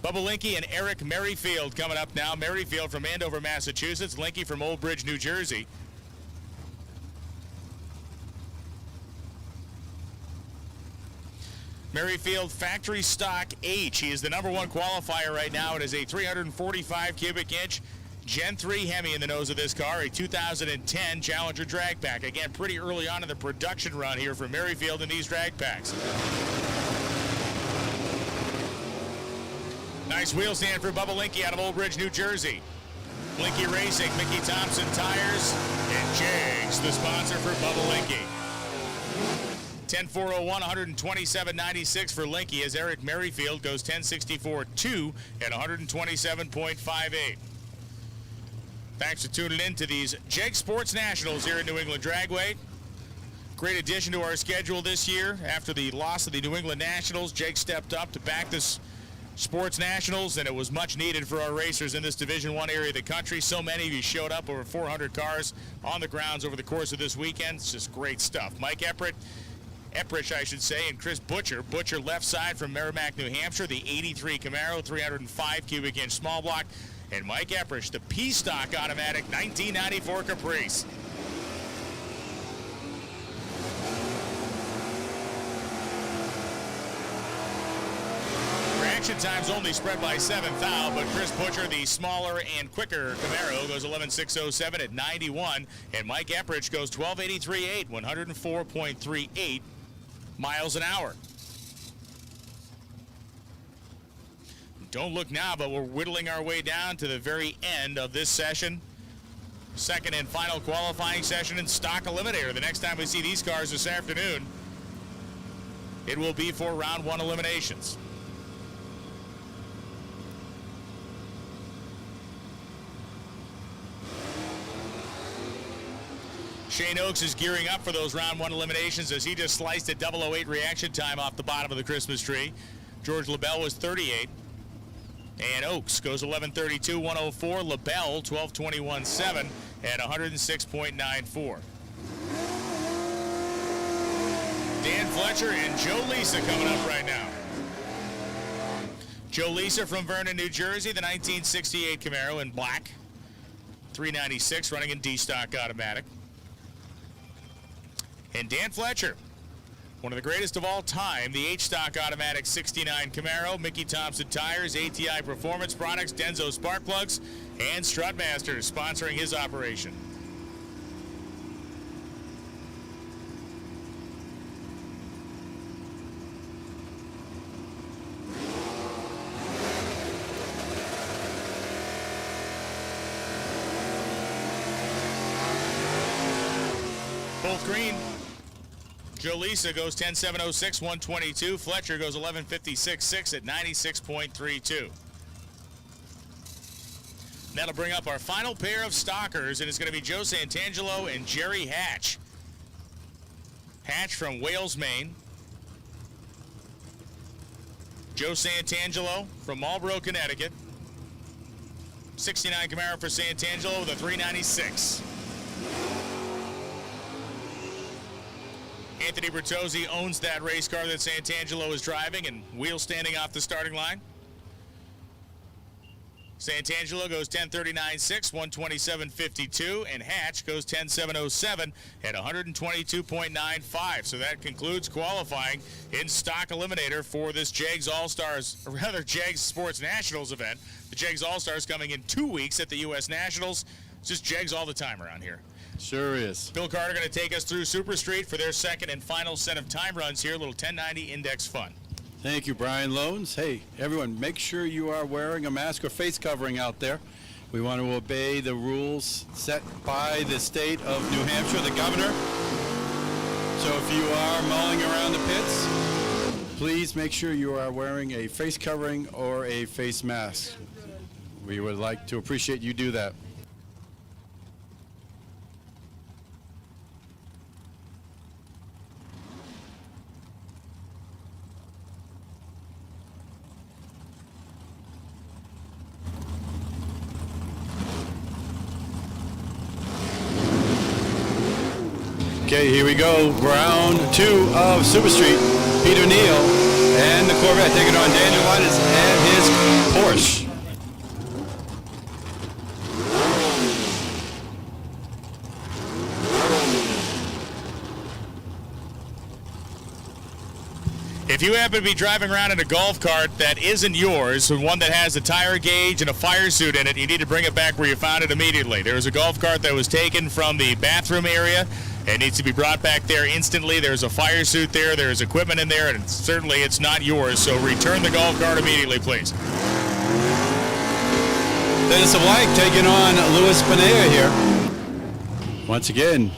Bubba Linky and Eric Merrifield coming up now. Merrifield from Andover, Massachusetts. Linky from Old Bridge, New Jersey. Merrifield factory stock H. He is the #1 qualifier right now. It is a 345 cubic inch Gen 3 Hemi in the nose of this car, a 2010 Challenger drag pack. Again, pretty early on in the production run here for Merrifield in these drag packs. Nice wheel stand for Bubba Linky out of Old Bridge, New Jersey. Linky Racing, Mickey Thompson Tires, and Jags, the sponsor for Bubba Linky. 10.401, 127.96 for Linky as Eric Merrifield goes 10.64.2 at 127.58. Thanks for tuning in to these Jeg Sports Nationals here at New England Dragway. Great addition to our schedule this year. After the loss of the New England Nationals, Jeg stepped up to back this Sports Nationals, and it was much needed for our racers in this Division I area of the country. So many of you showed up, over 400 cars on the grounds over the course of this weekend. It's just great stuff. Mike Epprich, I should say, and Chris Butcher. Butcher left side from Merrimack, New Hampshire, the 83 Camaro, 305 cubic inch small block. And Mike Epprich, the P-Stock automatic 1994 Caprice. Reaction times only spread by 7th thou, but Chris Butcher, the smaller and quicker Camaro, goes 11.607 at 91, and Mike Epprich goes 12.83.8, 104.38 miles an hour. Don't look now, but we're whittling our way down to the very end of this session. Second and final qualifying session in Stock Eliminator. The next time we see these cars this afternoon, it will be for round 1 eliminations. Shane Oakes is gearing up for those round 1 eliminations as he just sliced a 008 reaction time off the bottom of the Christmas tree. George LaBelle was 38. And Oakes goes 11.32, 104. LaBelle 12.21.7 at 106.94. Dan Fletcher and Joe Lisa coming up right now. Joe Lisa from Vernon, New Jersey, the 1968 Camaro in black. 396 running in D-Stock automatic. And Dan Fletcher, one of the greatest of all time, the H-Stock automatic 69 Camaro, Mickey Thompson Tires, ATI Performance Products, Denso Spark Plugs, and Strutmasters sponsoring his operation. Both green. Joe Lisa goes 10.706, 122. Fletcher goes 11.56.6 at 96.32. That'll bring up our final pair of stockers, and it's going to be Joe Santangelo and Jerry Hatch. Hatch from Wales, Maine. Joe Santangelo from Marlborough, Connecticut. 69 Camaro for Santangelo with a 396. Anthony Bertozzi owns that race car that Santangelo is driving and wheel standing off the starting line. Santangelo goes 10:39.6, 127.52, and Hatch goes 10:7.07 at 122.95. So that concludes qualifying in stock eliminator for this Jags All-Stars, or rather Jags Sports Nationals event. The Jags All-Stars coming in 2 weeks at the U.S. Nationals. It's just Jags all the time around here. Sure is. Bill Carter going to take us through Super Street for their second and final set of time runs here. A little 1090 index fun. Thank you, Brian Loans. Hey, everyone, make sure you are wearing a mask or face covering out there. We want to obey the rules set by the state of New Hampshire, the governor. So if you are mulling around the pits, please make sure you are wearing a face covering or a face mask. We would like to appreciate you do that. Okay, here we go. Round 2 of Super Street. Peter Neal and the Corvette taking on Daniel Linus and his Porsche. If you happen to be driving around in a golf cart that isn't yours, one that has a tire gauge and a fire suit in it, you need to bring it back where you found it immediately. There was a golf cart that was taken from the bathroom area. It needs to be brought back there instantly. There's a fire suit there. There's equipment in there, and certainly it's not yours, so return the golf cart immediately, please. Dennis LeBlanc taking on Louis Benea here. Once again,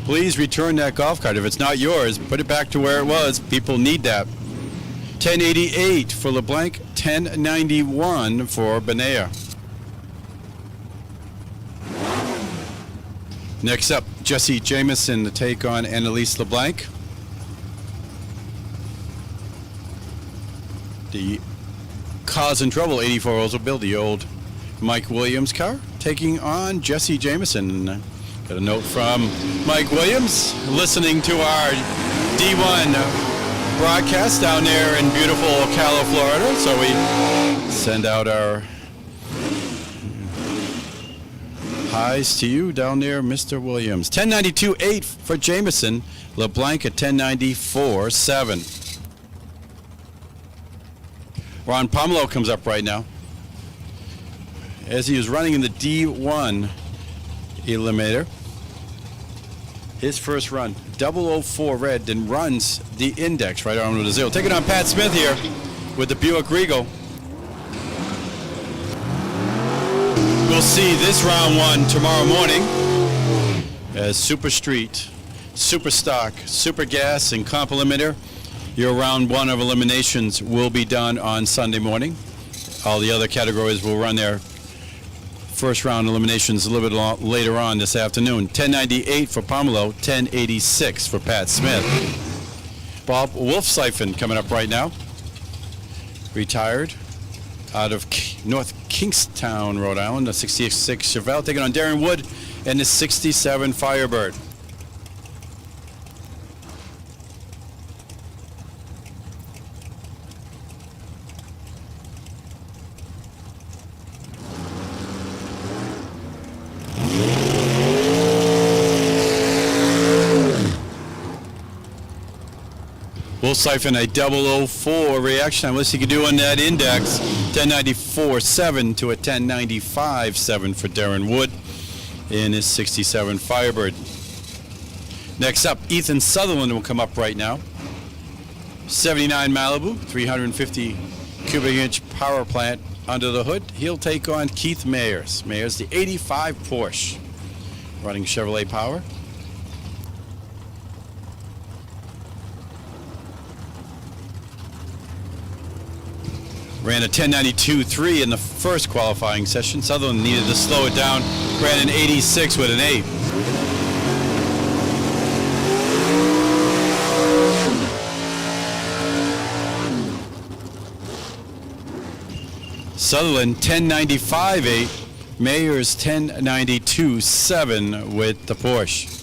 please return that golf cart. If it's not yours, put it back to where it was. People need that. 1088 for LeBlanc, 1091 for Benea. Next up, Jesse Jameson to take on Annalise LeBlanc. The Cause and Trouble 84 Oldsmobile, the old Mike Williams car, taking on Jesse Jameson. Got a note from Mike Williams, listening to our D1 broadcast down there in beautiful Ocala, Florida. So we send out our highs to you down there, Mr. Williams. 1092.8 for Jameson. LeBlanc at 1094.7. Ron Pomelo comes up right now. As he was running in the D1 Eliminator, his first run, 004 red, then runs the index right on with a 0. Taking on Pat Smith here with the Buick Regal. We'll see this round 1 tomorrow morning as Super Street, Super Stock, Super Gas, and Comp Eliminator. Your round 1 of eliminations will be done on Sunday morning. All the other categories will run their first round eliminations a little bit later on this afternoon. 1098 for Pomelo, 1086 for Pat Smith. Bob Wolfsiphon coming up right now. Retired out of North Kingstown, Rhode Island, a 66 Chevelle, taking on Darren Wood and the 67 Firebird. Wolfsiphon a 004 reaction time. Let's see what he can do on that index. 1094.7 to a 1095.7 for Darren Wood in his 67 Firebird. Next up, Ethan Sutherland will come up right now. 79 Malibu, 350 cubic inch power plant under the hood. He'll take on Keith Mayers. Mayers, the 85 Porsche, running Chevrolet power. Ran a 1092.3 in the first qualifying session. Sutherland needed to slow it down. Ran an 86 with an 8. Sutherland 1095.8. Mayers 1092.7 with the Porsche.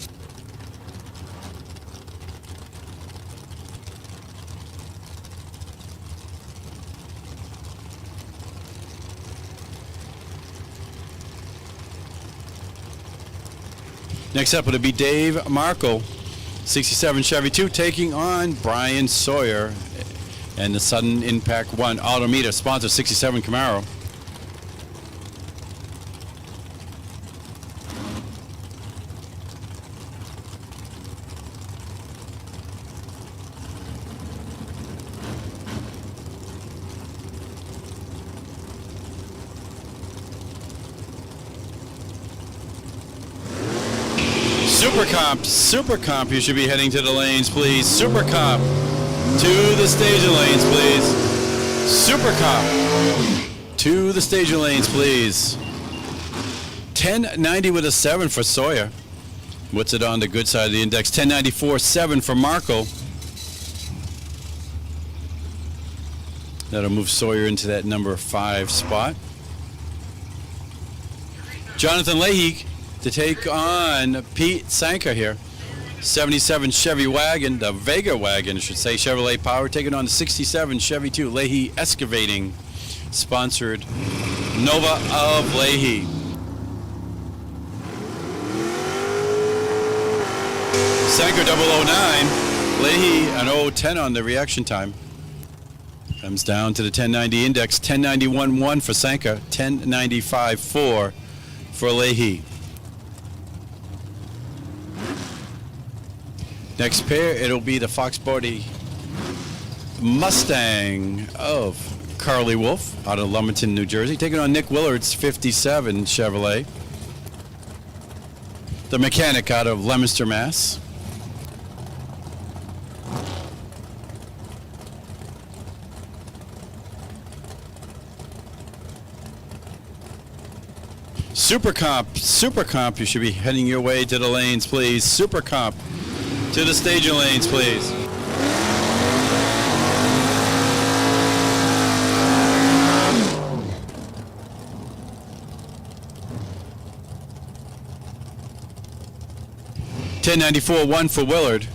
Next up, it'll be Dave Markle, 67 Chevy 2, taking on Brian Sawyer and the Sudden Impact 1 Autometer, sponsor 67 Camaro. Super Comp, you should be heading to the lanes, please. Super Comp, to the staging lanes, please. Super Comp, to the staging lanes, please. 1090 with a 7 for Sawyer. What's it on the good side of the index? 1094, 7 for Markle. That'll move Sawyer into that number 5 spot. Jonathan Leahy to take on Pete Sanka here. 77 Chevy wagon, the Vega wagon, I should say, Chevrolet Power, taking on the 67 Chevy 2 Leahy Excavating, sponsored Nova of Leahy. Sanka 009, Leahy an 010 on the reaction time. Comes down to the 1090 index, 1091.1 for Sanka, 1095.4 for Leahy. Next pair, it'll be the Fox Body Mustang of Carly Wolf out of Lumberton, New Jersey, taking on Nick Willard's 57 Chevrolet. The Mechanic out of Leominster, Mass. Super Comp, you should be heading your way to the lanes, please. Super Comp, to the staging lanes, please. $10.94.1 for Willard.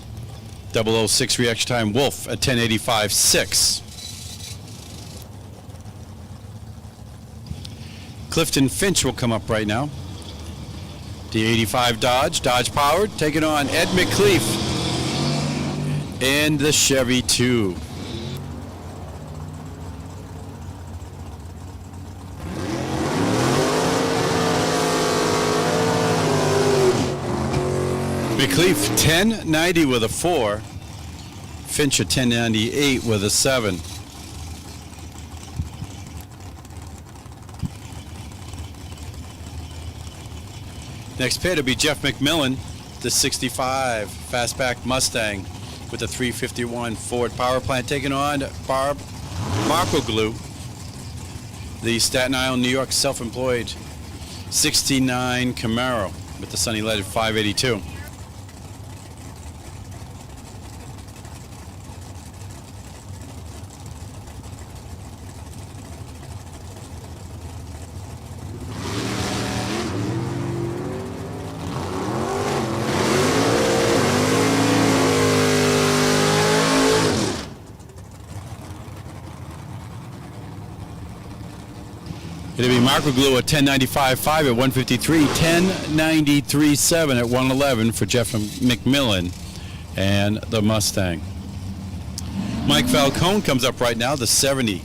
006 reaction time. Wolf at 10.85.6. Clifton Finch will come up right now. The 85 Dodge powered, taking on Ed McCleaf and the Chevy 2. McCleaf 1090 with a 4. Finch at 1098 with a 7. Next pair to be Jeff McMillan, the 65 Fastback Mustang with the 351 Ford power plant, taking on Barb Markoglu, the Staten Island, New York self-employed 69 Camaro with the Sunny Leaded 582. It'll be Markoglu at 1095.5 at 153, 1093.7 at 111 for Jeff McMillan and the Mustang. Mike Falcone comes up right now, the 70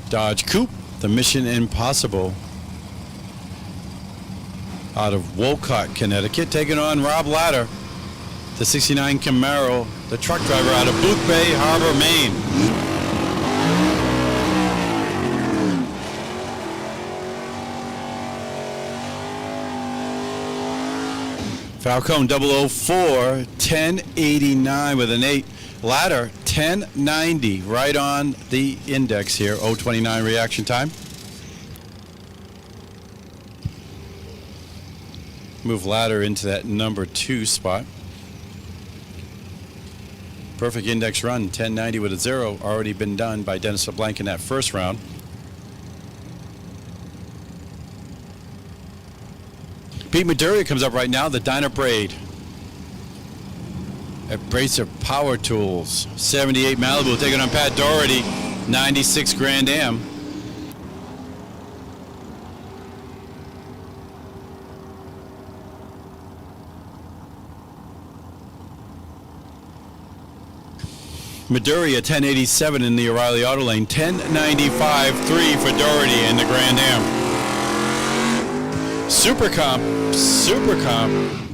Dodge Coupe, the Mission Impossible out of Wolcott, Connecticut, taking on Rob Latter, the 69 Camaro, the truck driver out of Boothbay Harbor, Maine. Falcone 004, 1089 with an 8. Ladder 1090, right on the index here, 029 reaction time. Move Ladder into that number 2 spot. Perfect index run, 1090 with a 0, already been done by Dennis LeBlanc in that first round. Pete Maduria comes up right now, the Dyna Braid at Bracer Power Tools. 78 Malibu taking on Pat Doherty, 96 Grand Am. Midori at 1087 in the O'Reilly Auto Lane. 1095.3 for Doherty in the Grand Am. Super Comp.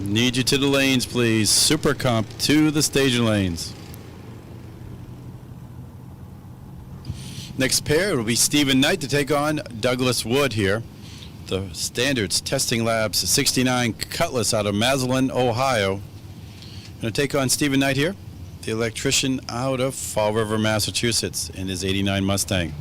Need you to the lanes, please. Super Comp to the staging lanes. Next pair, it will be Stephen Knight to take on Douglas Wood here. The Standards Testing Labs 69 Cutlass out of Massillon, Ohio. Going to take on Stephen Knight here, the electrician out of Fall River, Massachusetts, in his 89 Mustang.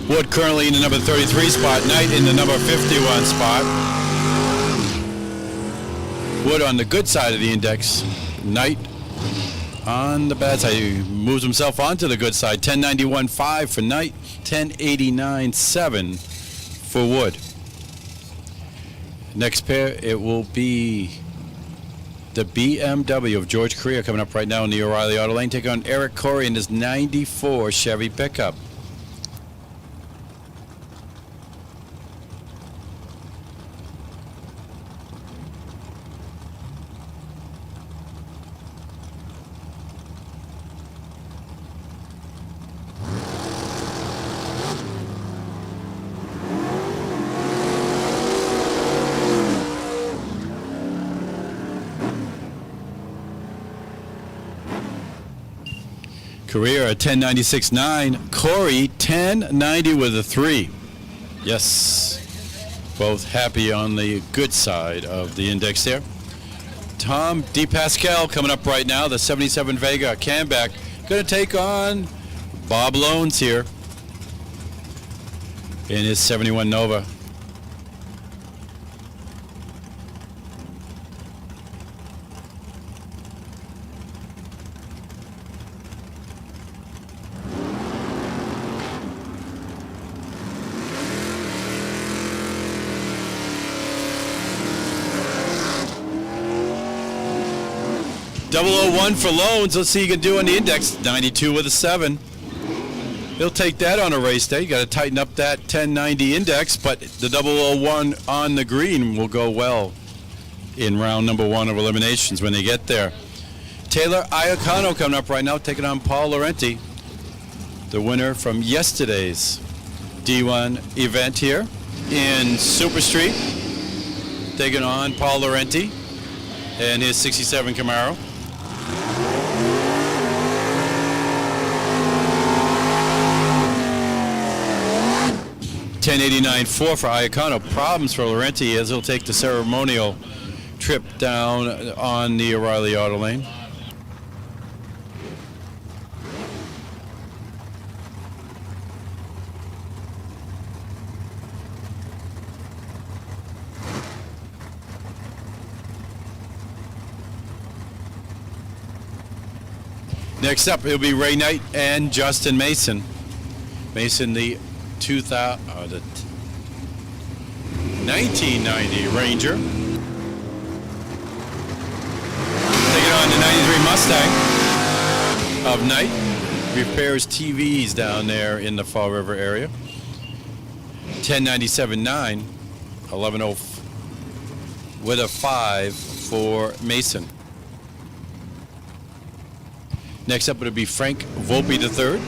Wood currently in the number 33 spot, Knight in the number 51 spot. Wood on the good side of the index, Knight on the bad side. He moves himself onto the good side. 1091.5 for Knight, 1089.7 for Wood. Next pair, it will be the BMW of George Correa coming up right now in the O'Reilly Auto Lane. Take on Eric Corey in his 94 Chevy pickup. Correa at 1096.9. Corey 1090 with a 3. Yes, both happy on the good side of the index there. Tom DePascal coming up right now, the 77 Vega Camback, going to take on Bob Loans here in his 71 Nova. .001 for Loans. Let's see what you can do on the index. 92 with a 7. He'll take that on a race day. You got to tighten up that 1090 index, but the 001 on the green will go well in round number 1 of eliminations when they get there. Taylor Iacano coming up right now, taking on Paul Laurenti, the winner from yesterday's D1 event here in Super Street, taking on Paul Laurenti and his 67 Camaro. 1089.4 for Iacano. Problems for Laurenti as he'll take the ceremonial trip down on the O'Reilly Auto Lane. Next up, it'll be Ray Knight and Justin Mason. Mason, the 1990 Ranger. Taking on the 93 Mustang of Knight. Repairs TVs down there in the Fall River area. 1097.9, 11.0 with a 5 for Mason. Next up, it'll be Frank Volpe III,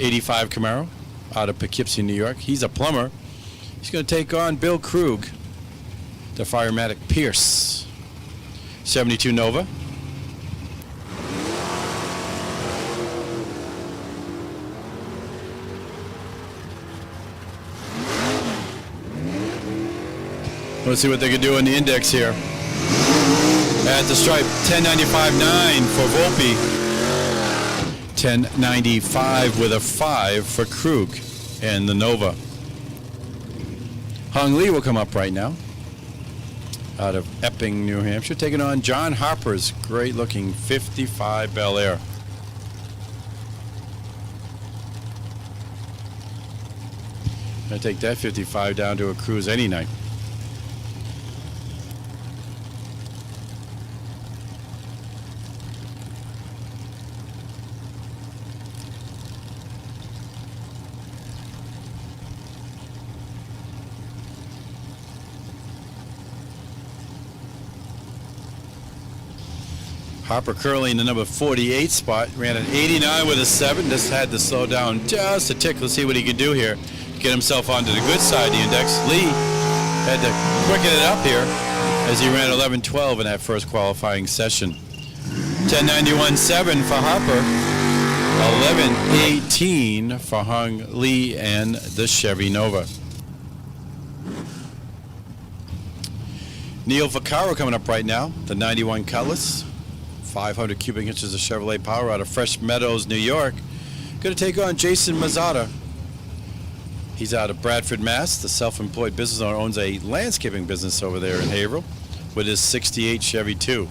85 Camaro, out of Poughkeepsie, New York. He's a plumber. He's going to take on Bill Krug, the Firematic Pierce, 72 Nova. Let's see what they can do on the index here. At the stripe, 1095.9 for Volpe. 1095 with a 5 for Krug and the Nova. Hung Lee will come up right now out of Epping, New Hampshire, taking on John Harper's great-looking 55 Bel Air. I'll take that 55 down to a cruise any night. Harper currently in the number 48 spot. Ran an 89 with a 7. Just had to slow down just a tick. Let's see what he can do here to get himself onto the good side of the index. Lee had to quicken it up here as he ran 11:12 in that first qualifying session. 10:91.7 for Harper. 11:18 for Hung Lee and the Chevy Nova. Neil Vaccaro coming up right now. The 91 Cutlass. 500 cubic inches of Chevrolet power out of Fresh Meadows, New York. Going to take on Jason Mazzata. He's out of Bradford, Mass. The self-employed business owner owns a landscaping business over there in Haverhill with his 68 Chevy 2.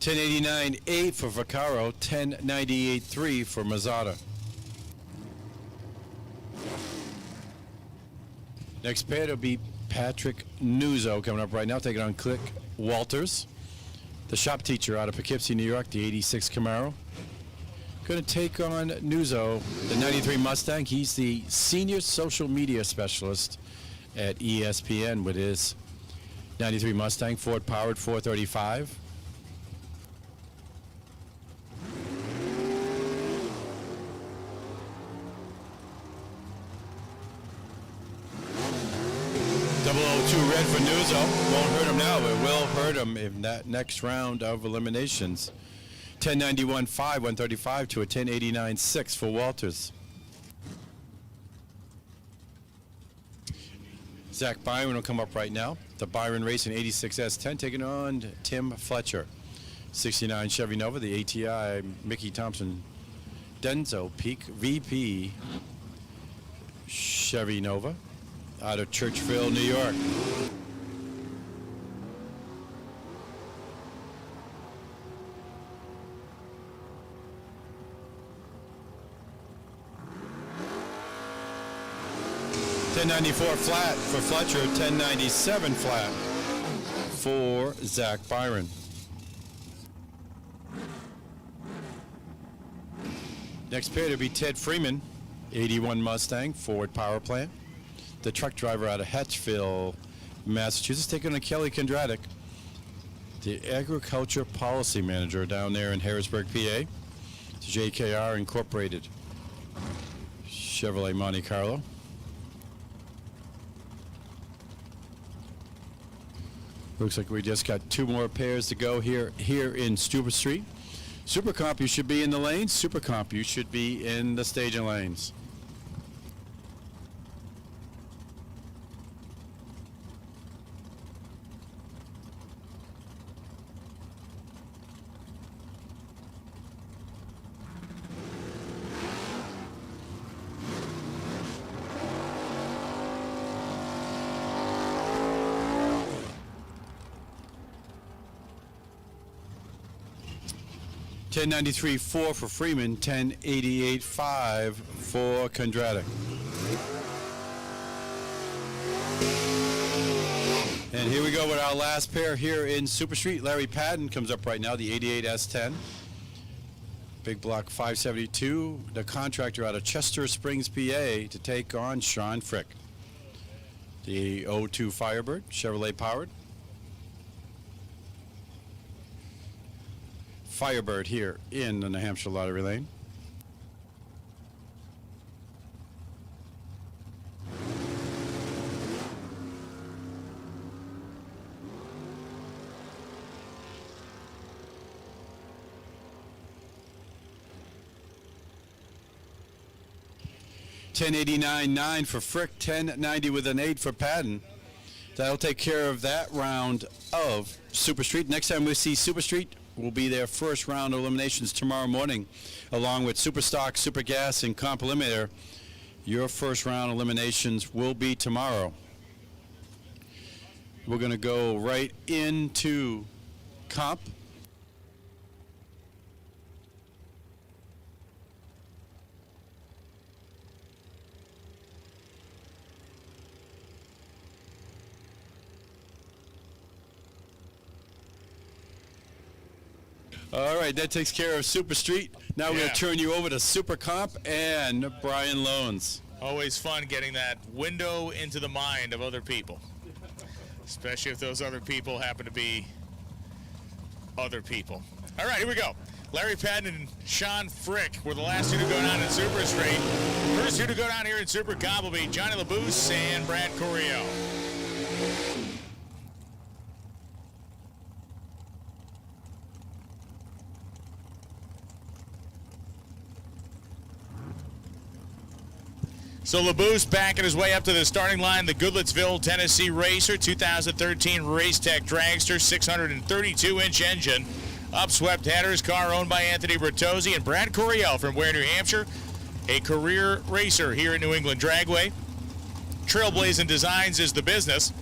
$10.89.8 for Vaccaro, $10.98.3 for Mazzata. Next pair will be Patrick Nuzzo coming up right now, taking on Click Walters, the shop teacher out of Poughkeepsie, New York, the 86 Camaro. Going to take on Nuzzo, the 93 Mustang. He's the senior social media specialist at ESPN with his 93 Mustang, Ford powered 435. Red for Nuzzo. Won't hurt him now, but will hurt him in that next round of eliminations. 10.91.5, 135 to a 10.89.6 for Walters. Zach Byron will come up right now. The Byron Racing 86 S10 taking on Tim Fletcher. 69 Chevy Nova, the ATI Mickey Thompson Denso Peak VP Chevy Nova out of Churchville, New York. $10.94 flat for Fletcher, $10.97 flat for Zach Byron. Next pair to be Ted Freeman, 81 Mustang, Ford power plant. The truck driver out of Hatchville, Massachusetts, taking on Kelly Kondratik, the agriculture policy manager down there in Harrisburg, PA. It's JKR Incorporated Chevrolet Monte Carlo. Looks like we just got two more pairs to go here in Stuber Street. Super Comp, you should be in the lanes. Super Comp, you should be in the staging lanes. $10.93.4 for Freeman, $10.88.5 for Kondratik. And here we go with our last pair here in Super Street. Larry Padden comes up right now, the 88 S10. Big block 572, the contractor out of Chester Springs, PA, to take on Sean Frick. The 02 Firebird, Chevrolet powered. Firebird here in the New Hampshire Lottery Lane. $10.89.9 for Frick, $10.90 with an 8 for Padden. That'll take care of that round of Super Street. Next time we see Super Street, will be their first round of eliminations tomorrow morning, along with Super Stock, Super Gas, and Comp Eliminator. Your first round eliminations will be tomorrow. We're going to go right into Comp. All right, that takes care of Super Street. Now we're going Yeah. to turn you over to Super Comp and Brian Loans. Always fun getting that window into the mind of other people, especially if those other people happen to be other people. All right, here we go. Larry Patton and Sean Frick were the last two to go down in Super Street. First two to go down here in Super Comp will be Johnny LaBouse and Brad Coryell. So LaBouse backing his way up to the starting line, the Goodlettsville, Tennessee Racer, 2013 Race Tech Dragster, 632-inch engine, upswept headers, car owned by Anthony Bertozzi, and Brad Coryell from Ware, New Hampshire, a career racer here at New England Dragway. Trailblazing Designs is the business.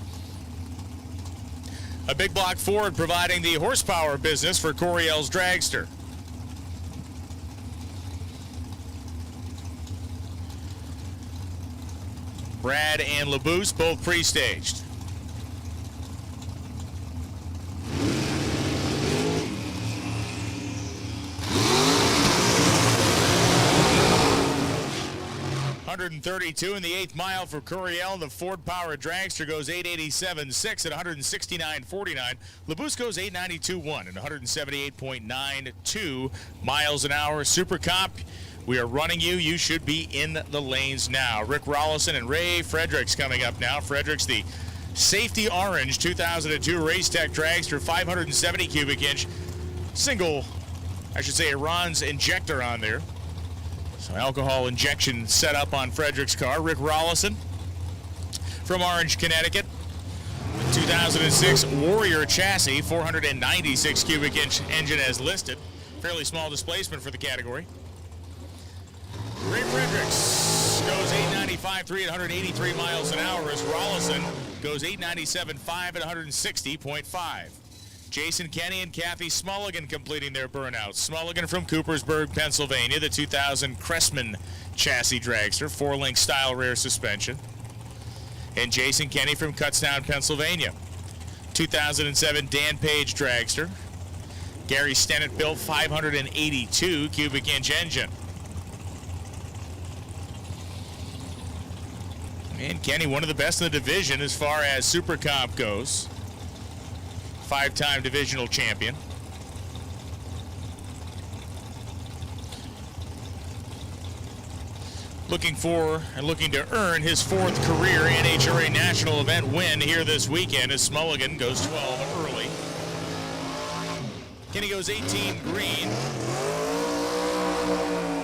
A big block Ford providing the horsepower business for Coryell's Dragster. Brad and LaBouse both pre-staged. $132 in the 8th mile for Coryell. The Ford-powered Dragster goes 887.6 at 169.49. LaBouse goes 892.1 at 178.92 miles an hour. Super Comp, we are running you. You should be in the lanes now. Rick Rollison and Ray Fredericks coming up now. Fredericks, the safety orange 2002 Race Tech Dragster, 570 cubic inch single, I should say, Iran's injector on there. So alcohol injection set up on Frederick's car. Rick Rollison from Orange, Connecticut. 2006 Warrior chassis, 496 cubic inch engine as listed. Fairly small displacement for the category. Ray Fredericks goes 895.3 at 183 miles an hour as Rollison goes 897.5 at 160.5. Jason Kenny and Kathy Smulligan completing their burnouts. Smulligan from Coopersburg, Pennsylvania, the 2000 Cressman chassis dragster, 4-link style rear suspension. And Jason Kenny from Kutztown, Pennsylvania, 2007 Dan Page dragster. Gary Stennett built 582 cubic inch engine. And Kenny, one of the best in the division as far as Super Comp goes. 5-time divisional champion. Looking for and looking to earn his 4th career NHRA national event win here this weekend as Smulligan goes 12 early. Kenny goes 18 green.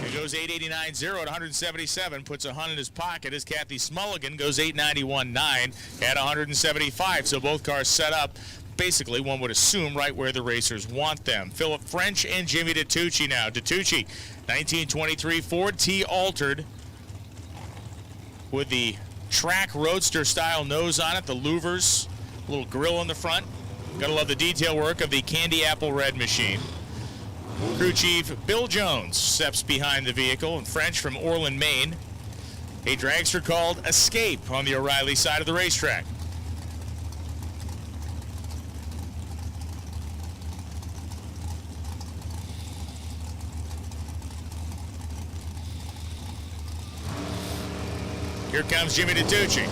He goes 889.0 at 177, puts a 100 in his pocket as Kathy Smulligan goes 891.9 at 175. So both cars set up basically, one would assume, right where the racers want them. Philip French and Jimmy DiTucci now. DiTucci, 1923 Ford T altered with the track roadster style nose on it, the louvers, little grill in the front. Gotta love the detail work of the candy apple red machine. Crew Chief Bill Jones steps behind the vehicle, and French from Orland, Maine. A dragster called Escape on the O'Reilly side of the racetrack. Here comes Jimmy DiTucci.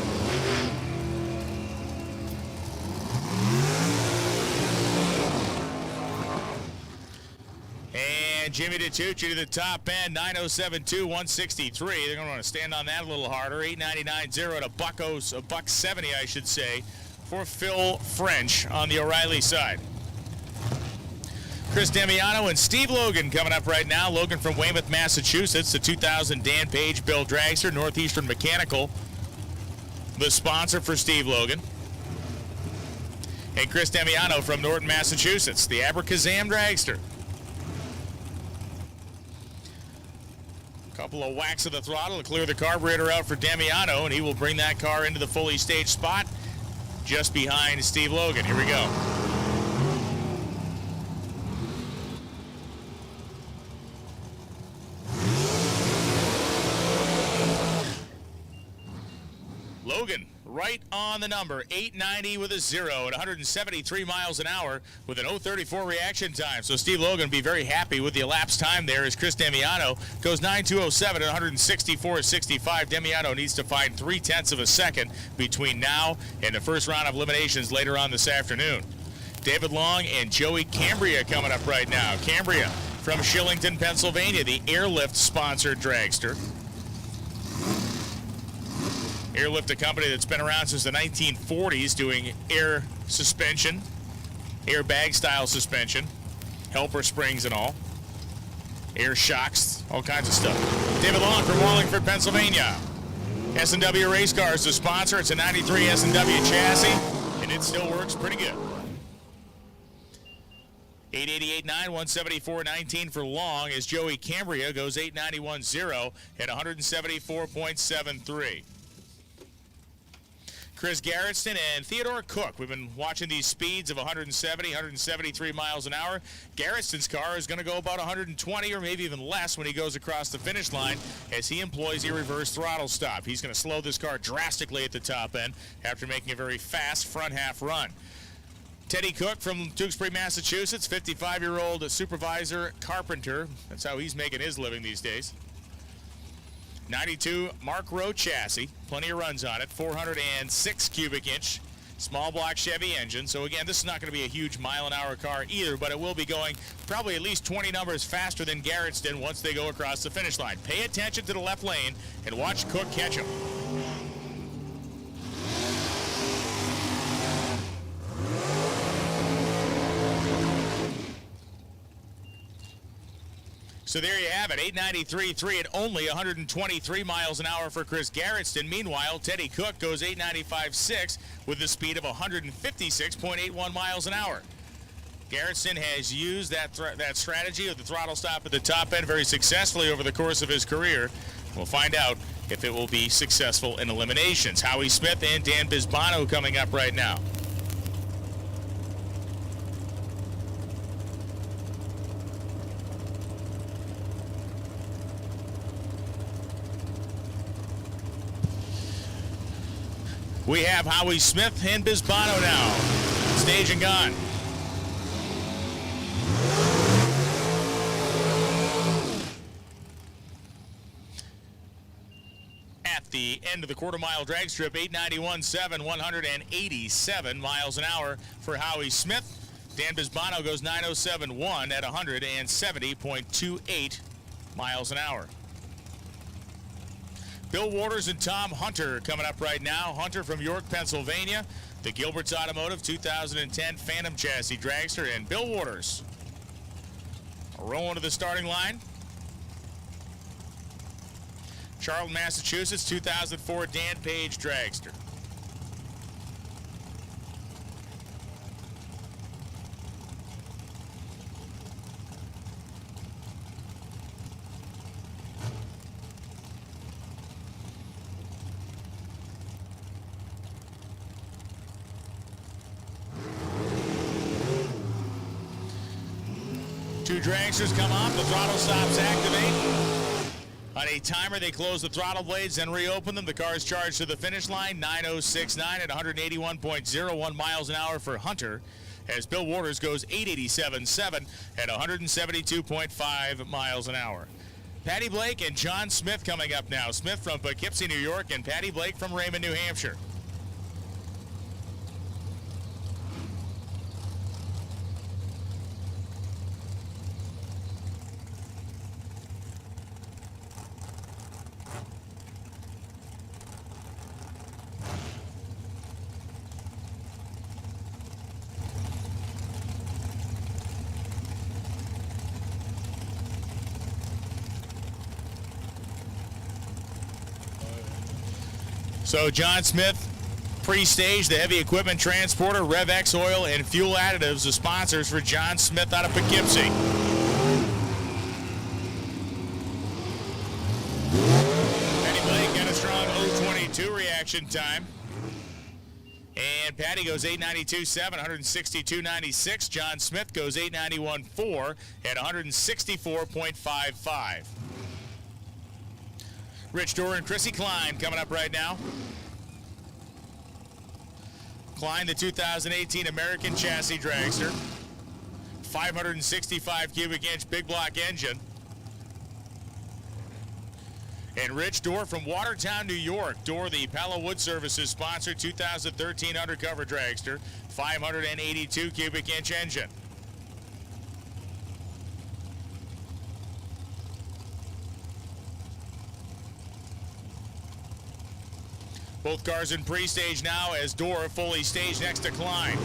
And Jimmy DiTucci to the top end, 907.2, 163. They're going to want to stand on that a little harder. 899.0 at a $1.70, I should say, for Phil French on the O'Reilly side. Chris Demiano and Steve Logan coming up right now. Logan from Weymouth, Massachusetts, the 2000 Dan Page built dragster, Northeastern Mechanical, the sponsor for Steve Logan. And Chris Demiano from Norton, Massachusetts, the Abracazam dragster. Couple of whacks of the throttle to clear the carburetor out for Demiano, and he will bring that car into the fully staged spot just behind Steve Logan. Here we go. Logan right on the number. 890 with a 0 at 173 miles an hour with an 034 reaction time. So Steve Logan will be very happy with the elapsed time there as Chris Damiano goes 9207 at 164.65. Damiano needs to find 0.3 of a second between now and the first round of eliminations later on this afternoon. David Long and Joey Cambria coming up right now. Cambria from Shillington, Pennsylvania, the Airlift-sponsored dragster. Airlift, a company that's been around since the 1940s doing air suspension, airbag-style suspension, helper springs and all, air shocks, all kinds of stuff. David Long from Wallingford, Pennsylvania. S&W Race Cars, the sponsor. It's a 93 S&W chassis, and it still works pretty good. 888.9, 174.19 for Long as Joey Cambria goes 891.0 at 174.73. Chris Garretson and Theodore Cook. We've been watching these speeds of 170, 173 miles an hour. Garretson's car is going to go about 120 or maybe even less when he goes across the finish line as he employs a reverse throttle stop. He's going to slow this car drastically at the top end after making a very fast front half run. Teddy Cook from Tewksbury, Massachusetts, 55-year-old supervisor carpenter. That's how he's making his living these days. 92 Mark Rowe chassis, plenty of runs on it, 406 cubic inch, small block Chevy engine. So again, this is not going to be a huge mile-an-hour car either, but it will be going probably at least 20 numbers faster than Garretson once they go across the finish line. Pay attention to the left lane and watch Cook catch him. So there you have it, 893.3 at only 123 miles an hour for Chris Garretson. Meanwhile, Teddy Cook goes 895.6 with the speed of 156.81 miles an hour. Garretson has used that strategy of the throttle stop at the top end very successfully over the course of his career. We'll find out if it will be successful in eliminations. Howie Smith and Dan Bisbano coming up right now. We have Howie Smith and Bisbano now. Stage and gone. At the end of the quarter-mile drag strip, 891.7, 187 miles an hour for Howie Smith. Dan Bisbano goes 907.1 at 170.28 miles an hour. Bill Waters and Tom Hunter coming up right now. Hunter from York, Pennsylvania, the Gilbert's Automotive 2010 Phantom Chassis dragster, and Bill Waters rolling to the starting line. Charlton, Massachusetts, 2004 Dan Page dragster. Two dragsters come off, the throttle stops activate. On a timer, they close the throttle blades and reopen them. The car is charged to the finish line, 9:06.9 at 181.01 miles an hour for Hunter, as Bill Waters goes 887.7 at 172.5 miles an hour. Patty Blake and John Smith coming up now. Smith from Poughkeepsie, New York, and Patty Blake from Raymond, New Hampshire. So John Smith, pre-stage, the heavy equipment transporter, RevX Oil, and Fuel Additives, the sponsors for John Smith out of Poughkeepsie. Patty Blake got a strong 0.22 reaction time. And Patty goes 892.7, 162.96. John Smith goes 891.4 at 164.55. Rich Dorr and Chrissy Klein coming up right now. Klein, the 2018 American Chassis Dragster. 565 cubic inch big block engine. And Rich Dorr from Watertown, New York. Dorr, the Palo Wood Services sponsor, 2013 undercover dragster, 582 cubic inch engine. Both cars in pre-stage now as Dorr fully staged next to Klein.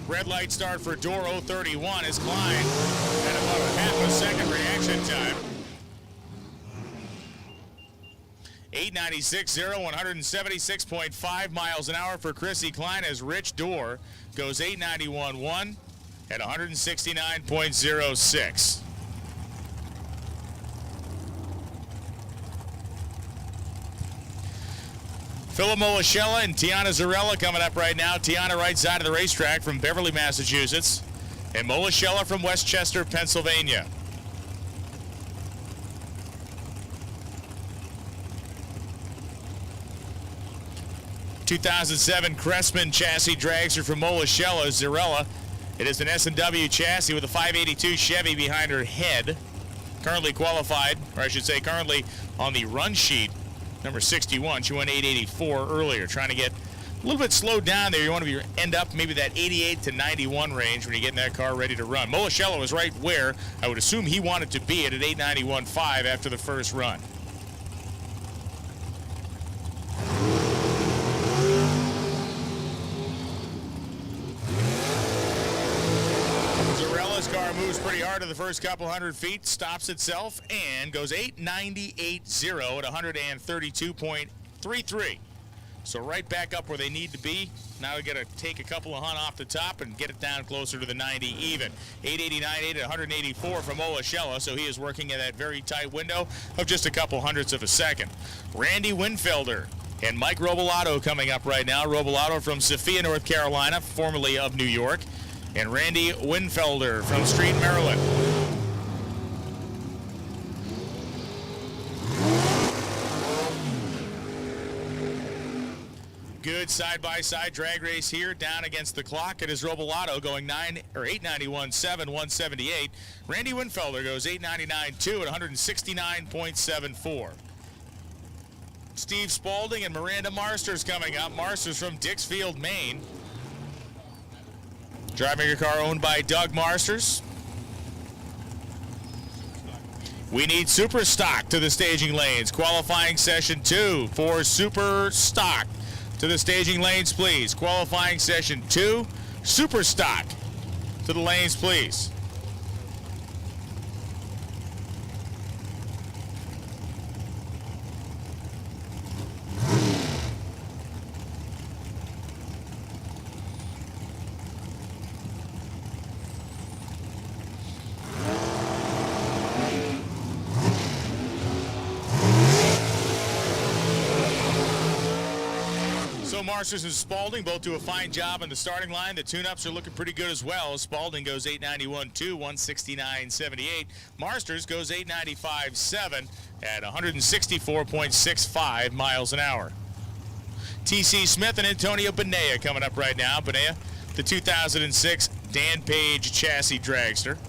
Red light start for Dorr 031 as Klein had about a half a second reaction time. 896.0, 176.5 miles an hour for Chrissy Klein as Rich Dorr goes 891.1 at 169.06. Philip Molishella and Tiana Zarella coming up right now. Tiana right side of the racetrack from Beverly, Massachusetts, and Molishella from Westchester, Pennsylvania. '2007 Cressman chassis dragster from Molishella, Zarella. It is an S&W chassis with a 582 Chevy behind her head. Currently qualified, or I should say currently on the run sheet, number 61. She went 884 earlier, trying to get a little bit slowed down there. You want to end up maybe that 88 to 91 range when you get in that car ready to run. Molishella was right where I would assume he wanted to be at 891.5 after the first run. Zarella's car moves pretty hard in the first couple hundred feet, stops itself, and goes 898.0 at 132.33. So right back up where they need to be. Now we got to take a couple of hunt off the top and get it down closer to the 90 even. 889.8 at 184 from Molishella, so he is working in that very tight window of just a couple hundredths of a second. Randy Winfelder and Mike Robolato coming up right now. Robolato from Sophia, North Carolina, formerly of New York, and Randy Winfelder from Street, Maryland. Good side-by-side drag race here, down against the clock. It is Robolato going 891.7, 178. Randy Winfelder goes 899.2 at 169.74. Steve Spaulding and Miranda Marsters coming up. Marsters from Dixfield, Maine. Driving a car owned by Doug Marsters. We need super stock to the staging lanes. Qualifying session 2 for super stock. To the staging lanes, please. Qualifying session 2, super stock. To the lanes, please. Marsters and Spaulding both do a fine job on the starting line. The tune-ups are looking pretty good as well. Spaulding goes 891.2, 169.78. Marsters goes 895.7 at 164.65 miles an hour. T.C. Smith and Antonio Benea coming up right now. Benea, the 2006 Dan Page chassis dragster.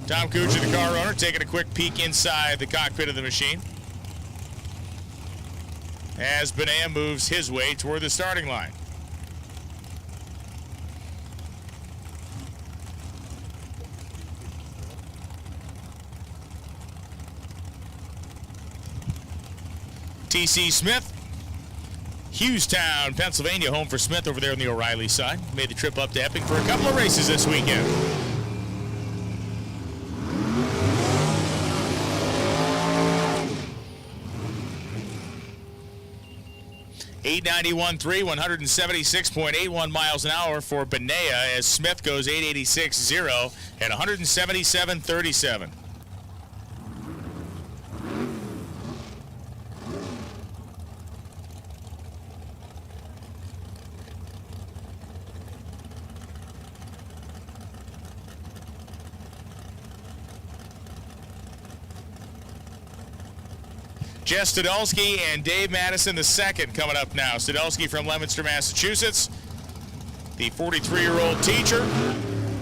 Tom Kuchar, the car owner, taking a quick peek inside the cockpit of the machine as Benea moves his way toward the starting line. T.C. Smith, Hughestown, Pennsylvania, home for Smith over there on the O'Reilly side. Made the trip up to Epping for a couple of races this weekend. 891.3, 176.81 miles an hour for Benea as Smith goes 886.0 at 177.37. Jess Studelsky and Dave Madison II coming up now. Studelsky from Leominster, Massachusetts. The 43-year-old teacher,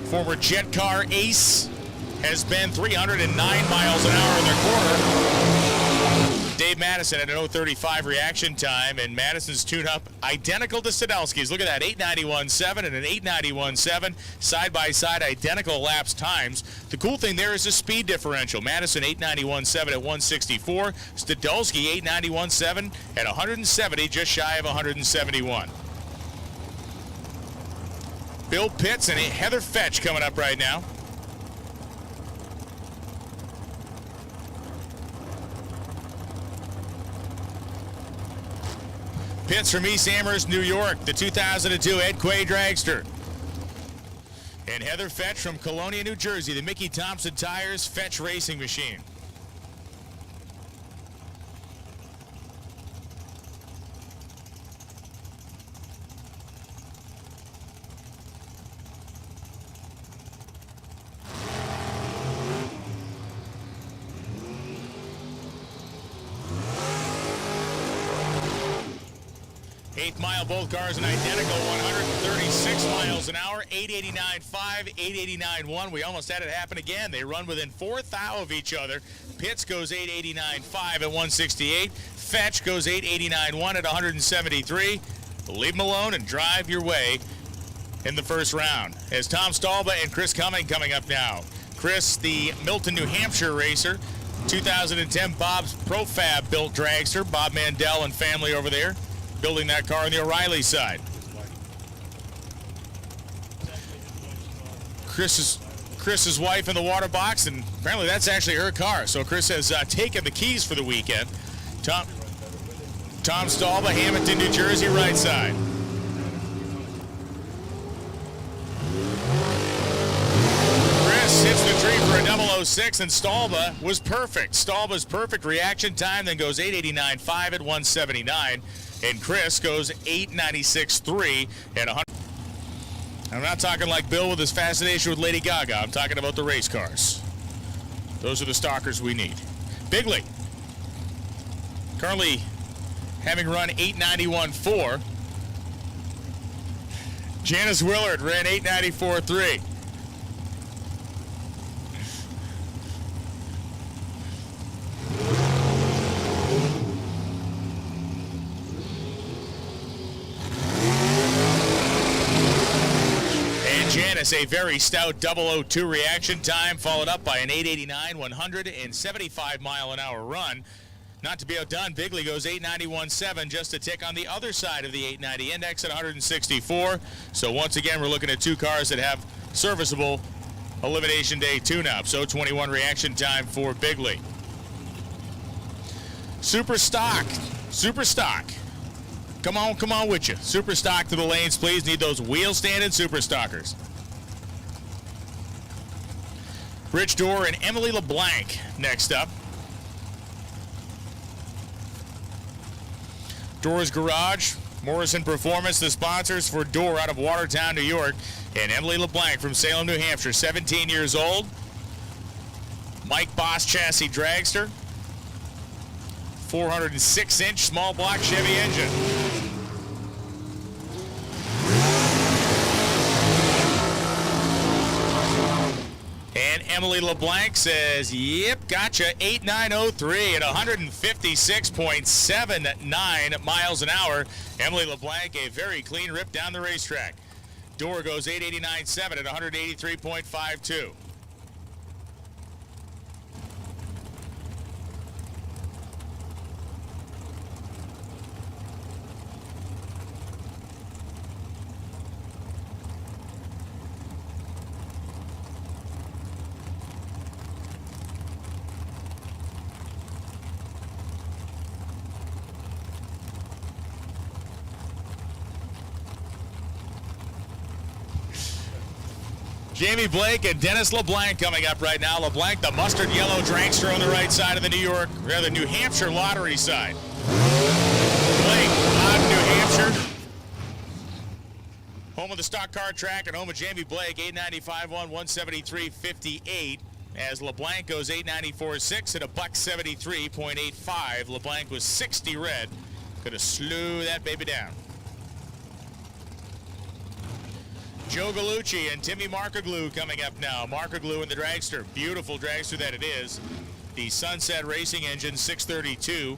former jet car ace, has been 309 miles an hour in their quarter. Dave Madison had an 0:35 reaction time, and Madison's tune-up identical to Studelsky's. Look at that, 891.7 and an 891.7, side-by-side identical lapse times. The cool thing there is the speed differential. Madison 891.7 at 164, Studelsky 891.7 at 170, just shy of 171. Bill Pitts and Heather Fetch coming up right now. Pitts from East Amherst, New York, the 2002 Ed Quay dragster. And Heather Fetch from Colonia, New Jersey, the Mickey Thompson Tires Fetch Racing Machine. Eighth mile, both cars an identical 136 miles an hour, 889.5, 889.1. We almost had it happen again. They run within 4 thou of each other. Pitts goes 889.5 at 168. Fetch goes 889.1 at 173. Leave them alone and drive your way in the first round. As Tom Stalba and Chris Cumming coming up now. Chris, the Milton, New Hampshire racer. 2010 Bob's Profab built dragster. Bob Mandel and family over there, building that car on the O'Reilly side. Chris's wife in the water box, and apparently that's actually her car. So Chris has taken the keys for the weekend. Tom Stalba, Hamilton, New Jersey, right side. Chris hits the tree for a 006, and Stalba was perfect. Stalba's perfect reaction time, then goes 889.5 at 179. And Chris goes 896.3 at 100. I'm not talking like Bill with his fascination with Lady Gaga. I'm talking about the race cars. Those are the stalkers we need. Bigley, currently having run 891.4. Janice Willard ran 894.3. Janice, a very stout 002 reaction time, followed up by an 889, 175 mile an hour run. Not to be outdone, Bigley goes 891.7, just a tick on the other side of the 890 index at 164. So once again, we're looking at two cars that have serviceable Elimination Day tune-up. So 21 reaction time for Bigley. Super stock. Come on with you. Super stock to the lanes, please. Need those wheel-standing super stockers. Rich Dorr and Emily LeBlanc next up. Dorr's Garage, Morrison Performance, the sponsors for Dorr out of Watertown, New York, and Emily LeBlanc from Salem, New Hampshire, 17 years old. Mike Boss Chassis Dragster. 406-inch small block Chevy engine. And Emily LeBlanc says, yep, gotcha, 8903 at 156.79 miles an hour. Emily LeBlanc, a very clean rip down the racetrack. Dorr goes 889.7 at 183.52. Jamie Blake and Dennis LeBlanc coming up right now. LeBlanc, the mustard yellow dragster on the right side of the New Hampshire lottery side. Blake on New Hampshire. Home of the stock car track and home of Jamie Blake, 895.1, 173.58. as LeBlanc goes 894.6 at a $173.85. LeBlanc was 60 red. Could have slew that baby down. Joe Gallucci and Timmy Markoglu coming up now. Markoglu in the dragster. Beautiful dragster that it is. The Sunset Racing Engine 632.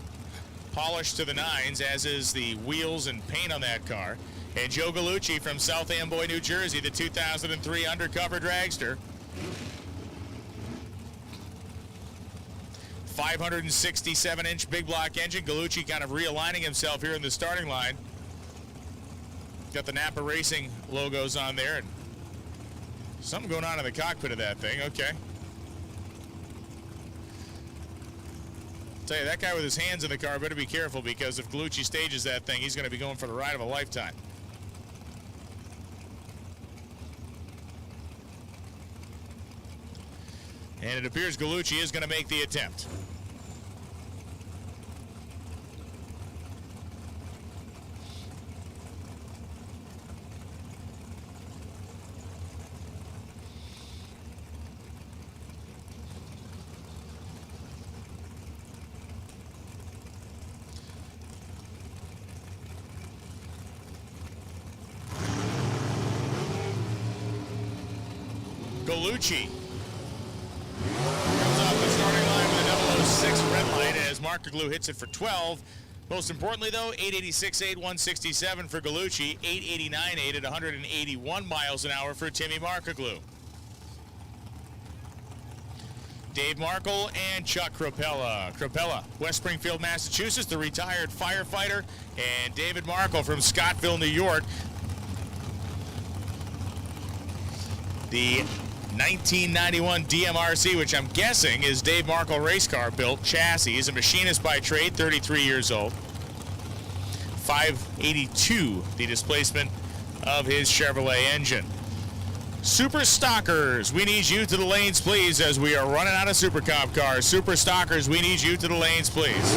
Polished to the nines, as is the wheels and paint on that car. And Joe Gallucci from South Amboy, New Jersey, the 2003 undercover dragster. 567-inch big block engine. Gallucci kind of realigning himself here in the starting line. Got the Napa Racing logos on there, and something going on in the cockpit of that thing. Okay. I'll tell you, that guy with his hands in the car better be careful, because if Gallucci stages that thing, he's going to be going for the ride of a lifetime. And it appears Gallucci is going to make the attempt. Gallucci comes off the starting line with a 006 red light as Markoglu hits it for 12. Most importantly, though, 886.8, 167 for Gallucci, 889.8 at 181 miles an hour for Timmy Markoglu. Dave Markle and Chuck Crapella. Crapella, West Springfield, Massachusetts, the retired firefighter, and David Markle from Scottville, New York. The 1991 DMRC, which I'm guessing is Dave Markle race car built chassis. He's a machinist by trade, 33 years old. 582, the displacement of his Chevrolet engine. Super Stockers, we need you to the lanes, please, as we are running out of Super Comp cars. Super Stockers, we need you to the lanes, please.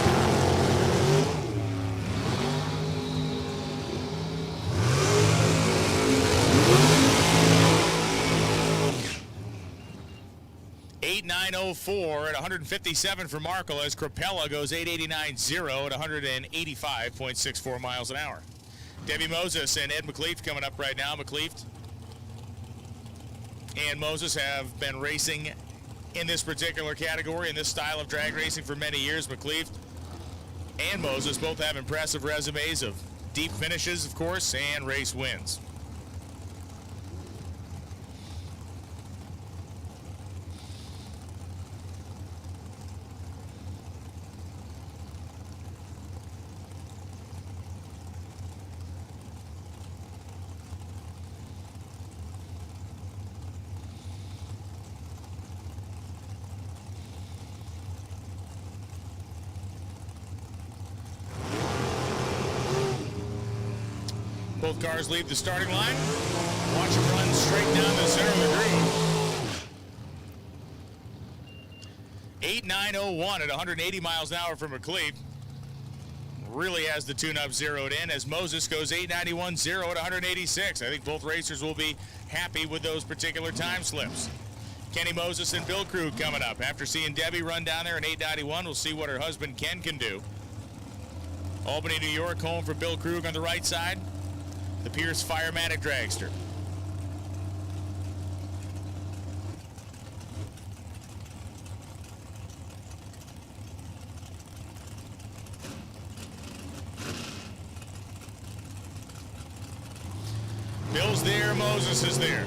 .904 at 157 for Markle, as Crapella goes 889.0 at 185.64 miles an hour. Debbie Moses and Ed McLeaf coming up right now. McLeaf and Moses have been racing in this particular category, in this style of drag racing, for many years. McLeaf and Moses both have impressive resumes of deep finishes, of course, and race wins. Both cars leave the starting line. Watch them run straight down the center of the green. 8.901 at 180 miles an hour for McLeaf. Really has the tune-up zeroed in, as Moses goes 891.0 at 186. I think both racers will be happy with those particular time slips. Kenny Moses and Bill Krug coming up. After seeing Debbie run down there in 891, we'll see what her husband Ken can do. Albany, New York, home for Bill Krug on the right side. The Pierce Firematic dragster. Bill's there, Moses is there.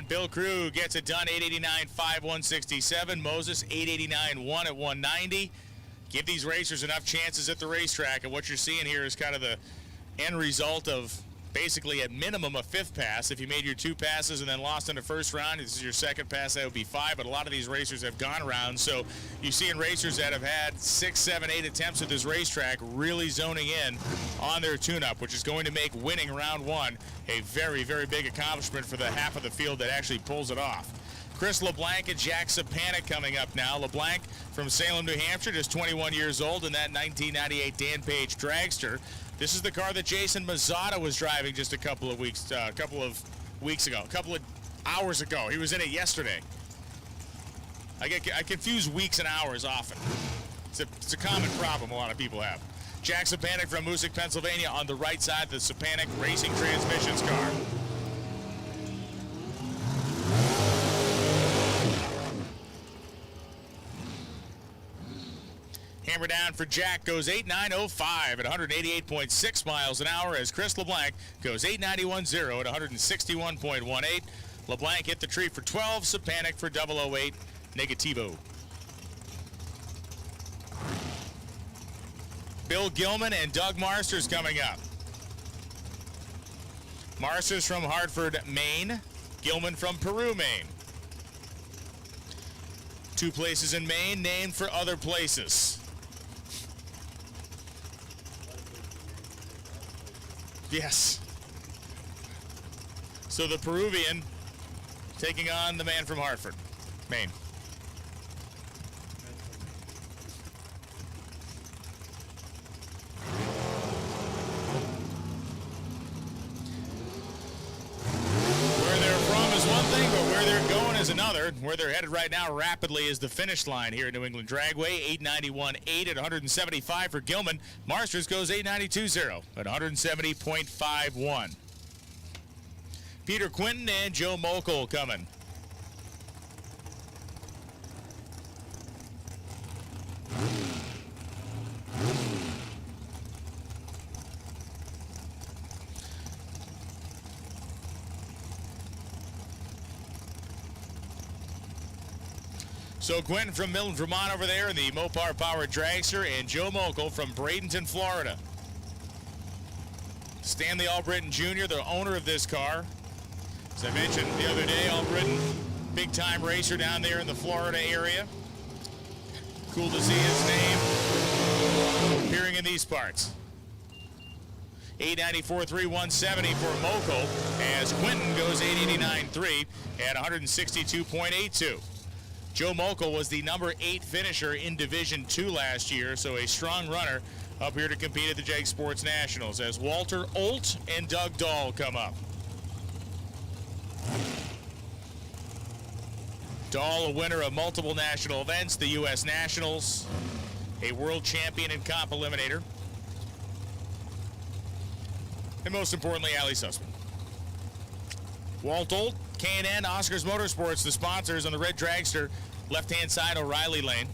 Bill Krug gets it done, 889.5, 167. Moses, 889.1 at 190. Give these racers enough chances at the racetrack, and what you're seeing here is kind of the end result of basically at minimum a fifth pass. If you made your two passes and then lost in the first round, this is your second pass, that would be 5, but a lot of these racers have gone around. So you're seeing racers that have had 6, 7, 8 attempts at this racetrack really zoning in on their tune-up, which is going to make winning round 1 a very, very big accomplishment for the half of the field that actually pulls it off. Chris LeBlanc and Jack Sapanek coming up now. LeBlanc from Salem, New Hampshire, just 21 years old in that 1998 Dan Page dragster. This is the car that Jason Mazzotta was driving just a couple of weeks ago, a couple of hours ago. He was in it yesterday. I confuse weeks and hours often. It's a common problem a lot of people have. Jack Sapanek from Moosic, Pennsylvania, on the right side of the Sapanek Racing Transmissions car. Hammer down for Jack goes 8.905 at 188.6 miles an hour as Chris LeBlanc goes 8.91.0 at 161.18. LeBlanc hit the tree for 12, Sapanek for 008 negativo. Bill Gilman and Doug Marsters coming up. Marsters from Hartford, Maine. Gilman from Peru, Maine. Two places in Maine named for other places. Yes. So the Peruvian taking on the man from Hartford, Maine. Where they're from is one thing, but where they're going is another. Where they're headed right now rapidly is the finish line here at New England Dragway. 891.8 at 175 for Gilman. Marsters goes 892.0 at 170.51. Peter Quinton and Joe Mokel coming. So Quentin from Milton, Vermont over there in the Mopar Powered Dragster, and Joe Mokel from Bradenton, Florida. Stanley Albritton Jr., the owner of this car. As I mentioned the other day, Albritton, big-time racer down there in the Florida area. Cool to see his name appearing in these parts. 894.3, 170 for Mokel as Quinton goes 889.3 at 162.82. Joe Mokel was the number 8 finisher in Division 2 last year, so a strong runner up here to compete at the Jag Sports Nationals as Walter Olt and Doug Dahl come up. Dahl, a winner of multiple national events, the U.S. Nationals, a world champion in comp eliminator, and most importantly, Ali Sussman. Walt Olt, K&N, Oscars Motorsports, the sponsors on the red dragster, left-hand side, O'Reilly lane.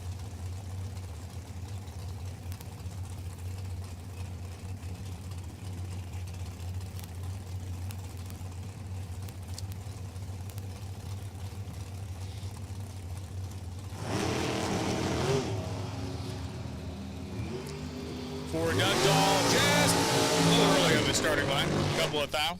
For Doug Dahl, just a little early on the starting line, a couple of thou.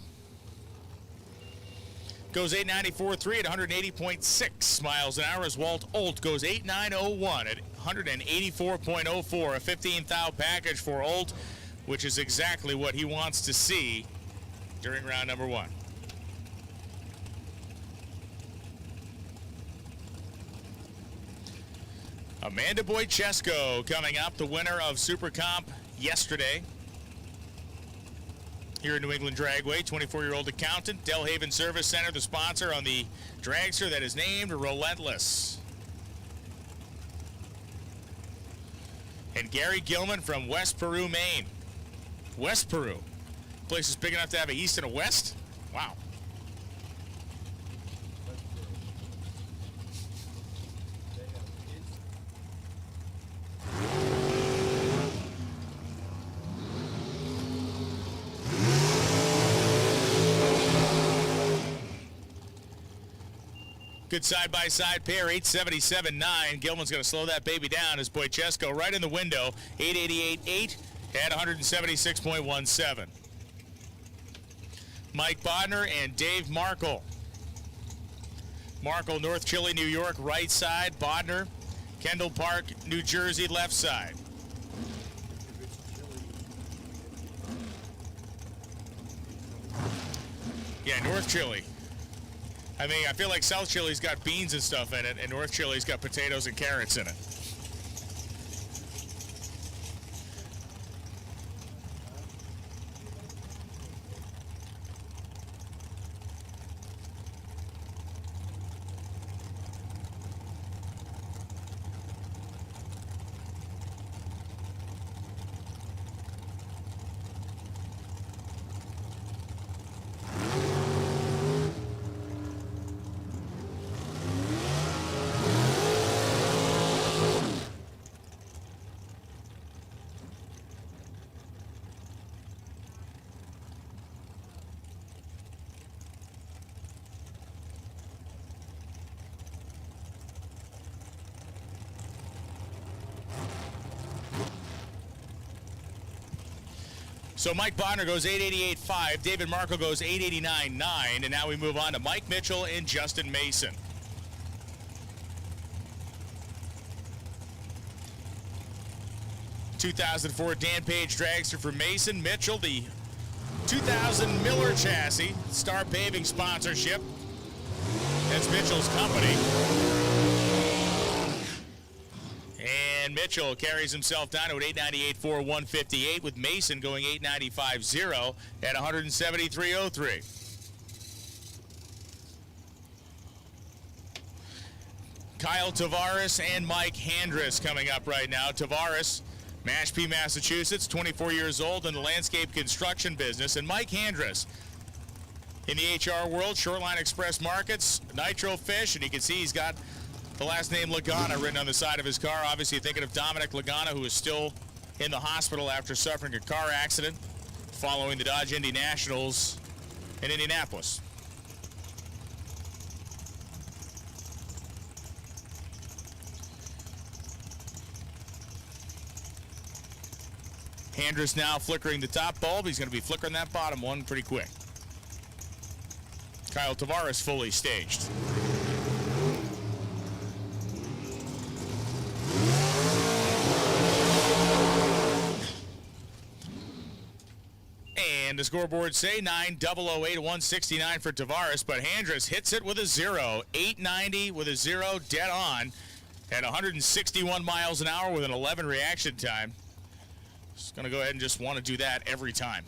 Goes 894.3 at 180.6 miles an hour as Walt Olt goes 8.901 at 184.04. A 15 thou package for Olt, which is exactly what he wants to see during round number 1. Amanda Boychesko coming up, the winner of Super Comp yesterday. Here in New England Dragway, 24-year-old accountant, Delhaven Service Center, the sponsor on the dragster that is named Relentless. And Gary Gilman from West Peru, Maine. West Peru. Place is big enough to have an east and a west? Wow. Good side-by-side pair, 877.9. Gilman's going to slow that baby down as Boychesko right in the window, 888.8 at 176.17. Mike Bodner and Dave Markle. Markle, North Chile, New York, right side. Bodner, Kendall Park, New Jersey, left side. Yeah, North Chile. I mean, I feel like South Chile's got beans and stuff in it, and North Chile's got potatoes and carrots in it. So Mike Bodner goes 888.5, David Markle goes 889.9, and now we move on to Mike Mitchell and Justin Mason. '2004 Dan Page dragster for Mason. Mitchell, the 2000 Miller chassis, Star Paving sponsorship. That's Mitchell's company. And Mitchell carries himself down to an 898.4, 158, with Mason going 895.0 at 173.03. Kyle Tavares and Mike Handress coming up right now. Tavares, Mashpee, Massachusetts, 24 years old in the landscape construction business. And Mike Handress in the HR world, Shoreline Express Markets, Nitro Fish, and you can see he's got the last name Lagana written on the side of his car. Obviously thinking of Dominic Lagana, who is still in the hospital after suffering a car accident following the Dodge Indy Nationals in Indianapolis. Handress now flickering the top bulb. He's going to be flickering that bottom one pretty quick. Kyle Tavares fully staged. And the scoreboards say 9,008-169 for Tavares, but Handress hits it with a 0. 890 with a 0, dead on at 161 miles an hour with an 11 reaction time. Just going to go ahead and just want to do that every time.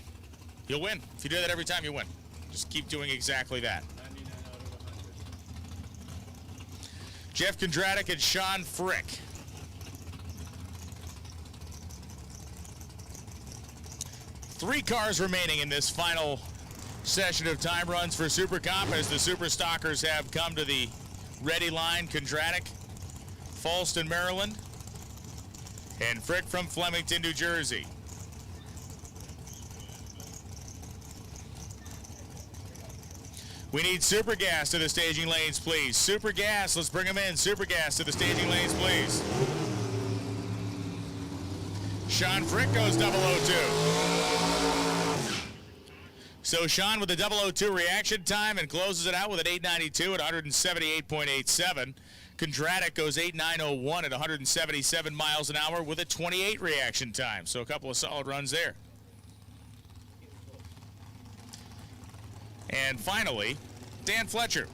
You'll win. If you do that every time, you win. Just keep doing exactly that. 99 out of 100. Jeff Kondratik and Sean Frick. Three cars remaining in this final session of time runs for Super Comp as the Super Stalkers have come to the ready line. Kondratik, Falston, Maryland, and Frick from Flemington, New Jersey. We need Super Gas to the staging lanes, please. Super Gas, let's bring them in. Super Gas to the staging lanes, please. Sean Frick goes 002. So Sean with the 002 reaction time and closes it out with an 892 at 178.87. Kondratik goes 8901 at 177 miles an hour with a 28 reaction time. So a couple of solid runs there. And finally, Dan Fletcher.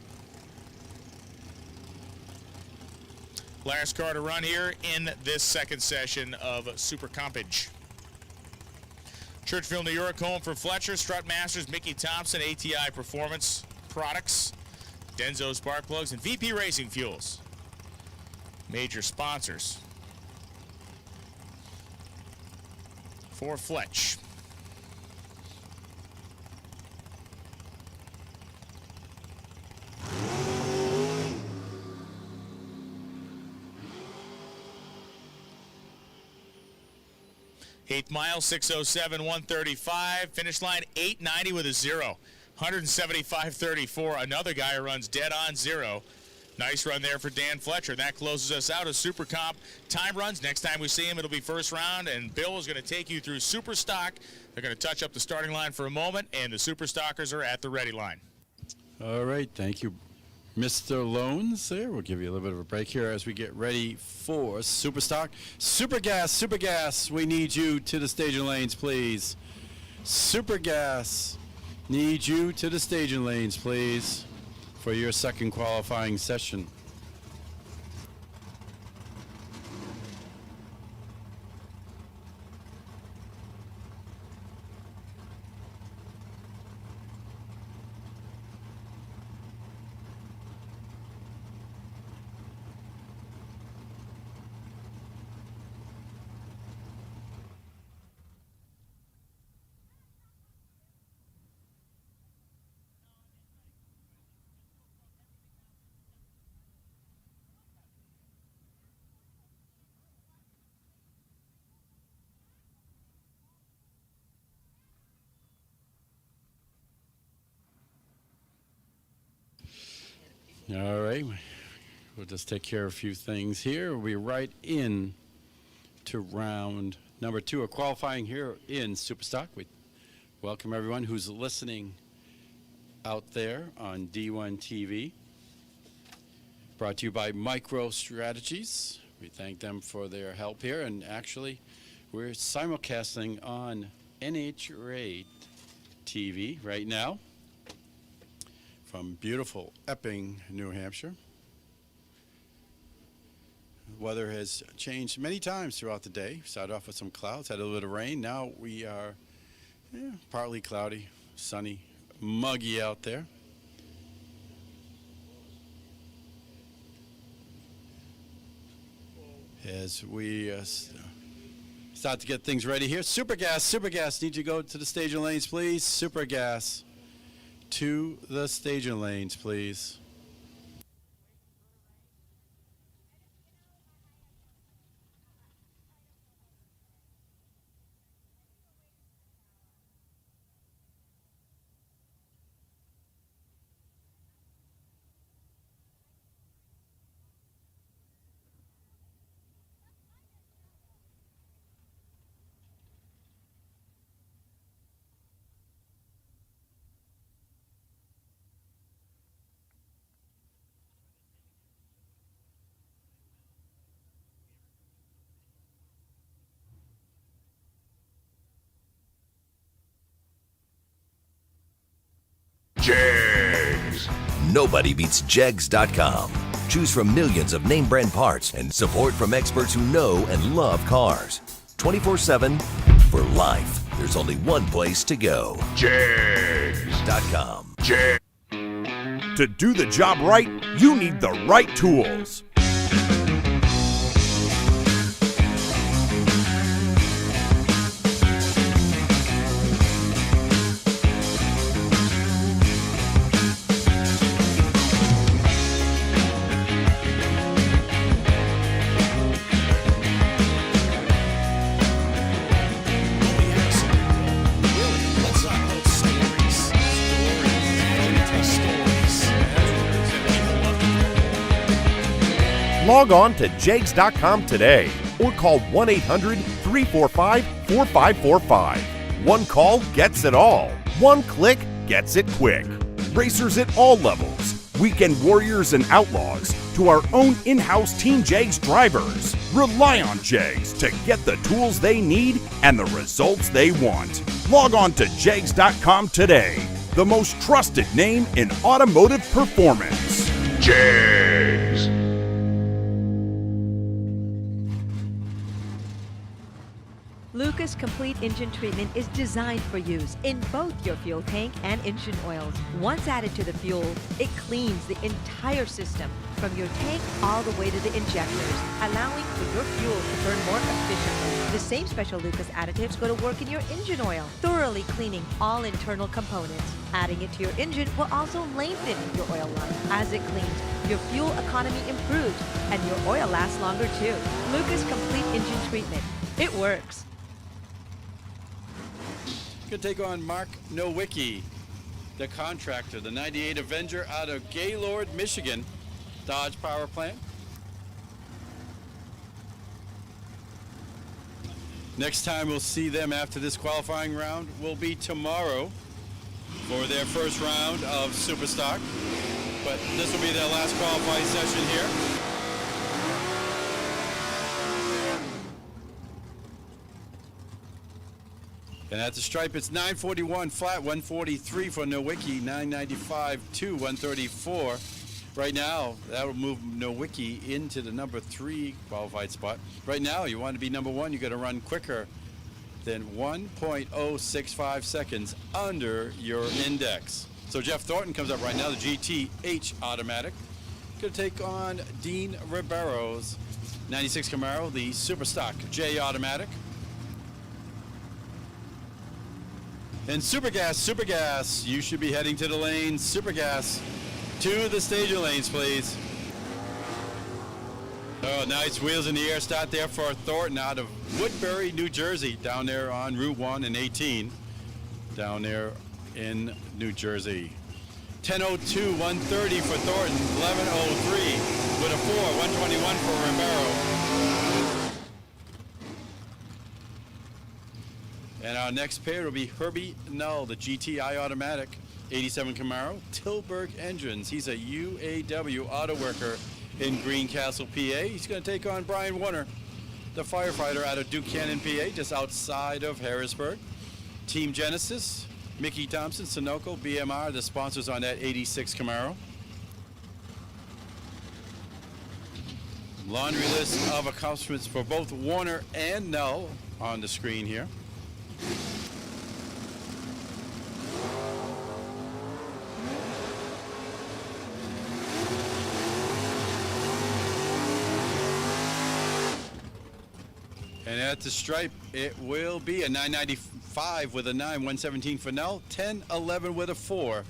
Last car to run here in this second session of Super Compage. Churchville, New York, home for Fletcher, Strut Masters, Mickey Thompson, ATI Performance Products, Denso Spark Plugs, and VP Racing Fuels. Major sponsors for Fletch. Eighth mile, 6:07, 135. Finish line, 890 with a 0. 175.34. Another guy who runs dead on 0. Nice run there for Dan Fletcher. That closes us out as Super Comp time runs. Next time we see him, it'll be first round, and Bill is going to take you through Super Stock. They're going to touch up the starting line for a moment, and the Super Stockers are at the ready line. All right, thank you, Mr. Loans. There, we'll give you a little bit of a break here as we get ready for Super Stock. Super Gas, we need you to the staging lanes, please. Super Gas, need you to the staging lanes, please, for your second qualifying session. All right, we'll just take care of a few things here. We'll be right in to round number 2 of qualifying here in Superstock. We Welcome everyone who's listening out there on D1TV. Brought to you by Micro Strategies. We thank them for their help here, and actually we're simulcasting on NHRA TV right now from beautiful Epping, New Hampshire. The weather has changed many times throughout the day. Started off with some clouds, had a little bit of rain. Now we are partly cloudy, sunny, muggy out there. As we start to get things ready here. Supergas, need you to go to the staging lanes, please. Supergas to the staging lanes, please. Jegs. Nobody beats Jegs.com. Choose from millions of name brand parts and support from experts who know and love cars. 24/7 for life. There's only one place to go. Jegs.com. Jegs.com. To do the job right, you need the right tools. Log on to Jegs.com today or call 1-800-345-4545. One call gets it all. One click gets it quick. Racers at all levels, weekend warriors and outlaws, to our own in-house Team Jegs drivers. Rely on Jegs to get the tools they need and the results they want. Log on to Jegs.com today, the most trusted name in automotive performance. Jegs. Lucas Complete Engine Treatment is designed for use in both your fuel tank and engine oils. Once added to the fuel, it cleans the entire system from your tank all the way to the injectors, allowing for your fuel to burn more efficiently. The same special Lucas additives go to work in your engine oil, thoroughly cleaning all internal components. Adding it to your engine will also lengthen your oil life. As it cleans, your fuel economy improves and your oil lasts longer too. Lucas Complete Engine Treatment. It works. Going to take on Mark Nowicki, the contractor, the 98 Avenger out of Gaylord, Michigan, Dodge Power Plant. Next time we'll see them after this qualifying round will be tomorrow for their first round of Superstock. But this will be their last qualifying session here. And at the stripe, it's 941 flat, 143 for Nowicki, 995 to 134. Right now, that will move Nowicki into the number 3 qualified spot. Right now, you want to be number 1, you got to run quicker than 1.065 seconds under your index. So Jeff Thornton comes up right now, the GTH automatic. Going to take on Dean Ribeiro's 96 Camaro, the Superstock J automatic. And Supergas, you should be heading to the lanes. Supergas to the staging lanes, please. Oh, nice wheels in the air start there for Thornton out of Woodbury, New Jersey, down there on Route 1 and 18, down there in New Jersey. 10:02, 130 for Thornton, 11:03 with a 4, 121 for Ribeiro. And our next pair will be Herbie Null, the GTI Automatic 87 Camaro, Tilburg Engines. He's a UAW auto worker in Greencastle, PA. He's going to take on Brian Warner, the firefighter out of Buchanan, PA, just outside of Harrisburg. Team Genesis, Mickey Thompson, Sunoco, BMR, the sponsors on that 86 Camaro. Laundry list of accomplishments for both Warner and Null on the screen here. And at the stripe, it will be a 995 with a 9, 117 for Null, 1011 with a 4,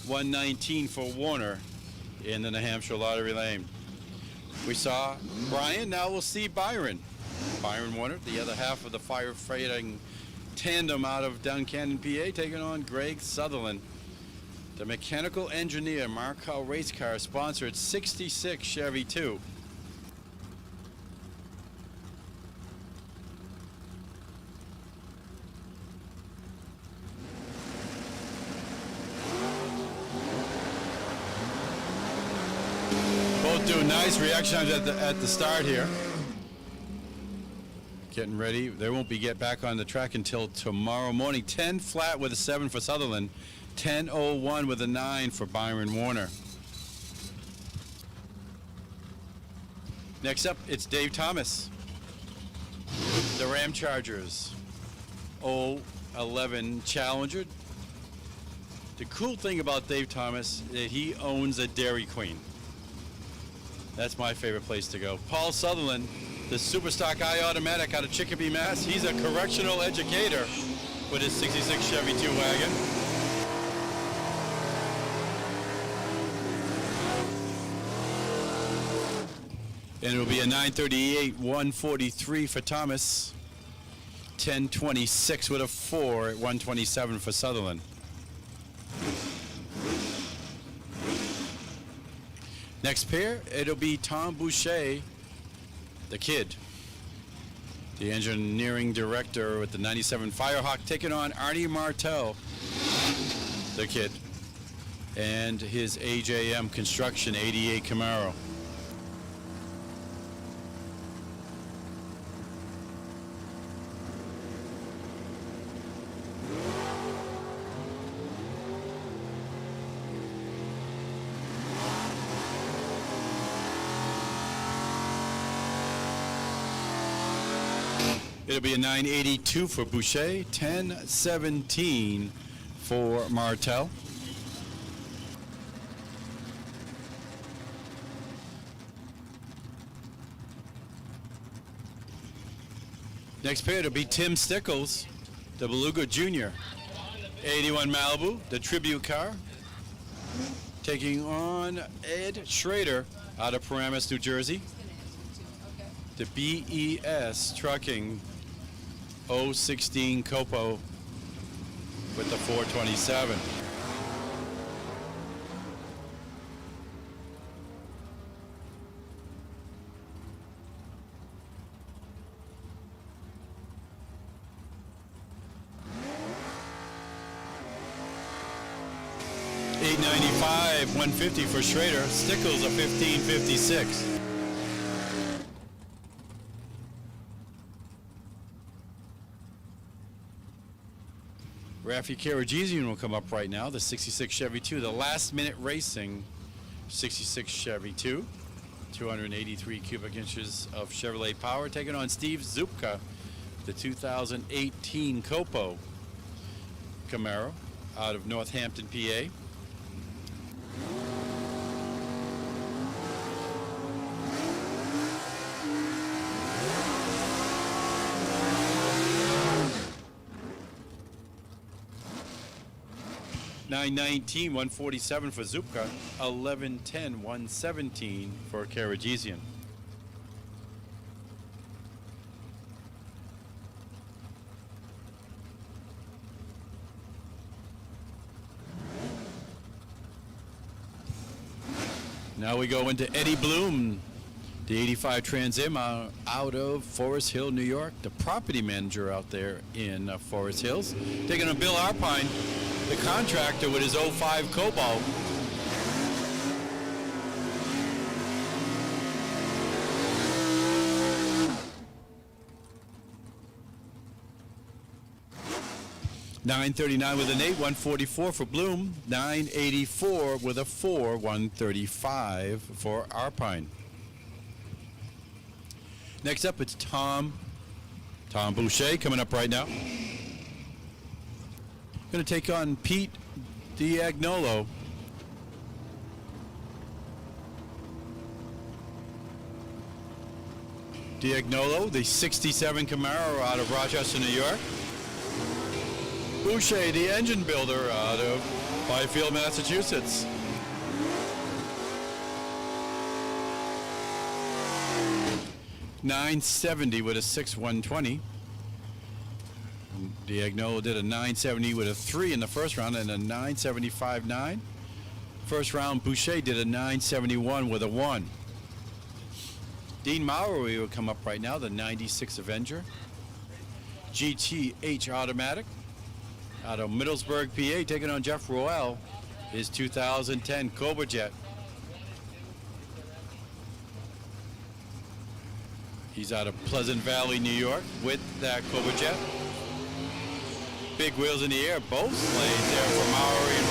119 for Warner in the New Hampshire Lottery Lane. We saw Brian, now we'll see Byron. Byron Warner, the other half of the firefighting tandem out of Duncannon, PA, taking on Greg Sutherland. The mechanical engineer, Markel Race Car, sponsored 66 Chevy 2. Both doing nice reaction times at the start here. Getting ready. They won't be get back on the track until tomorrow morning. 10 flat with a 7 for Sutherland. 10:01 with a 9 for Byron Warner. Next up, it's Dave Thomas. The Ram Chargers 011 Challenger. The cool thing about Dave Thomas is that he owns a Dairy Queen. That's my favorite place to go. Paul Sutherland, the Superstock I Automatic out of Chicopee, Mass. He's a correctional educator with his 66 Chevy 2 wagon. And it will be a 938, 143 for Thomas. 1026 with a 4 at 127 for Sutherland. Next pair, it'll be Tom Boucher, the kid, the engineering director with the 97 Firehawk, taking on Arnie Martel, the kid, and his AJM Construction 88 Camaro. It'll be a 982 for Boucher, 1017 for Martel. Next pair, it'll be Tim Stickles, the Beluga Jr. 81 Malibu, the tribute car, taking on Ed Schrader out of Paramus, New Jersey. The BES Trucking 016 Copo with the 427. $895, $150 for Schrader. Stickles a $1556. Rafi Karagizian will come up right now, the 66 Chevy 2, the last minute racing 66 Chevy 2, 283 cubic inches of Chevrolet power, taking on Steve Zupka, the 2018 Copo Camaro out of Northampton, PA. $919, $147 for Zupka, $1110, $117 for Karagizian. Now we go into Eddie Bloom, The 85 Trans Am out of Forest Hill, New York. The property manager out there in Forest Hills. Taking on Bill Arpine, the contractor, with his 05 Cobalt. $939 with an 8, 144 for Bloom. $984 with a 4, 135 for Arpine. Next up, it's Tom Boucher coming up right now. Going to take on Pete Diagnolo. Diagnolo, the 67 Camaro out of Rochester, New York. Boucher, the engine builder out of Byfield, Massachusetts. $970 with a 6, 120. Diagnolo did a 970 with a 3 in the first round and a 975 9. First round, Boucher did a 971 with a 1. Dean Maury will come up right now, the 96 Avenger. GTH Automatic out of Middlesburg, PA, taking on Jeff Roel, his 2010 Cobra Jet. He's out of Pleasant Valley, New York, with that Cobra Jet. Big wheels in the air, both lanes there for Maury and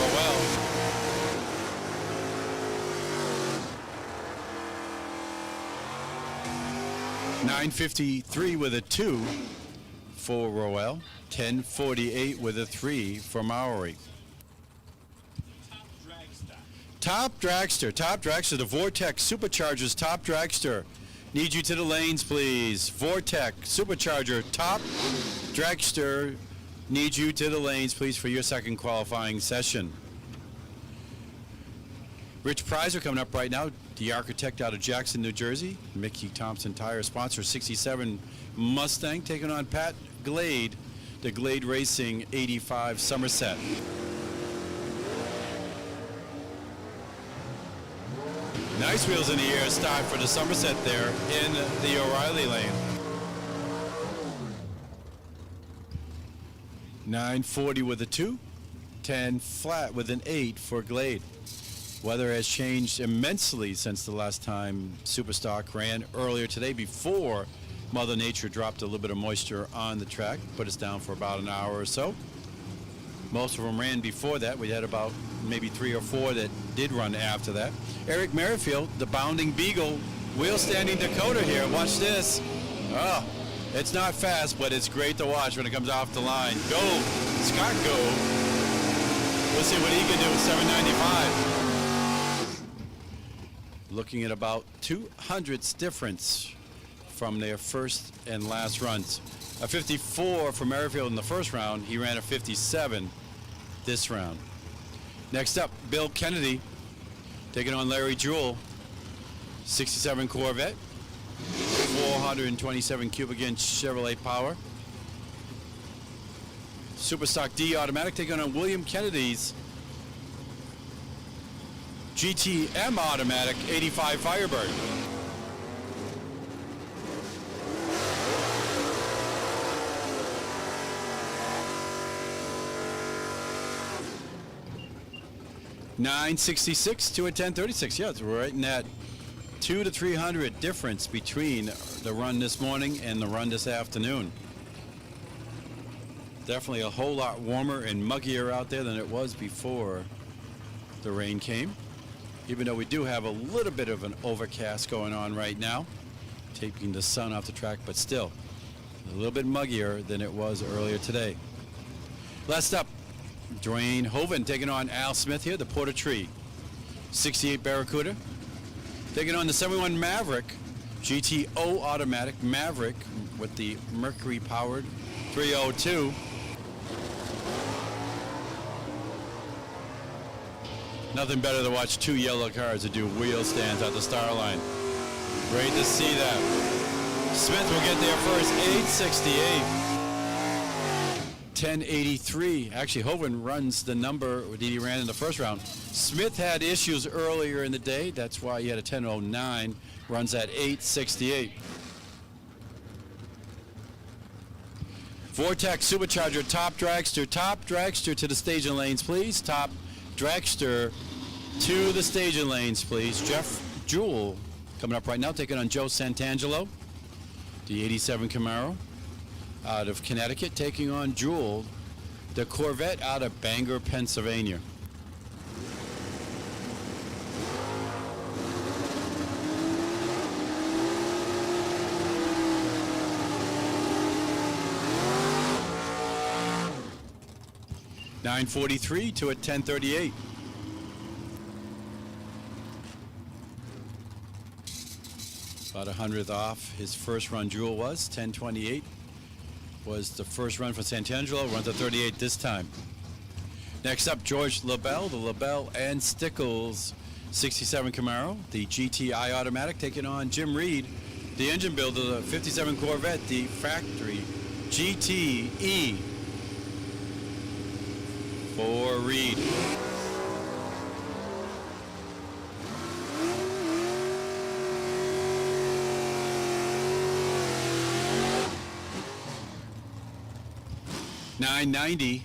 Roel. $953 with a 2 for Roel. $1048 with a 3 for Maury. Top Dragster, the Vortex Superchargers Top Dragster. Need you to the lanes, please. Vortex Supercharger Top Dragster. Need you to the lanes, please, for your second qualifying session. Rich Prizer coming up right now. The architect out of Jackson, New Jersey. Mickey Thompson Tire sponsor, 67 Mustang, taking on Pat Glade, the Glade Racing 85 Somerset. Nice wheels in the air start for the Somerset there in the O'Reilly lane. $940 with a 2, 10 flat with an 8 for Glade. Weather has changed immensely since the last time Superstock ran earlier today, before Mother Nature dropped a little bit of moisture on the track, put us down for about an hour or so. Most of them ran before that. We had about maybe 3 or 4 that did run after that. Eric Merrifield, the Bounding Beagle, wheel standing Dakota here. Watch this. Oh, it's not fast, but it's great to watch when it comes off the line. Go, Scott, go. We'll see what he can do with 795. Looking at about 200ths difference from their first and last runs. A 54 for Merrifield in the first round. He ran a 57 this round. Next up, Bill Kennedy taking on Larry Jewell. 67 Corvette, 427 cubic inch Chevrolet Power. Superstock D Automatic taking on William Kennedy's GTM Automatic 85 Firebird. $966 to a 1036. Yeah, it's right in that 200 to 300 difference between the run this morning and the run this afternoon. Definitely a whole lot warmer and muggier out there than it was before the rain came. Even though we do have a little bit of an overcast going on right now, taking the sun off the track, but still a little bit muggier than it was earlier today. Last up, Dwayne Hoven taking on Al Smith here, the Porter Tree 68 Barracuda. Taking on the 71 Maverick, GTO Automatic Maverick with the Mercury powered 302. Nothing better to watch 2 yellow cars that do wheel stands at the star line. Great to see that. Smith will get there first, 868. 1083. Actually, Hovind runs the number that he ran in the first round. Smith had issues earlier in the day. That's why he had a 1009. Runs at 868. Vortex Supercharger, top dragster to the staging lanes, please. Top dragster to the staging lanes, please. Jeff Jewell coming up right now, taking on Joe Santangelo, the 87 Camaro out of Connecticut, taking on Jewell, the Corvette out of Bangor, Pennsylvania. .943 to a 1038. About 100th off his first run. Jewell was 1028. Was the first run for Santangelo. Runs a 38 this time. Next up, George LaBelle, the LaBelle and Stickles 67 Camaro, the GTI automatic, taking on Jim Reed, the engine builder, the 57 Corvette, the factory GTE for Reed. $990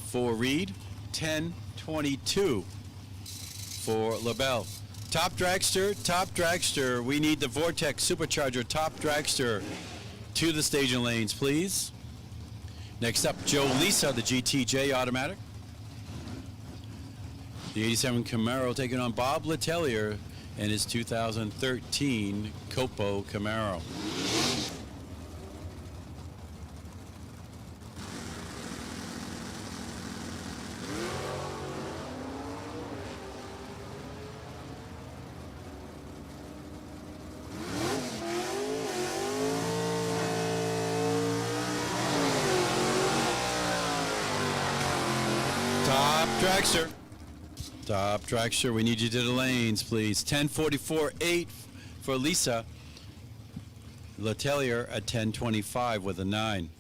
for Reed, 1022 for LaBelle. Top dragster. We need the Vortex Supercharger top dragster to the staging lanes, please. Next up, Joe Lisa, the GTJ automatic. The 87 Camaro taking on Bob Letelier and his 2013 Copo Camaro. Top dragster, we need you to the lanes, please. 1044.8 for Lisa. Letelier at 1025 with a 9.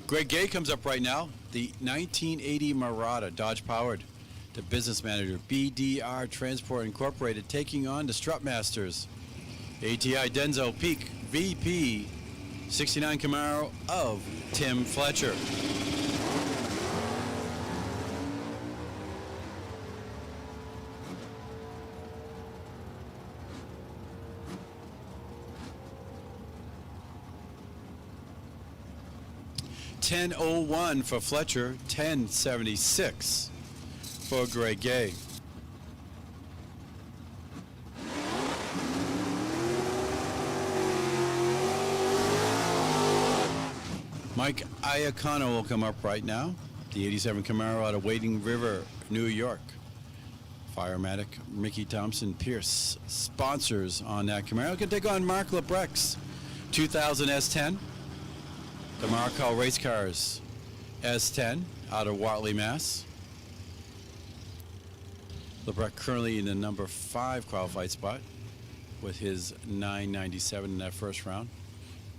Greg Gay comes up right now. The 1980 Marauder, Dodge powered. The business manager, BDR Transport Incorporated, taking on the Strutmasters. ATI Denzo Peak, VP 69 Camaro of Tim Fletcher. $10.01 for Fletcher, $10.76 for Greg Gay. Mike Iacano will come up right now. The 87 Camaro out of Wading River, New York. Firematic, Mickey Thompson Pierce sponsors on that Camaro. Can take on Mark Lebrecht's 2000 S10. The Markel Race Cars S10 out of Watley, Mass. Lebrecht currently in the number 5 qualified spot with his 997 in that first round.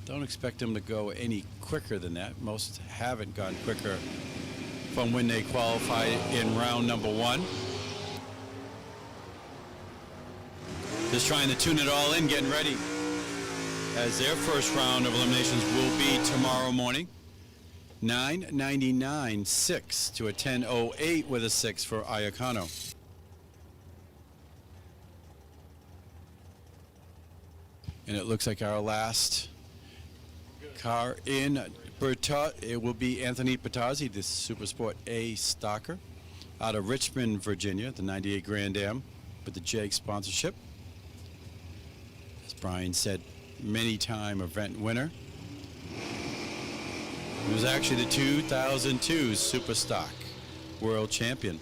Don't expect him to go any quicker than that. Most haven't gone quicker from when they qualified in round number 1. Just trying to tune it all in, getting ready, as their first round of eliminations will be tomorrow morning. 999.6 to a 10.08 with a 6 for Iacano. And it looks like our last car in it will be Anthony Patazzi, the Supersport A stocker out of Richmond, Virginia, the 98 Grand Am with the JAG sponsorship. As Brian said, many-time event winner. He was actually the 2002 Superstock World Champion.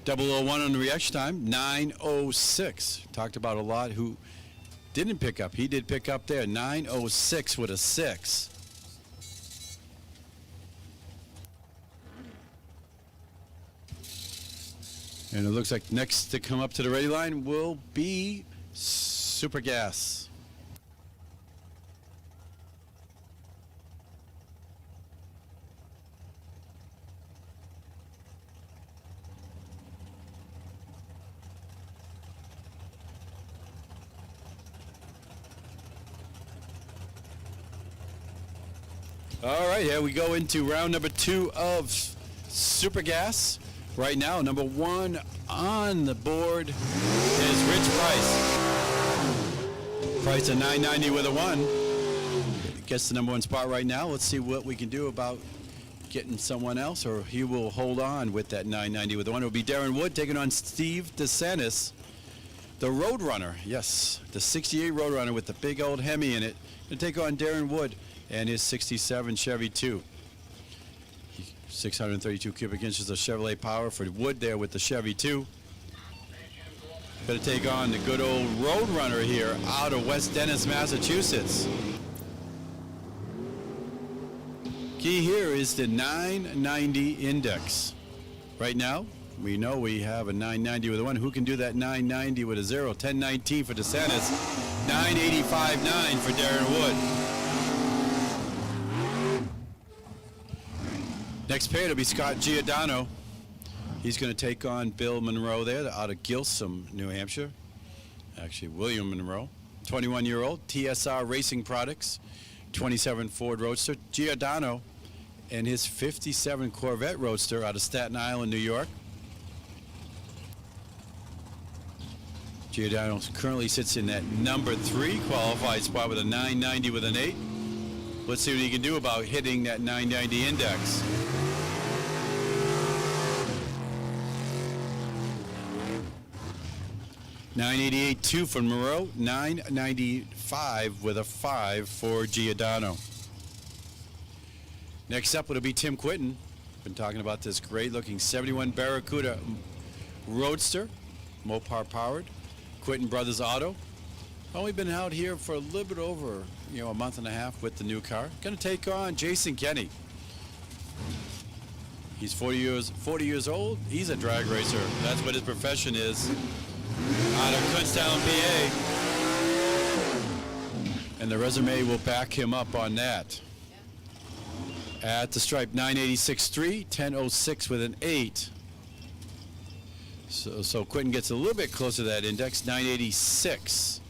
001 on the reaction time, 9:06. Talked about a lot who didn't pick up. He did pick up there, 9:06 with a 6. And it looks like next to come up to the ready line will be Super Gas. All right, here we go into round number 2 of Super Gas. Right now, number 1 on the board is Rich Price. Price at $9.90 with a 1. Gets the number 1 spot right now. Let's see what we can do about getting someone else, or he will hold on with that $9.90 with a 1. It will be Darren Wood taking on Steve DeSantis, the Roadrunner. Yes, the 68 Roadrunner with the big old Hemi in it. Going to take on Darren Wood and his 67 Chevy 2. 632 cubic inches of Chevrolet power for Wood there with the Chevy 2. Going to take on the good old Roadrunner here out of West Dennis, Massachusetts. Key here is the 990 index. Right now, we know we have a 990 with a 1. Who can do that 990 with a 0? 1019 for DeSantis. 985.9 for Darren Wood. Next pair to be Scott Giordano. He's going to take on Bill Monroe there out of Gilsum, New Hampshire. Actually, William Monroe. 21-year-old, TSR Racing Products, 27 Ford Roadster. Giordano and his 57 Corvette Roadster out of Staten Island, New York. Giordano currently sits in that number 3 qualified spot with a 990 with an 8. Let's see what he can do about hitting that 990 index. $988.2 for Moreau, $995 with a 5 for Giordano. Next up it'll be Tim Quinton. Been talking about this great-looking 71 Barracuda Roadster, Mopar powered. Quinton Brothers Auto. Only been out here for a little bit over, a month and a half with the new car. Going to take on Jason Kenny. He's 40 years old. He's a drag racer. That's what his profession is. Out of Kutztown, PA. And the resume will back him up on that. At the stripe, 986.3, 1006 with an 8. So Quinton gets a little bit closer to that index, 986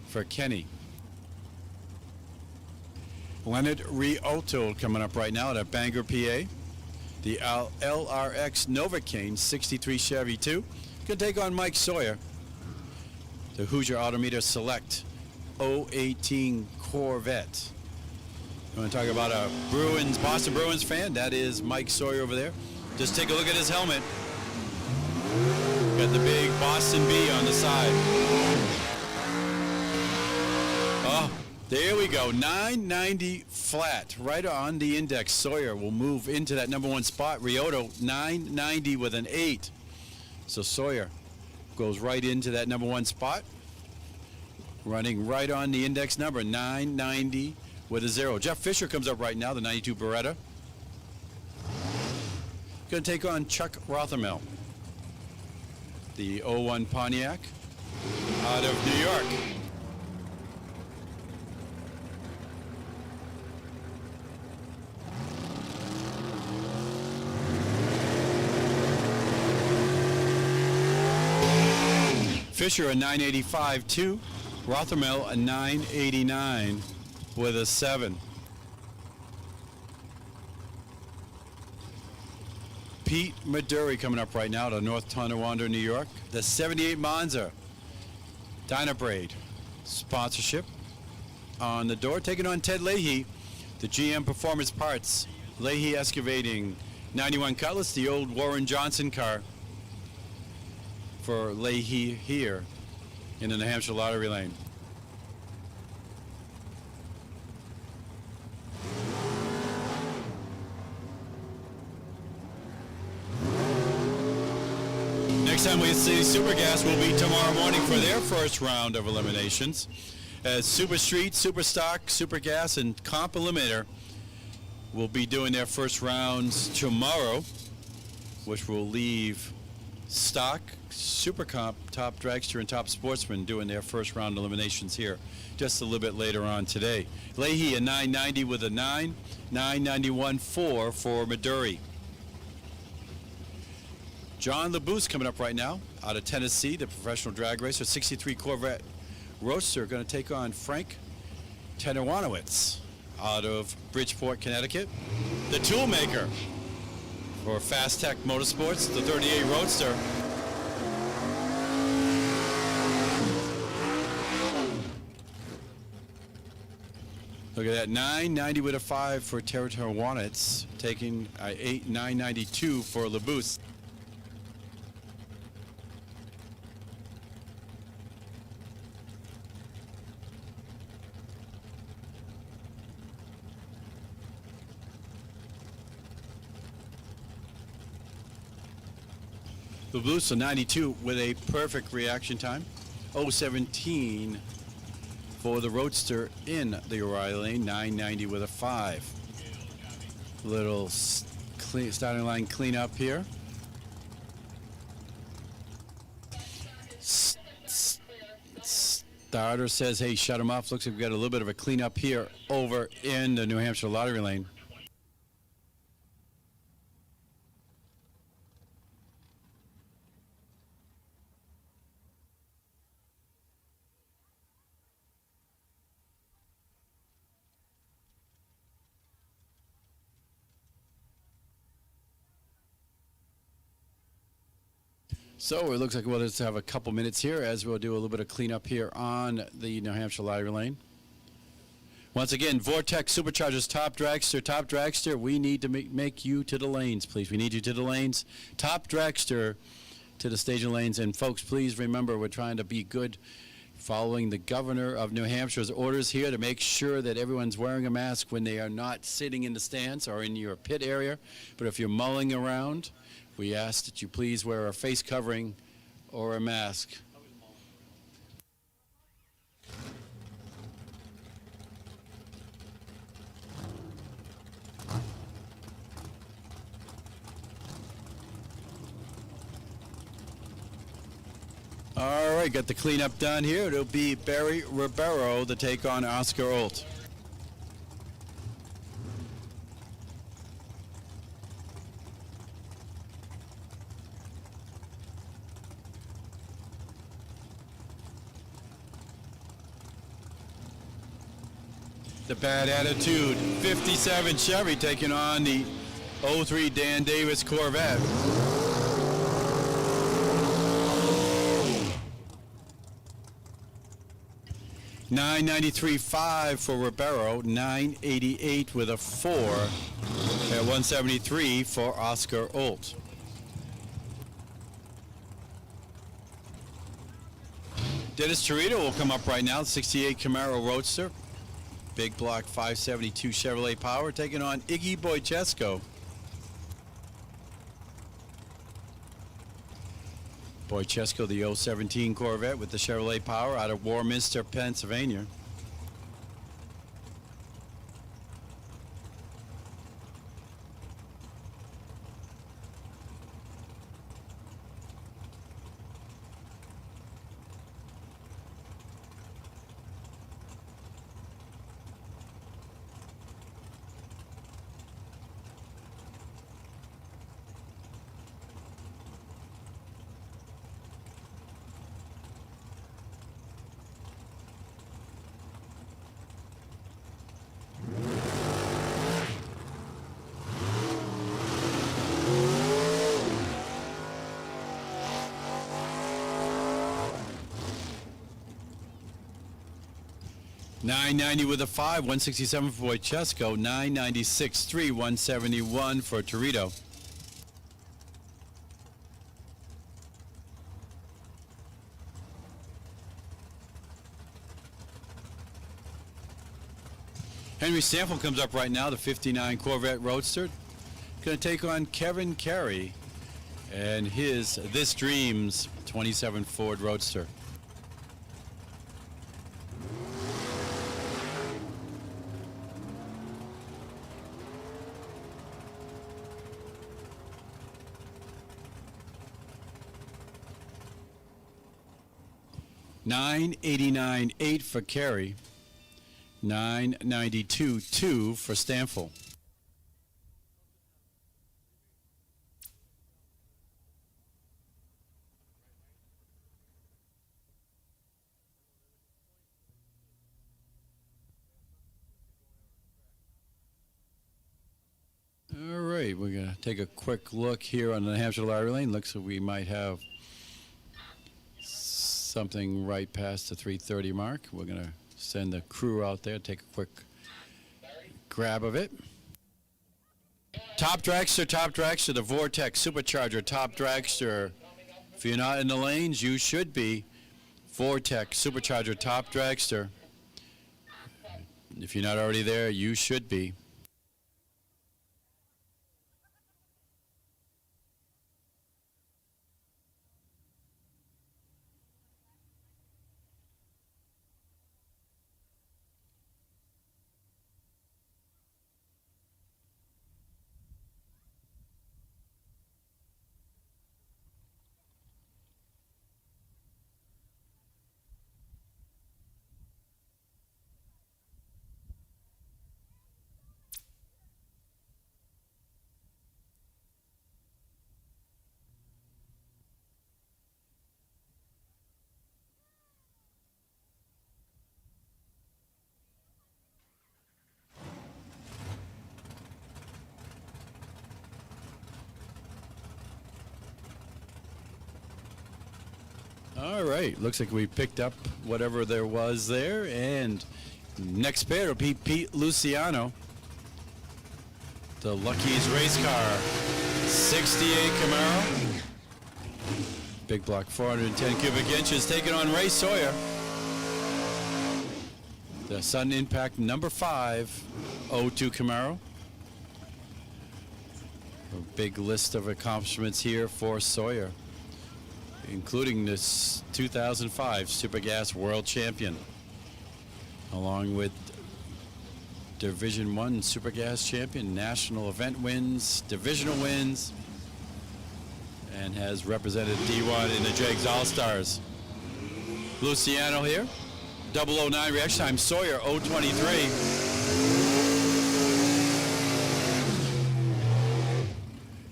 for Kenny. Leonard Riotto coming up right now at Bangor, PA. The LRX Novocaine 63 Chevy 2. Going to take on Mike Sawyer. The Hoosier Autometer Select 018 Corvette. You want to talk about a Boston Bruins fan? That is Mike Sawyer over there. Just take a look at his helmet. Got the big Boston B on the side. Oh, there we go. 990 flat, right on the index. Sawyer will move into that number 1 spot. Riotto, 990 with an 8. So Sawyer goes right into that number 1 spot. Running right on the index number, 990 with a 0. Jeff Fisher comes up right now, the 92 Beretta. Going to take on Chuck Rothermel. The 01 Pontiac out of New York. Fisher a 985.2, Rothermel a 989 with a 7. Pete Maduri coming up right now to North Tonawanda, New York. The 78 Monza Dynabraid sponsorship on the door. Taking on Ted Leahy, the GM Performance Parts. Leahy excavating 91 Cutlass, the old Warren Johnson car for Leahy here in the New Hampshire Lottery Lane. Next time we see Supergas will be tomorrow morning for their first round of eliminations. As Super Street, Super Stock, Super Gas, and Comp Eliminator will be doing their first rounds tomorrow, which will leave Stock, Super Comp, Top Dragster, and Top Sportsman doing their first round eliminations here just a little bit later on today. Leahy a 990 with a 9, 991.4 for Maduri. John LeBooth coming up right now out of Tennessee, the professional drag racer, 63 Corvette Roadster, going to take on Frank Tenewanowitz out of Bridgeport, Connecticut. The Toolmaker for Fast Tech Motorsports, the 38 Roadster. Look at that, 990 with a 5 for Territory Wannets, taking 992 for LeBoost. LeBoost a 92 with a perfect reaction time. 017 for the Roadster in the O'Reilly lane, 990 with a 5. Little starting line cleanup here. Starter says, hey, shut him off. Looks like we've got a little bit of a cleanup here over in the New Hampshire lottery lane. So it looks like we'll just have a couple minutes here as we'll do a little bit of cleanup here on the New Hampshire lottery lane. Once again, Vortex Superchargers Top Dragster, we need to make you to the lanes, please. We need you to the lanes. Top Dragster to the staging lanes. And folks, please remember, we're trying to be good, following the governor of New Hampshire's orders here to make sure that everyone's wearing a mask when they are not sitting in the stands or in your pit area. But if you're mulling around, we ask that you please wear a face covering or a mask. All right, got the cleanup done here. It'll be Barry Ribeiro to take on Oscar Olt. The Bad Attitude 57 Chevy taking on the 03 Dan Davis Corvette. $993.5 for Ribeiro, $988 with a 4 at $173 for Oscar Olt. Dennis Torito will come up right now, 68 Camaro Roadster. Big block 572 Chevrolet Power taking on Iggy Boychesko. Boychesko, the 017 Corvette with the Chevrolet Power out of Warminster, Pennsylvania. $990 with a 5, $167 for Boychesko, $996.3, $171 for Torito. Henry Sample comes up right now, the 59 Corvette Roadster. Going to take on Kevin Carey and his This Dreams 27 Ford Roadster. $989.8 for Carey, $992.2 for Stanfield. right, we're going to take a quick look here on the New Hampshire lottery lane. Looks like we might have something right past the 3:30 mark. We're going to send the crew out there, take a quick grab of it. Top dragster, the Vortex Supercharger Top Dragster. If you're not in the lanes, you should be. Vortex Supercharger Top Dragster. If you're not already there, you should be. All right, looks like we picked up whatever there was there, and next pair will be Pete Luciano. The Lucky's race car, 68 Camaro. Big block, 410 cubic inches, taking on Ray Sawyer. The Sun Impact number 5, 02 Camaro. A big list of accomplishments here for Sawyer, including this 2005 Super Gas World Champion, along with Division I Super Gas Champion, national event wins, divisional wins, and has represented D1 in the Jegs All-Stars. Luciano here, 009 reaction time, Sawyer 023.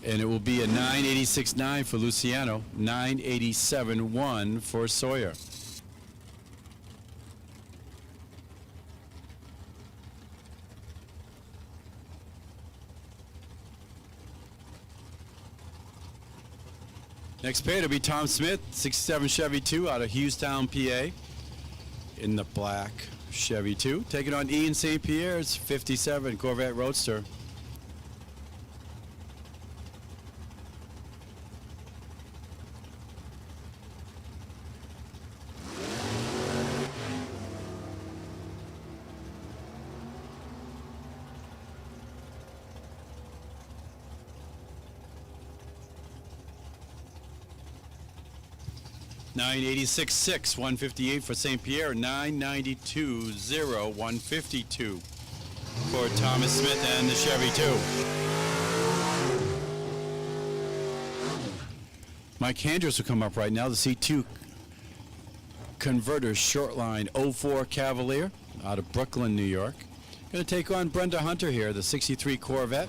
And it will be a 986.9 for Luciano, 987.1 for Sawyer. Next pair to be Tom Smith, 67 Chevy 2 out of Hughestown, PA, in the black Chevy 2. Taking on Ian St. Pierre's 57 Corvette Roadster. $986.6, $158 for St. Pierre, $992.0, $152 for Thomas Smith and the Chevy 2. Mike Handress will come up right now. The C2 Converters Short Line 04 Cavalier out of Brooklyn, New York. Going to take on Brenda Hunter here, the 63 Corvette.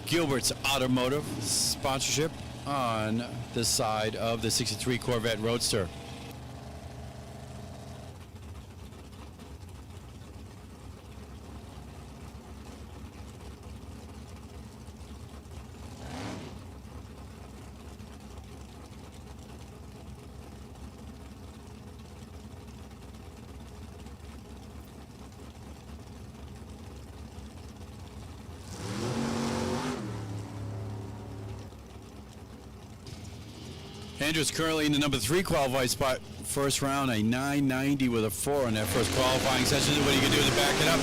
Gilbert's Automotive sponsorship on the side of the 63 Corvette Roadster. Andrew's currently in the number 3 qualified spot. First round, a 990 with a 4 on that first qualifying session. What are you going to do to back it up?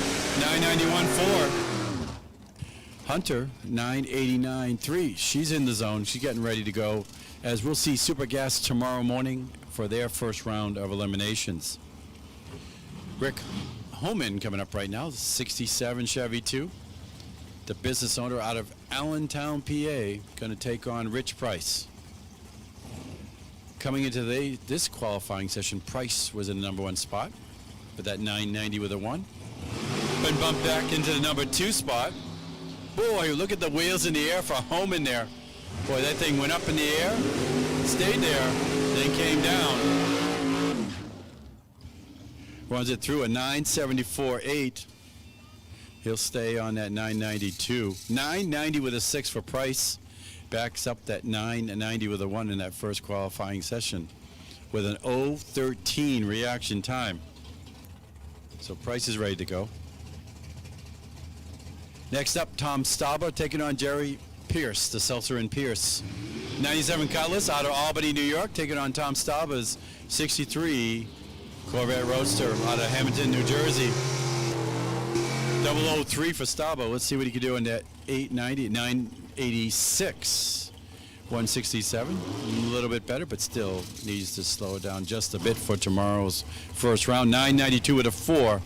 991.4. Hunter, 989.3. She's in the zone. She's getting ready to go, as we'll see Super Gas tomorrow morning for their first round of eliminations. Rick Homan coming up right now, 67 Chevy 2. The business owner out of Allentown, PA, going to take on Rich Price. Coming into this qualifying session, Price was in the number 1 spot with that 990 with a 1. Been bumped back into the number 2 spot. Boy, look at the wheels in the air for Homan there. Boy, that thing went up in the air, stayed there, then came down. Runs it through a 974.8. He'll stay on that 992. 990 with a 6 for Price. Backs up that 990 with a 1 in that first qualifying session with an 0:13 reaction time. So Price is ready to go. Next up, Tom Stauber taking on Jerry Pierce, the Seltzer and Pierce. 97 Cutlass out of Albany, New York, taking on Tom Stauber's 63 Corvette Roadster out of Hamilton, New Jersey. 003 for Stauber. Let's see what he can do in that 890, 986, 167. A little bit better, but still needs to slow it down just a bit for tomorrow's first round. 992 with a 4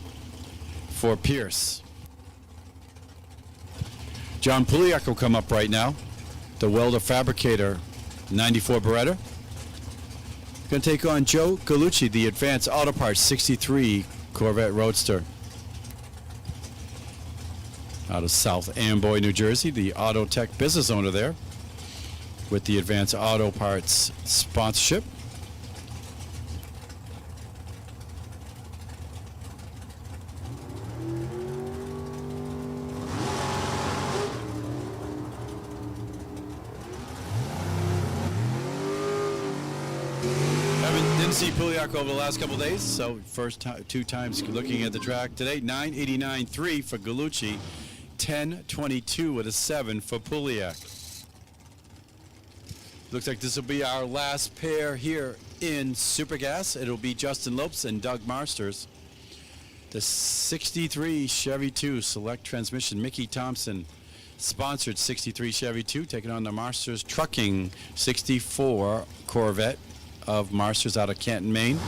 for Pierce. John Puliak will come up right now. The welder fabricator, 94 Beretta. Going to take on Joe Gallucci, the Advanced Auto Parts 63 Corvette Roadster. Out of South Amboy, New Jersey, the Auto Tech business owner there with the Advanced Auto Parts sponsorship. Didn't see Puliak over the last couple days, so first 2 times looking at the track today. 989.3 for Gallucci, 1022 with a 7 for Puliak. Looks like this will be our last pair here in Supergas. It'll be Justin Lopes and Doug Marsters. The 63 Chevy 2 Select Transmission, Mickey Thompson sponsored 63 Chevy 2, taking on the Marsters Trucking 64 Corvette of Marsters out of Canton, Maine.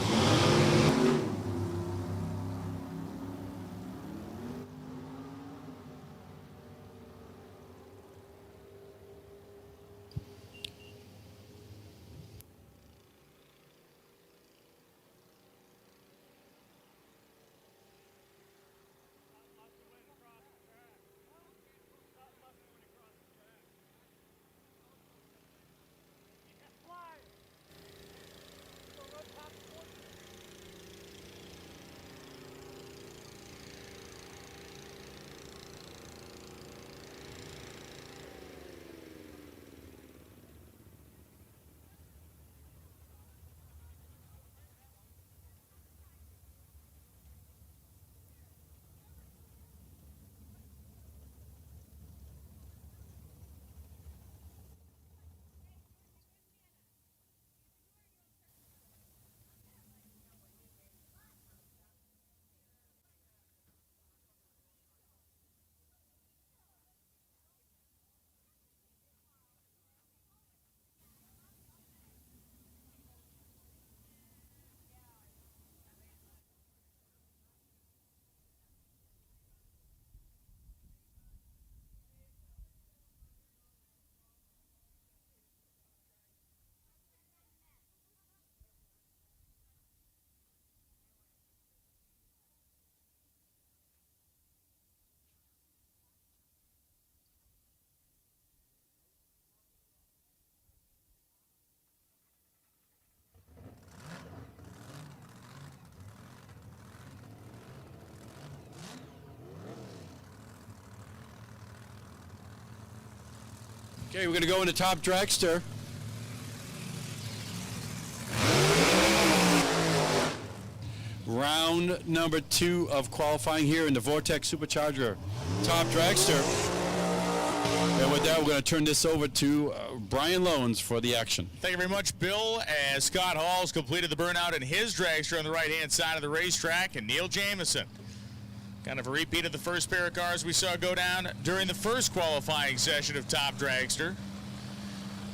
Okay, we're going to go into Top Dragster. Round number 2 of qualifying here in the Vortex Supercharger Top Dragster. And with that, we're going to turn this over to Brian Loans for the action. Thank you very much, Bill. As Scott Hall's completed the burnout in his dragster on the right-hand side of the racetrack, and Neil Jamison. Kind of a repeat of the first pair of cars we saw go down during the first qualifying session of Top Dragster.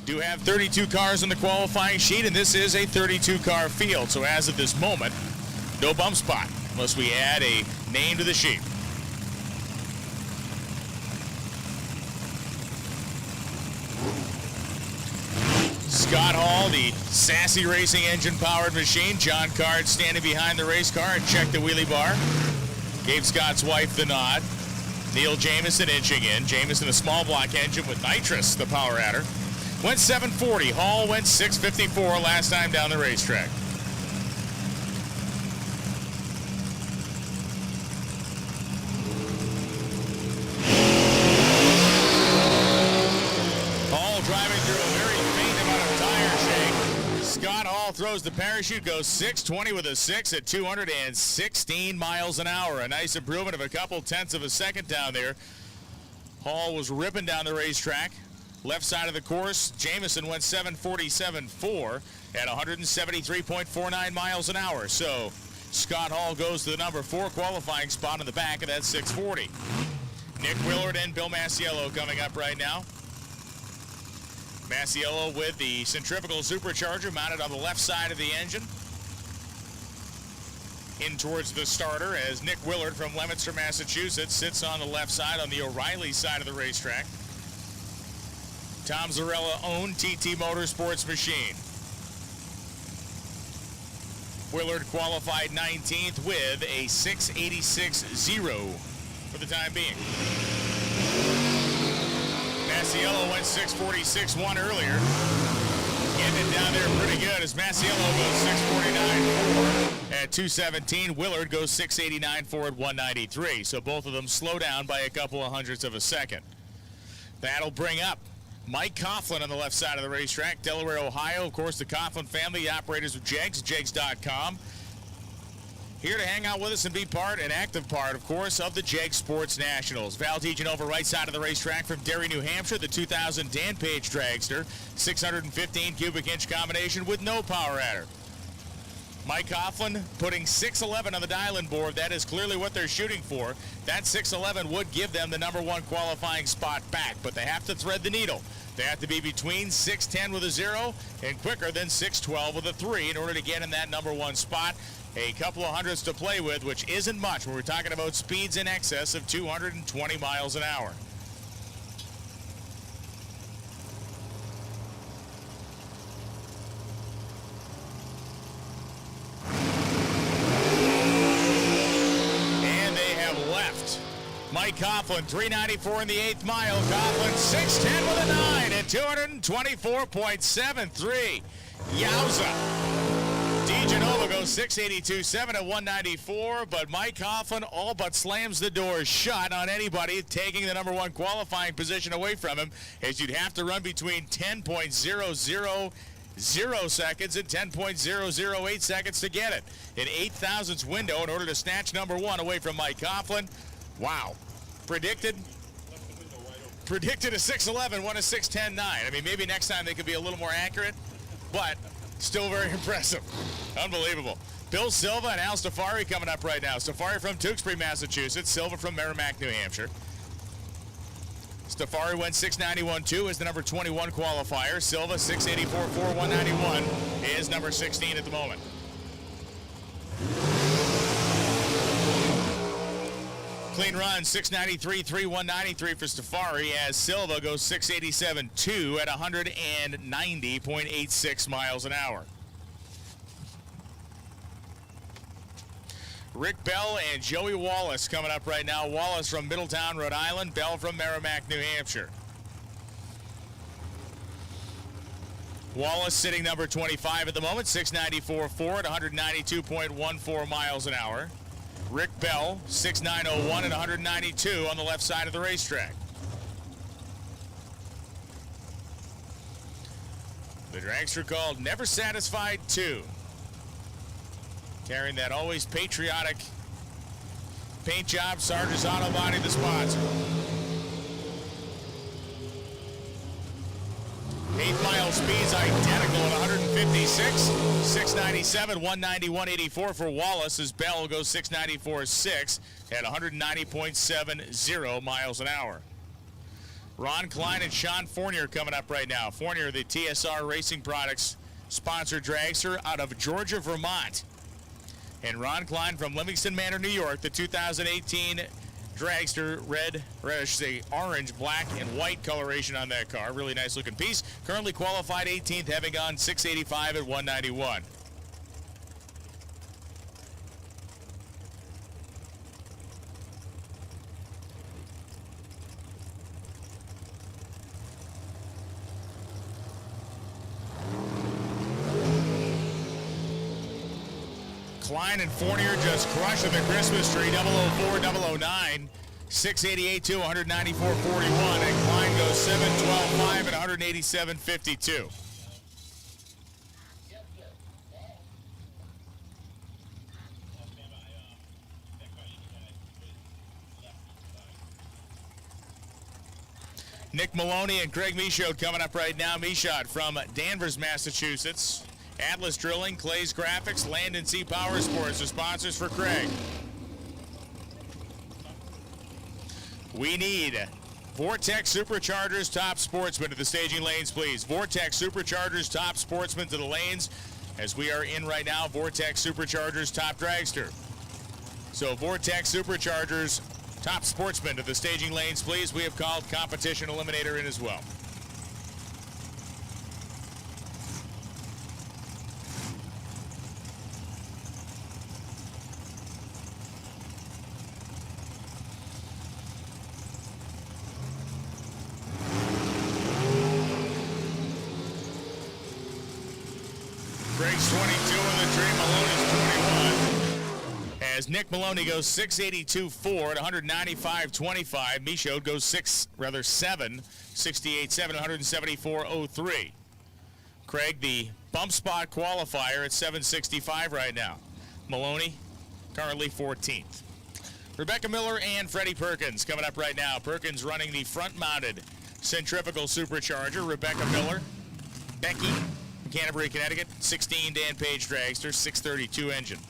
Do have 32 cars on the qualifying sheet, and this is a 32-car field. So as of this moment, no bump spot unless we add a name to the sheet. Scott Hall, the sassy racing engine-powered machine. John Card standing behind the race car and checked the wheelie bar. Gave Scott's wife the nod. Neil Jamison inching in. Jamison, a small block engine with nitrous, the power adder. Went 740. Hall went 654 last time down the racetrack. throws the parachute, goes 620 with a 6 at 216 miles an hour. A nice improvement of a couple tenths of a second down there. Hall was ripping down the racetrack. Left side of the course, Jamison went 747.4 at 173.49 miles an hour. So Scott Hall goes to the number 4 qualifying spot in the back of that 640. Nick Willard and Bill Masiello coming up right now. Masiello with the centrifugal supercharger mounted on the left side of the engine. In towards the starter as Nick Willard from Leominster, Massachusetts sits on the left side on the O'Reilly side of the racetrack. Tom Zarella-owned TT Motorsports machine. Willard qualified 19th with a 686.0 for the time being. Masiello went 646.1 earlier. Getting it down there pretty good as Masiello goes 649.4 at 217. Willard goes 689.4 at 193. So both of them slow down by a couple of hundredths of a second. That'll bring up Mike Coughlin on the left side of the racetrack, Delaware, Ohio. Of course, the Coughlin family, operators of Jegs, jegs.com. Here to hang out with us and be an active part, of course, of the Jeg Sports Nationals. Val DeGenova, right side of the racetrack from Derry, New Hampshire, the 2000 Dan Page dragster, 615 cubic inch combination with no power adder. Mike Coughlin putting 611 on the dial-in board. That is clearly what they're shooting for. That 611 would give them the number 1 qualifying spot back, but they have to thread the needle. They have to be between 610 with a 0 and quicker than 612 with a 3 in order to get in that number 1 spot. A couple of hundredths to play with, which isn't much when we're talking about speeds in excess of 220 miles an hour. And they have left. Mike Coughlin, 394 in the 8th mile. Coughlin, 610 with a 9 at 224.73. Yowza. DeGenova goes 682.7 at 194, but Mike Coughlin all but slams the door shut on anybody taking the number 1 qualifying position away from him, as you'd have to run between 10.000 seconds and 10.008 seconds to get it. An 8,000ths window in order to snatch number 1 away from Mike Coughlin. Wow. Predicted a 611, won a 610.9. I mean, maybe next time they could be a little more accurate, but still very impressive. Unbelievable. Bill Silva and Al Stafari coming up right now. Stafari from Tewksbury, Massachusetts. Silva from Merrimack, New Hampshire. Stafari went 691.2 as the number 21 qualifier. Silva 684.4, 191 is number 16 at the moment. Clean run, 693.3, 193 for Stafari as Silva goes 687.2 at 190.86 miles an hour. Rick Bell and Joey Wallace coming up right now. Wallace from Middletown, Rhode Island. Bell from Merrimack, New Hampshire. Wallace sitting number 25 at the moment, 694.4 at 192.14 miles an hour. Rick Bell, 6.901 at 192 on the left side of the racetrack. The dragster called Never Satisfied 2. Carrying that always patriotic paint job, Sargent's Auto Body, the sponsor. 8th mile speeds identical at 156, 697, 190, 184 for Wallace as Bell goes 694.6 at 190.70 miles an hour. Ron Klein and Sean Fournier coming up right now. Fournier, the TSR Racing Products sponsored dragster out of Georgia, Vermont. And Ron Klein from Livingston Manor, New York, the 2018 dragster, orange, black, and white coloration on that car. Really nice looking piece. Currently qualified 18th, having gone 685 at 191. Klein and Fournier just crushing the Christmas tree. 004, 009, 688 to 194.41, and Klein goes 712.5 at 187.52. Nick Maloney and Craig Michaud coming up right now. Michaud from Danvers, Massachusetts. Atlas Drilling, Clay's Graphics, Land and Sea Power Sports are sponsors for Craig. We need Vortex Superchargers Top Sportsman to the staging lanes, please. Vortex Superchargers Top Sportsman to the lanes, as we are in right now. Vortex Superchargers Top Dragster. So Vortex Superchargers Top Sportsman to the staging lanes, please. We have called Competition Eliminator in as well. Craig's 22 in the tree. Maloney's 21. As Nick Maloney goes 682.4 at 195.25. Michaud goes 7, 68.7 at 174.03. Craig, the bump spot qualifier at 765 right now. Maloney currently 14th. Rebecca Miller and Freddie Perkins coming up right now. Perkins running the front-mounted centrifugal supercharger. Rebecca Miller, Becky from Canterbury, Connecticut, 16 Dan Page dragster, 632 engine.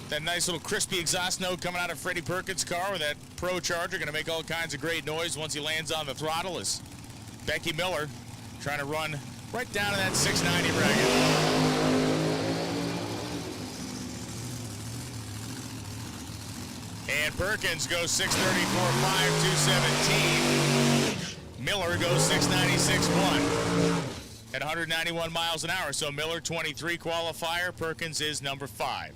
That nice little crispy exhaust note coming out of Freddie Perkins' car with that Pro Charger. Going to make all kinds of great noise once he lands on the throttle. Is Becky Miller trying to run right down to that 690 bracket. And Perkins goes 634.5, 217. Miller goes 696.1 at 191 miles an hour. So Miller 23 qualifier. Perkins is number 5.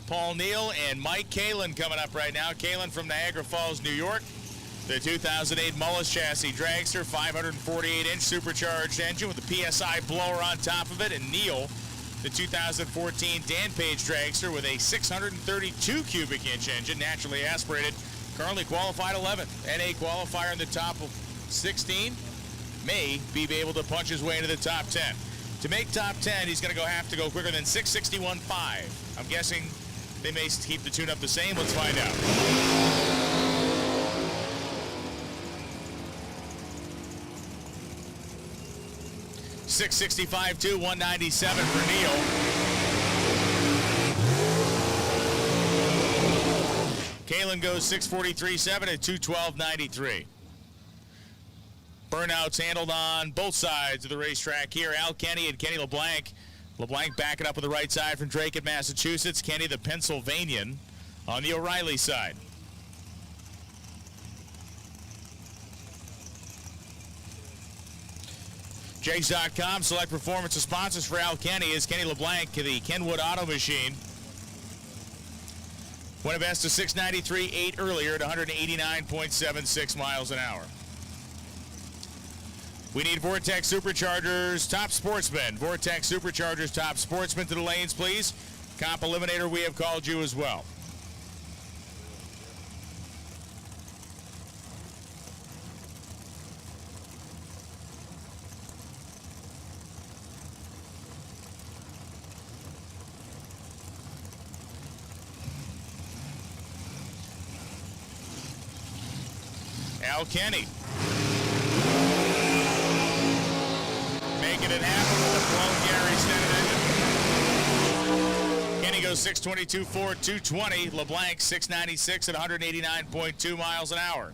Paul Neal and Mike Kalin coming up right now. Kalin from Niagara Falls, New York. The 2008 Mullis chassis dragster, 548-inch supercharged engine with a PSI blower on top of it. And Neal, the 2014 Dan Page dragster with a 632 cubic inch engine, naturally aspirated, currently qualified 11th. NA qualifier in the top of 16. May be able to punch his way into the top 10. To make top 10, he's going to have to go quicker than 661.5. I'm guessing they may keep the tune up the same. Let's find out. .665.2, 197 for Neal. Kalin goes 643.7 at 212.93. Burnouts handled on both sides of the racetrack here. Al Kenny and Kenny LeBlanc. LeBlanc backing up with the right side from Drake at Massachusetts. Kenny, the Pennsylvanian, on the O'Reilly side. Jags.com, select performance of sponsors for Al Kenny is Kenny LeBlanc, the Kenwood Auto Machine. Went a best of 693.8 earlier at 189.76 miles an hour. We need Vortex Superchargers Top Sportsman. Vortex Superchargers Top Sportsman to the lanes, please. Comp Eliminator, we have called you as well. Al Kenny. Making it happen with a blown Gary Stennon engine. Kenny goes 622.4, 220. LeBlanc 696 at 189.2 miles an hour.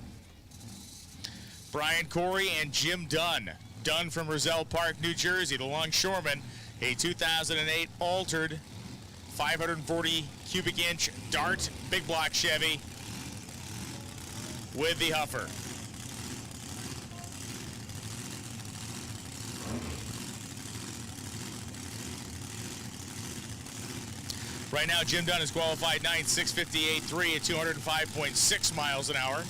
Brian Corey and Jim Dunn. Dunn from Roselle Park, New Jersey, the longshoreman. A 2008 altered 540 cubic inch Dart big block Chevy with the Huffer. Right now, Jim Dunn is qualified 9th, 658.3 at 205.6 miles an hour.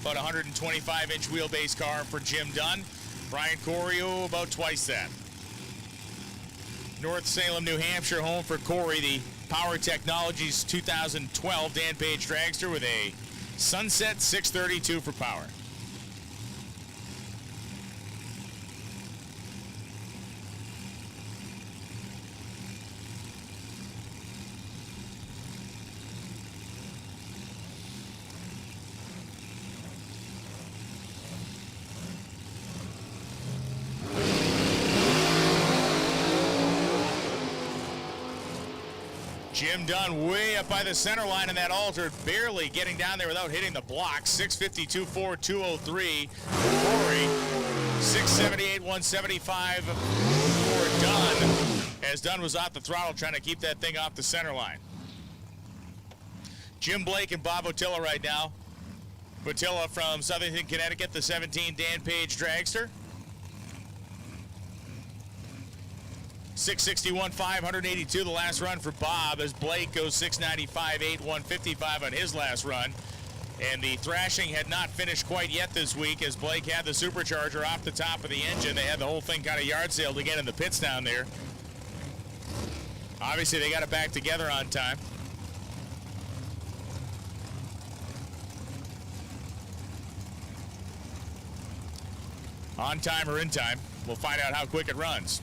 About 125-inch wheelbase car for Jim Dunn. Brian Corey, about twice that. North Salem, New Hampshire, home for Corey, the Power Technologies 2012 Dan Page Dragster with a Sunset 632 for power. Jim Dunn way up by the center line in that altered, barely getting down there without hitting the block. 652.4, 203 for Corey. 678, 175 for Dunn, as Dunn was off the throttle trying to keep that thing off the center line. Jim Blake and Bob Ottila right now. Ottila from Southington, Connecticut, the 17 Dan Page Dragster. 661, 582 the last run for Bob, as Blake goes 695, 8, 155 on his last run. And the thrashing had not finished quite yet this week, as Blake had the supercharger off the top of the engine. They had the whole thing kind of yard sailed again in the pits down there. Obviously, they got it back together on time. On time or in time. We'll find out how quick it runs.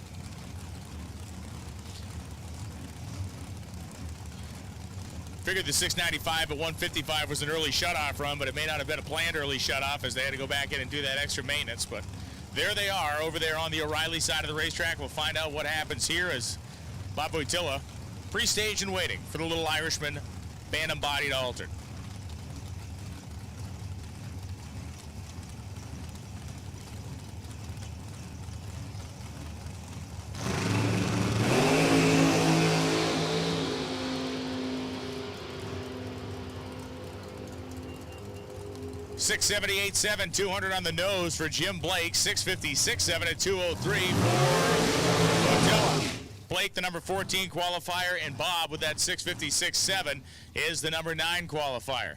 Figured the 695 at 155 was an early shutoff run, but it may not have been a planned early shutoff, as they had to go back in and do that extra maintenance. But there they are over there on the O'Reilly side of the racetrack. We'll find out what happens here as Bob Ottila pre-staged and waiting for the little Irishman Bantam-bodied altered. .678.7, 200 on the nose for Jim Blake. 656.7 at 203 for Ottila. Blake, the number 14 qualifier, and Bob with that 656.7 is the number 9 qualifier.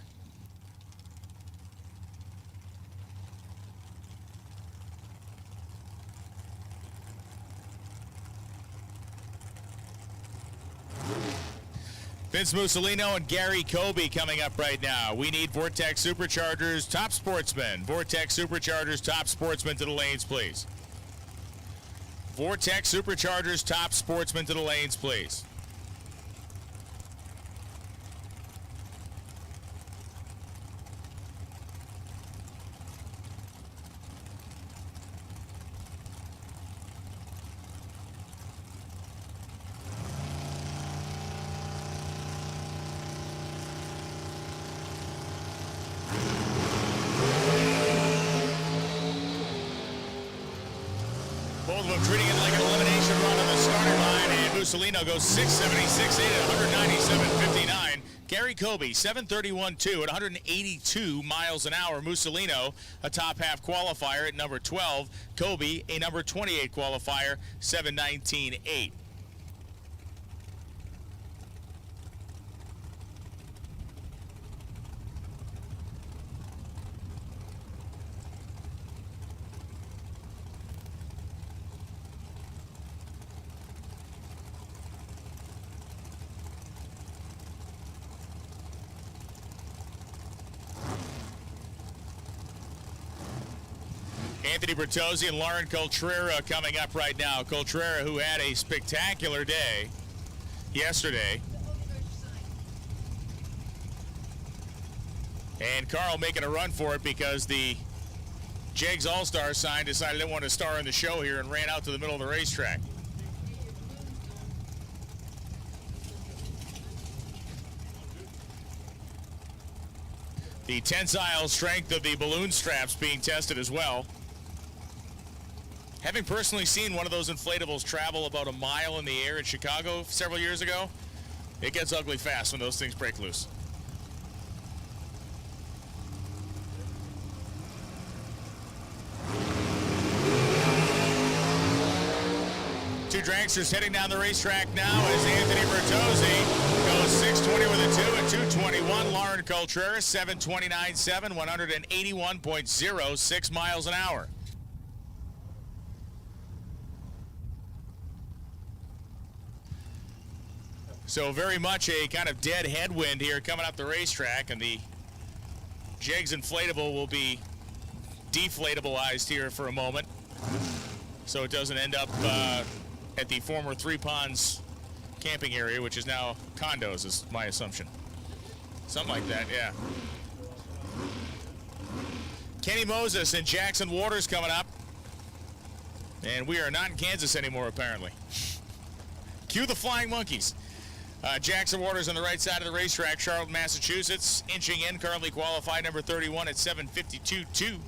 Vince Mussolino and Gary Kobe coming up right now. We need Vortex Superchargers top sportsmen. Vortex Superchargers top sportsmen to the lanes, please. Vortex Superchargers top sportsmen to the lanes, please. Both of them treating it like an elimination run on the starting line, and Mussolino goes 676.8 at 197.59. Gary Kobe, 731.2 at 182 miles an hour. Mussolino, a top half qualifier at number 12. Kobe, a number 28 qualifier, 719.8. Anthony Bertozzi and Lauren Coltrera coming up right now. Coltrera, who had a spectacular day yesterday. And Carl making a run for it because the Jegs All-Star sign decided they didn't want to star in the show here and ran out to the middle of the racetrack. The tensile strength of the balloon straps being tested as well. Having personally seen one of those inflatables travel about a mile in the air in Chicago several years ago, it gets ugly fast when those things break loose. Two dragsters heading down the racetrack now as Anthony Bertozzi goes 620 with a 2 and 221. Lauren Coltrera 729.7, 181.06 miles an hour. So very much a kind of dead headwind here coming up the racetrack, and the Jegs inflatable will be deflatableized here for a moment, so it doesn't end up at the former Three Ponds camping area, which is now condos, is my assumption. Something like that, yeah. Kenny Moses and Jackson Waters coming up. And we are not in Kansas anymore, apparently. Cue the Flying Monkeys. Jackson Waters on the right side of the racetrack, Charlotte, Massachusetts, inching in, currently qualified number 31 at 7:52.2.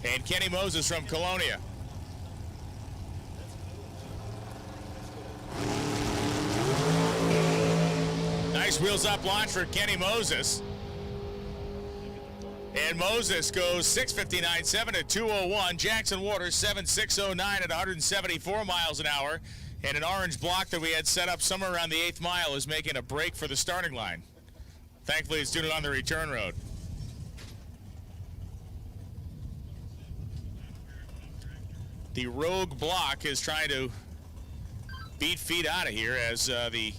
And Kenny Moses from Colonia. Nice wheels up launch for Kenny Moses. And Moses goes 6:59.7 at 2:01. Jackson Waters 7:609 at 174 miles an hour. And an orange block that we had set up somewhere around the 8th mile is making a break for the starting line. Thankfully, it's doing it on the return road. The rogue block is trying to beat feet out of here as the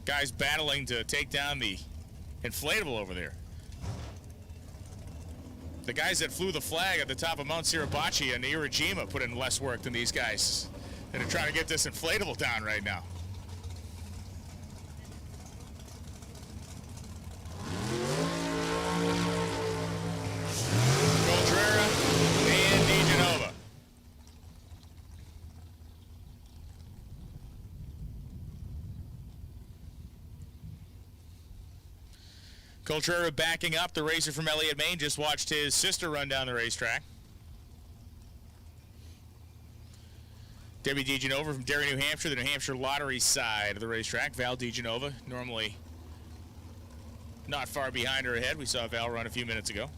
guys battling to take down the inflatable over there. The guys that flew the flag at the top of Mount Suribachi and Iwo put in less work than these guys. And they're trying to get this inflatable down right now. Coltrera and DeGenova. Coltrera backing up. The racer from Elliott, Maine just watched his sister run down the racetrack. Debbie DeGenova from Derry, New Hampshire, the New Hampshire lottery side of the racetrack. Val DeGenova, normally not far behind or ahead. We saw Val run a few minutes ago.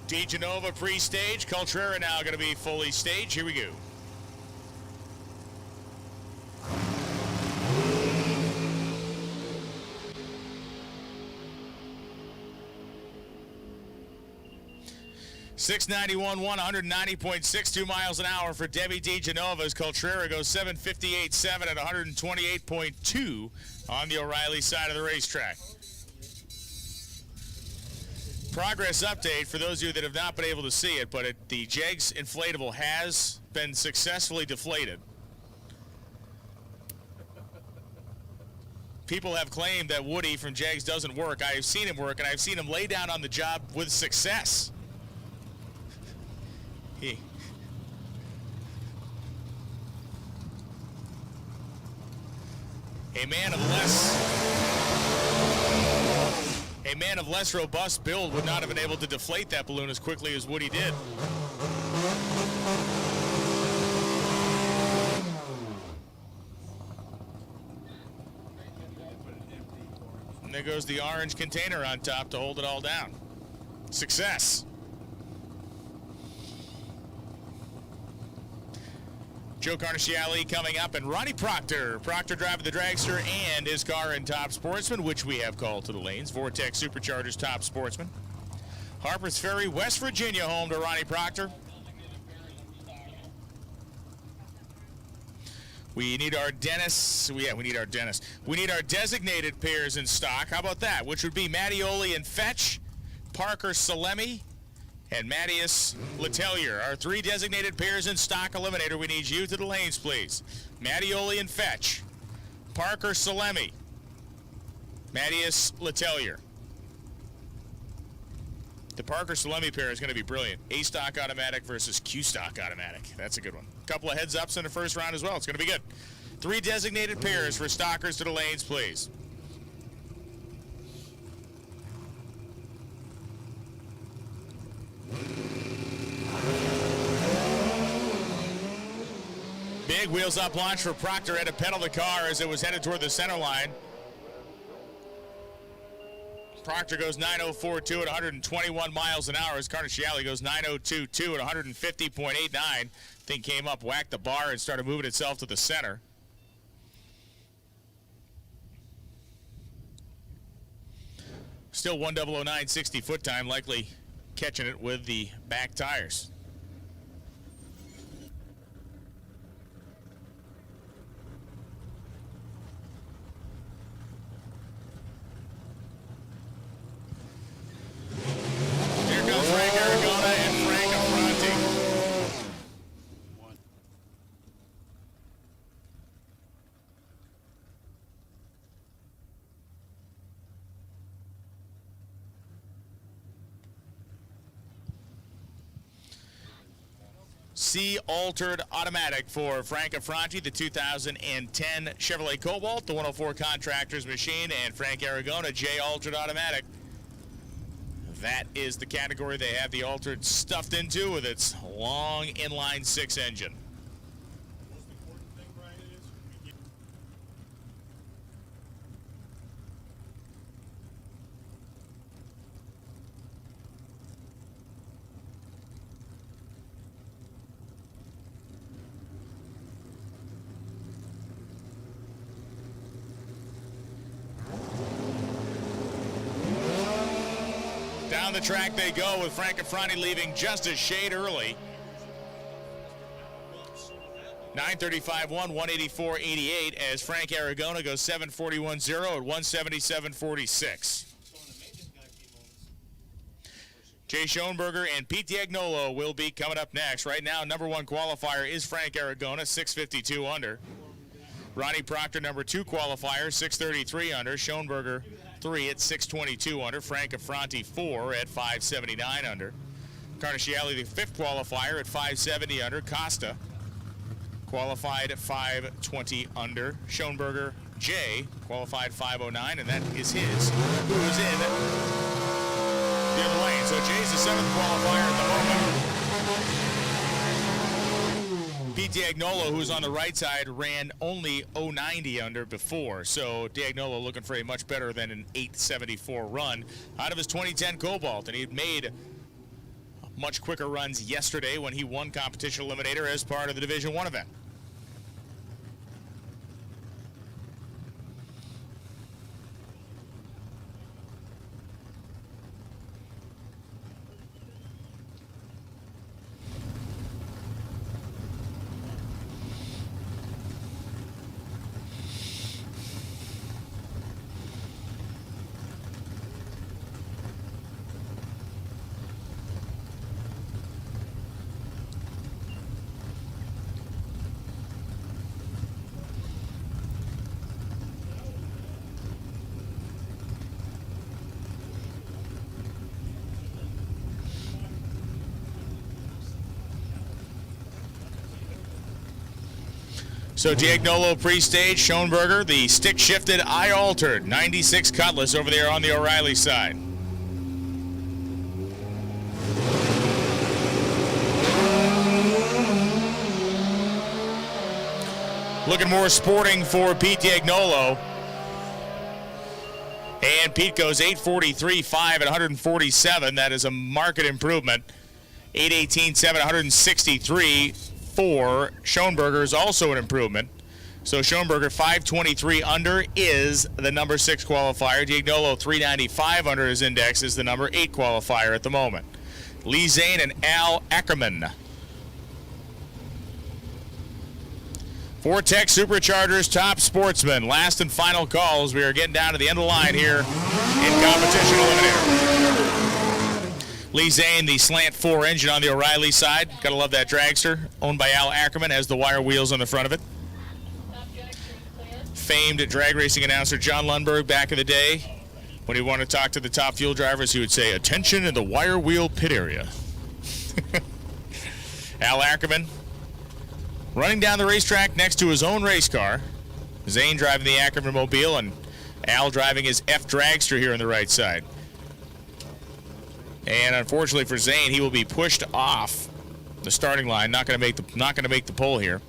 DeGenova pre-stage. Coltrera now going to be fully staged. Here we go. .691.1, 190.62 miles an hour for Debbie DeGenova as Coltrera goes 7:58.7 at 128.2 on the O'Reilly side of the racetrack. Progress update for those of you that have not been able to see it, but the Jegs inflatable has been successfully deflated. People have claimed that Woody from Jegs doesn't work. I have seen him work, and I've seen him lay down on the job with success. A man of less robust build would not have been able to deflate that balloon as quickly as Woody did. And there goes the orange container on top to hold it all down. Success. Joe Carnasciale coming up, and Ronnie Proctor. Proctor driving the dragster and his car in Top Sportsman, which we have called to the lanes. Vortex Superchargers Top Sportsman. Harpers Ferry, West Virginia, home to Ronnie Proctor. We need our dentists. We need our dentists. We need our designated pairs in stock. How about that? Which would be Mattioli and Fetch, Parker Salemi, and Matthias Letellier. Our three designated pairs in stock. Eliminator, we need you to the lanes, please. Mattioli and Fetch, Parker Salemi, Matthias Letellier. The Parker Salemi pair is going to be brilliant. A-stock automatic versus Q-stock automatic. That's a good one. A couple of heads-ups in the first round as well. It's going to be good. Three designated pairs for stockers to the lanes, please. big wheels up launch for Proctor. Had to pedal the car as it was headed toward the center line. Proctor goes 9:04.2 at 121 miles an hour as Carnisciali goes 9:02.2 at 150.89. Thing came up, whacked the bar, and started moving itself to the center. Still 1:009.60 foot time, likely catching it with the back tires. Here comes Frank Aragona and Frank Affronti. C-altered automatic for Frank Affronti, the 2010 Chevrolet Cobalt, the 104 Contractors machine, and Frank Aragona, J-altered automatic. That is the category they have the altered stuffed into with its long inline 6 engine. The most important thing, Brian, is we get Down the track they go with Frank Affronti leaving just a shade early. 9:35.1, 184.88 as Frank Aragona goes 7:41.0 at 177.46. Jay Schoenberger and Pete Diagnolo will be coming up next. Right now, number 1 qualifier is Frank Aragona, 652 under. Ronnie Proctor, number 2 qualifier, 633 under. Schoenberger, 3 at 622 under. Frank Affronti, 4 at 579 under. Carnisciali, the 5th qualifier, at 570 under. Costa qualified at 520 under. Schoenberger, Jay, qualified 509, and that is his, who's in the other lane. So Jay's the 7th qualifier at the moment. Pete Diagnolo, who's on the right side, ran only 090 under before. So Diagnolo looking for a much better than an 874 run out of his 2010 Cobalt. And he had made much quicker runs yesterday when he won Competition Eliminator as part of the Division I event. So Diagnolo pre-stage, Schoenberger, the stick-shifted, eye-altered 96 Cutlass over there on the O'Reilly side. Looking more sporting for Pete Diagnolo. And Pete goes 8:43.5 at 147. That is a market improvement. 8:18.7 at 163. For Schoenberger is also an improvement. So Schoenberger 523 under is the number 6 qualifier. Diagnolo 395 under his index is the number 8 qualifier at the moment. Lee Zane and Al Ackerman. Vortec Superchargers top sportsman. Last and final calls. We are getting down to the end of the line here in Competition Eliminator. Lee Zane, the slant 4 engine on the O'Reilly side. Gotta love that dragster. Owned by Al Ackerman, has the wire wheels on the front of it. Famed drag racing announcer John Lundberg back in the day, when he wanted to talk to the top fuel drivers, he would say, "Attention in the wire wheel pit area." Al Ackerman running down the racetrack next to his own race car. Zane driving the Ackerman Mobile and Al driving his F dragster here on the right side. And unfortunately for Zane, he will be pushed off the starting line. Not going to make the pole here.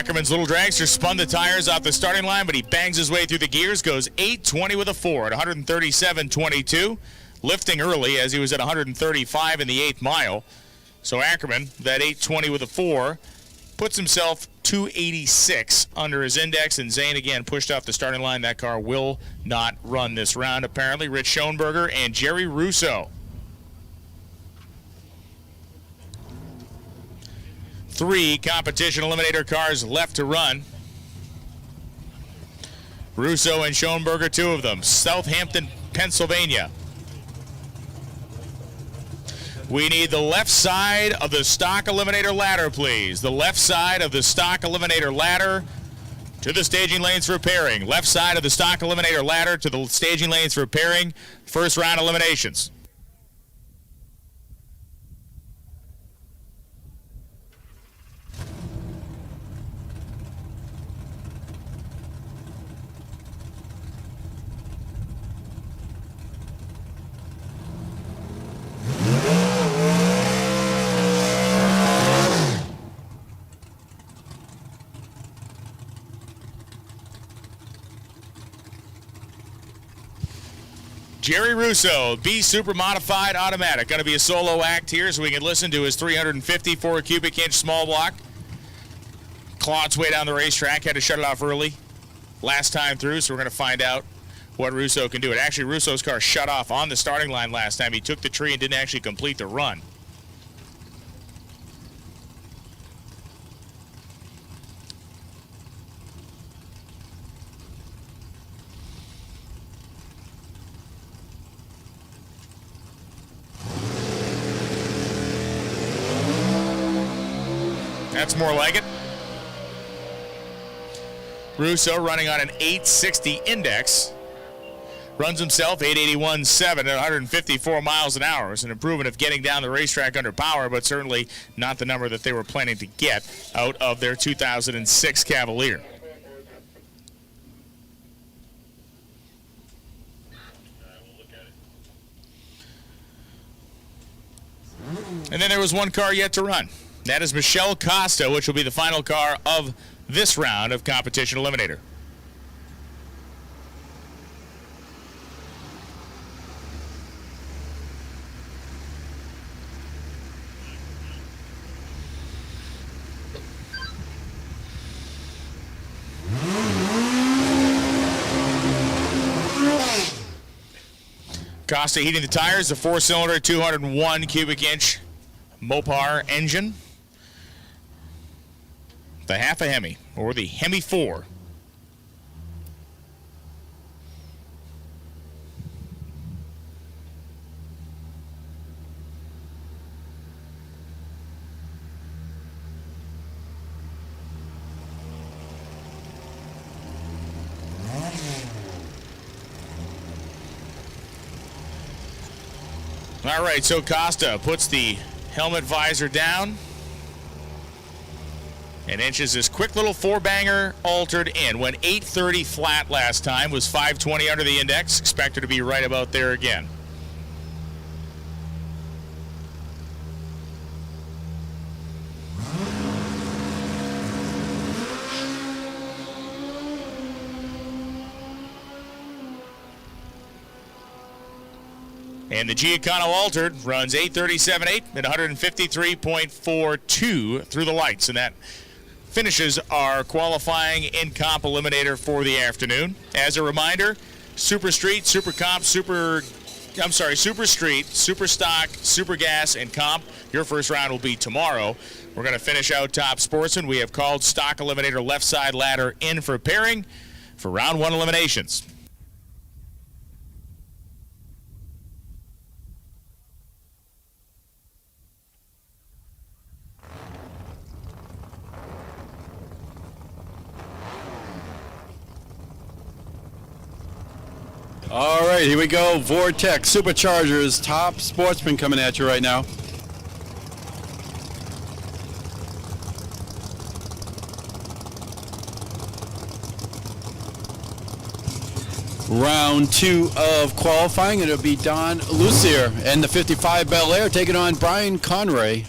Ackerman's little dragster spun the tires off the starting line, but he bangs his way through the gears, goes 8:20 with a 4 at 137.22, lifting early as he was at 135 in the 8th mile. So Ackerman, that 8:20 with a 4, puts himself 286 under his index, and Zane again pushed off the starting line. That car will not run this round, apparently. Rich Schoenberger and Jerry Russo. 3 competition eliminator cars left to run. Russo and Schoenberger, 2 of them. Southampton, Pennsylvania. We need the left side of the stock eliminator ladder, please. The left side of the stock eliminator ladder to the staging lanes for pairing. Left side of the stock eliminator ladder to the staging lanes for pairing. First round eliminations. Jerry Russo, B Super Modified Automatic. Going to be a solo act here so we can listen to his 354 cubic inch small block. Clawed its way down the racetrack, had to shut it off early last time through, so we're going to find out what Russo can do. And actually, Russo's car shut off on the starting line last time. He took the tree and didn't actually complete the run. That's more like it. Russo running on an 860 index. Runs himself 881.7 at 154 miles an hour. It's an improvement of getting down the racetrack under power, but certainly not the number that they were planning to get out of their 2006 Cavalier. And then there was one car yet to run. That is Michelle Costa, which will be the final car of this round of Competition Eliminator. Costa heating the tires, the 4-cylinder, 201 cubic inch Mopar engine. The half a Hemi, or the Hemi 4. All right, so Costa puts the helmet visor down and inches this quick little 4-banger altered in. Went 830 flat last time, was 520 under the index. Expect her to be right about there again. And the Giacono Altered runs 837.8 at 153.42 through the lights. And that finishes our qualifying in comp eliminator for the afternoon. As a reminder, Super Street, Super Comp, Super Street, Super Stock, Super Gas, and Comp. Your first round will be tomorrow. We're going to finish out Top Sportsman. We have called Stock Eliminator left side ladder in for pairing for round 1 eliminations. All right, here we go. Vortex Superchargers, Top Sportsman coming at you right now. Round 2 of qualifying. It'll be Don Lucier and the 55 Bel Air taking on Brian Conray.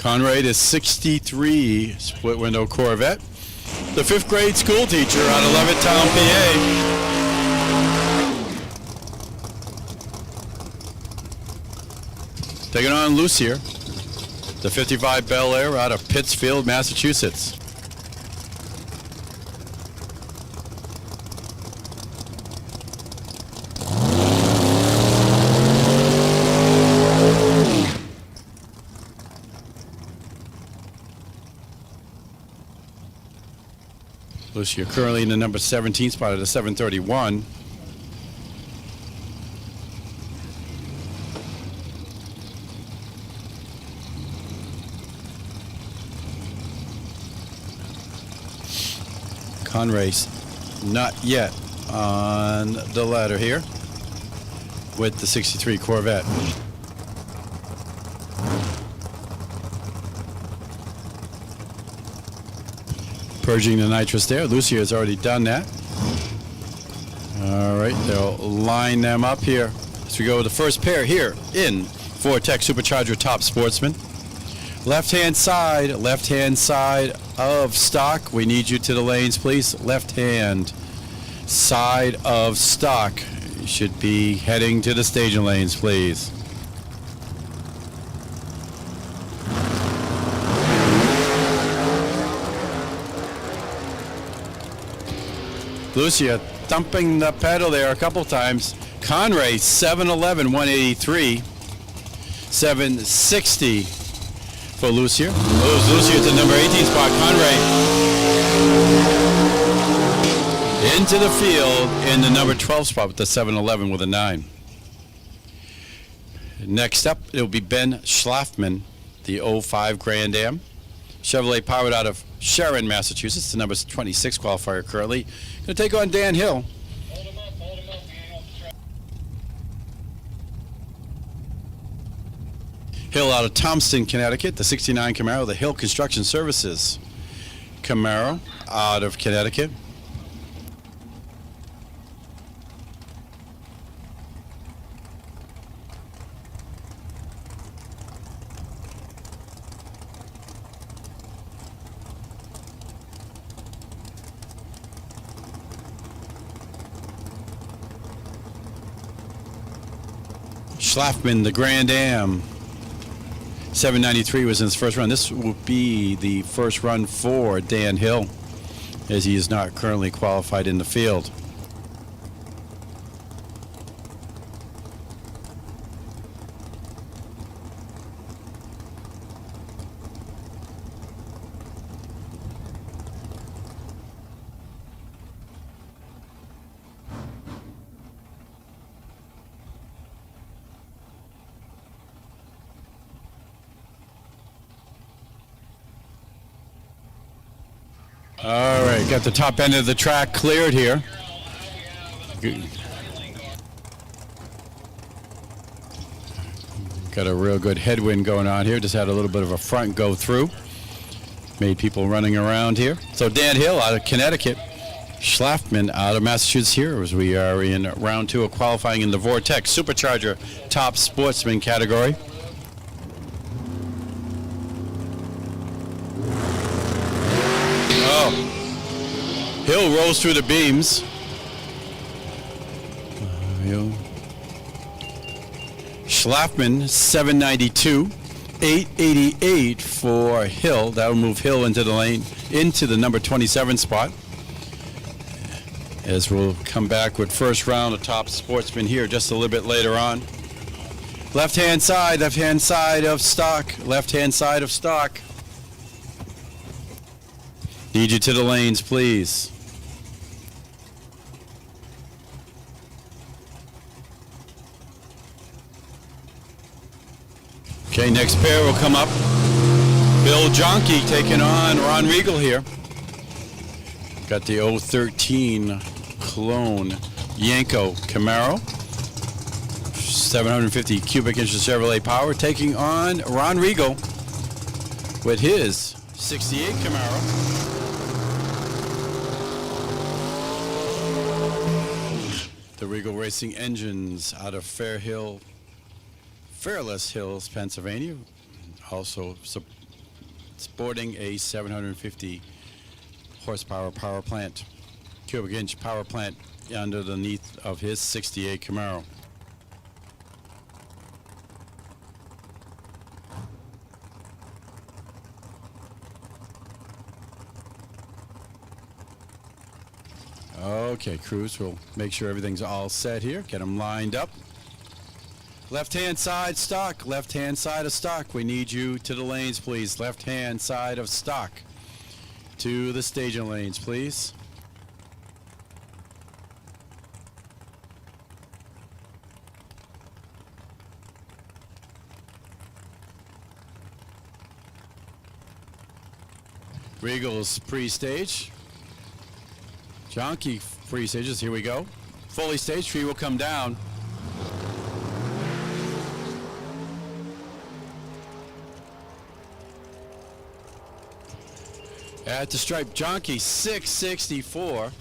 Conrad is 63, split window Corvette. The 5th grade school teacher out of Levittown, PA. Taking on Lucier, the 55 Bel Air out of Pittsfield, Massachusetts. Lucier currently in the number 17 spot at a 731. Conray's not yet on the ladder here with the 63 Corvette. Purging the nitrous there. Lucia has already done that. All right, they'll line them up here as we go with the first pair here in Vortex Supercharger Top Sportsman. Left-hand side of stock. We need you to the lanes, please. Left-hand side of stock. You should be heading to the staging lanes, please. Lucia thumping the pedal there a couple times. Conray 711, 183. 760 for Lucier. Lucier to number 18 spot. Conray into the field in the number 12 spot with the 711 with a 9. Next up, it'll be Ben Schlafman, the 05 Grand Am. Chevrolet powered out of Sharon, Massachusetts, the number 26 qualifier currently. Going to take on Dan Hill. Hold him up, he ain't off the track. Hill out of Thompson, Connecticut, the 69 Camaro, the Hill Construction Services Camaro out of Connecticut. Schlafman, the Grand Am, 793 was in his first run. This will be the first run for Dan Hill, as he is not currently qualified in the field. All right, got the top end of the track cleared here. Got a real good headwind going on here. Just had a little bit of a front go through. Made people running around here. So Dan Hill out of Connecticut. Schlafman out of Massachusetts here as we are in round 2 of qualifying in the Vortex Supercharger Top Sportsman category. Hill rolls through the beams. Schlafman 792, 888 for Hill. That will move Hill into the lane, into the number 27 spot. As we'll come back with first round of Top Sportsman here just a little bit later on. Left-hand side of stock, left-hand side of stock. Need you to the lanes, please. Okay, next pair will come up. Bill Jonke taking on Ron Regal here. Got the 013 clone Yanko Camaro. 750 cubic inches Chevrolet power, taking on Ron Regal with his 68 Camaro. The Regal Racing engines out of Fairless Hills, Pennsylvania. Also sporting a 750 horsepower power plant, cubic inch power plant underneath of his 68 Camaro. Okay, Cruz will make sure everything's all set here. Get them lined up. Left-hand side stock. Left-hand side of stock. We need you to the lanes, please. Left-hand side of stock. To the staging lanes, please. Regal's pre-stage. Jonky pre-stages, here we go. Fully staged, tree will come down. At the stripe, Jonky 664,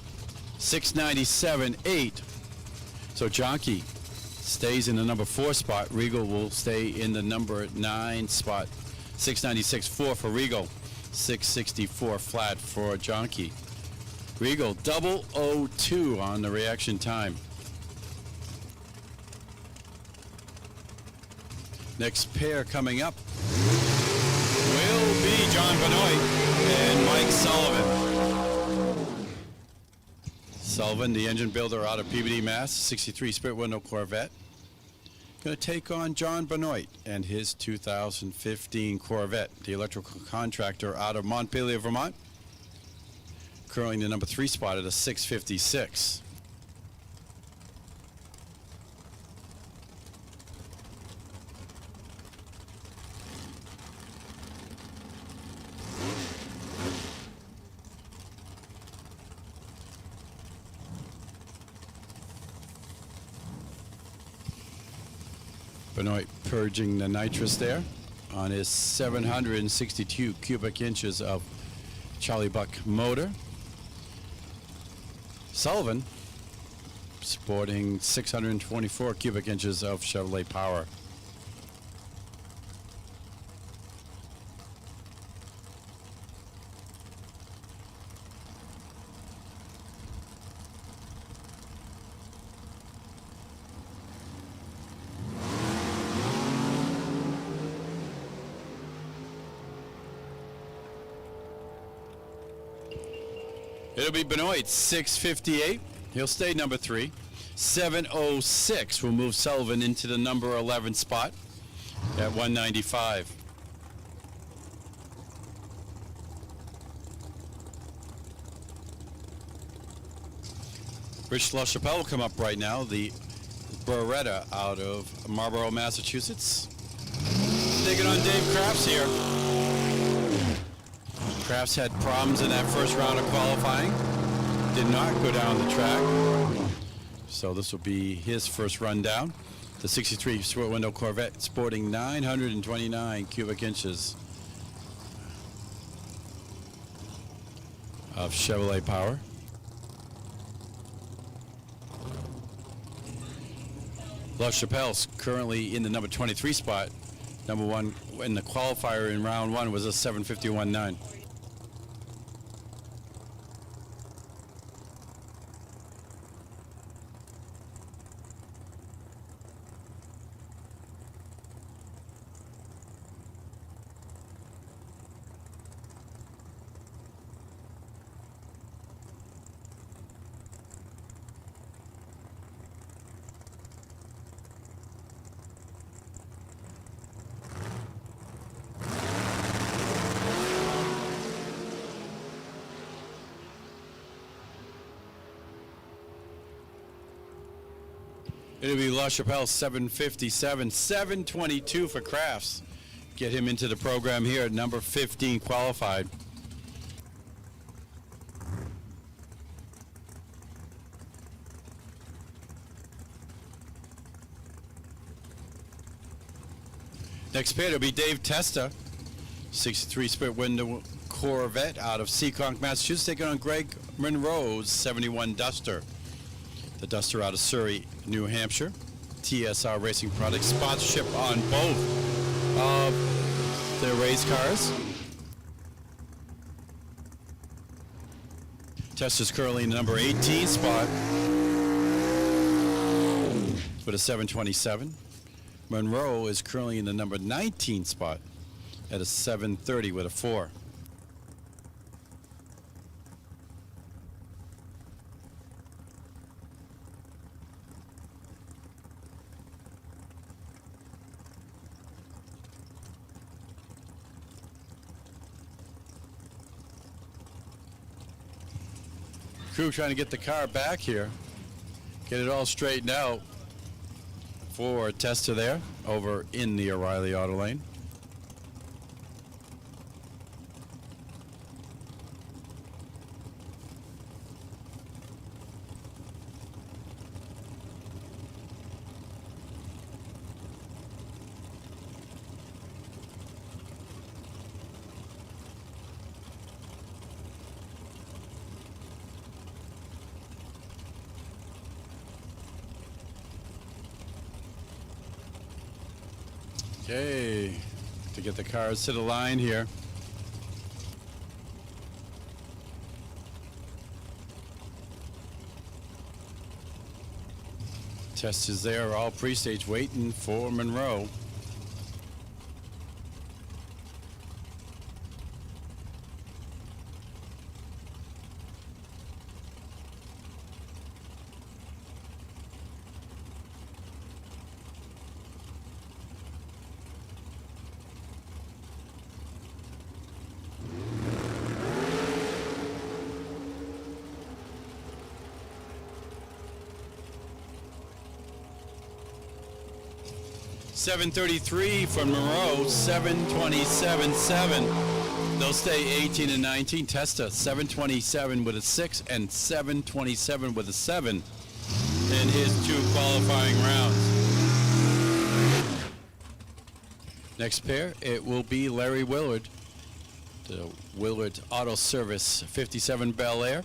697, 8. So Jonky stays in the number 4 spot. Regal will stay in the number 9 spot. 696, 4 for Regal. 664 flat for Jonky. Regal 002 on the reaction time. Next pair coming up will be John Benoit and Mike Sullivan. Sullivan, the engine builder out of Peabody, Mass. 63 split window Corvette. Going to take on John Benoit and his 2015 Corvette, the electrical contractor out of Montpelier, Vermont. Currently in the number 3 spot at a 656. Benoit purging the nitrous there on his 762 cubic inches of Charlie Buck motor. Sullivan sporting 624 cubic inches of Chevrolet power. It'll be Benoit, 658. He'll stay number 3. 706 will move Sullivan into the number 11 spot at 195. Rich LaChapelle will come up right now, the Beretta out of Marlborough, Massachusetts. Taking on Dave Crafts here. Crafts had problems in that first round of qualifying. Did not go down the track. So this will be his first run down. The 63 split window Corvette sporting 929 cubic inches of Chevrolet power. LaChapelle's currently in the number 23 spot. Number 1 in the qualifier in round 1 was a 751.9. It'll be LaChapelle 757, 722 for Crafts. Get him into the program here at number 15 qualified. Next pair will be Dave Testa, 63 split window Corvette out of Seekonk, Massachusetts, taking on Greg Monroe's 71 Duster. The Duster out of Surrey, New Hampshire. TSR Racing Products sponsorship on both of their race cars. Tester's currently in the number 18 spot with a 727. Monroe is currently in the number 19 spot at a 730 with a 4. Crew trying to get the car back here, get it all straightened out for Tester there over in the O'Reilly Auto Lane. Okay, to get the cars to the line here. Testers there, all pre-stage waiting for Monroe. .733 from Monroe, 727.7. They'll stay 18 and 19. Testa 727 with a 6 and 727 with a 7 in his 2 qualifying rounds. Next pair, it will be Larry Willard, the Willard Auto Service 57 Bel Air,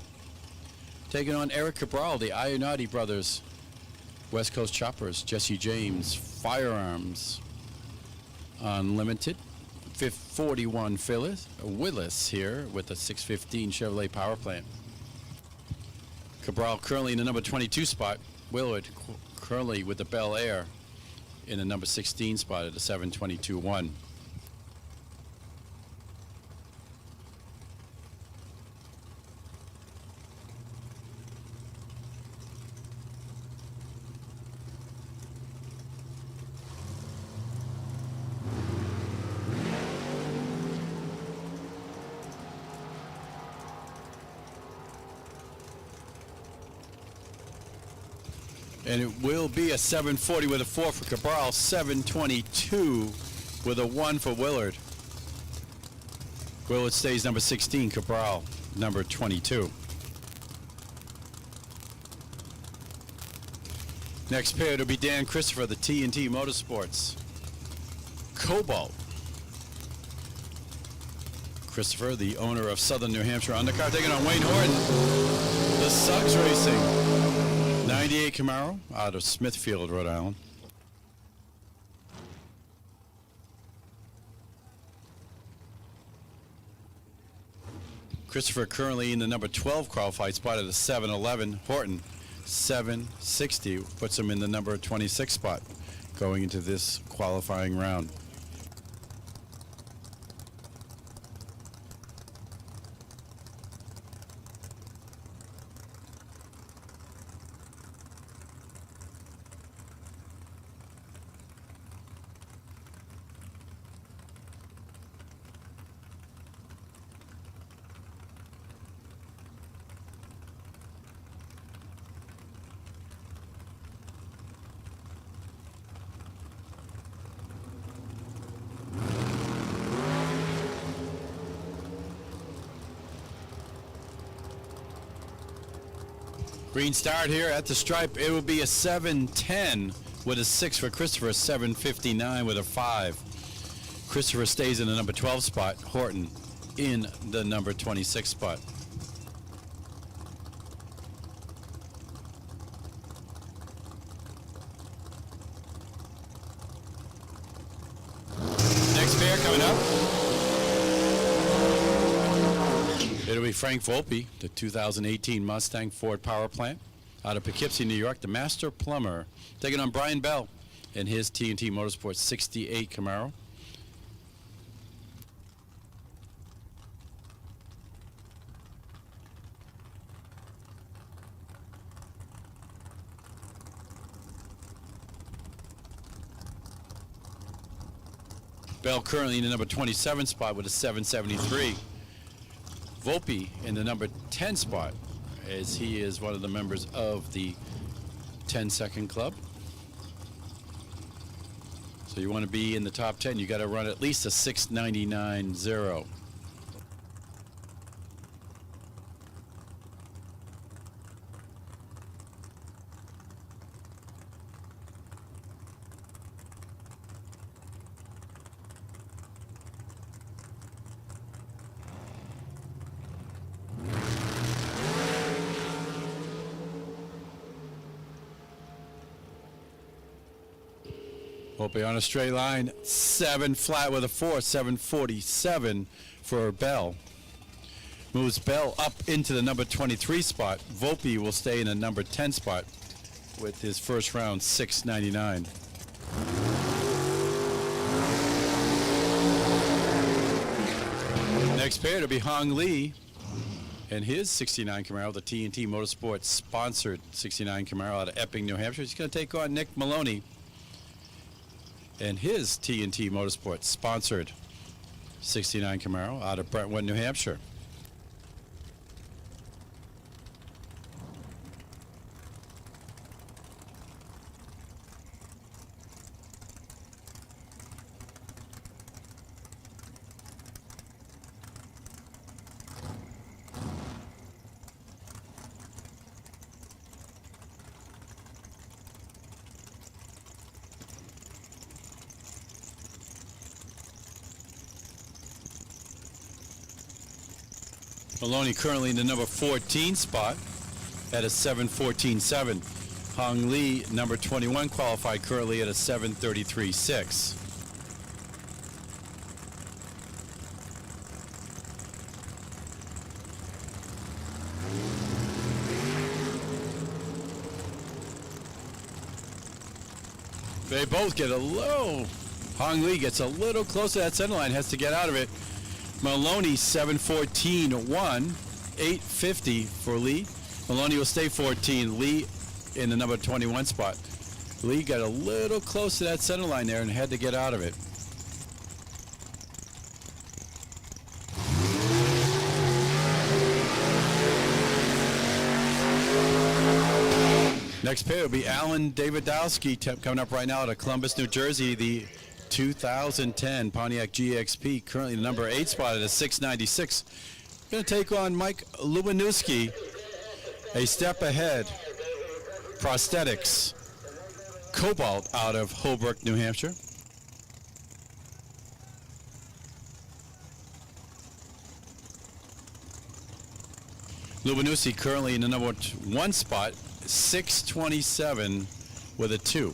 taking on Eric Cabral, the Ionati brothers, West Coast Choppers, Jesse James, Firearms Unlimited, 41 Willis here with the 615 Chevrolet power plant. Cabral currently in the number 22 spot. Willard currently with the Bel Air in the number 16 spot at the 722-1. And it will be a 740 with a 4 for Cabral, 722 with a 1 for Willard. Willard stays number 16, Cabral number 22. Next pair, it'll be Dan Christopher, the T&T Motorsports. Cobalt. Christopher, the owner of Southern New Hampshire Undercar, taking on Wayne Horton, the Suggs Racing 98 Camaro out of Smithfield, Rhode Island. Christopher currently in the number 12 qualified spot at a 711. Horton 760 puts him in the number 26 spot going into this qualifying round. Green start here at the stripe. It will be a 710 with a 6 for Christopher, 759 with a 5. Christopher stays in the number 12 spot. Horton in the number 26 spot. Next pair coming up. It'll be be Frank Volpe, the 2018 Mustang Ford Power Plant out of Poughkeepsie, New York, the master plumber, taking on Brian Bell in his TNT Motorsports 68 Camaro. Bell currently in the number 27 spot with a 773. Volpe in the number 10 spot, as he is one of the members of the 10-second club. So you want to be in the top 10, you got to run at least a 699.0. Volpe on a straight line, 7 flat with a 4, 747 for Bell. Moves Bell up into the number 23 spot. Volpe will stay in the number 10 spot with his first round 699. Next pair to be Hong Lee and his 69 Camaro, the TNT Motorsports sponsored 69 Camaro out of Epping, New Hampshire. He's going to take on Nick Maloney and his TNT Motorsports sponsored 69 Camaro out of Brentwood, New Hampshire. Maloney currently in the number 14 spot at a 714.7. Hong Lee, number 21, qualified currently at a 733.6. They both get a low. Hong Lee gets a little close to that center line, has to get out of it. Maloney 714.1, 850 for Lee. Maloney will stay 14. Lee in the number 21 spot. Lee got a little close to that center line there and had to get out of it. Next pair will be Alan Davidowski coming up right now out of Columbus, New Jersey. The 2010 Pontiac GXP, currently the number 8 spot at a 696. Going to take on Mike Lubanowski, a step ahead. Prosthetics, Cobalt out of Holbrook, New Hampshire. Lubanowski currently in the number 1 spot, 627 with a 2.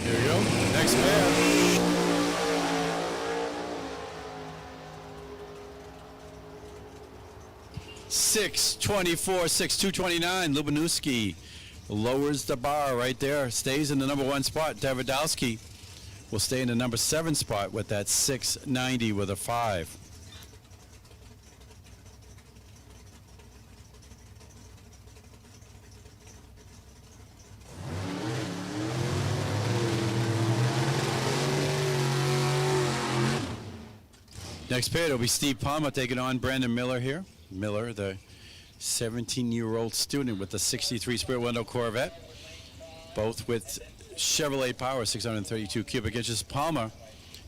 Here we go. Next pair. $624, $6,229. Lubanowski lowers the bar right there. Stays in the number 1 spot. Davidowski will stay in the number 7 spot with that 690 with a 5. Next pair, it'll be Steve Palmer taking on Brandon Miller here. Miller, the 17-year-old student with the 63 Spirit Window Corvette, both with Chevrolet power, 632 cubic inches. Palmer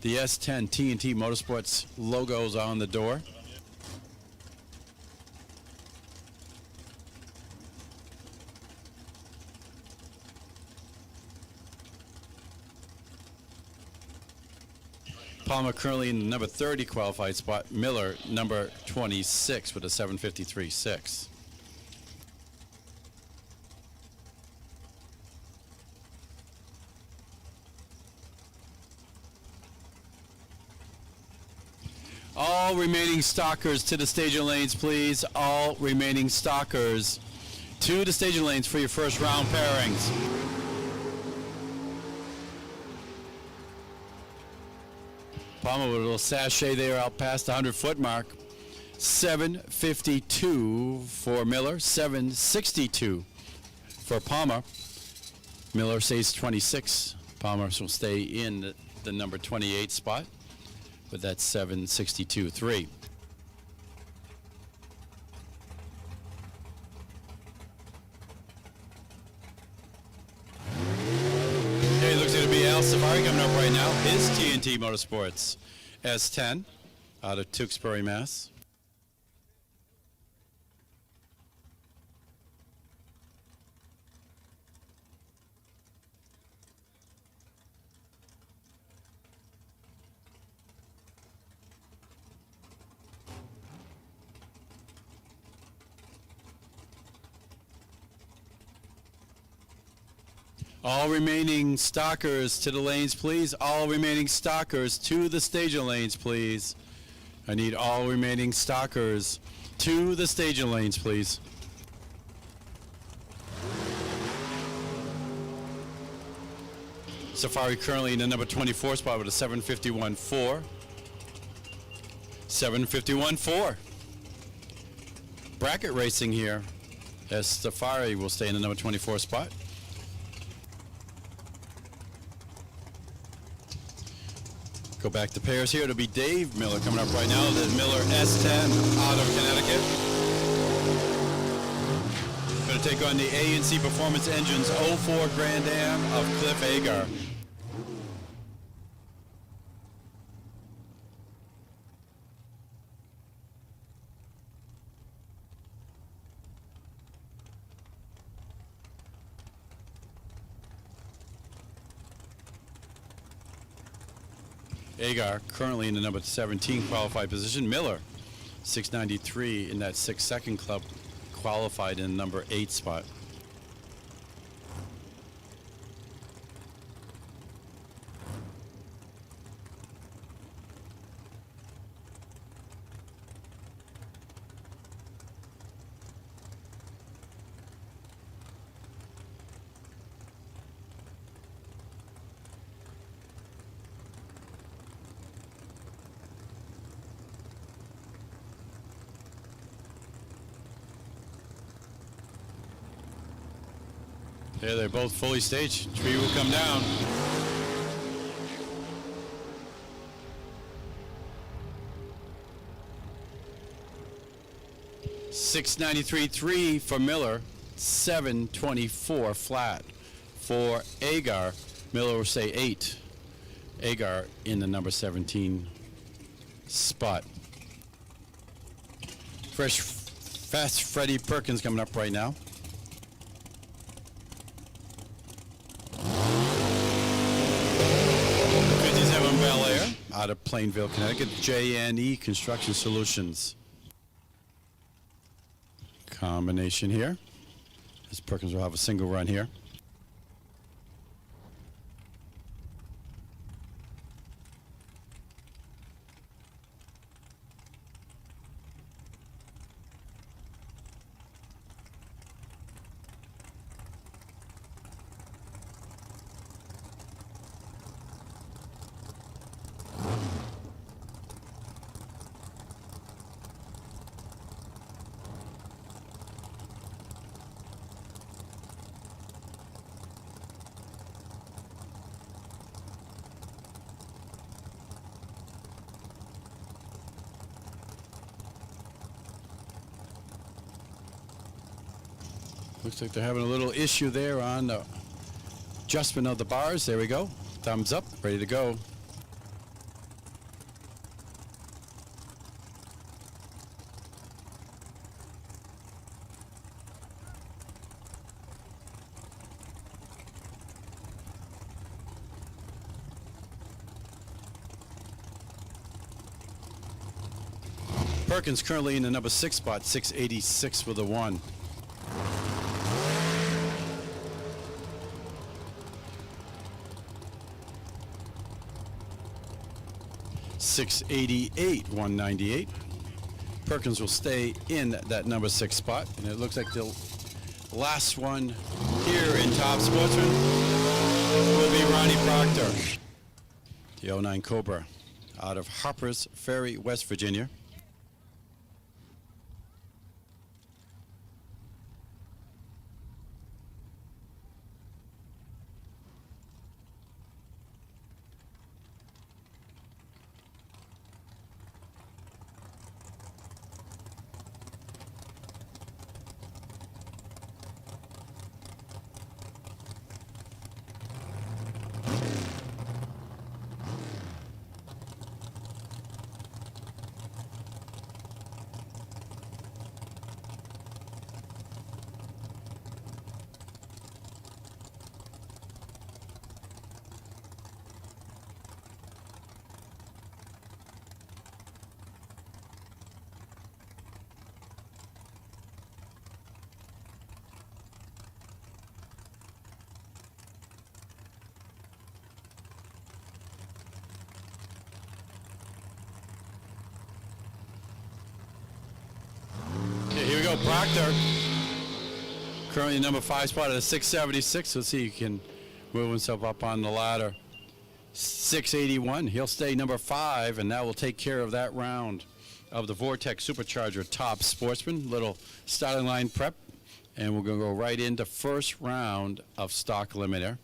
The S10 TNT Motorsports logos on the door. Palmer currently in the number 30 qualified spot. Miller, number 26 with a 7:53.6. All remaining stalkers to the staging lanes, please. All remaining stalkers to the staging lanes for your first round pairings. Palmer with a little sachet there out past the 100-foot mark. 7:52 for Miller, 7:62 for Palmer. Miller stays 26. Palmer will stay in the number 28 spot with that 7:62.3. Okay, looks like to be Al Safari coming up right now. His TNT Motorsports S10 out of Tewksbury, Mass. All remaining stalkers to the lanes, please. All remaining stalkers to the staging lanes, please. I need all remaining stalkers to the staging lanes, please. Safari currently in the number 24 spot with a 7:51.4. 7:51.4. Bracket racing here as Safari will stay in the number 24 spot. Go back to pairs here. It'll be Dave Miller coming up right now. The Miller S10 out of Connecticut. Going to take on the A&C Performance Engines 04 Grand Am of Cliff Agar. Agar currently in the number 17 qualified position. Miller, 693 in that 6-second club, qualified in number 8 spot. Yeah, they're both fully staged. Tree will come down. $693.3 for Miller, 724 flat for Agar. Miller will say 8. Agar in the number 17 spot. Fast Freddie Perkins coming up right now. Out of Plainville, Connecticut, J&E Construction Solutions. Combination here. As Perkins will have a single run here. Looks like they're having a little issue there on the adjustment of the bars. There we go. Thumbs up, ready to go. Perkins currently in the number 6 spot, 686 with a 1. .688, 198. Perkins will stay in that number 6 spot, and it looks like the last one here in Top Sportsman will be Ronnie Proctor, the 09 Cobra, out of Harpers Ferry, West Virginia. Here we go, Proctor. Currently number 5 spot at a 676. Let's see if he can move himself up on the ladder. 681. He'll stay number 5, and that will take care of that round of the Vortex Supercharger Top Sportsman. Little starting line prep, and we're going to go right into first round of Stock Eliminator.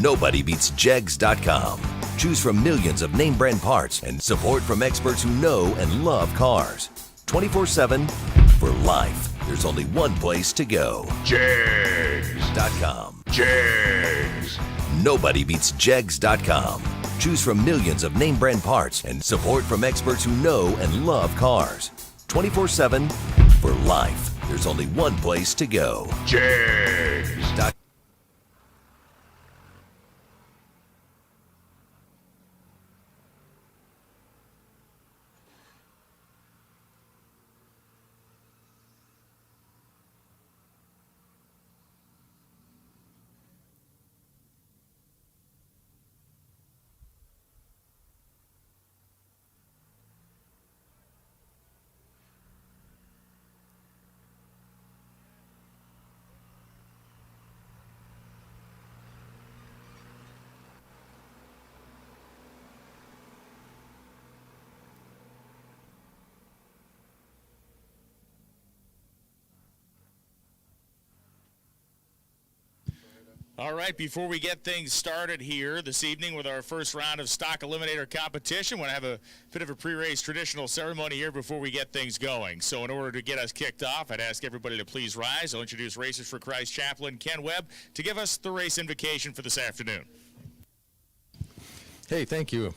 Nobody beats Jegs.com. Choose from millions of name brand parts and support from experts who know and love cars. 24/7 for life. There's only one place to go. Jegs.com. Jegs. Nobody beats Jegs.com. Choose from millions of name brand parts and support from experts who know and love cars. 24/7 for life. There's only one place to go. Jegs.com. All right, before we get things started here this evening with our first round of Stock Eliminator competition, we're going to have a bit of a pre-race traditional ceremony here before we get things going. So in order to get us kicked off, I'd ask everybody to please rise. I'll introduce Racers for Christ chaplain Ken Webb to give us the race invocation for this afternoon. Hey, thank you.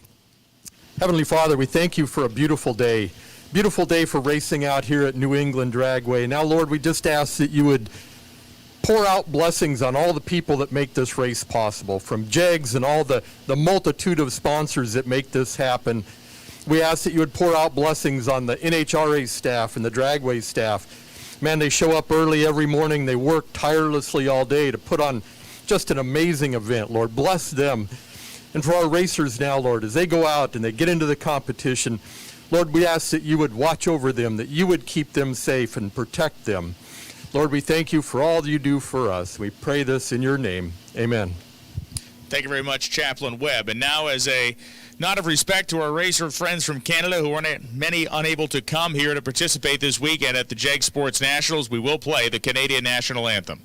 Heavenly Father, we thank you for a beautiful day. Beautiful day for racing out here at New England Dragway. Now, Lord, we just ask that you would pour out blessings on all the people that make this race possible, from Jegs and all the multitude of sponsors that make this happen. We ask that you would pour out blessings on the NHRA staff and the Dragway staff. Man, they show up early every morning. They work tirelessly all day to put on just an amazing event. Lord, bless them. And for our racers now, Lord, as they go out and they get into the competition, Lord, we ask that you would watch over them, that you would keep them safe and protect them. Lord, we thank you for all you do for us. We pray this in your name. Amen. Thank you very much, Chaplain Webb. And now, as a nod of respect to our racer friends from Canada who are many unable to come here to participate this weekend at the JEG Sports Nationals, we will play the Canadian National Anthem.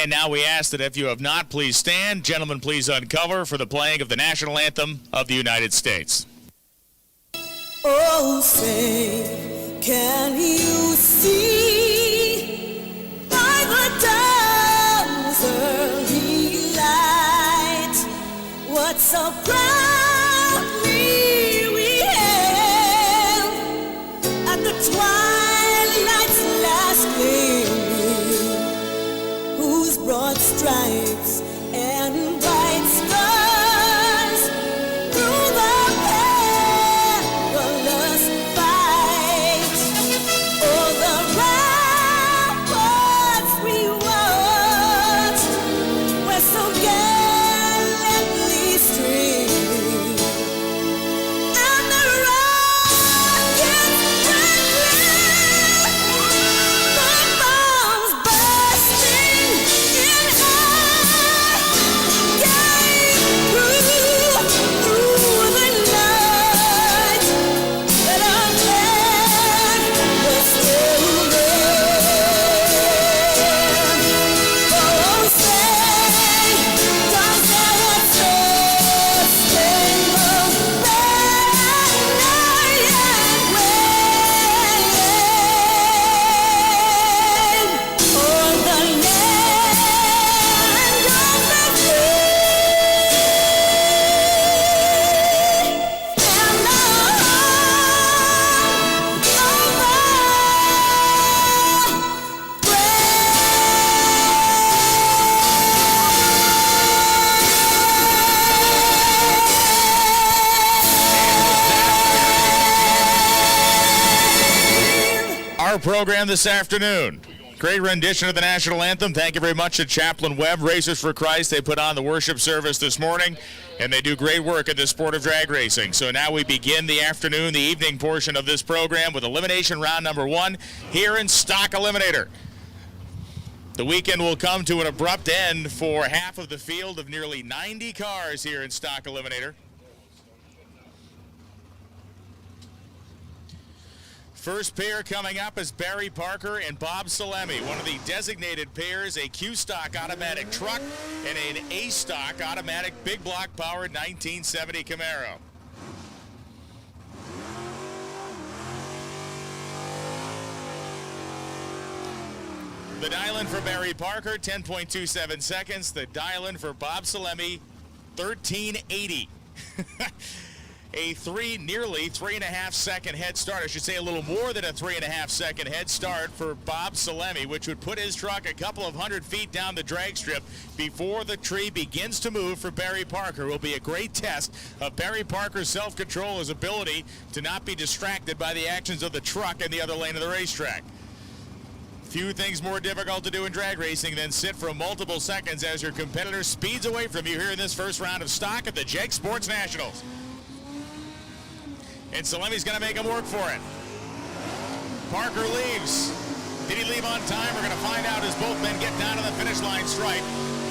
And now we ask that if you have not, please stand. Gentlemen, please uncover for the playing of the national anthem of the United States. Oh, say, can you see by the dawn's early light what so proudly we hailed at the twilight's last gleaming, whose broad stripes and bright stars through the perilous fight o'er the ramparts we watched were so gallantly streaming, and the rockets crackling, the bombs bursting in air, gave proof through the night that our flag was still there. Oh, say, does that star-spangled banner yet wave o'er the land of the free and the Our program this afternoon. Great rendition of the national anthem. Thank you very much to Chaplain Webb, Racers for Christ. They put on the worship service this morning, and they do great work in the sport of drag racing. So now we begin the afternoon, the evening portion of this program with elimination round number 1 here in Stock Eliminator. The weekend will come to an abrupt end for half of the field of nearly 90 cars here in Stock Eliminator. First pair coming up is Barry Parker and Bob Salemi, one of the designated pairs, a Q-Stock automatic truck and an A-Stock automatic big block powered 1970 Camaro. The dial-in for Barry Parker, 10.27 seconds. The dial-in for Bob Salemi, 1380. Nearly 3.5 second head start. I should say a little more than a 3.5 second head start for Bob Salemi, which would put his truck a couple of 100 feet down the drag strip before the tree begins to move for Barry Parker. It will be a great test of Barry Parker's self-control, his ability to not be distracted by the actions of the truck in the other lane of the racetrack. Few things more difficult to do in drag racing than sit for multiple seconds as your competitor speeds away from you here in this first round of stock at the Jeg Sports Nationals. And Salemi's going to make him work for it. Parker leaves. Did he leave on time? We're going to find out as both men get down to the finish line stripe.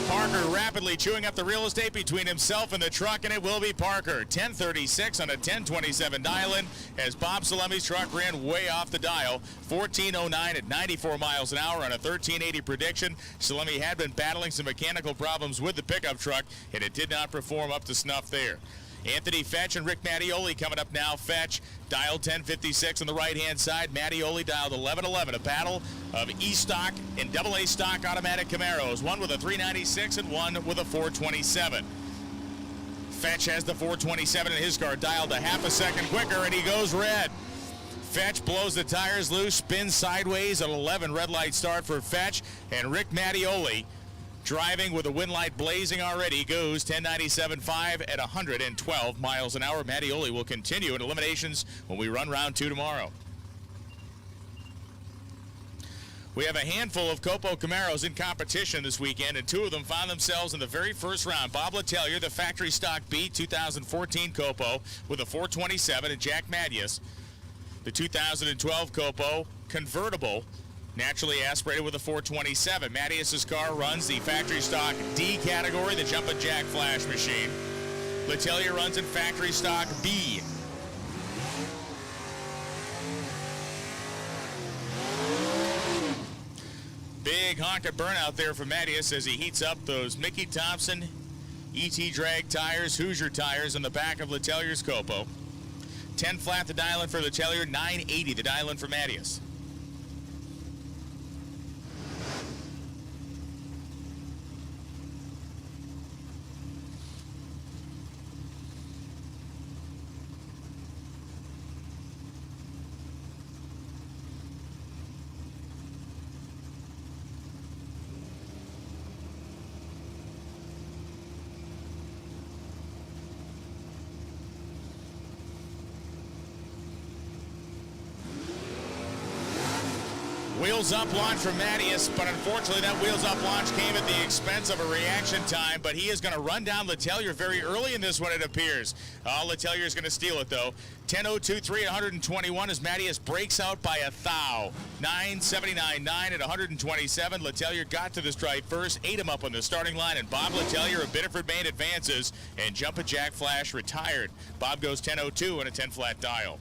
Parker rapidly chewing up the real estate between himself and the truck, and it will be Parker. 10:36 on a 10:27 dial-in as Bob Salemi's truck ran way off the dial. 14:09 at 94 miles an hour on a 13:80 prediction. Salemi had been battling some mechanical problems with the pickup truck, and it did not perform up to snuff there. Anthony Fetch and Rick Mattioli coming up now. Fetch dialed 1056 on the right-hand side. Mattioli dialed 1111. A battle of E-stock and AA stock automatic Camaros. One with a 396 and one with a 427. Fetch has the 427 in his car, dialed a half a second quicker, and he goes red. Fetch blows the tires loose, spins sideways at 11. Red light start for Fetch, and Rick Mattioli driving with a wind light blazing already goes 10.97.5 at 112 miles an hour. Mattioli will continue in eliminations when we run round 2 tomorrow. We have a handful of Copo Camaros in competition this weekend, and 2 of them found themselves in the very first round. Bob Letellier, the factory stock B 2014 Copo with a 427, and Jack Madius, the 2012 Copo convertible, naturally aspirated with a 427. Mattias's car runs the factory stock D category, the Jumpin' Jack Flash machine. Letellier runs in factory stock B. Big honk of burnout there for Mattias as he heats up those Mickey Thompson ET drag tires, Hoosier tires on the back of Letellier's Copo. 10 flat the dial-in for Letellier, 980 the dial-in for Mattias. Wheels up launch from Mattias, but unfortunately that wheels up launch came at the expense of a reaction time, but he is going to run down Letellier very early in this one, it appears. Letellier is going to steal it, though. 10.023 at 121 as Mattias breaks out by a thou. 9.79.9 at 127. Letellier got to the stripe first, ate him up on the starting line, and Bob Letellier of Biddeford, Maine advances, and Jumpin' Jack Flash retired. Bob goes 10.02 and a 10-flat dial.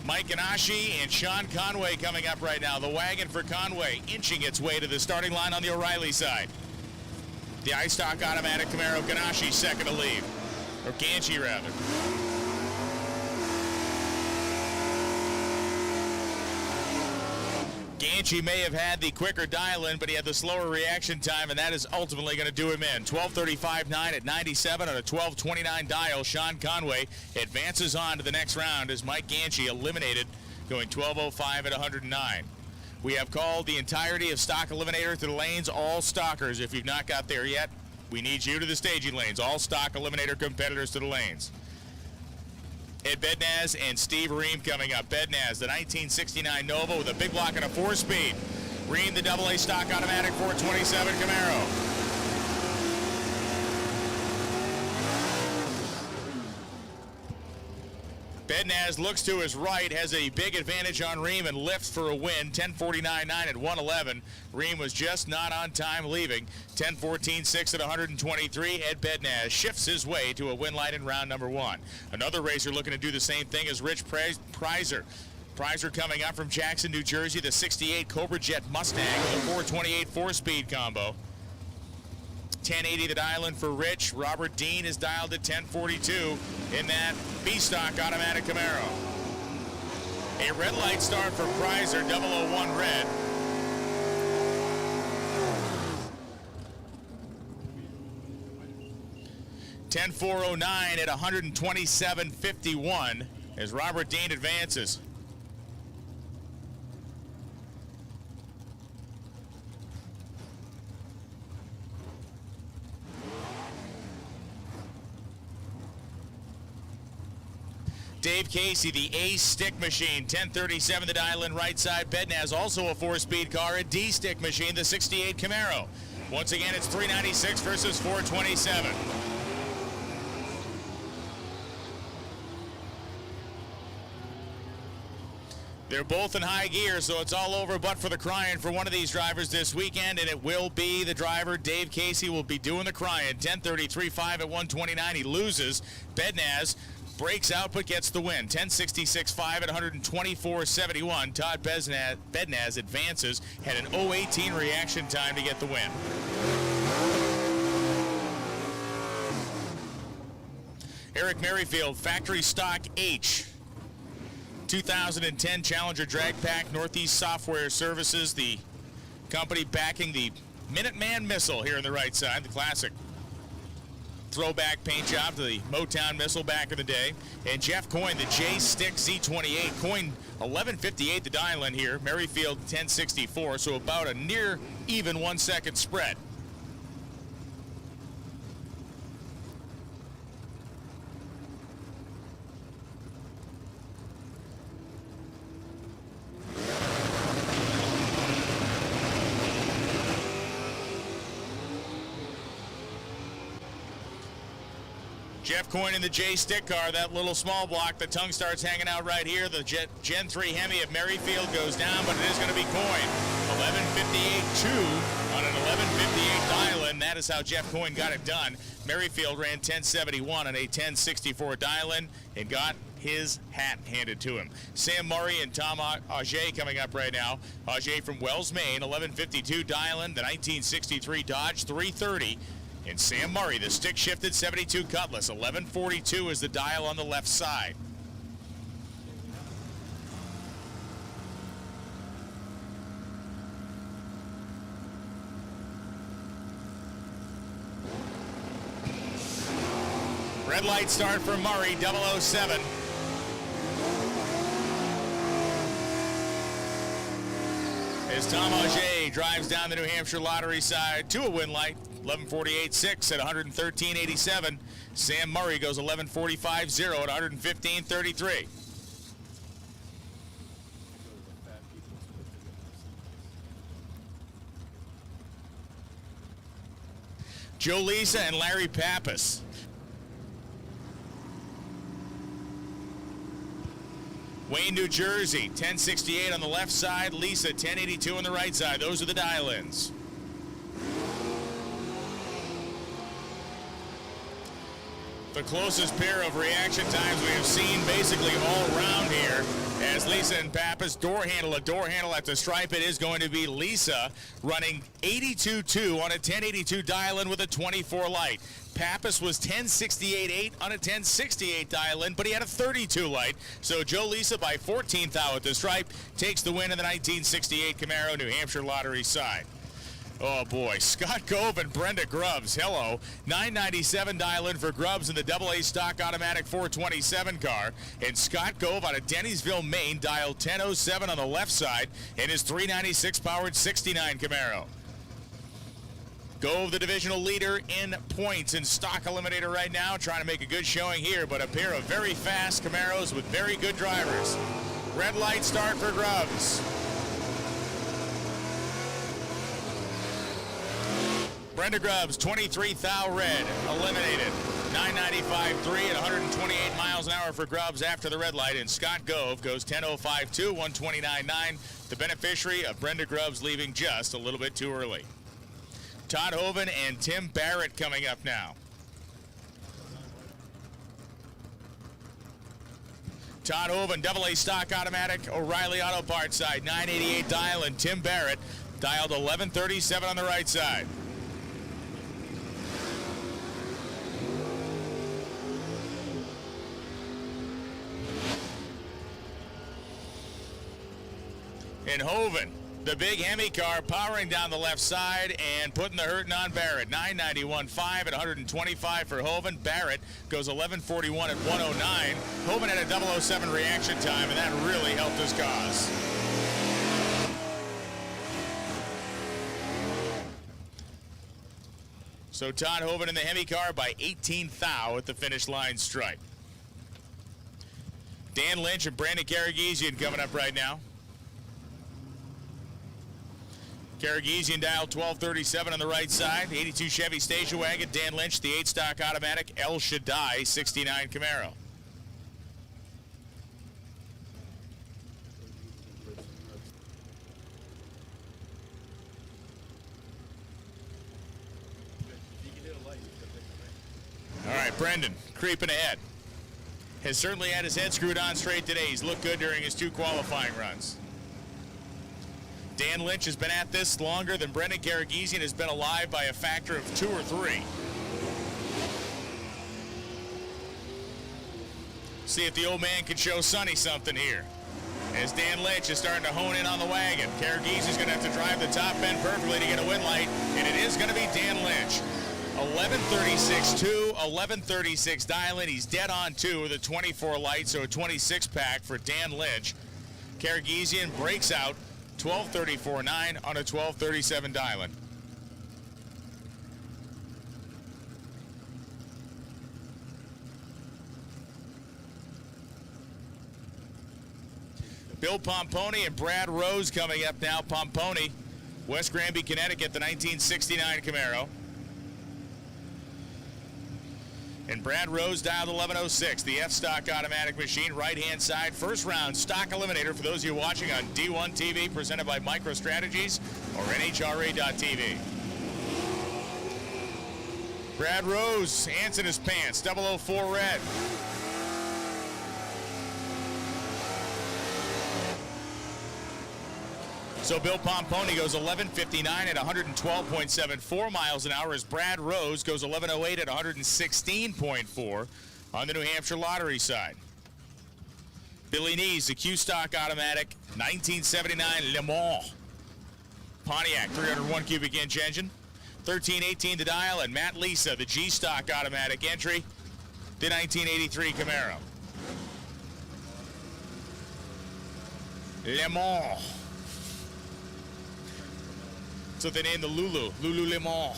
Mike Ganache and Sean Conway coming up right now. The wagon for Conway inching its way to the starting line on the O'Reilly side. The iStock automatic Camaro Ganache second to lead. Or Ganchi, rather. Ganchi may have had the quicker dial-in, but he had the slower reaction time, and that is ultimately going to do him in. 12:35.9 at 97 on a 12:29 dial. Sean Conway advances on to the next round as Mike Ganchi eliminated, going 12:05 at 109. We have called the entirety of Stock Eliminator to the lanes, all stockers. If you've not got there yet, we need you to the staging lanes. All Stock Eliminator competitors to the lanes. Ed Bednaz and Steve Ream coming up. Bednaz, the 1969 Nova with a big block and a 4-speed. Ream, the AA stock automatic 427 Camaro. Bednaz looks to his right, has a big advantage on Ream and lifts for a win. 10.49.9 at 111. Ream was just not on time leaving. 10.14.6 at 123. Ed Bednaz shifts his way to a win light in round number 1. Another racer looking to do the same thing is Rich Prizer. Prizer coming up from Jackson, New Jersey, the 68 Cobra Jet Mustang with a 428 4-speed combo. 1080 the dial-in for Rich. Robert Dean is dialed at 1042 in that B-stock automatic Camaro. A red light start for Prizer, 001 red. .10.409 at 127.51 as Robert Dean advances. Dave Casey, the A stick machine, 1037 the dial in right side. Bednaz, also a 4-speed car, a D stick machine, the 68 Camaro. Once again, it's 396 versus 427. They're both in high gear, so it's all over but for the crying for one of these drivers this weekend, and it will be the driver. Dave Casey will be doing the crying. 10:33.5 at 129. He loses. Bednaz breaks out but gets the win. 10:66.5 at 124.71. Todd Bednaz advances. Had an 0:18 reaction time to get the win. Eric Merrifield, factory stock H. 2010 Challenger Drag Pack, Northeast Software Services, the company backing the Minuteman missile here on the right side, the classic throwback paint job to the Motown missile back in the day. And Jeff Coyne, the J-Stick Z28. Coyne, 11:58 the dial-in here. Merrifield, 10:64, so about a near even 1 second spread. Jeff Coyne in the J-Stick car, that little small block. The tongue starts hanging out right here. The Gen 3 Hemi of Merrifield goes down, but it is going to be Coyne. 11:58.2 on an 11:58 dial-in. That is how Jeff Coyne got it done. Merrifield ran 10:71 on a 10:64 dial-in and got his hat handed to him. Sam Murray and Tom Auger coming up right now. Auger from Wells, Maine, 11:52 dial-in. The 1963 Dodge 330. And Sam Murray, the stick-shifted 72 Cutlass, 11:42 is the dial on the left side. Red light start for Murray, 007. As Tom Auger drives down the New Hampshire Lottery side to a win light, 11:48.6 at 113.87. Sam Murray goes 11:45.0 at 115.33. Joe Lisa and Larry Pappas. Wayne, New Jersey, 10:68 on the left side. Lisa, 10:82 on the right side. Those are the dial-ins. The closest pair of reaction times we have seen basically all around here as Lisa and Pappas door handle at the stripe. It is going to be Lisa running 82.2 on a 1082 dial-in with a 24 light. Pappas was 1068.8 on a 1068 dial-in, but he had a 32 light. So Joe Lisa by 14th thou at the stripe takes the win in the 1968 Camaro New Hampshire Lottery side. Oh boy, Scott Gove and Brenda Grubbs, hello. 997 dial-in for Grubbs in the AA stock automatic 427 car. And Scott Gove out of Dennisville, Maine, dialed 1007 on the left side in his 396 powered 69 Camaro. Gove, the divisional leader in points in stock eliminator right now, trying to make a good showing here, but a pair of very fast Camaros with very good drivers. Red light start for Grubbs. Brenda Grubbs, 23 thou red, eliminated. 995.3 at 128 miles an hour for Grubbs after the red light, and Scott Gove goes 10.05.2, 129.9. The beneficiary of Brenda Grubbs leaving just a little bit too early. Todd Hoven and Tim Barrett coming up now. Todd Hoven, AA stock automatic, O'Reilly Auto Parts side, 988 dial, and Tim Barrett dialed 1137 on the right side. And Hoven, the big Hemi car, powering down the left side and putting the hurting on Barrett. 991.5 at 125 for Hoven. Barrett goes 11:41 at 109. Hoven had a 007 reaction time, and that really helped his cause. So Todd Hoven in the Hemi car by 18 thou at the finish line stripe. Dan Lynch and Brandon Karagizian coming up right now. Karagizian dialed 1237 on the right side. 82 Chevy station wagon. Dan Lynch, the 8-stock automatic El Shaddai 69 Camaro. All right, Brendan creeping ahead. Has certainly had his head screwed on straight today. He's looked good during his 2 qualifying runs. Dan Lynch has been at this longer than Brendan Karagizian has been alive by a factor of 2 or 3. See if the old man can show Sonny something here. As Dan Lynch is starting to hone in on the wagon. Karagizian's going to have to drive the top end perfectly to get a win light, and it is going to be Dan Lynch. 11:36.2, 11:36 dialing. He's dead on 2 with a 24 light, so a 26 pack for Dan Lynch. Karagizian breaks out 12:34.9 on a 12:37 dialing. Bill Pomponi and Brad Rose coming up now. Pomponi, West Granby, Connecticut, the 1969 Camaro. And Brad Rose dialed 1106, the F-Stock automatic machine, right-hand side, first round stock eliminator for those of you watching on D1TV, presented by MicroStrategies or NHRA.TV. Brad Rose, ants in his pants, 004 red. So Bill Pomponi goes 11:59 at 112.74 miles an hour as Brad Rose goes 11:08 at 116.4 on the New Hampshire lottery side. Billy Nees, the Q-Stock automatic, 1979 Le Mans Pontiac 301 cubic inch engine. 1318 the dial, and Matt Lisa, the G-Stock automatic entry, the 1983 Camaro. Le Mans. So they named the Lululemon.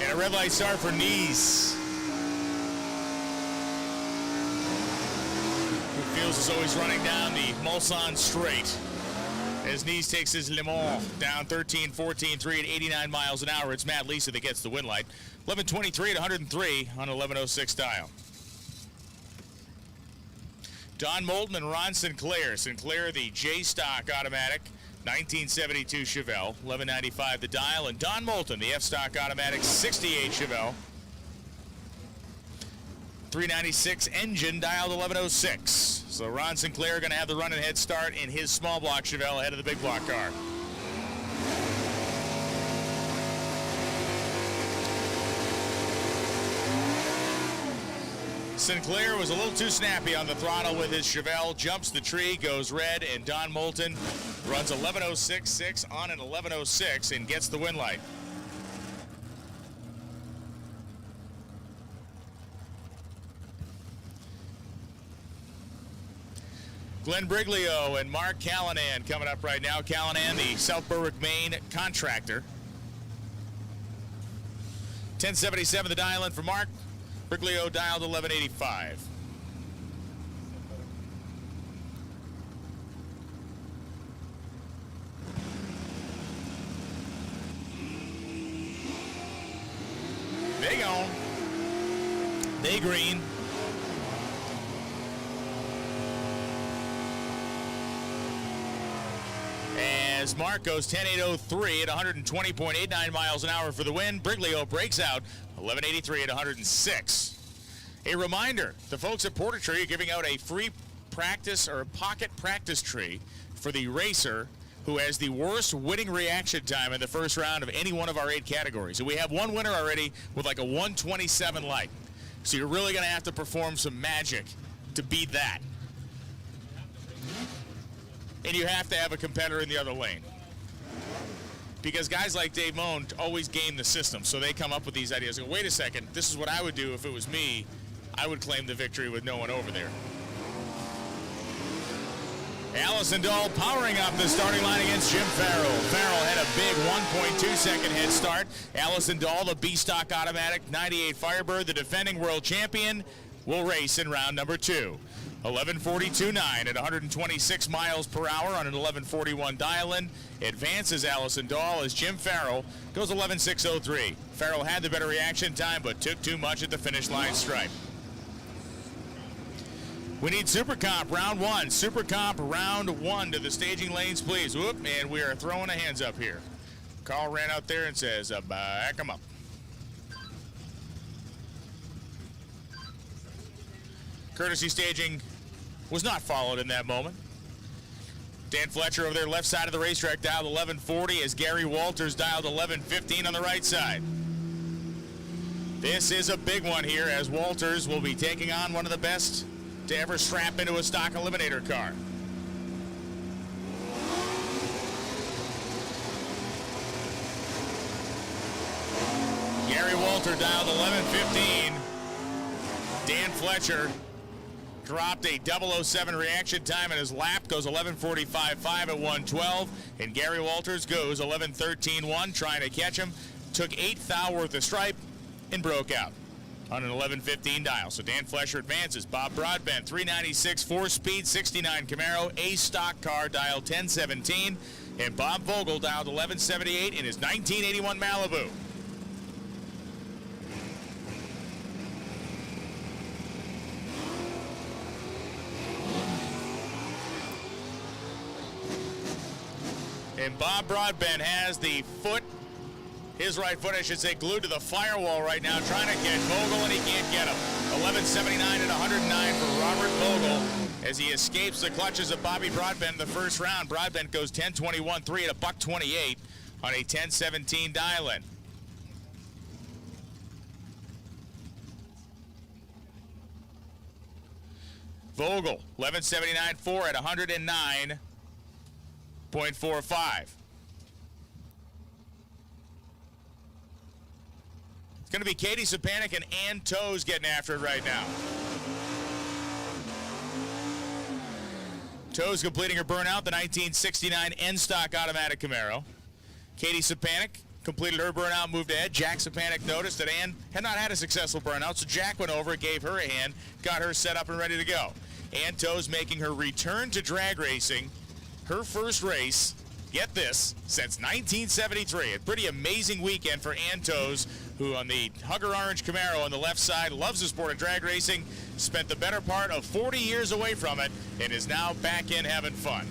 And a red light start for Nees, who feels is always running down the Mulsanne straight. As Nees takes his Le Mans down 13-14-3 at 89 miles an hour. It's Matt Lisa that gets the win light. 11:23 at 103 on 11:06 dial. Don Moulton and Ron Sinclair. Sinclair, the J-Stock automatic, 1972 Chevelle, 1195 the dial. And Don Moulton, the F-Stock automatic, 68 Chevelle, 396 engine, dialed 1106. So Ron Sinclair going to have the run and head start in his small block Chevelle ahead of the big block car. Sinclair was a little too snappy on the throttle with his Chevelle, jumps the tree, goes red, and Don Moulton runs 11.06.6 on an 11.06 and gets the win light. Glenn Briglio and Mark Callanan coming up right now. Callanan, the South Berwick, Maine contractor. 1077 the dial in for Mark. Briglio dialed 1185. They gone. They green. As Mark goes 10.803 at 120.89 miles an hour for the win. Briglio breaks out 11.83 at 106. A reminder, the folks at Porter Tree are giving out a free practice or a pocket practice tree for the racer who has the worst winning reaction time in the first round of any one of our 8 categories. And we have one winner already with like a 127 light. So you're really going to have to perform some magic to beat that. And you have to have a competitor in the other lane. Because guys like Dave Moan always game the system, so they come up with these ideas. Go, wait a second, this is what I would do if it was me. I would claim the victory with no one over there. Allison Dahl powering up the starting line against Jim Farrell. Farrell had a big 1.2-second head start. Allison Dahl, the B-Stock Automatic 98 Firebird, the defending world champion, will race in round number 2. 11:42.9 at 126 miles per hour on an 11:41 dial-in. Advances Allison Dahl as Jim Farrell goes 11:6.03. Farrell had the better reaction time but took too much at the finish line stripe. We need Super Comp round 1. Super Comp round 1 to the staging lanes, please. Whoop, and we are throwing the hands up here. Carl ran out there and says, back them up. Courtesy staging was not followed in that moment. Dan Fletcher over there left side of the racetrack dialed 11:40 as Gary Walters dialed 11:15 on the right side. This is a big one here as Walters will be taking on one of the best to ever strap into a stock eliminator car. Gary Walter dialed 11:15. Dan Fletcher dropped a 007 reaction time in his lap, goes 11:45.5 at 1:12, and Gary Walters goes 11:13.1 trying to catch him, took 8 thou worth of stripe, and broke out on an 11:15 dial. So Dan Fletcher advances. Bob Broadbent, 396 4-speed 69 Camaro, a stock car, dialed 10:17, and Bob Vogel dialed 11:78 in his 1981 Malibu. And Bob Broadbent has the foot, his right foot, I should say, glued to the firewall right now, trying to get Vogel, and he can't get him. 11:79 at 109 for Robert Vogel as he escapes the clutches of Bobby Broadbent in the first round. Broadbent goes 10:21.3 at $1.28 on a 10:17 dial-in. Vogel, 11:79.4 at 109.45. It's going to be Katie Sapanik and Ann Toes getting after it right now. Toes completing her burnout, the 1969 N-Stock Automatic Camaro. Katie Sapanik completed her burnout, moved ahead. Jack Sapanik noticed that Ann had not had a successful burnout, so Jack went over, gave her a hand, got her set up and ready to go. Ann Toes making her return to drag racing, her first race, get this, since 1973. A pretty amazing weekend for Ann Toes, who on the Hugger Orange Camaro on the left side loves the sport of drag racing, spent the better part of 40 years away from it, and is now back in having fun.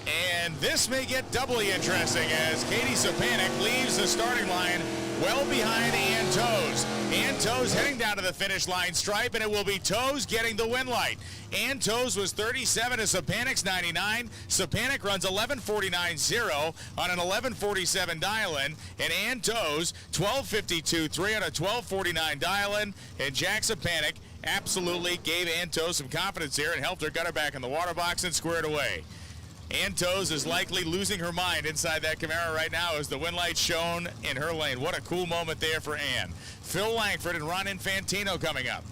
And this may get doubly interesting as Katie Sapanik leaves the starting line well behind Ann Toes. Ann Toes heading down to the finish line stripe, and it will be Toes getting the win light. Ann Toes was 37 to Sapanik's 99. Sapanik runs 11:49.0 on an 11:47 dial-in, and Ann Toes 12:52.3 on a 12:49 dial-in, and Jack Sapanik absolutely gave Ann Toes some confidence here and helped her get her back in the water box and squared away. Ann Toes is likely losing her mind inside that Camaro right now as the win light shown in her lane. What a cool moment there for Ann. Phil Langford and Ron Infantino coming up.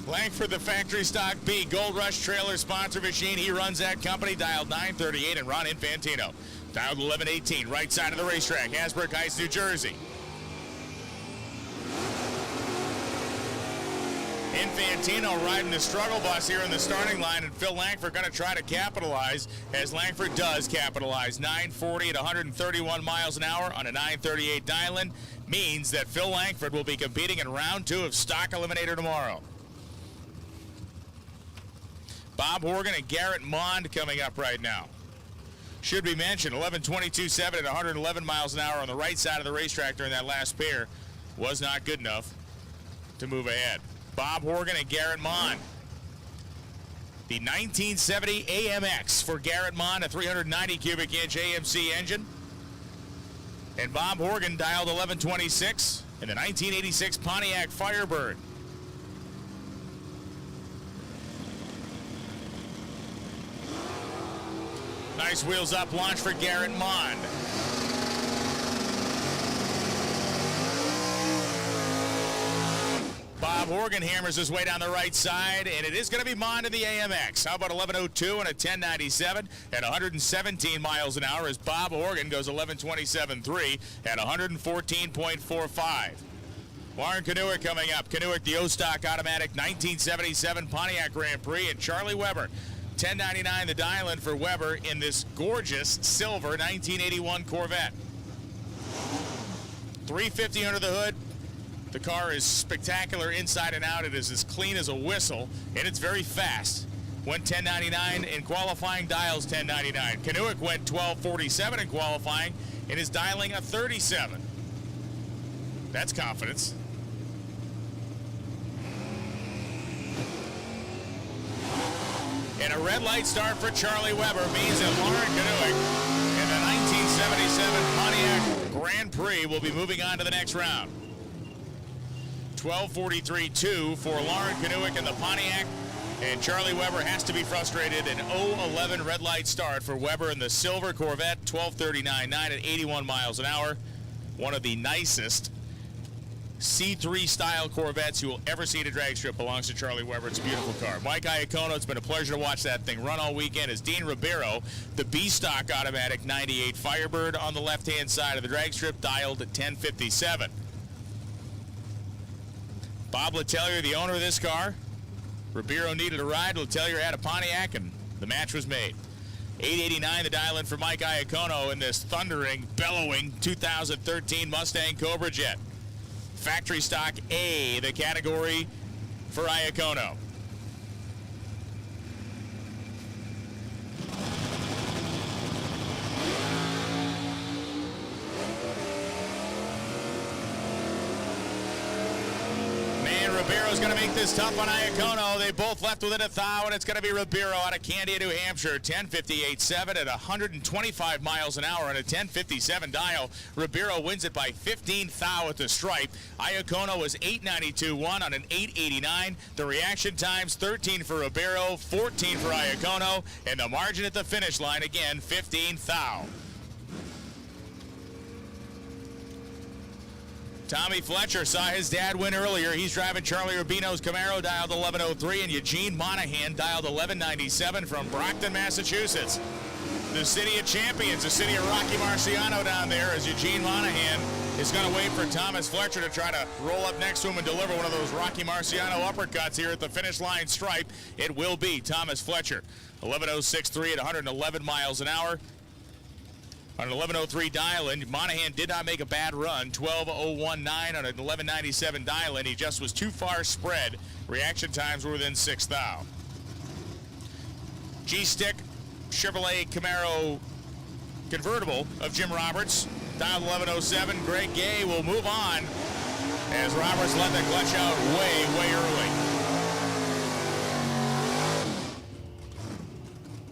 Langford, the factory stock B Gold Rush trailer sponsor machine. He runs that company, dialed 938, and Ron Infantino dialed 1118, right side of the racetrack, Hasbrook Heights, New Jersey. Infantino riding the struggle bus here in the starting line, and Phil Langford going to try to capitalize, as Langford does capitalize. 940 at 131 miles an hour on a 938 dial-in means that Phil Langford will be competing in round 2 of Stock Eliminator tomorrow. Bob Horgan and Garrett Mond coming up right now. Should be mentioned, 11:22.7 at 111 miles an hour on the right side of the racetrack during that last pair was not good enough to move ahead. Bob Horgan and Garrett Mond. The 1970 AMX for Garrett Mond, a 390 cubic inch AMC engine. And Bob Horgan dialed 11:26 in the 1986 Pontiac Firebird. Nice wheels up launch for Garrett Mond. Bob Horgan hammers his way down the right side, and it is going to be Mond in the AMX. How about 11:02 and a 10:97 at 117 miles an hour as Bob Horgan goes 11:27.3 at 114.45. Lauren Kanuick coming up. Kanuick, the O-Stock Automatic 1977 Pontiac Grand Prix, and Charlie Weber. 10.99 the dial-in for Weber in this gorgeous silver 1981 Corvette. 350 under the hood. The car is spectacular inside and out. It is as clean as a whistle, and it's very fast. Went 10.99 in qualifying, dials 10.99. Kanuick went 12.47 in qualifying and is dialing a 37. That's confidence. And a red light start for Charlie Weber means that Lauren Kanuick in the 1977 Pontiac Grand Prix will be moving on to the next round. 12:43.2 for Lauren Kanuick in the Pontiac, and Charlie Weber has to be frustrated. An 0:11 red light start for Weber in the silver Corvette, 12:39.9 at 81 miles an hour. One of the nicest C3 style Corvettes you will ever see at a drag strip belongs to Charlie Weber. It's a beautiful car. Mike Iacono, it's been a pleasure to watch that thing run all weekend. As Dean Ribeiro, the B-Stock Automatic 98 Firebird on the left-hand side of the drag strip, dialed at 10:57. Bob Letelier, the owner of this car. Ribeiro needed a ride. Letelier had a Pontiac, and the match was made. 8.89 the dial-in for Mike Iacono in this thundering, bellowing 2013 Mustang Cobra Jet. Factory stock A, the category for Iacono. Ribeiro's going to make this tough on Iacono. They both left within a thou, and it's going to be Ribeiro out of Candia, New Hampshire. 10:58.7 at 125 miles an hour on a 10:57 dial. Ribeiro wins it by 15 thou at the stripe. Iacono was 8:92.1 on an 8:89. The reaction times 13 for Ribeiro, 14 for Iacono, and the margin at the finish line again 15 thou. Tommy Fletcher saw his dad win earlier. He's driving Charlie Rubino's Camaro, dialed 1103, and Eugene Monahan dialed 1197 from Brockton, Massachusetts. The city of champions, the city of Rocky Marciano down there, as Eugene Monahan is going to wait for Thomas Fletcher to try to roll up next to him and deliver one of those Rocky Marciano uppercuts here at the finish line stripe. It will be Thomas Fletcher. 1106.3 at 111 miles an hour. On an 11.03 dial-in, Monahan did not make a bad run. 12.019 on an 11.97 dial-in. He just was too far spread. Reaction times were within 6 thou. G-Stick Chevrolet Camaro convertible of Jim Roberts, dialed 1107. Greg Gay will move on as Roberts let the clutch out way early.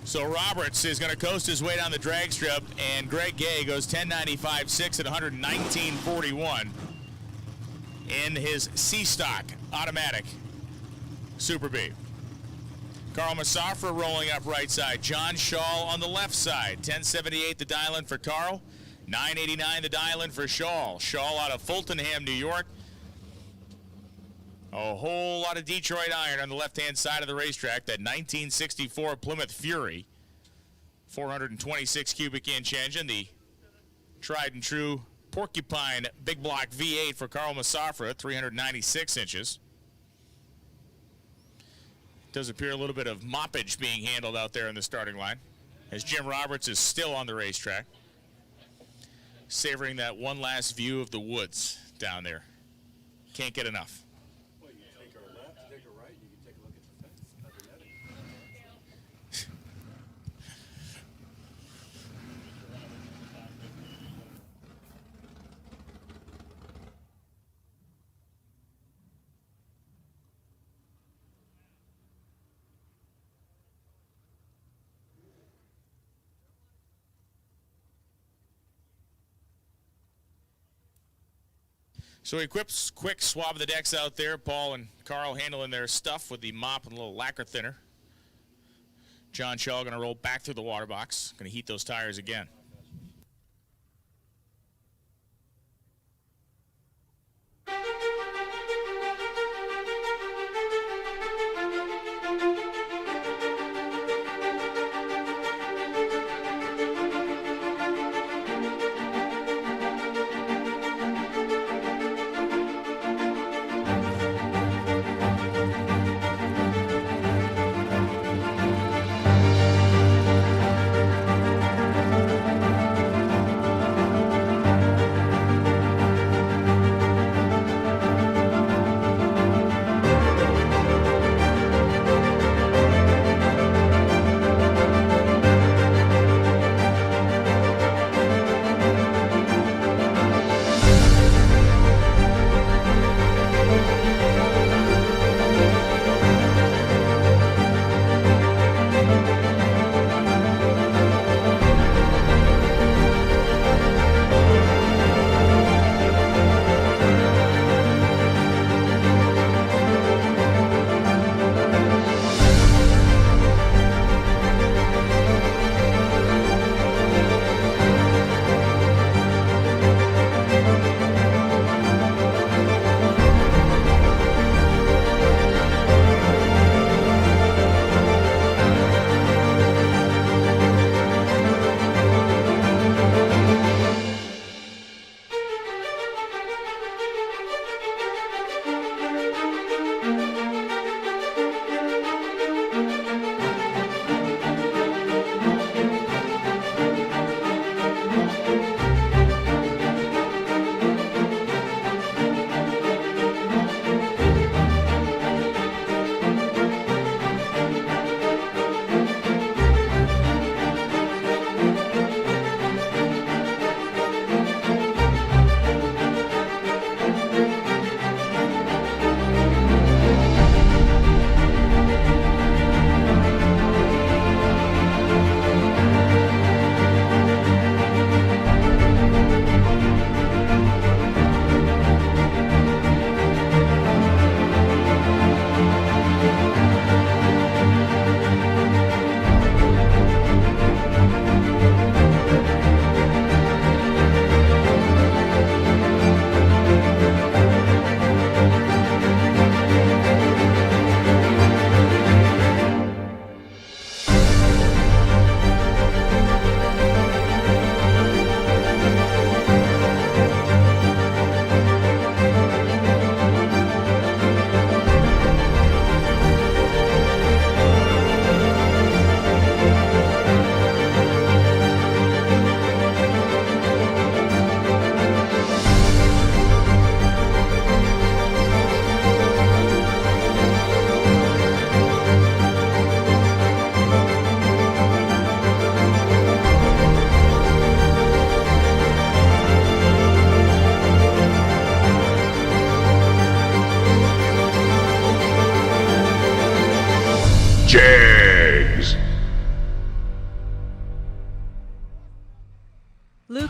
So Roberts is going to coast his way down the drag strip, and Greg Gay goes 10.95.6 at 119.41 in his C-Stock automatic Super B. Carl Massafra rolling up right side. John Shaw on the left side. 10.78 the dial-in for Carl. 9.89 the dial-in for Shaw. Shaw out of Fultonham, New York. A whole lot of Detroit iron on the left-hand side of the racetrack. That 1964 Plymouth Fury. 426 cubic inch engine. The tried and true Porcupine big block V8 for Carl Massafra. 396 inches. Does appear a little bit of moppage being handled out there in the starting line, as Jim Roberts is still on the racetrack, savoring that one last view of the woods down there. Can't get enough. Well, you can take a left, you take a right, you can take a look at the fence at the netting. So he quick swab the decks out there. Paul and Carl handling their stuff with the mop and a little lacquer thinner. John Shaw going to roll back through the water box. Going to heat those tires again.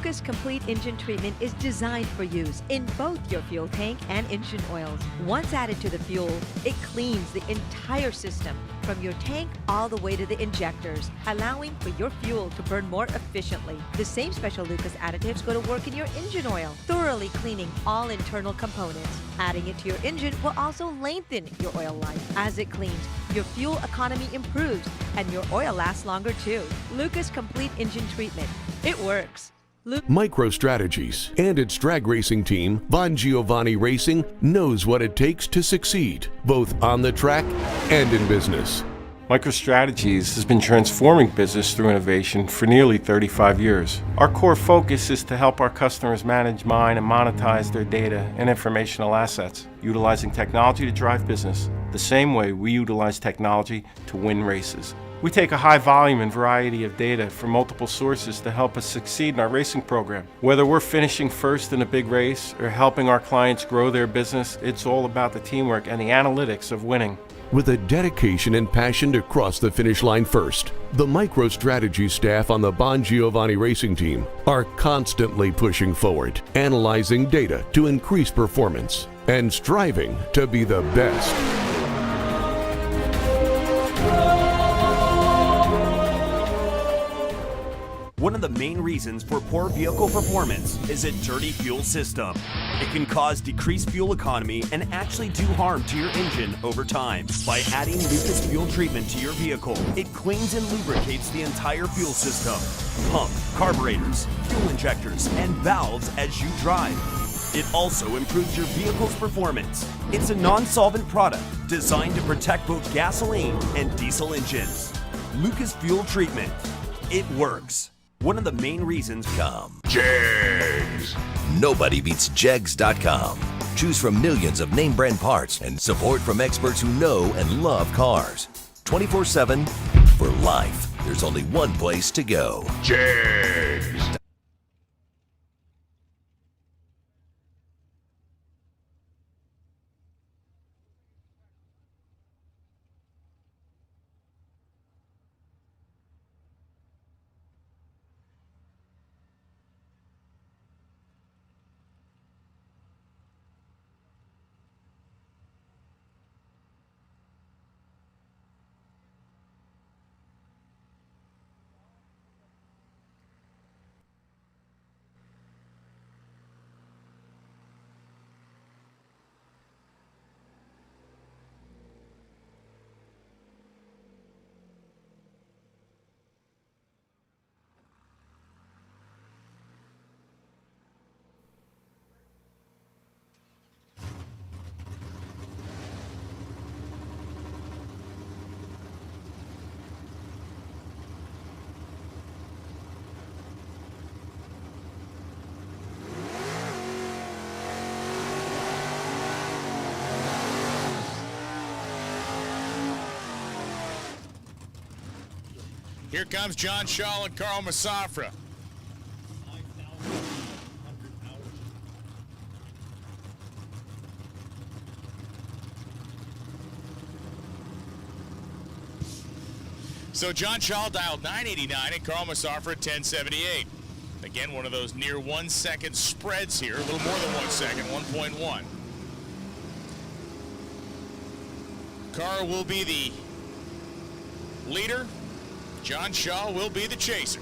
Lucas Complete Engine Treatment is designed for use in both your fuel tank and engine oils. Once added to the fuel, it cleans the entire system from your tank all the way to the injectors, allowing for your fuel to burn more efficiently. The same special Lucas additives go to work in your engine oil, thoroughly cleaning all internal components. Adding it to your engine will also lengthen your oil life. As it cleans, your fuel economy improves and your oil lasts longer too. Lucas Complete Engine Treatment. It works. MicroStrategies and its drag racing team, Von Giovanni Racing, knows what it takes to succeed, both on the track and in business. MicroStrategies has been transforming business through innovation for nearly 35 years. Our core focus is to help our customers manage, mine, and monetize their data and informational assets, utilizing technology to drive business, the same way we utilize technology to win races. We take a high volume and variety of data from multiple sources to help us succeed in our racing program. Whether we're finishing first in a big race or helping our clients grow their business, it's all about the teamwork and the analytics of winning. With a dedication and passion to cross the finish line first, the MicroStrategy staff on the Bon Giovanni Racing team are constantly pushing forward, analyzing data to increase performance, and striving to be the best. One of the main reasons for poor vehicle performance is a dirty fuel system. It can cause decreased fuel economy and actually do harm to your engine over time. By adding Lucas fuel treatment to your vehicle, it cleans and lubricates the entire fuel system, pump, carburetors, fuel injectors, and valves as you drive. It also improves your vehicle's performance. It's a non-solvent product designed to protect both gasoline and diesel engines. Lucas fuel treatment. It works. One of the main reasons Jegs. Nobody beats Jegs.com. Choose from millions of name brand parts and support from experts who know and love cars. 24/7 for life. There's only one place to go. Jegs. Here comes John Shaw and Carl Masafra. So John Shaw dialed 989 and Carl Masafra at 1078. Again, one of those near 1 second spreads here, a little more than 1 second, 1.1. Carl will be the leader. John Shaw will be the chaser.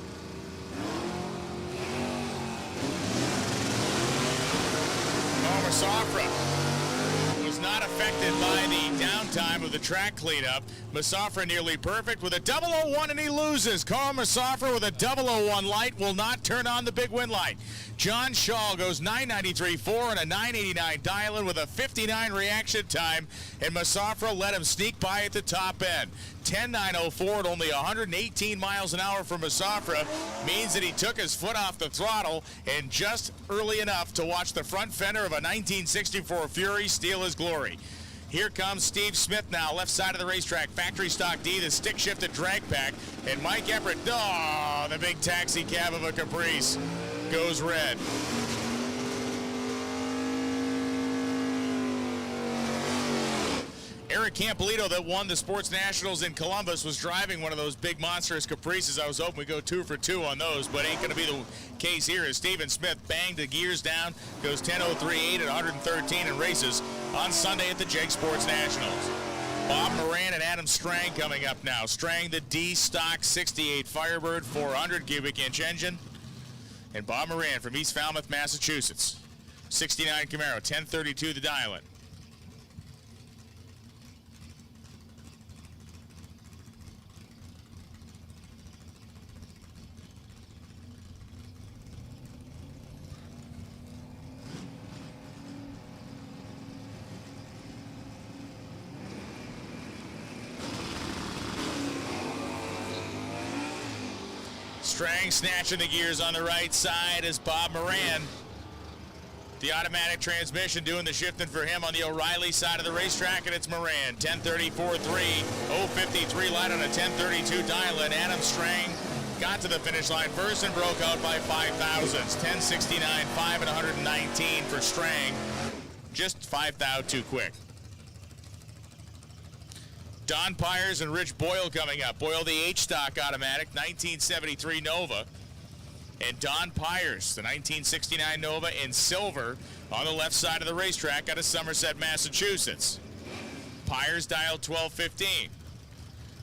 Carl Masafra was not affected by the downtime of the track cleanup. Masafra nearly perfect with a 001 and he loses. Carl Masafra with a 001 light will not turn on the big win light. John Shaw goes 993.4 and a 989 dial-in with a 59 reaction time, and Masafra let him sneak by at the top end. 10.904 at only 118 miles an hour for Masafra means that he took his foot off the throttle and just early enough to watch the front fender of a 1964 Fury steal his glory. Here comes Steve Smith now, left side of the racetrack. Factory stock D, the stick-shifted drag pack. And Mike Everett, oh, the big taxi cab of a Caprice goes red. Eric Campolito, that won the Sports Nationals in Columbus, was driving one of those big monstrous Caprices. I was hoping we go 2 for 2 on those, but ain't going to be the case here as Steven Smith banged the gears down, goes 10:03.8 at 113 and races on Sunday at the JEG Sports Nationals. Bob Moran and Adam Strang coming up now. Strang, the D-Stock 68 Firebird 400 cubic inch engine. And Bob Moran from East Falmouth, Massachusetts. 69 Camaro, 1032 the dial-in. Strang snatching the gears on the right side as Bob Moran. The automatic transmission doing the shifting for him on the O'Reilly side of the racetrack, and it's Moran. 10:34.3, 0:53 light on a 10:32 dial-in. Adam Strang got to the finish line first and broke out by 5 thousandths. 10:69.5 and 119 for Strang. Just 5 thou too quick. Don Pyers and Rich Boyle coming up. Boyle, the H-Stock automatic, 1973 Nova. And Don Pyers, the 1969 Nova in silver on the left side of the racetrack out of Somerset, Massachusetts. Pyers dialed 1215.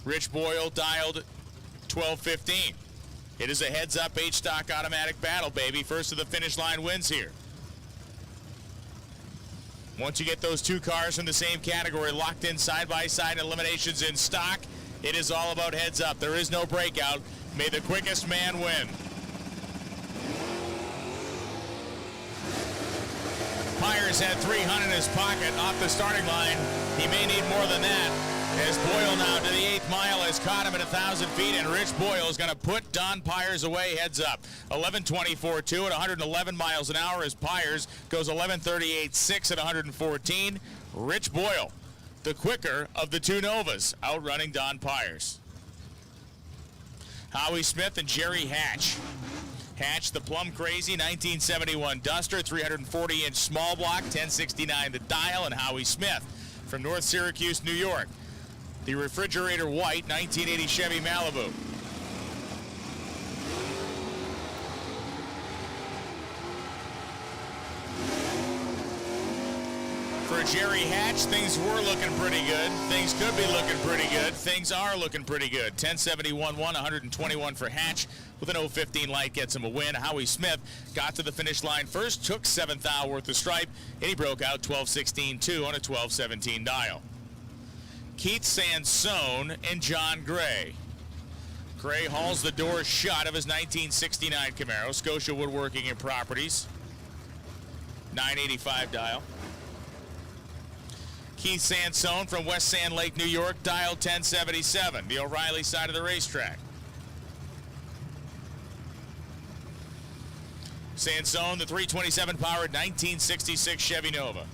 Rich Boyle dialed 1215. It is a heads-up H-Stock automatic battle, baby. First of the finish line wins here. Once you get those two cars from the same category locked in side-by-side eliminations in stock, it is all about heads up. There is no breakout. May the quickest man win. Pyers had 300 in his pocket off the starting line. He may need more than that. As Boyle now to the 8th mile has caught him at 1,000 feet, and Rich Boyle is going to put Don Pyers away heads up. 11:24.2 at 111 miles an hour as Pyers goes 11:38.6 at 114. Rich Boyle, the quicker of the two Novas, outrunning Don Pyers. Howie Smith and Jerry Hatch. Hatch, the plum crazy 1971 Duster, 340-inch small block, 1069 the dial, and Howie Smith from North Syracuse, New York. The refrigerator white 1980 Chevy Malibu. For Jerry Hatch, things were looking pretty good. Things could be looking pretty good. Things are looking pretty good. 1071.1, 121 for Hatch with an 015 light gets him a win. Howie Smith got to the finish line first, took 7 thou worth of stripe, and he broke out 12:16.2 on a 12:17 dial. Keith Sansone and John Gray. Gray hauls the door shut of his 1969 Camaro, Scotia Woodworking and Properties. 985 dial. Keith Sansone from West Sand Lake, New York, dial 1077, the O'Reilly side of the racetrack. Sansone, the 327 powered 1966 Chevy Nova.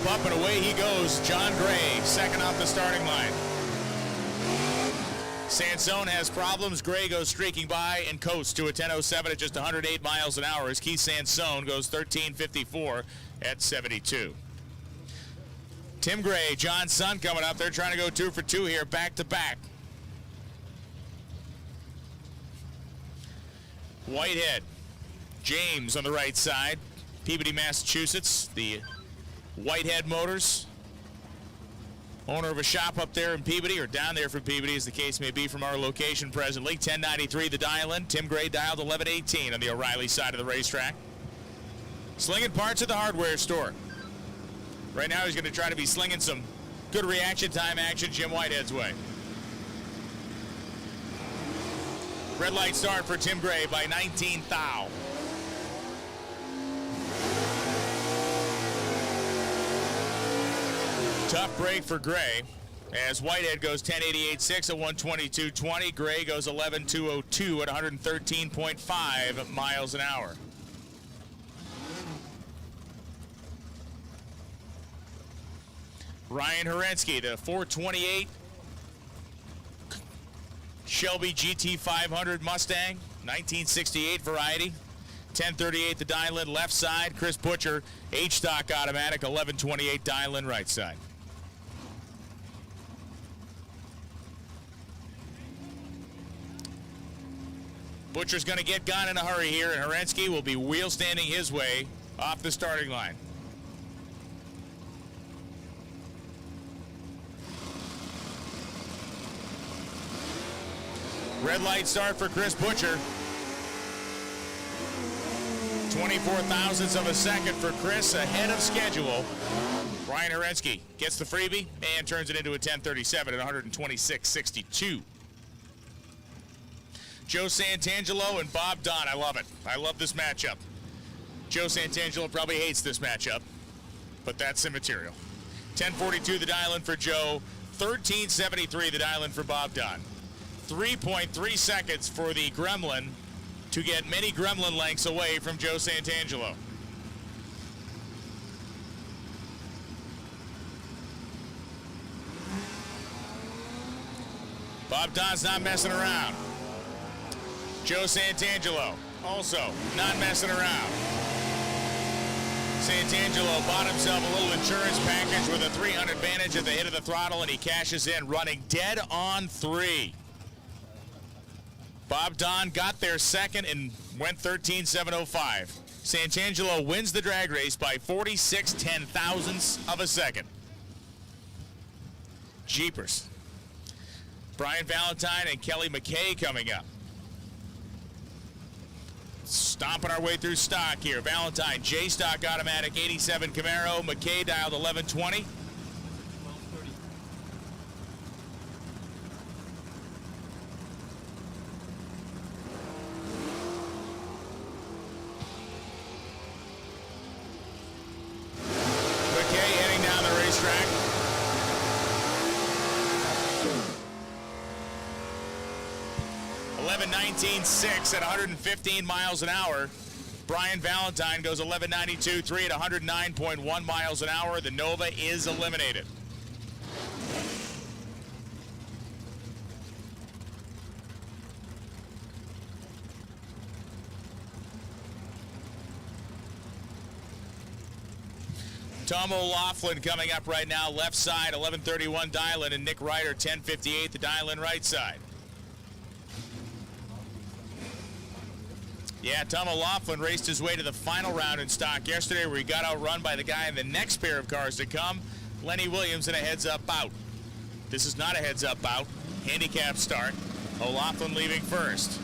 Up, and away he goes. John Gray, second off the starting line. Sansone has problems. Gray goes streaking by and coasts to a 10:07 at just 108 miles an hour as Keith Sansone goes 13:54 at 72. Tim Gray, John's son, coming up. They're trying to go 2 for 2 here, back to back. Whitehead, James on the right side. Peabody, Massachusetts. The Whitehead Motors, owner of a shop up there in Peabody, or down there from Peabody, as the case may be from our location presently. 1093 the dial-in. Tim Gray dialed 1118 on the O'Reilly side of the racetrack. Slinging parts at the hardware store. Right now he's going to try to be slinging some good reaction time action Jim Whitehead's way. Red light start for Tim Gray by 19 thou. Tough break for Gray as Whitehead goes 1088.6 at 122.20. Gray goes 11.202 at 113.5 miles an hour. Ryan Herensky, the 428 Shelby GT500 Mustang, 1968 variety. 10:38 the dial-in left side. Chris Butcher, H-stock automatic, 11:28 dial-in right side. Butcher's going to get gone in a hurry here, and Horensky will be wheel standing his way off the starting line. Red light start for Chris Butcher. 24 thousandths of a second for Chris, ahead of schedule. Brian Horensky gets the freebie and turns it into a 10:37 at 126.62. Joe Santangelo and Bob Don. I love it. I love this matchup. Joe Santangelo probably hates this matchup, but that's immaterial. 10:42 the dial-in for Joe. 13:73 the dial-in for Bob Don. 3.3 seconds for the Gremlin to get many Gremlin lengths away from Joe Santangelo. Bob Don's not messing around. Joe Santangelo also not messing around. Santangelo bought himself a little insurance package with a 300 advantage at the hit of the throttle, and he cashes in, running dead on 3. Bob Don got there second and went 13.705. Santangelo wins the drag race by 46 ten-thousandths of a second. Jeepers. Brian Valentine and Kelly McKay coming up. Stomping our way through stock here. Valentine, J-stock automatic, 87 Camaro. McKay dialed 1120. McKay heading down the racetrack. .19.6 at 115 miles an hour. Brian Valentine goes 11.92.3 at 109.1 miles an hour. The Nova is eliminated. Tom O'Laughlin coming up right now, left side, 11:31 dial-in, and Nick Ryder, 10:58 the dial-in right side. Yeah, Tom O'Laughlin raced his way to the final round in stock yesterday, where he got outrun by the guy in the next pair of cars to come, Lenny Williams, in a heads-up bout. This is not a heads-up bout. Handicap start. O'Laughlin leaving first.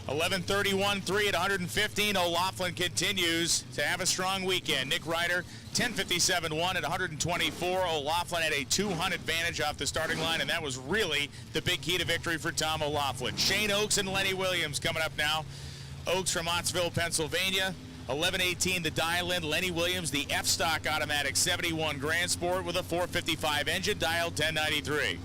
.11:31.3 at 115. O'Laughlin continues to have a strong weekend. Nick Ryder, 10:57.1 at 124. O'Laughlin had a 200 advantage off the starting line, and that was really the big key to victory for Tom O'Laughlin. Shane Oakes and Lenny Williams coming up now. Oakes from Ottsville, Pennsylvania. 11:18 the dial-in. Lenny Williams, the F-stock automatic 71 Grand Sport with a 455 engine, dialed 1093.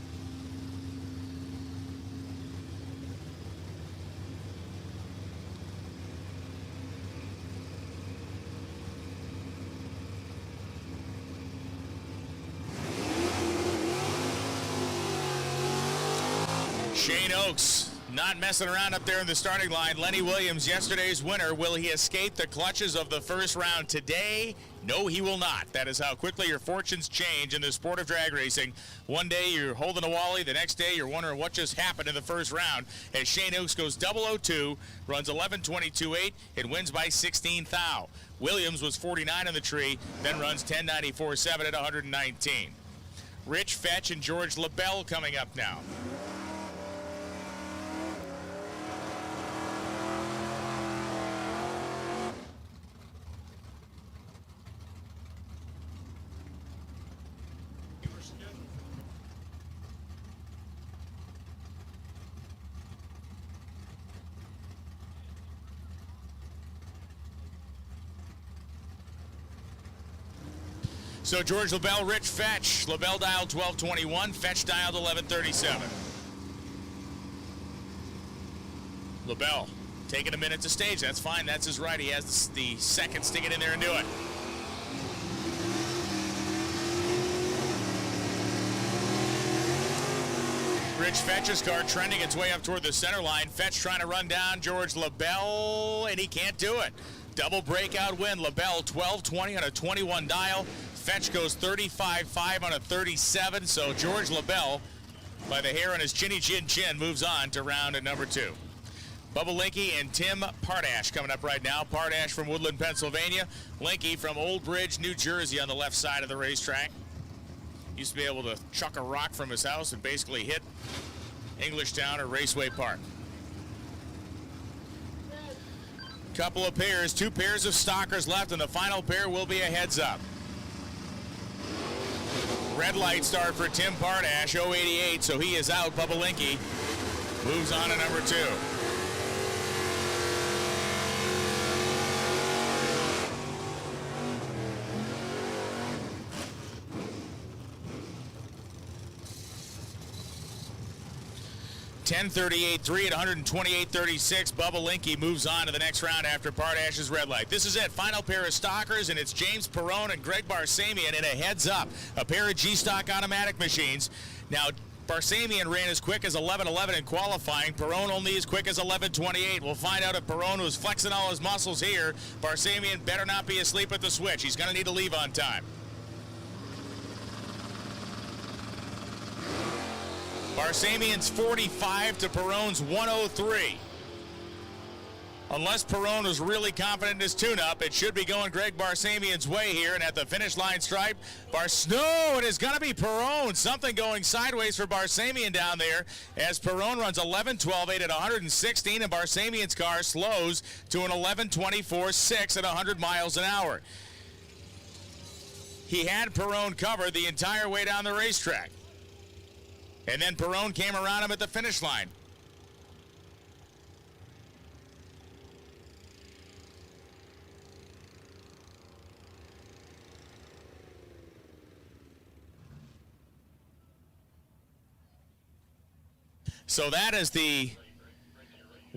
Shane Oakes not messing around up there in the starting line. Lenny Williams, yesterday's winner. Will he escape the clutches of the first round today? No, he will not. That is how quickly your fortunes change in the sport of drag racing. One day you're holding a Wally, the next day you're wondering what just happened in the first round, as Shane Oakes goes 002, runs 11:22.8, and wins by 16 thou. Williams was 49 on the tree, then runs 10:94.7 at 119. Rich Fetch and George LaBelle coming up now. So George LaBelle, Rich Fetch. LaBelle dialed 1221, Fetch dialed 1137. LaBelle, Taking a minute to stage. That's fine. That's his right. He has the seconds to get in there and do it. Rich Fetch's car trending its way up toward the center line. Fetch trying to run down George LaBelle, and he can't do it. Double breakout win. LaBelle 12-20 on a 21 dial. Fetch goes 35-5 on a 37. So George LaBelle, by the hair on his chinny chin, moves on to round at number 2. Bubba Linky and Tim Pardash coming up right now. Pardash from Woodland, Pennsylvania. Linky from Old Bridge, New Jersey on the left side of the racetrack. Used to be able to chuck a rock from his house and basically hit Englishtown or Raceway Park. Couple of pairs, 2 pairs of stalkers left, and the final pair will be a heads-up. Red light start for Tim Pardash, 088, so he is out. Bubba Linky moves on to number 2. $10.38.3 at 128.36. Bubba Linky moves on to the next round after Pardash's red light. This is it. Final pair of stalkers, and it's James Perrone and Greg Barsamian in a heads-up. A pair of G-Stock automatic machines. Now, Barsamian ran as quick as 11:11 in qualifying. Perrone only as quick as 11:28. We'll find out if Perrone was flexing all his muscles here. Barsamian better not be asleep at the switch. He's going to need to leave on time. Barsamian's 45 to Perrone's 103. Unless Perrone was really confident in his tune-up, it should be going Greg Barsamian's way here. And at the finish line stripe, it is going to be Perrone. Something going sideways for Barsamian down there as Perrone runs 11:12.8 at 116, and Barsamian's car slows to an 11:24.6 at 100 miles an hour. He had Perrone covered the entire way down the racetrack. And then Perrone came around him at the finish line. So that is the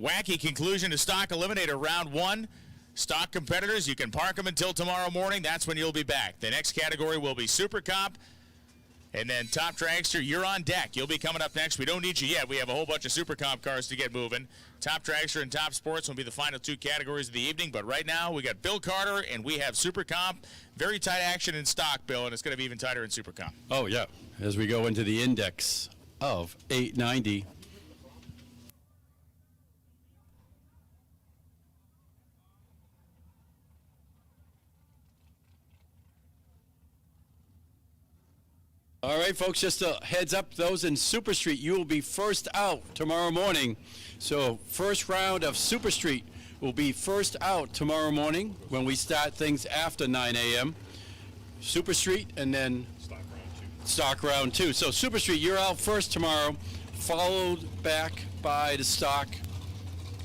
wacky conclusion to Stock Eliminator Round 1. Stock competitors, you can park them until tomorrow morning. That's when you'll be back. The next category will be Super Comp. And then Top Dragster, you're on deck. You'll be coming up next. We don't need you yet. We have a whole bunch of Super Comp cars to get moving. Top Dragster and Top Sports will be the final 2 categories of the evening. But right now, we got Bill Carter, and we have Super Comp. Very tight action in stock, Bill, and it's going to be even tighter in Super Comp. Oh, yeah. As we go into the index of 890. All right, folks, just a heads up, those in Super Street, you will be first out tomorrow morning. So first round of Super Street will be first out tomorrow morning when we start things after 9 a.m. Super Street and then Stock round 2. So Super Street, you're out first tomorrow, followed back by the Stock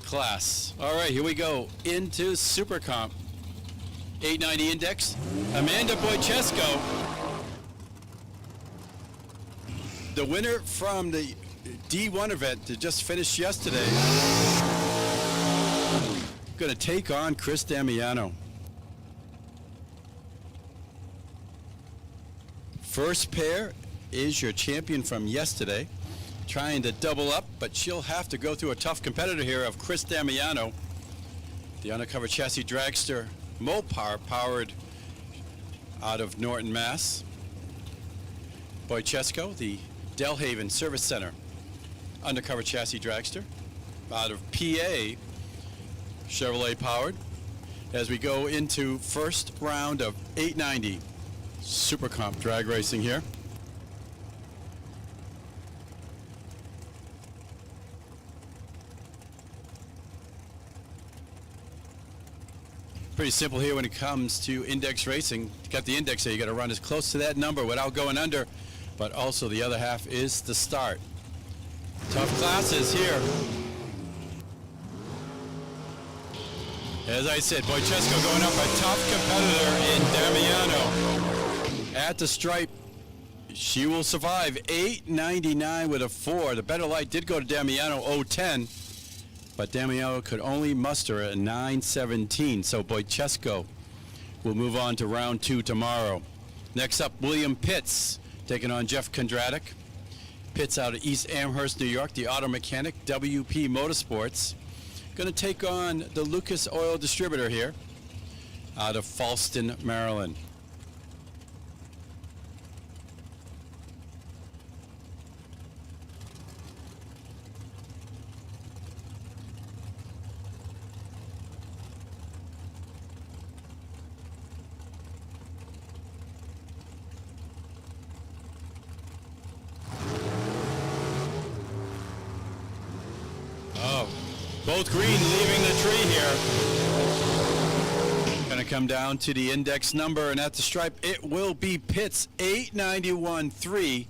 class. All right, here we go into Super Comp. 890 index, Amanda Boychesko. The winner from the D1 event that just finished yesterday, going to take on Chris Damiano. First pair is your champion from yesterday, trying to double up, but she'll have to go through a tough competitor here of Chris Damiano, the undercover chassis dragster Mopar, powered out of Norton, Mass. Boychesko, the Delhaven Service Center undercover chassis dragster out of PA, Chevrolet powered, as we go into first round of 890 Super Comp drag racing here. Pretty simple here when it comes to index racing. You got the index there, you got to run as close to that number without going under. But also the other half is the start. Tough classes here. As I said, Boychesko going up, a tough competitor in Damiano. At the stripe, she will survive. 899 with a 4. The better light did go to Damiano, 010. but Damiano could only muster a 9:17. So Boychesko will move on to round 2 tomorrow. Next up, William Pitts taking on Jeff Kondratik. Pitts out of East Amherst, New York, the auto mechanic, WP Motorsports. Going to take on the Lucas Oil Distributor here out of Falston, Maryland. Both green leaving the tree here. Going to come down to the index number, and at the stripe, it will be Pitts 891.3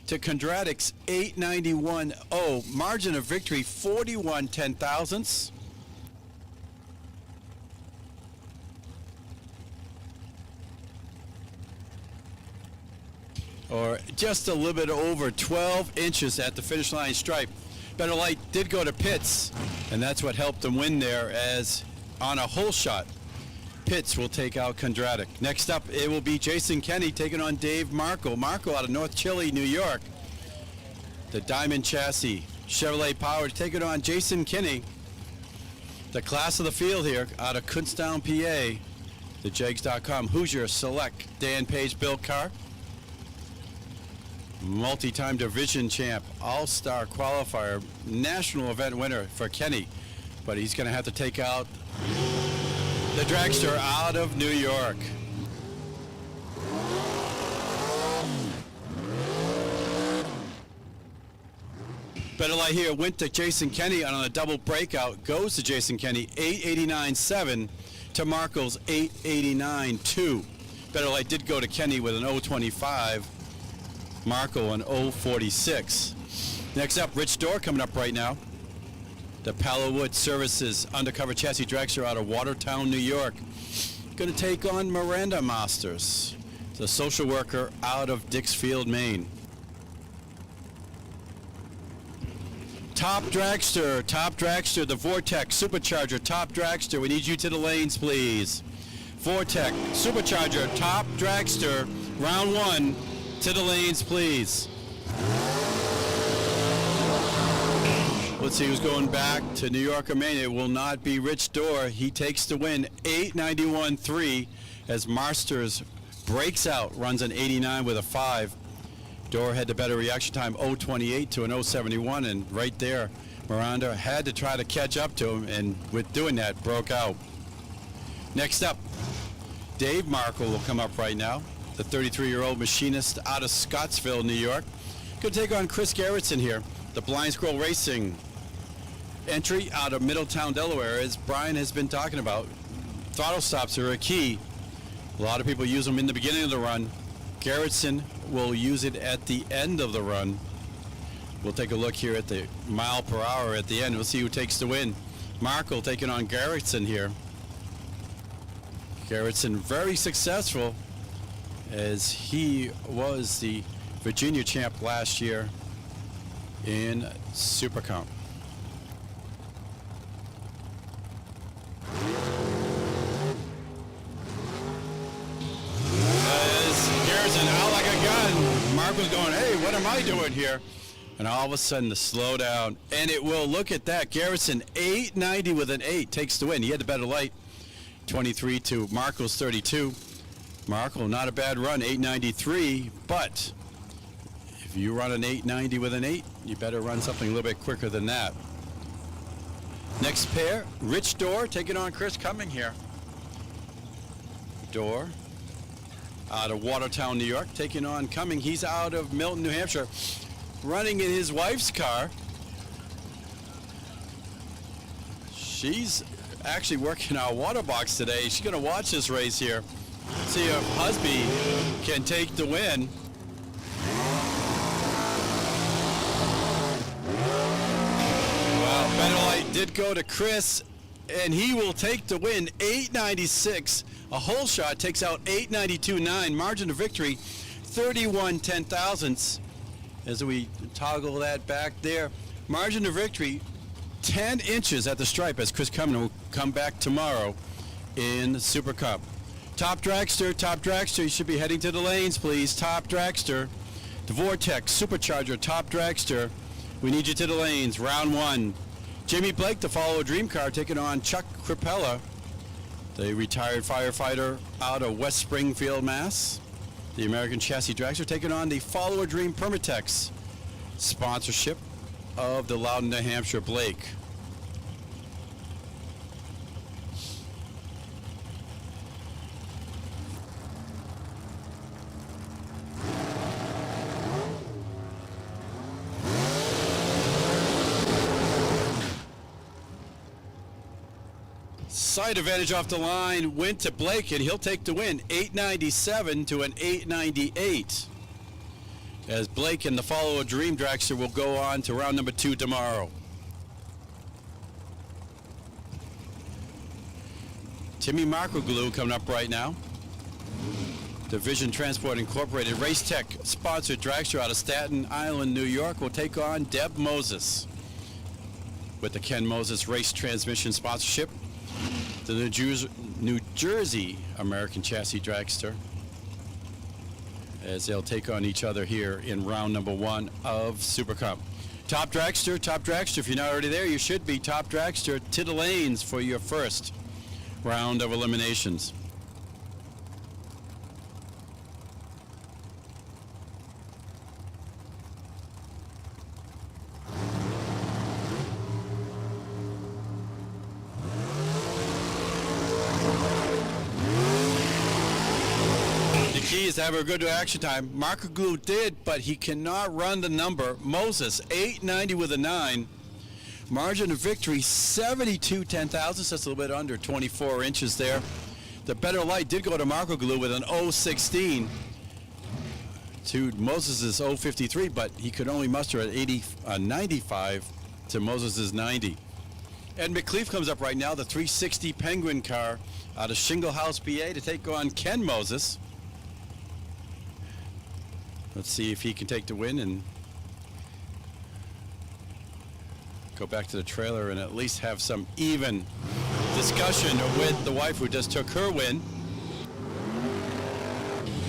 to Kondratik's 891.0. Margin of victory 41 10,000ths. Or just a little bit over 12 inches at the finish line stripe. Better light did go to Pitts, and that's what helped him win there, as on a hole shot, Pitts will take out Kondratik. Next up, it will be Jason Kenny taking on Dave Markle. Markle out of North Chile, New York. The Diamond Chassis Chevrolet Powered taking on Jason Kenny. The class of the field here out of Kutztown, PA. The Jegs.com Hoosier Select Dan Page built car. Multi-time division champ, all-star qualifier, national event winner for Kenny. But he's going to have to take out the dragster out of New York. Better light here went to Jason Kenny on a double breakout. Goes to Jason Kenny, 889.7 to Markle's 889.2. Better light did go to Kenny with an 025. Markle an 046. Next up, Rich Dorr coming up right now. The Palawood Services undercover chassis dragster out of Watertown, New York. Going to take on Miranda Masters, the social worker out of Dixfield, Maine. Top dragster, the Vortex Supercharger, top dragster. We need you to the lanes, please. Vortex Supercharger, top dragster, round 1. To the lanes, please. Let's see who's going back to New York or Maine. It will not be Rich Dorr. He takes the win, 891.3, as Masters breaks out, runs an 89 with a 5. Dorr had the better reaction time, 028 to an 071, and right there, Miranda had to try to catch up to him, and with doing that, broke out. Next up, Dave Markle will come up right now. The 33-year-old machinist out of Scottsville, New York. Going to take on Chris Gerritsen here. The Blind Squirrel Racing entry out of Middletown, Delaware, as Brian has been talking about. Throttle stops are a key. A lot of people use them in the beginning of the run. Gerritsen will use it at the end of the run. We'll take a look here at the mile per hour at the end. We'll see who takes the win. Markle taking on Gerritsen here. Gerritsen very successful, as he was the Virginia champ last year in Super Comp. As Gerritsen out like a gun, Mark was going, hey, what am I doing here? And all of a sudden the slowdown, and it will, look at that, Gerritsen 890 with an 8 takes the win. He had the better light, 23 to Markle's 32. Markle, not a bad run, 893, but if you run an 890 with an 8, you better run something a little bit quicker than that. Next pair, Rich Dorr taking on Chris Cumming here. Dorr out of Watertown, New York, taking on Cumming. He's out of Milton, New Hampshire, running in his wife's car. She's actually working our water box today. She's going to watch this race here. See if Husby can take the win. Well, better light did go to Chris, and he will take the win, 896. A hole shot takes out 892.9. Margin of victory, 31 10,000ths. As we toggle that back there, margin of victory 10 inches at the stripe as Chris Cummin will come back tomorrow in the Super Cup. Top Dragster, you should be heading to the lanes, please. Top Dragster. The Vortex, Supercharger, Top Dragster. We need you to the lanes. Round 1. Jimmy Blake, the Follow a Dream car, taking on Chuck Crapella, the retired firefighter out of West Springfield, Mass. The American Chassis Dragster taking on the Follow a Dream Permatex. Sponsorship of the Loudon, New Hampshire, Blake. Side advantage off the line, went to Blake, and he'll take the win. 897 to an 898. As Blake and the Follow a Dream Dragster will go on to round number 2 tomorrow. Timmy Marcoglou coming up right now. Division Transport Incorporated Race Tech sponsored dragster out of Staten Island, New York will take on Deb Moses with the Ken Moses Race Transmission sponsorship. The New Jersey American Chassis Dragster, as they'll take on each other here in round number 1 of Super Cup. Top Dragster, if you're not already there, you should be. Top Dragster to the lanes for your first round of eliminations. Is to have a good action time. Marcoglou did, but he cannot run the number. Moses, 890 with a 9. Margin of victory, 72 10,000. So that's a little bit under 24 inches there. The better light did go to Marcoglou with an 016 to Moses's 053, but he could only muster at 95 to Moses's 90. Ed McCleaf comes up right now, the 360 Penguin car out of Shingle House, PA, to take on Ken Moses. Let's see if he can take the win and go back to the trailer and at least have some even discussion with the wife who just took her win.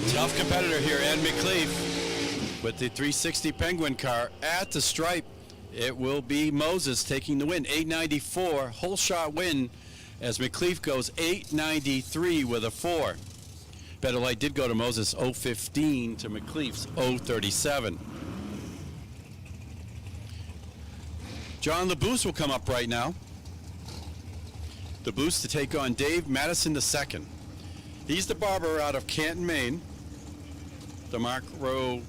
Tough competitor here, Ed McCleaf, with the 360 Penguin car at the stripe. It will be Moses taking the win. 894, whole shot win as McCleaf goes 893 with a 4. Better light did go to Moses 015 to McCleaf's 037. John LeBoost will come up right now. LeBoost to take on Dave Madison II. He's the barber out of Canton, Maine. The Mark Rowe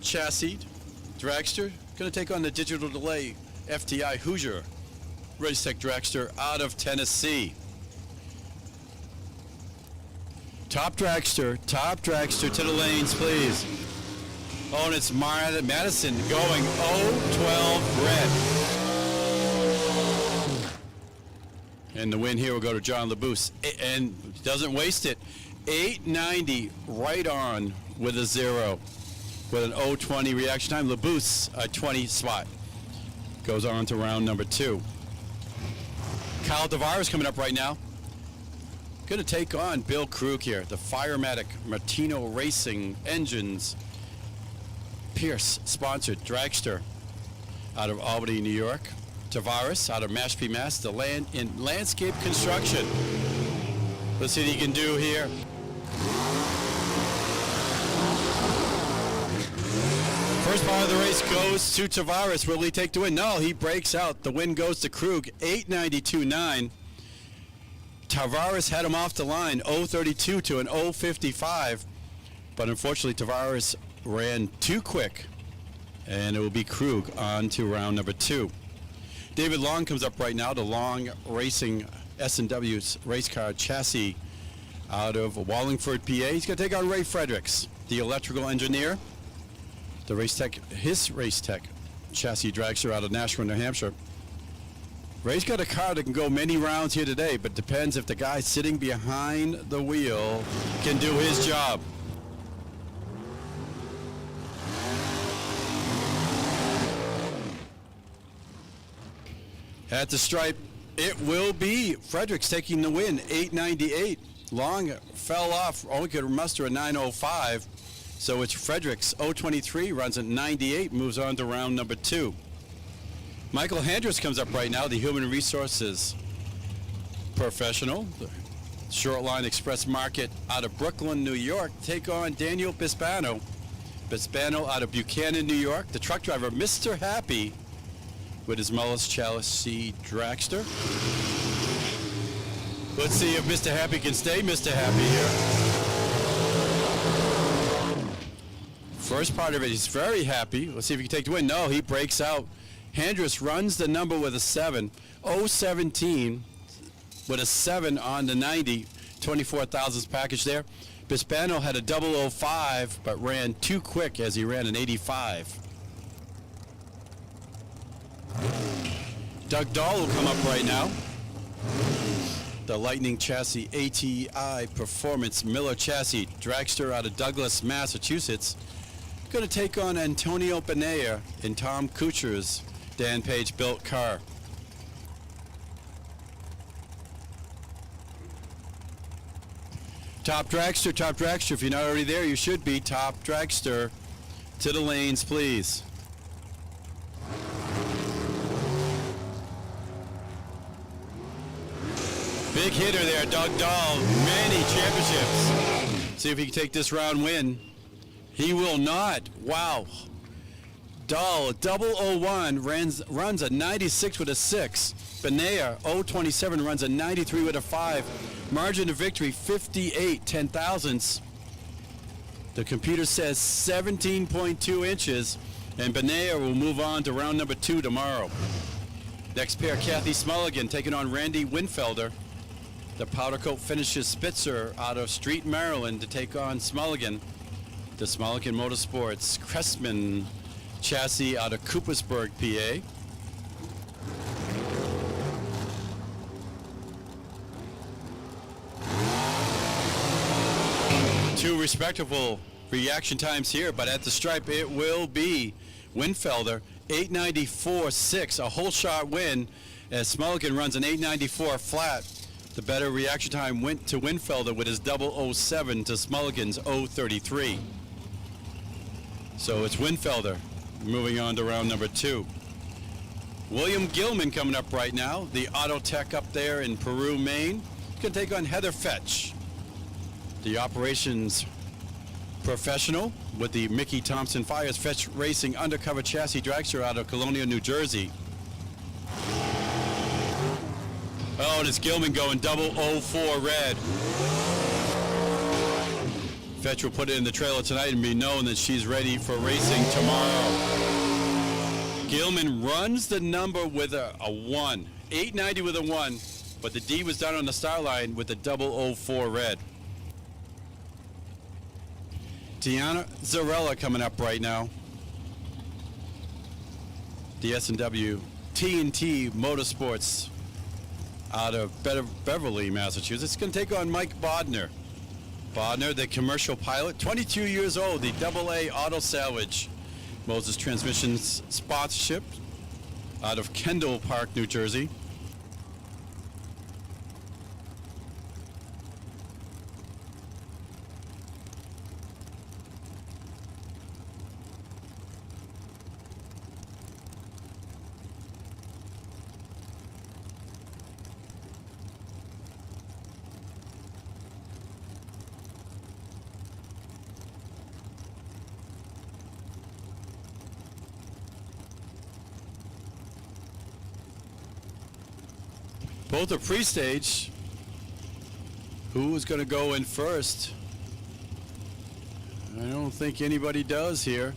Chassis Dragster going to take on the Digital Delay FTI Hoosier Race Tech Dragster out of Tennessee. Top Dragster to the lanes, please. Oh, and it's Madison going 012 red. And the win here will go to John LeBoost. And doesn't waste it. 890 right on with a 0. With an 020 reaction time. LeBoost, a 20 spot. Goes on to round number 2. Kyle Tavares coming up right now. Going to take on Bill Krug here, the Firematic Martino Racing Engines Pierce sponsored dragster out of Albany, New York. Tavares out of Mashpee, Mass, the land in landscape construction. Let's see what he can do here. First part of the race goes to Tavares. Will he take the win? No, he breaks out. The win goes to Krug, 892.9. Tavares had him off the line, 032 to an 055. But unfortunately, Tavares ran too quick. And it will be Krug on to round number 2. David Long comes up right now, the Long Racing S&W's race car chassis out of Wallingford, PA. He's going to take on Ray Fredericks, the electrical engineer. The Race Tech, his Race Tech chassis dragster out of Nashua, New Hampshire. Ray's got a car that can go many rounds here today, but depends if the guy sitting behind the wheel can do his job. At the stripe, it will be Fredericks taking the win, 898. Long fell off, only could muster a 905. So it's Fredericks, 023, runs at 98, moves on to round number 2. Michael Handress comes up right now, the Human Resources professional. The Short Line Express Market out of Brooklyn, New York, take on Daniel Bispano. Bispano out of Buchanan, New York. The truck driver, Mr. Happy, with his Mullis Chalice C dragster. Let's see if Mr. Happy can stay Mr. Happy here. First part of it, he's very happy. Let's see if he can take the win. No, he breaks out. Handress runs the number with a 7. 017 with a 7 on the 90. 24 thousandths package there. Bispano had a 005, but ran too quick as he ran an 85. Doug Dahl will come up right now. The Lightning Chassis ATI Performance Miller Chassis dragster out of Douglas, Massachusetts. Going to take on Antonio Benea in Tom Kuchar's Dan Page built car. Top dragster, if you're not already there, you should be. Top dragster to the lanes, please. Big hitter there, Doug Dahl, many championships. See if he can take this round win. He will not. Wow. Dahl, 001, runs a 96 with a 6. Benea, 027, runs a 93 with a 5. Margin of victory, 58 10,000ths. The computer says 17.2 inches, and Benea will move on to round number 2 tomorrow. Next pair, Kathy Smulligan taking on Randy Winfelder. The powder coat finishes Spitzer out of Street, Maryland to take on Smulligan. The Smulligan Motorsports Cressman chassis out of Coopersburg, PA. Two respectable reaction times here, but at the stripe it will be Winfelder, 894.6, a whole shot win as Smulligan runs an 894 flat. The better reaction time went to Winfelder with his 007 to Smulligan's 033. So it's Winfelder moving on to round number 2. William Gilman coming up right now, the Auto Tech up there in Peru, Maine. He's going to take on Heather Fetch, the operations professional with the Mickey Thompson Fires Fetch Racing undercover chassis dragster out of Colonia, New Jersey. Oh, and it's Gilman going 004 red. Fetch will put it in the trailer tonight and be known that she's ready for racing tomorrow. Gilman runs the number with a 1. 890 with a 1, but the D was done on the star line with the 004 red. Tiana Zarella coming up right now. The S&W T&T Motorsports out of Beverly, Massachusetts. Going to take on Mike Bodner. Bodner, the commercial pilot, 22 years old, the AA Auto Salvage Moses Transmissions sponsorship out of Kendall Park, New Jersey. Both are pre-stage. Who is going to go in first? I don't think anybody does here.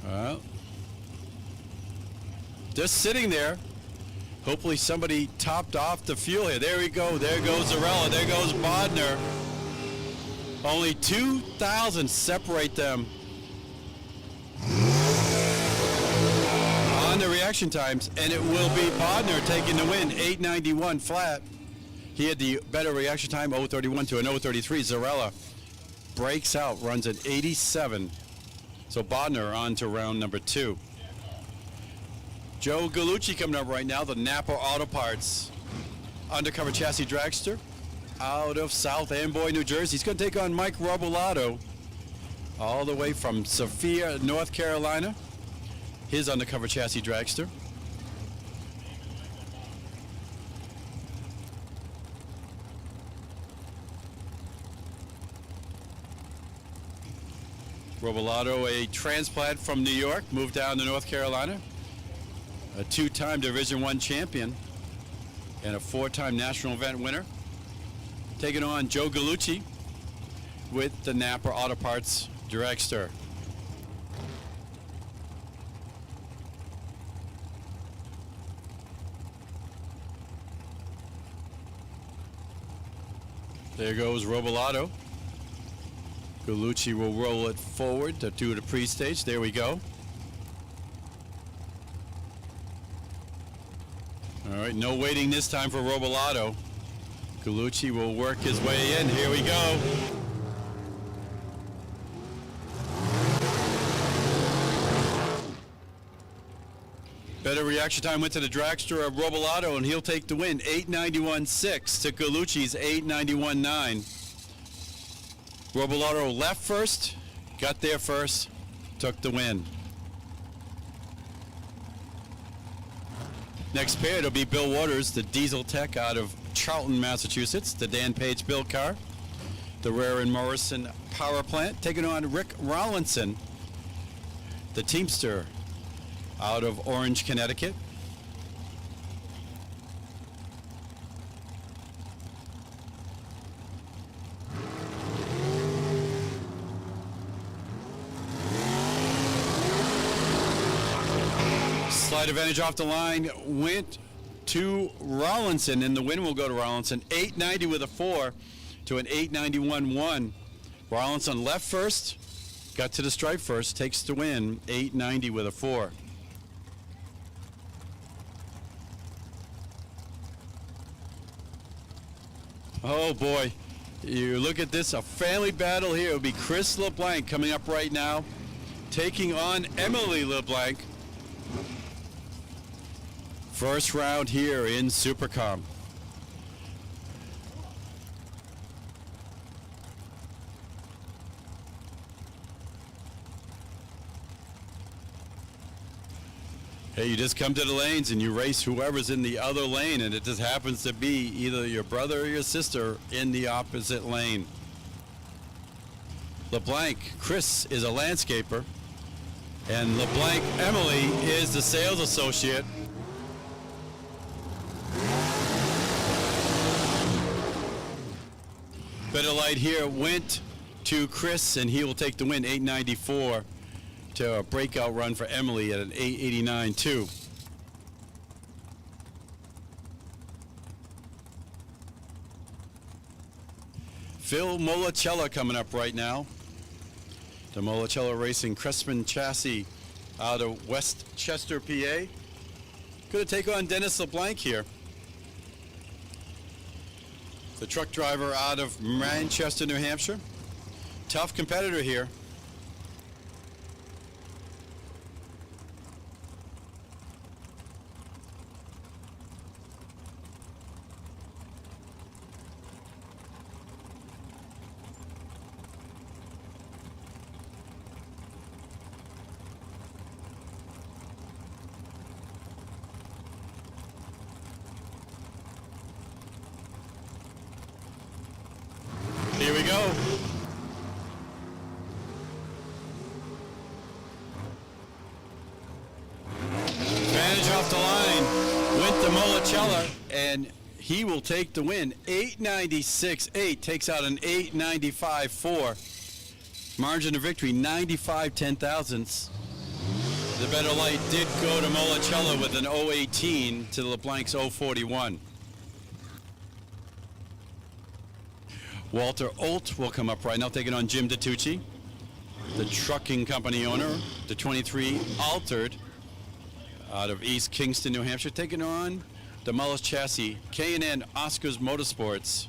Well, just sitting there. Hopefully somebody topped off the fuel here. There we go. There goes Zarella. There goes Bodner. Only 2,000 separate them. On the reaction times, and it will be Bodner taking the win, 891 flat. He had the better reaction time, 031 to an 033. Zarella breaks out, runs an 87 So Bodner on to round number 2. Joe Gallucci coming up right now, the Napa Auto Parts undercover chassis dragster out of South Amboy, New Jersey. He's going to take on Mike Robolato all the way from Sophia, North Carolina. His undercover chassis dragster. Robolato, a transplant from New York, moved down to North Carolina. A 2-time Division I champion and a 4-time national event winner. Taking on Joe Gallucci with the Napa Auto Parts dragster. There goes Robolato. Gallucci will roll it forward to do the pre-stage. There we go. All right, no waiting this time for Robolato. Gallucci will work his way in. Here we go. Better reaction time went to the dragster of Robolato, and he'll take the win. 891.6 to Gallucci's 891.9. Robolato left first, got there first, took the win. Next pair, it'll be Bill Waters, the diesel tech out of Charlton, Massachusetts, the Dan Page build car. The Rare and Morrison power plant, taking on Rick Rollinson, the Teamster out of Orange, Connecticut. Slight advantage off the line went to Rollinson, and the win will go to Rollinson. 890 with a 4 to an 891.1. Rollinson left first, got to the stripe first, takes the win. 890 with a 4. Oh boy, you look at this, a family battle here. It'll be Chris LeBlanc coming up right now, taking on Emily LeBlanc. First round here in Supercom. Hey, you just come to the lanes and you race whoever's in the other lane, and it just happens to be either your brother or your sister in the opposite lane. LeBlanc, Chris is a landscaper, and LeBlanc Emily is the sales associate. Better light here went to Chris, and he will take the win. 894 to a breakout run for Emily at an 889.2. Phil Mollicella coming up right now. The Mollicella Racing Cressman chassis out of Westchester, PA. Going to take on Dennis LeBlanc here. The truck driver out of Manchester, New Hampshire. Tough competitor here. Here we go. Advantage off the line went to Mollicella, and he will take the win. 896.8 takes out an 895.4. Margin of victory 95/10,000ths. The better light did go to Mollicella with an 018 to LeBlanc's 041. Walter Olt will come up right now, taking on Jim DiTucci, the trucking company owner, the 23 Altered out of East Kingston, New Hampshire, taking on the Mullis Chassis, K&N Oscars Motorsports,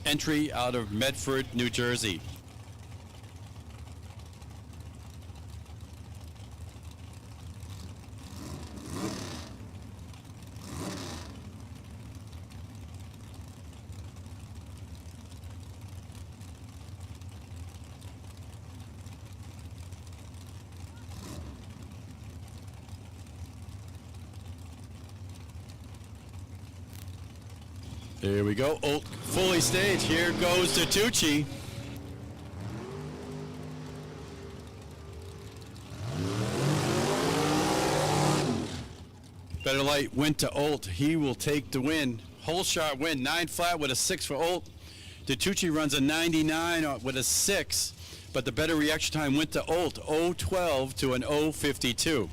entry out of Medford, New Jersey. There we go. Olt fully staged. Here goes to Tucci. Better Light went to Olt. He will take the win. Whole shot win. 9 flat with a 6 for Olt. DeTucci runs a 99 with a 6, but the better reaction time went to Olt. 0.12 to an 0.52.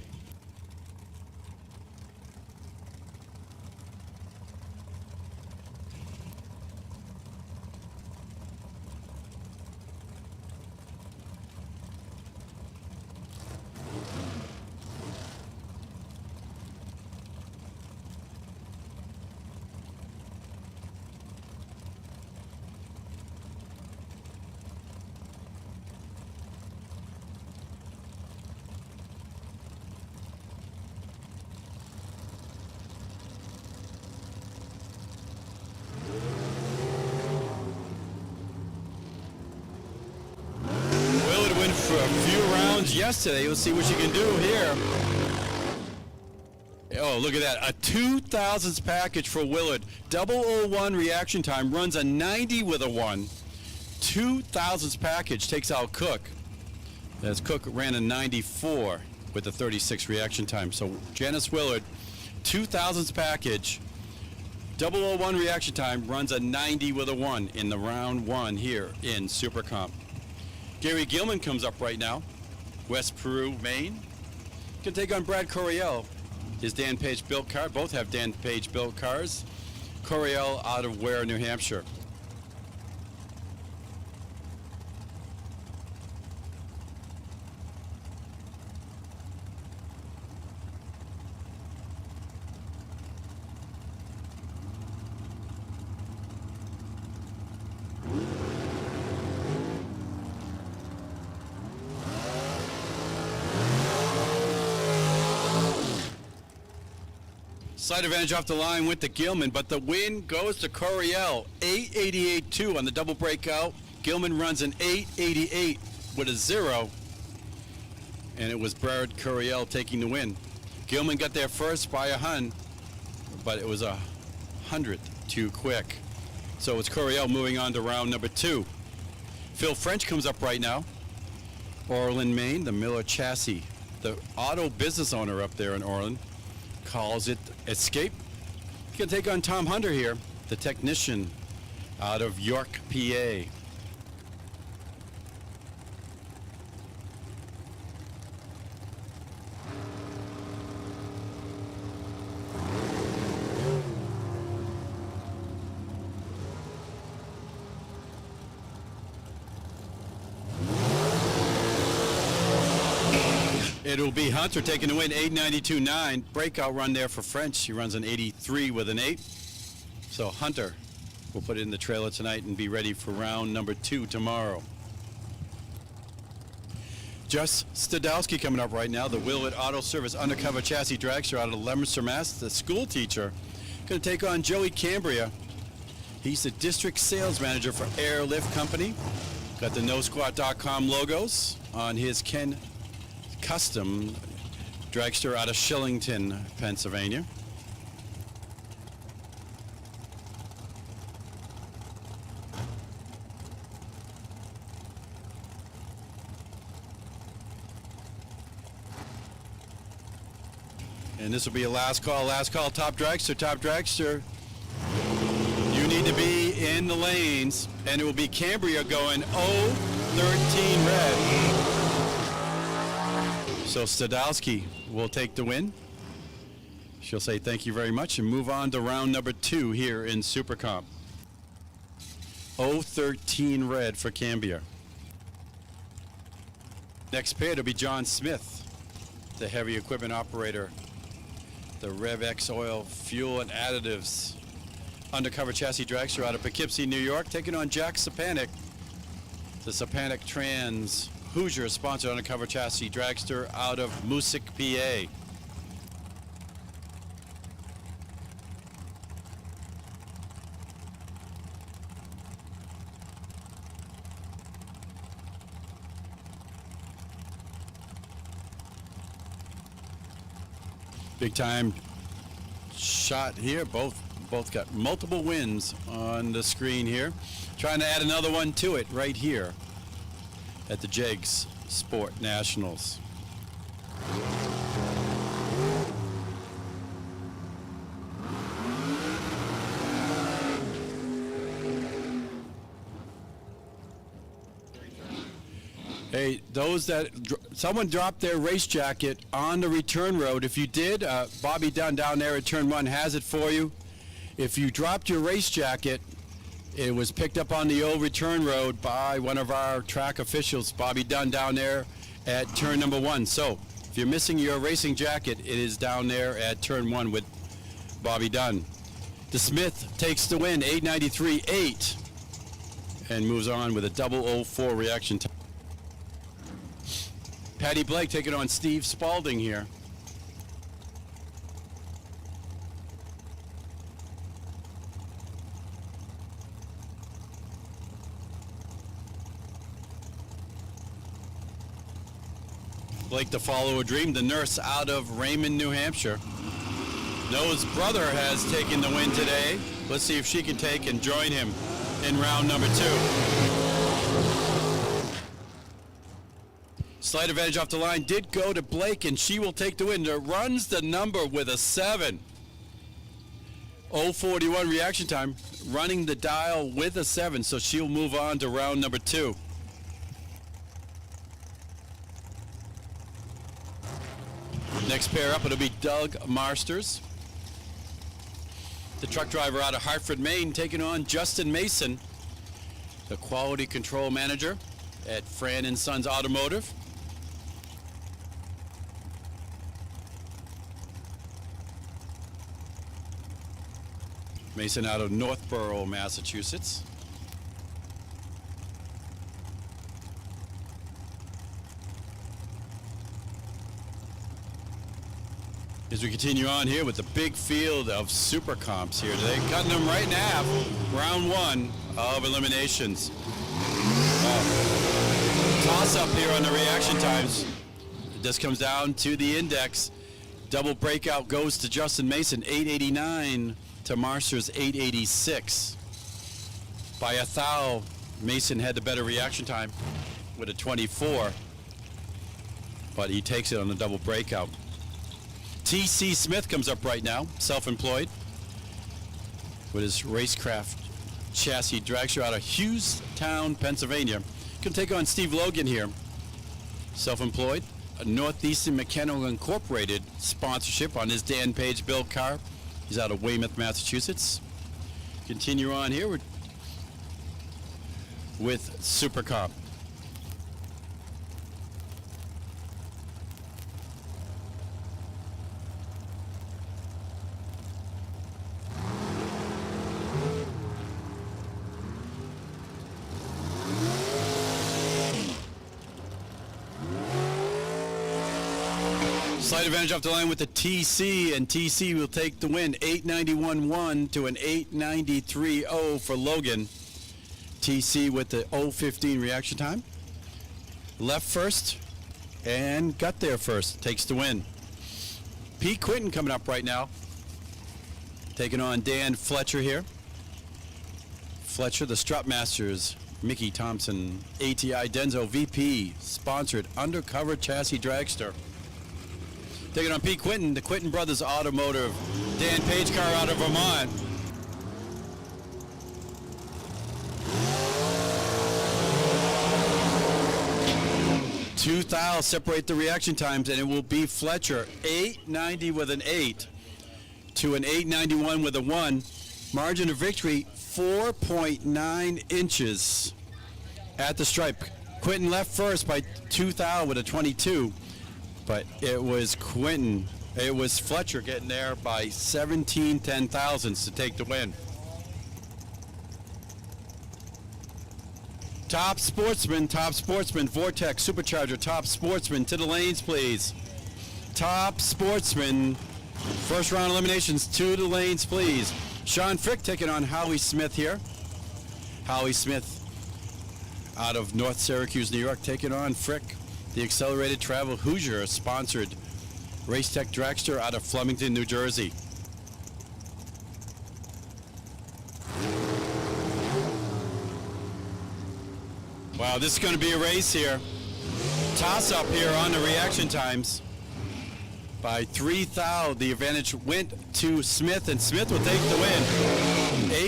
For a few rounds yesterday. We'll see what you can do here. Oh, look at that. A 2,000s package for Willard. 001 reaction time. Runs a 90 with a 1. 2,000s package takes out Cook. As Cook ran a 94 with a 36 reaction time. So Janice Willard, 2,000s package. 001 reaction time. Runs a 90 with a 1 in the round 1 here in Super Comp. Gary Gilman comes up right now. West Peru, Maine. Can take on Brad Coryell. His Dan Page built car. Both have Dan Page built cars. Coryell out of Ware, New Hampshire. Slight advantage off the line went to Gilman, but the win goes to Coryell. 888.2 on the double breakout. Gilman runs an 888 with a 0. And it was Brad Coryell taking the win. Gilman got there first by a hun, but it was 100 too quick. So it's Coryell moving on to round number 2. Phil French comes up right now. Orland, Maine, the Miller chassis. The auto business owner up there in Orland calls it Escape. You can take on Tom Hunter here, the technician out of York, PA. It'll be Hunter taking the win, 892.9. Breakout run there for French. He runs an 83 with an 8. So Hunter will put it in the trailer tonight and be ready for round number 2 tomorrow. Just Stadowski coming up right now, the Willard Auto Service undercover chassis dragster out of Leominster, Mass. The school teacher going to take on Joey Cambria. He's the district sales manager for Airlift Company. Got the NoSquat.com logos on his Ken Custom dragster out of Shillington, Pennsylvania. And this will be a last call, top dragster. You need to be in the lanes, and it will be Cambria going 0-13 red. So Stadowski will take the win. She'll say thank you very much and move on to round number 2 here in Super Comp. 0-13 red for Cambia. Next pair will be John Smith, the heavy equipment operator, the Rev X Oil Fuel and Additives undercover chassis dragster out of Poughkeepsie, New York, taking on Jack Sapanik, the Sapanik Trans Hoosier sponsored undercover chassis dragster out of Moosic, PA. Big time shot here. Both both got multiple wins on the screen here. Trying to add another one to it right here at the Jegs Sport Nationals. Hey, those that someone dropped their race jacket on the return road. If you did, Bobby Dunn down there at turn 1 has it for you. If you dropped your race jacket, it was picked up on the old return road by one of our track officials, Bobby Dunn, down there at turn number 1. So if you're missing your racing jacket, it is down there at turn 1 with Bobby Dunn. The Smith takes the win, 8:93.8, and moves on with a 004 reaction time. Patty Blake taking on Steve Spalding here. Blake, the follower dream, the nurse out of Raymond, New Hampshire. Noah's brother has taken the win today. Let's see if she can take and join him in round number 2. Slight advantage off the line did go to Blake, and she will take the win. Runs the number with a 7. 041 reaction time, running the dial with a 7, so she'll move on to round number 2. Next pair up, it'll be Doug Marsters, the truck driver out of Hartford, Maine, taking on Justin Mason, the quality control manager at Fran & Sons Automotive. Mason out of Northborough, Massachusetts. As we continue on here with the big field of super comps here today, cutting them right in half. Round 1 of eliminations. Toss up here on the reaction times. This comes down to the index. Double breakout goes to Justin Mason, 889 to Marsters, 886. By a thou, Mason had the better reaction time with a 24, but he takes it on the double breakout. T.C. Smith comes up right now, self-employed, with his racecraft chassis dragster out of Hughestown, Pennsylvania. Can take on Steve Logan here, self-employed. A Northeastern Mechanical Incorporated sponsorship on his Dan Page built car. He's out of Weymouth, Massachusetts. Continue on here with Super Comp. Slight advantage off the line with the TC, and TC will take the win, 891.1 to an 893.0 for Logan. TC with the 015 reaction time. Left first and got there first, takes the win. Pete Quinton coming up right now, taking on Dan Fletcher here. Fletcher, the Strut Masters, Mickey Thompson, ATI Denso VP, sponsored undercover chassis dragster. Taking on Pete Quinton, the Quinton Brothers Automotive, Dan Page car out of Vermont. Two thou separate the reaction times, and it will be Fletcher, 890 with an 8 to an 891 with a 1. Margin of victory, 4.9 inches at the stripe. Quinton left first by 2 thou with a 22. But it was Quinton, it was Fletcher getting there by 17 ten-thousandths to take the win. Top Sportsman, Vortex, Supercharger, Top Sportsman, to the lanes, please. Top Sportsman, first round eliminations, to the lanes, please. Sean Frick taking on Howie Smith here. Howie Smith out of North Syracuse, New York, taking on Frick. The Accelerated Travel Hoosier sponsored Racetech Dragster out of Flemington, New Jersey. Wow, this is going to be a race here. Toss up here on the reaction times. By 3 thou, the advantage went to Smith, and Smith will take the win.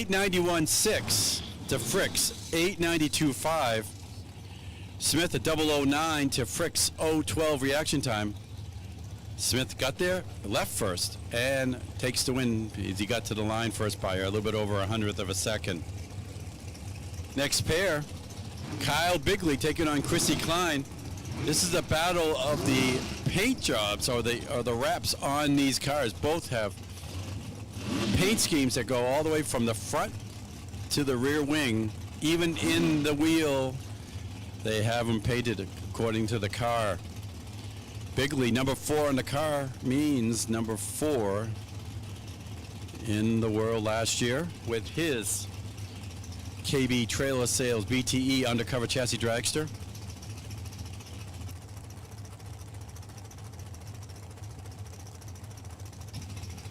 891.6 to Frick's 892.5. Smith at 009 to Frick's 012 reaction time. Smith got there, left first, and takes the win. He got to the line first by a little bit over 100th of a second. Next pair, Kyle Bigley taking on Chrissy Klein. This is a battle of the paint jobs or the wraps on these cars. Both have paint schemes that go all the way from the front to the rear wing. Even in the wheel, they have them painted according to the car. Bigley, number 4 on the car, means number 4 in the world last year with his KB Trailer Sales BTE undercover chassis dragster.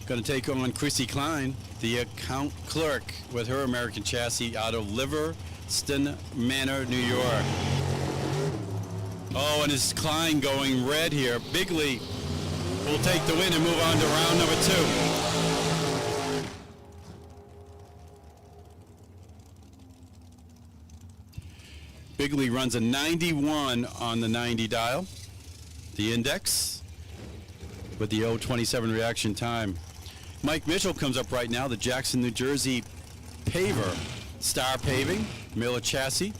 Going to take on Chrissy Klein, the account clerk with her American chassis out of Livingston Manor, New York. Oh, and it's Klein going red here. Bigley will take the win and move on to round number 2. Bigley runs a 91 on the 90 dial. The index with the 027 reaction time. Mike Mitchell comes up right now, the Jackson, New Jersey paver. Star Paving, Miller Chassis.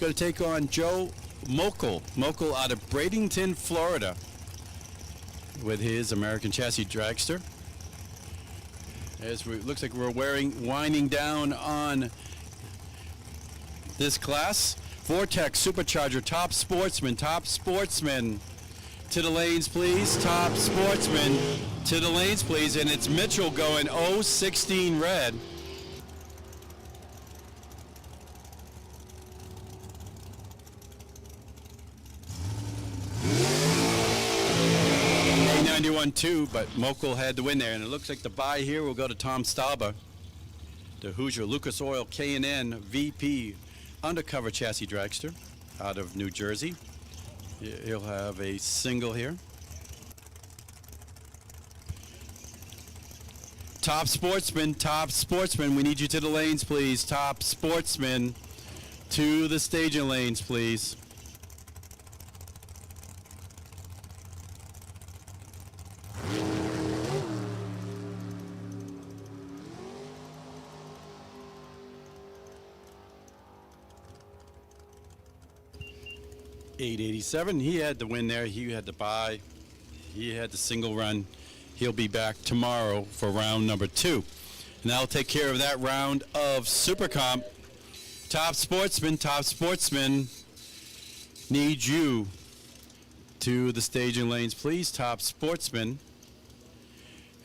Going to take on Joe Mokel out of Bradenton, Florida, with his American chassis dragster. As looks like we're winding down on this class. Vortex Supercharger, top sportsman to the lanes, please. Top sportsman to the lanes, please. And it's Mitchell going 016 red. A91-2, but Mokel had the win there. And it looks like the buy here will go to Tom Stauber, the Hoosier Lucas Oil K&N VP undercover chassis dragster out of New Jersey. He'll have a single here. Top sportsman, we need you to the lanes, please. Top sportsman to the staging lanes, please. $887. He had the win there. He had the buy. He had the single run. He'll be back tomorrow for round number 2. And that'll take care of that round of Super Comp. Top sportsman needs you to the staging lanes, please. Top sportsman.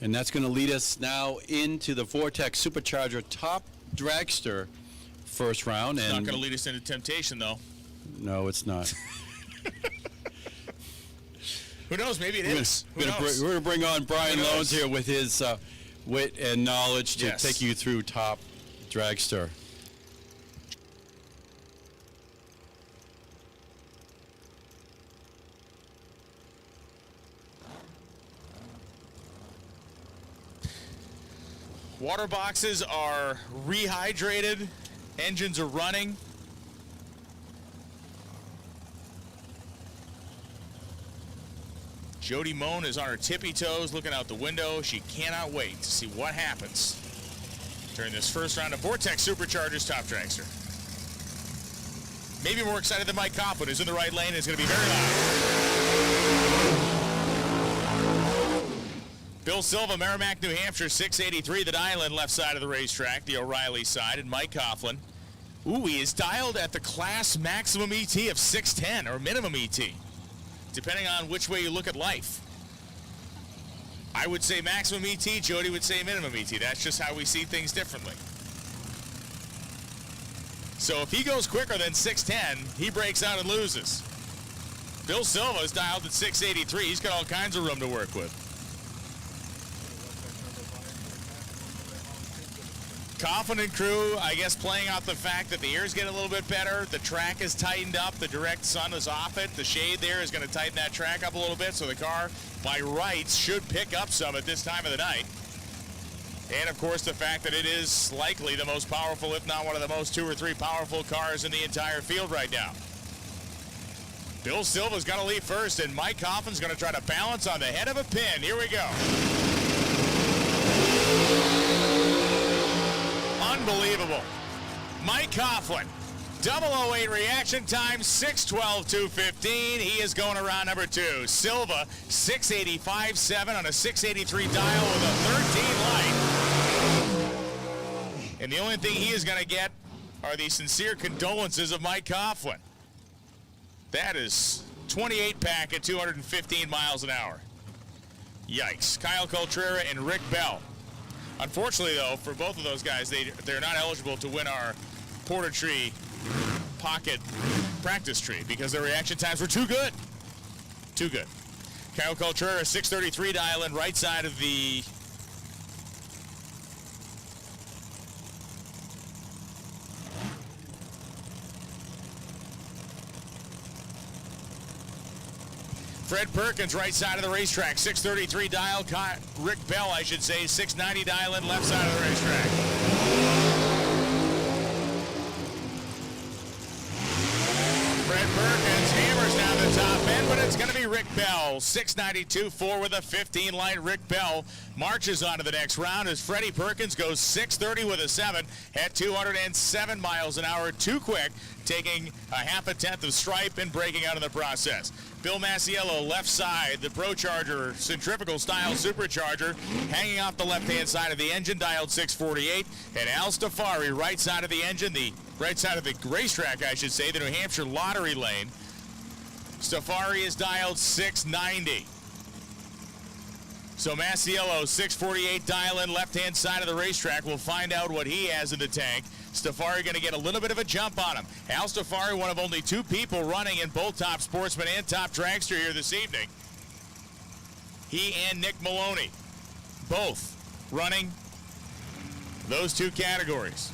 And that's going to lead us now into the Vortex Supercharger top dragster first round. It's not going to lead us into temptation, though. No, it's not. Who knows? Maybe it is. We're going to bring on Brian Loans here with his wit and knowledge to take you through top dragster. Water boxes are rehydrated. Engines are running. Jody Moan is on her tippy toes looking out the window. She cannot wait to see what happens during this first round of Vortex Superchargers Top Dragster. Maybe more excited than Mike Coughlin, who's in the right lane and is going to be very loud. Bill Silva, Merrimack, New Hampshire, 683, the dial-in left side of the racetrack, the O'Reilly side, and Mike Coughlin. Ooh, he is dialed at the class maximum ET of 610, or minimum ET, depending on which way you look at life. I would say maximum ET, Jody would say minimum ET. That's just how we see things differently. So if he goes quicker than 610, he breaks out and loses. Bill Silva is dialed at 683. He's got all kinds of room to work with. Coughlin and crew, I guess, playing off the fact that the air's getting a little bit better. The track is tightened up. The direct sun is off it. The shade there is going to tighten that track up a little bit, so the car, by rights, should pick up some at this time of the night. And, of course, the fact that it is likely the most powerful, if not one of the most 2 or 3 powerful cars in the entire field right now. Bill Silva's going to lead first, and Mike Coughlin's going to try to balance on the head of a pin. Here we go. Unbelievable. Mike Coughlin, 008 reaction time, 6:12.215. He is going around number 2. Silva, 685.7 on a 683 dial with a 13 light. And the only thing he is going to get are the sincere condolences of Mike Coughlin. That is 28 pack at 215 miles an hour. Yikes. Kyle Coltrera and Rick Bell. Unfortunately, though, for both of those guys, they're not eligible to win our Porter Tree Pocket Practice Tree because their reaction times were too good. Too good. Kyle Coltrera, 633 dial in, right side of the Fred Perkins, right side of the racetrack, 633 dial. Rick Bell, I should say, 690 dial in, left side of the racetrack. Fred Perkins hammers down the top end, but it's going to be Rick Bell, 692.4 with a 15 light. Rick Bell marches on to the next round as Freddie Perkins goes 630 with a 7 at 207 miles an hour. Too quick, taking a half a tenth of stripe and breaking out in the process. Bill Masiello, left side, the ProCharger centrifugal style supercharger, hanging off the left-hand side of the engine, dialed 648. And Al Stafari, right side of the engine, the right side of the racetrack, I should say, the New Hampshire lottery lane. Stafari is dialed 690. So Masiello, 648 dial in, left-hand side of the racetrack. We'll find out what he has in the tank. Stafari going to get a little bit of a jump on him. Al Stafari, one of only 2 people running in both Top Sportsman and Top Dragster here this evening. He and Nick Maloney, both running those 2 categories.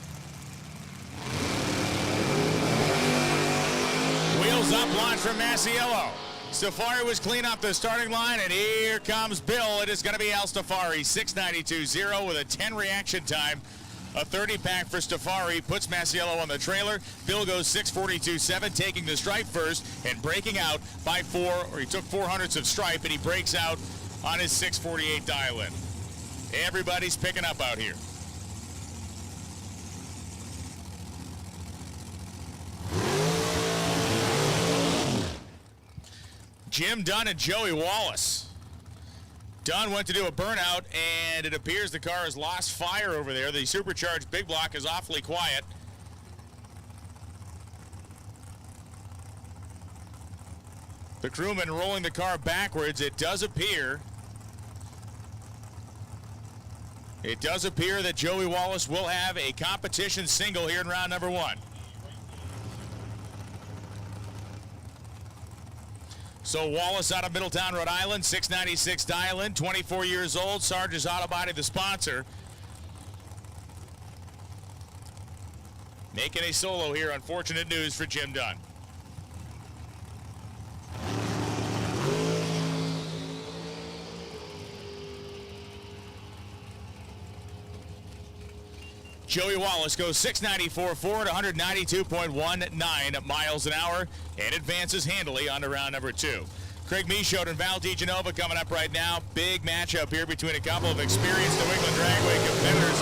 Wheels up, launch from Masiello. Stafari was clean off the starting line, and here comes Bill. It is going to be Al Stafari, 692.0 with a 10 reaction time. A 30 pack for Stafari puts Masiello on the trailer. Bill goes 642.7, taking the stripe first and breaking out by 4, or he took 400ths of stripe, and he breaks out on his 648 dial in. Everybody's picking up out here. Jim Dunn and Joey Wallace. Dunn went to do a burnout, and it appears the car has lost fire over there. The supercharged big block is awfully quiet. The crewman rolling the car backwards. It does appear that Joey Wallace will have a competition single here in round number 1. So Wallace out of Middletown, Rhode Island, 696 dial in, 24 years old. Sarge's Auto Body, the sponsor. Making a solo here. Unfortunate news for Jim Dunn. Joey Wallace goes 694 forward, 192.19 miles an hour, and advances handily on to round number 2. Craig Michaud and Val DiGenova coming up right now. Big matchup here between a couple of experienced New England Dragway competitors.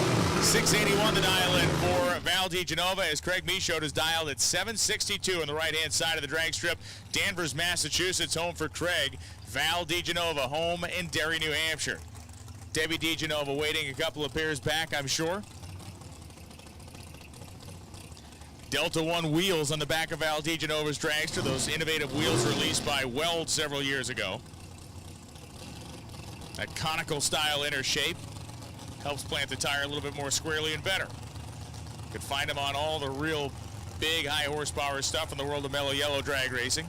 681 the dial in for Val DiGenova as Craig Michaud is dialed at 762 on the right-hand side of the drag strip. Danvers, Massachusetts, home for Craig. Val DiGenova home in Derry, New Hampshire. Debbie DiGenova waiting a couple of pairs back, I'm sure. Delta One wheels on the back of Val DiGenova's dragster, those innovative wheels released by Weld several years ago. That conical style inner shape helps plant the tire a little bit more squarely and better. You can find them on all the real big high horsepower stuff in the world of mellow yellow drag racing.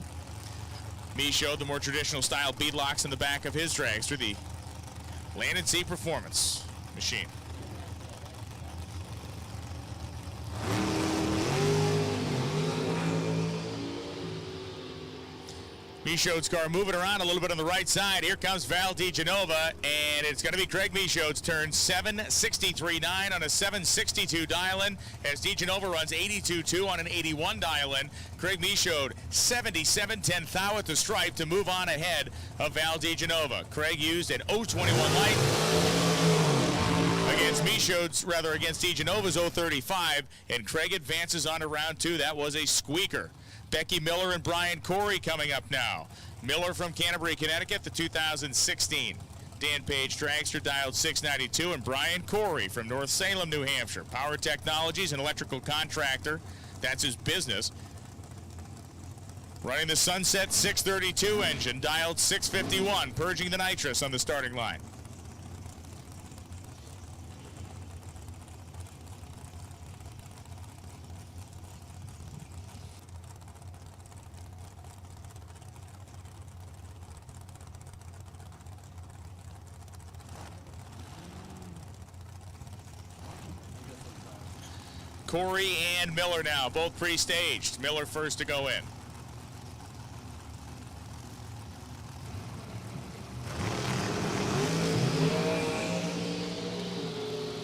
Michaud, the more traditional style beadlocks in the back of his dragster, the Land and Sea Performance machine. Michaud's car moving around a little bit on the right side. Here comes Val DiGenova, and it's going to be Craig Michaud's turn. 763.9 on a 762 dial-in as DiGenova runs 82.2 on an 81 dial-in. Craig Michaud 77.10 thou at the stripe to move on ahead of Val DiGenova. Craig used an 021 light against DiGenova's 035, and Craig advances on to round 2. That was a squeaker. Becky Miller and Brian Corey coming up now. Miller from Canterbury, Connecticut, the 2016 Dan Page Dragster, dialed 692, and Brian Corey from North Salem, New Hampshire. Power Technologies, an electrical contractor. That's his business. Running the Sunset 632 engine, dialed 651, purging the nitrous on the starting line. Corey and Miller now, both pre-staged. Miller first to go in.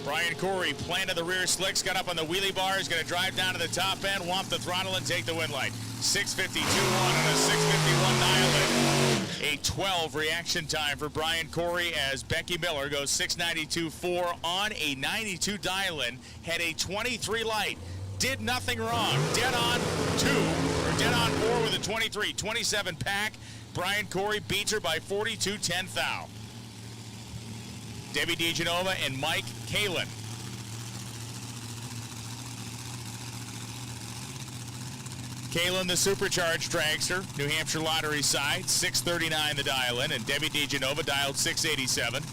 Brian Corey planted the rear slicks, got up on the wheelie bar, is going to drive down to the top end, whomp the throttle, and take the win light. 652.1 on a 651 dial-in. A 12 reaction time for Brian Corey as Becky Miller goes 692.4 on a 92 dial-in. Had a 23 light. Did nothing wrong. Dead on 2, or dead on 4 with a 23. 27 pack. Brian Corey beats her by 42.10 thou. Debbie DiGenova and Mike Kalin. Kalin, the supercharged dragster, New Hampshire Lottery side, 639 the dial-in, and Debbie DiGenova dialed 687.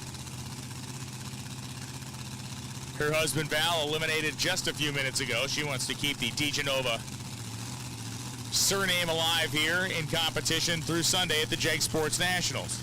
Her husband Val eliminated just a few minutes ago. She wants to keep the DiGenova surname alive here in competition through Sunday at the Jeg Sports Nationals.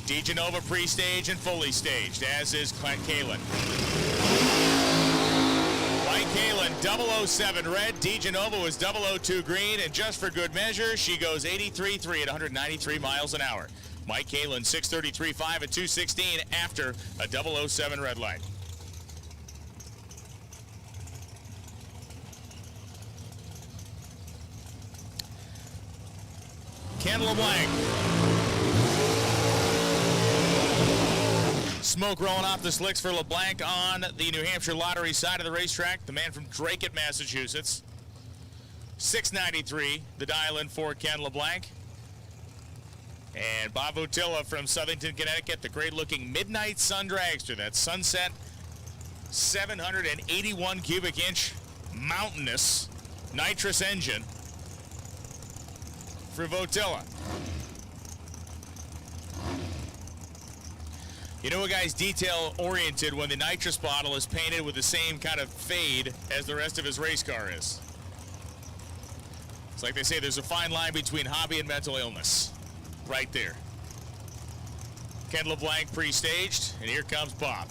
DiGenova pre-stage and fully staged, as is Kalin. Mike Kalin, 007 red. DiGenova was 002 green, and just for good measure, she goes 83.3 at 193 miles an hour. Mike Kalin, 633.5 at 216 after a 007 red light. Ken LeBlanc. Smoke rolling off the slicks for LeBlanc on the New Hampshire Lottery side of the racetrack. The man from Dracut, Massachusetts. 693, the dial-in for Ken LeBlanc. And Bob Votilla from Southington, Connecticut, the great-looking Midnight Sun Dragster. That Sunset 781 cubic inch mountainous nitrous engine for Votilla. You know a guy's detail-oriented when the nitrous bottle is painted with the same kind of fade as the rest of his race car is. It's like they say, there's a fine line between hobby and mental illness. Right there. Ken LeBlanc pre-staged, and here comes Bob.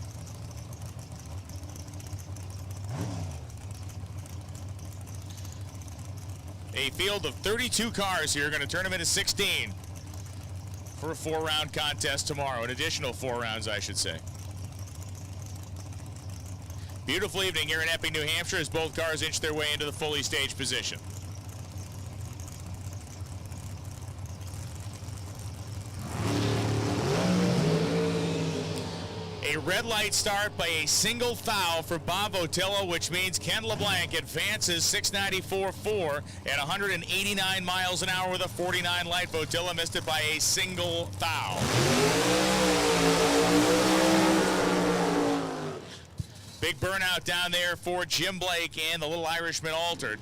A field of 32 cars here, going to turn them into 16. For a 4-round contest tomorrow, an additional 4 rounds, I should say. Beautiful evening here in Epping, New Hampshire, as both cars inch their way into the fully staged position. A red light start by a single foul for Bob Votilla, which means Ken LeBlanc advances 694.4 at 189 miles an hour with a 49 light. Votilla missed it by a single foul. Big burnout down there for Jim Blake and the Little Irishman altered.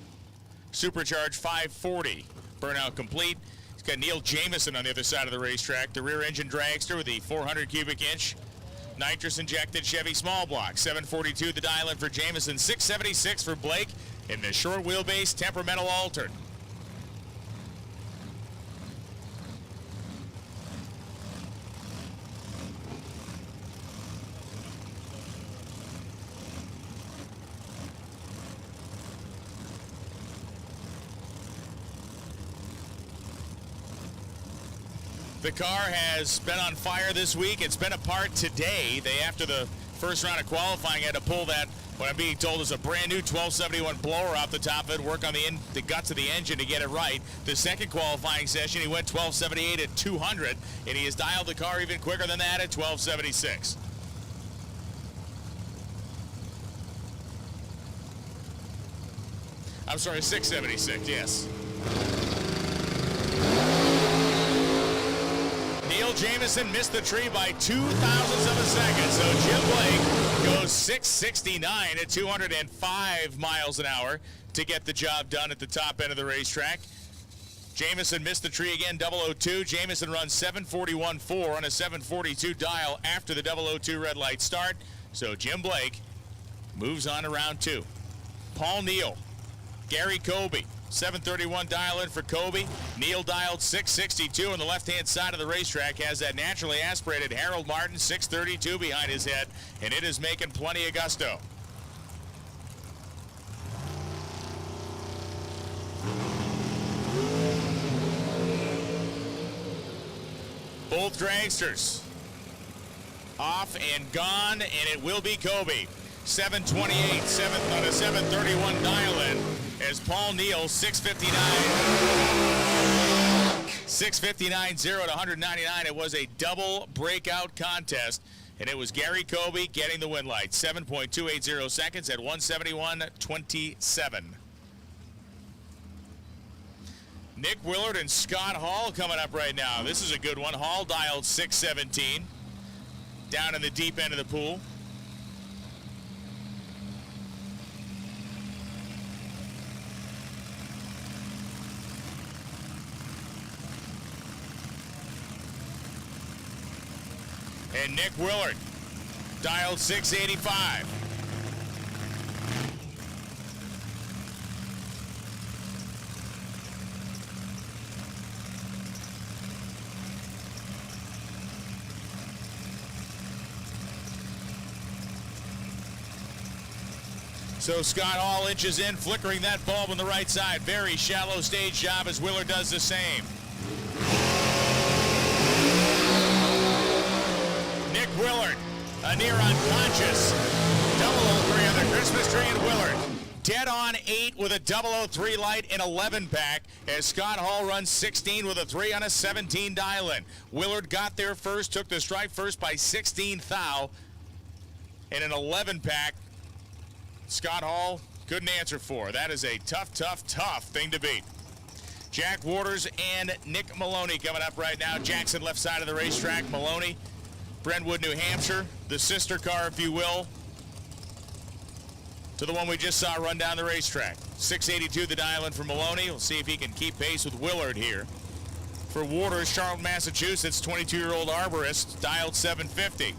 Supercharged 540. Burnout complete. He's got Neil Jameson on the other side of the racetrack. The rear engine dragster with the 400 cubic inch Nitrous-injected Chevy small block. 742 the dial in for Jamison. 676 for Blake in the short wheelbase temperamental altered. The car has been on fire this week. It's been apart today. They, after the first round of qualifying, had to pull that, what I'm being told is a brand new 1271 blower off the top of it, work on the guts of the engine to get it right. The second qualifying session, he went 1278 at 200, and he has dialed the car even quicker than that at 1276. I'm sorry, 676, yes. Neil Jamison missed the tree by 0.02 of a second, so Jim Blake goes 669 at 205 miles an hour to get the job done at the top end of the racetrack. Jamison missed the tree again, 002. Jamison runs 741.4 on a 742 dial after the 002 red light start, so Jim Blake moves on to round 2. Paul Neal, Gary Kobe, 731 dial in for Kobe. Neal dialed 662 on the left-hand side of the racetrack. Has that naturally aspirated Harold Martin 632 behind his head, and it is making plenty of gusto. Both dragsters off and gone, and it will be Kobe. 728, 7th on a 731 dial in. As Paul Neal, 659.0 to 199. It was a double breakout contest, and it was Gary Kobe getting the win light. 7.280 seconds at 171.27. Nick Willard and Scott Hall coming up right now. This is a good one. Hall dialed 617 down in the deep end of the pool. And Nick Willard dialed 685. So Scott Hall inches in, flickering that bulb on the right side. Very shallow stage job as Willard does the same. Nick Willard, a near unconscious 003 on the Christmas tree in Willard. Dead on 8 with a 003 light in 11 pack as Scott Hall runs 16 with a 3 on a 17 dial in. Willard got there first, took the stripe first by 16 thou. In an 11 pack, Scott Hall couldn't answer for. That is a tough, tough, tough thing to beat. Jack Waters and Nick Maloney coming up right now. Jackson left side of the racetrack. Maloney, Brentwood, New Hampshire, the sister car, if you will, to the one we just saw run down the racetrack. 682 the dial in for Maloney. We'll see if he can keep pace with Willard here. For Waters, Charlotte, Massachusetts, 22-year-old arborist, dialed 750.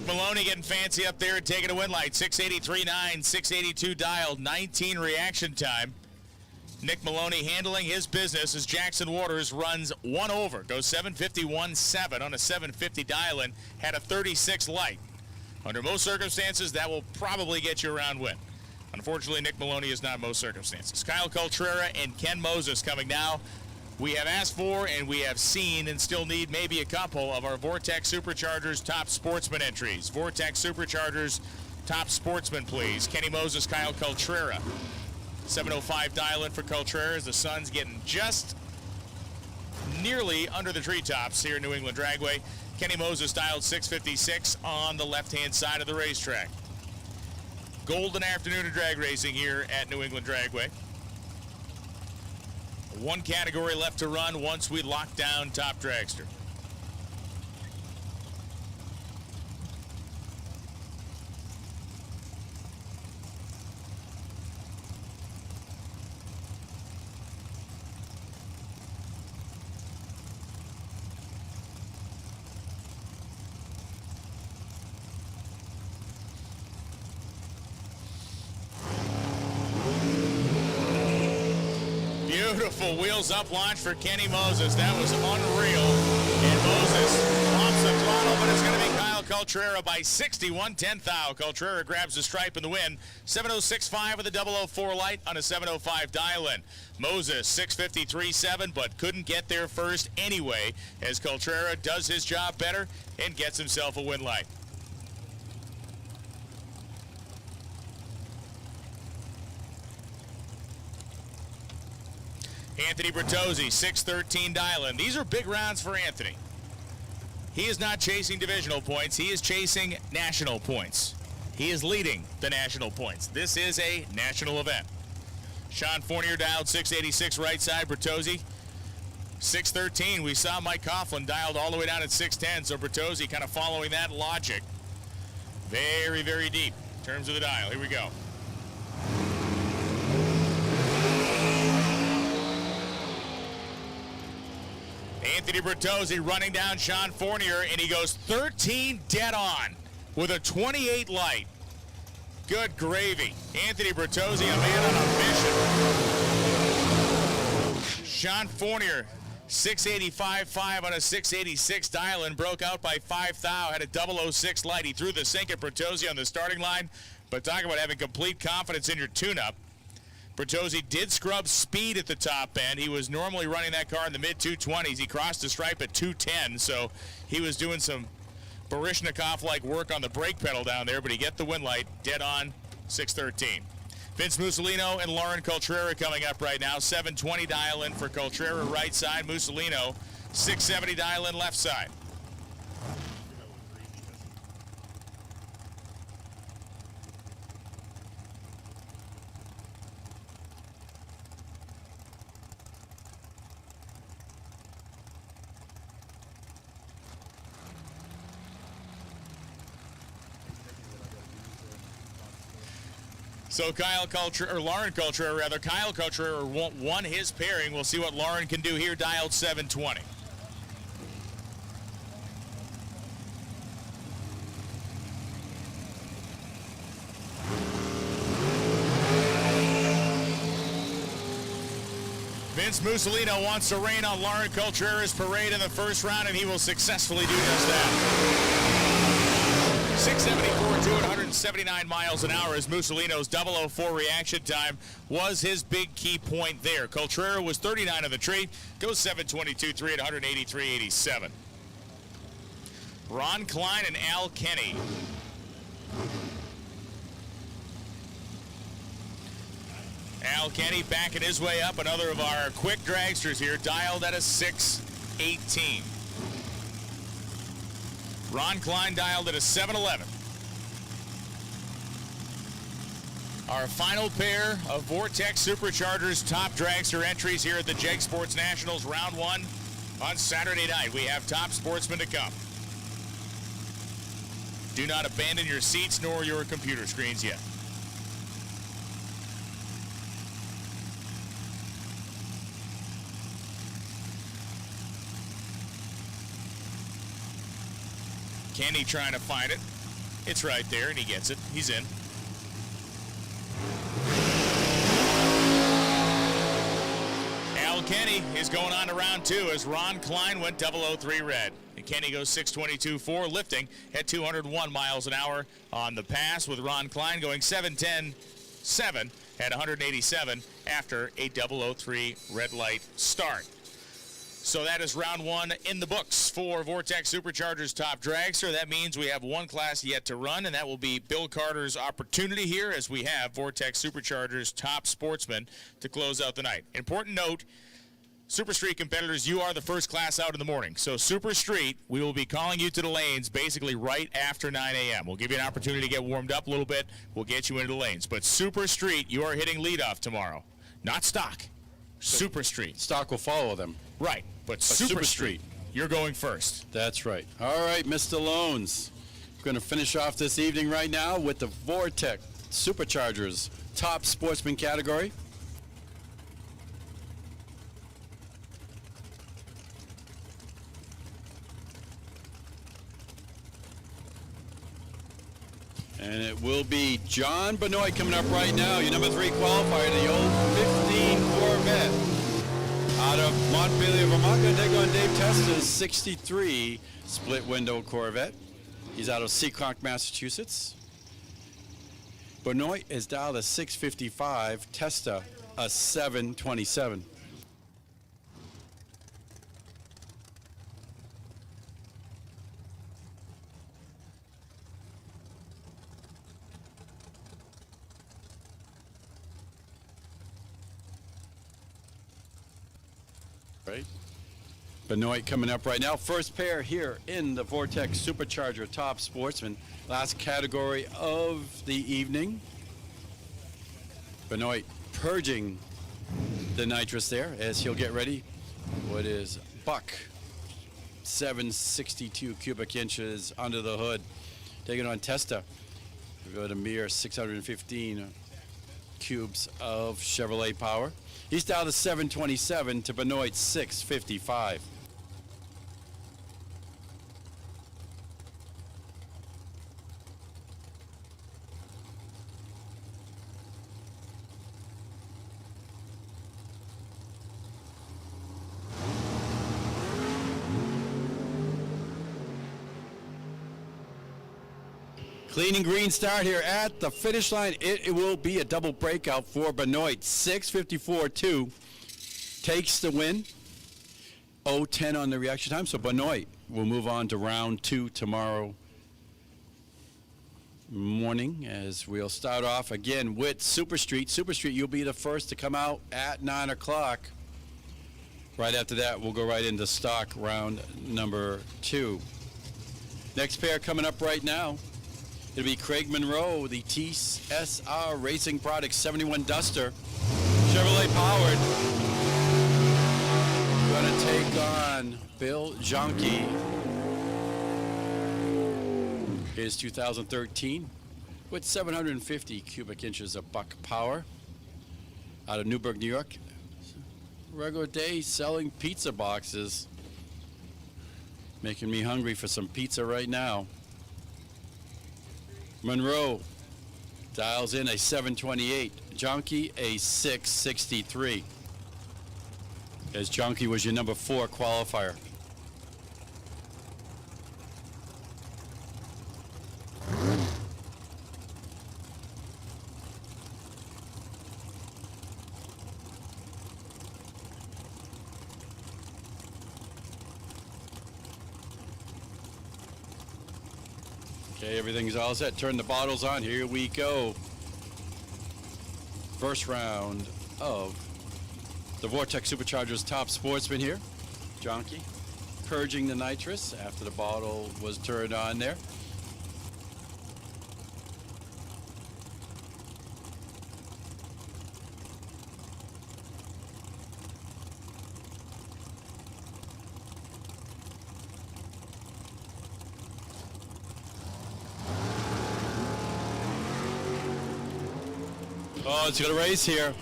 Maloney getting fancy up there and taking a win light. 683.9, 682 dialed, 19 reaction time. Nick Maloney handling his business as Jackson Waters runs one over, goes 751.7 on a 750 dial-in, had a 36 light. Under most circumstances, that will probably get you a round win. Unfortunately, Nick Maloney is not most circumstances. Kyle Coltrera and Ken Moses coming now. We have asked for and we have seen and still need maybe a couple of our Vortex Superchargers top sportsman entries. Vortex Superchargers top sportsman, please. Kenny Moses, Kyle Coltrera. 705 dial in for Coltrera as the sun's getting just nearly under the treetops here in New England Dragway. Kenny Moses dialed 656 on the left-hand side of the racetrack. Golden afternoon of drag racing here at New England Dragway. One category left to run once we lock down top dragster. beautiful wheels-up launch for Kenny Moses. That was unreal. And Moses pops the throttle, but it's going to be Kyle Coltrera by 61/10 thou. Coltrera grabs the stripe in the win. 7:06.5 with a 004 light on a 7:05 dial-in. Moses 6:53.7, but couldn't get there first anyway, as Coltrera does his job better and gets himself a win light. Anthony Bertozzi, 6:13 dial-in. These are big rounds for Anthony. He is not chasing divisional points. He is chasing national points. He is leading the national points. This is a national event. Sean Fournier dialed 686 right side. Bertozzi, 613. We saw Mike Coughlin dialed all the way down at 610, so Bertozzi kind of following that logic. Very, very deep in terms of the dial. Here we go. Anthony Bertozzi running down Sean Fournier, and he goes 13 dead on with a 28 light. Good gravy. Anthony Bertozzi, a man on a mission. Sean Fournier, 685.5 on a 686 dial-in, broke out by 5 thou, had a 006 light. He threw the sink at Bertozzi on the starting line, but talk about having complete confidence in your tune-up. Bertozzi did scrub speed at the top end. He was normally running that car in the mid-220s. He crossed the stripe at 210, so he was doing some Baryshnikov-like work on the brake pedal down there, but he get the win light, dead on, 613. Vince Mussolino and Lauren Coltrera coming up right now. 720 dial-in for Coltrera right side. Mussolino, 670 dial-in left side. So Lauren Coltrera won his pairing. We'll see what Lauren can do here, dialed 720. Vince Mussolino wants to rain on Lauren Coltrera's parade in the first round, and he will successfully do just that. 674 to 179 miles an hour as Mussolino's 004 reaction time was his big key point there. Coltrera was 39 on the tree, goes 722.3 at 183.87. Ron Klein and Al Kenny. Al Kenny backing his way up, another of our quick dragsters here, dialed at a 618. Ron Klein dialed at a 711. Our final pair of Vortex Superchargers top dragster entries here at the Jeg Sports Nationals Round 1 on Saturday night. We have top sportsmen to come. Do not abandon your seats nor your computer screens yet. Kenny trying to find it. It's right there, and he gets it. He's in. Al Kenny is going on to round 2 as Ron Klein went 003 red. And Kenny goes 622.4, lifting at 201 miles an hour on the pass, with Ron Klein going 710.7 at 187 after a 003 red light start. So that is round 1 in the books for Vortex Superchargers Top Dragster. That means we have one class yet to run, and that will be Bill Carter's opportunity here as we have Vortex Superchargers Top Sportsman to close out the night. Important note, Super Street competitors, you are the first class out in the morning. So Super Street, we will be calling you to the lanes basically right after 9 a.m. We'll give you an opportunity to get warmed up a little bit. We'll get you into the lanes. But Super Street, you are hitting leadoff tomorrow. Not Stock. Super Street. Stock will follow them. Right, but Super Street, you're going first. That's right. All right, Mr. Loans. We're going to finish off this evening right now with the Vortex Superchargers Top Sportsman category. And it will be John Benoit coming up right now, your number 3 qualifier, the old 15 Corvette. Out of Montpelier, Vermont, going to take on Dave Testa's 63 split window Corvette. He's out of Seekonk, Massachusetts. Benoit is dialed a 655, Testa a 727. Right. Benoit coming up right now. First pair here in the Vortex Supercharger Top Sportsman. Last category of the evening. Benoit purging the nitrous there as he'll get ready. What is buck 762 cubic inches under the hood. Taking on Testa. We've got a mere 615 cubes of Chevrolet power. He's down to 727 to Benoit's 655. Clean and green start here at the finish line. It will be a double breakout for Benoit. 6:54.2 takes the win. 0:10 on the reaction time. So Benoit will move on to round 2 tomorrow morning, as we'll start off again with Super Street. Super Street, you'll be the first to come out at 9 o'clock. Right after that, we'll go right into stock round number 2. Next pair coming up right now. It'll be Craig Monroe, the TSR Racing Products 71 Duster, Chevrolet powered. Going to take on Bill Jonke. His 2013 with 750 cubic inches of buck power out of Newburgh, New York. Regular day selling pizza boxes. Making me hungry for some pizza right now. Monroe dials in a 728. Jonke a 663. As Jonke was your number 4 qualifier. Okay, everything's all set. Turn the bottles on. Here we go. First round of the Vortex Superchargers Top Sportsman here. Jonke purging the nitrous after the bottle was turned on there. Oh, it's going to race here.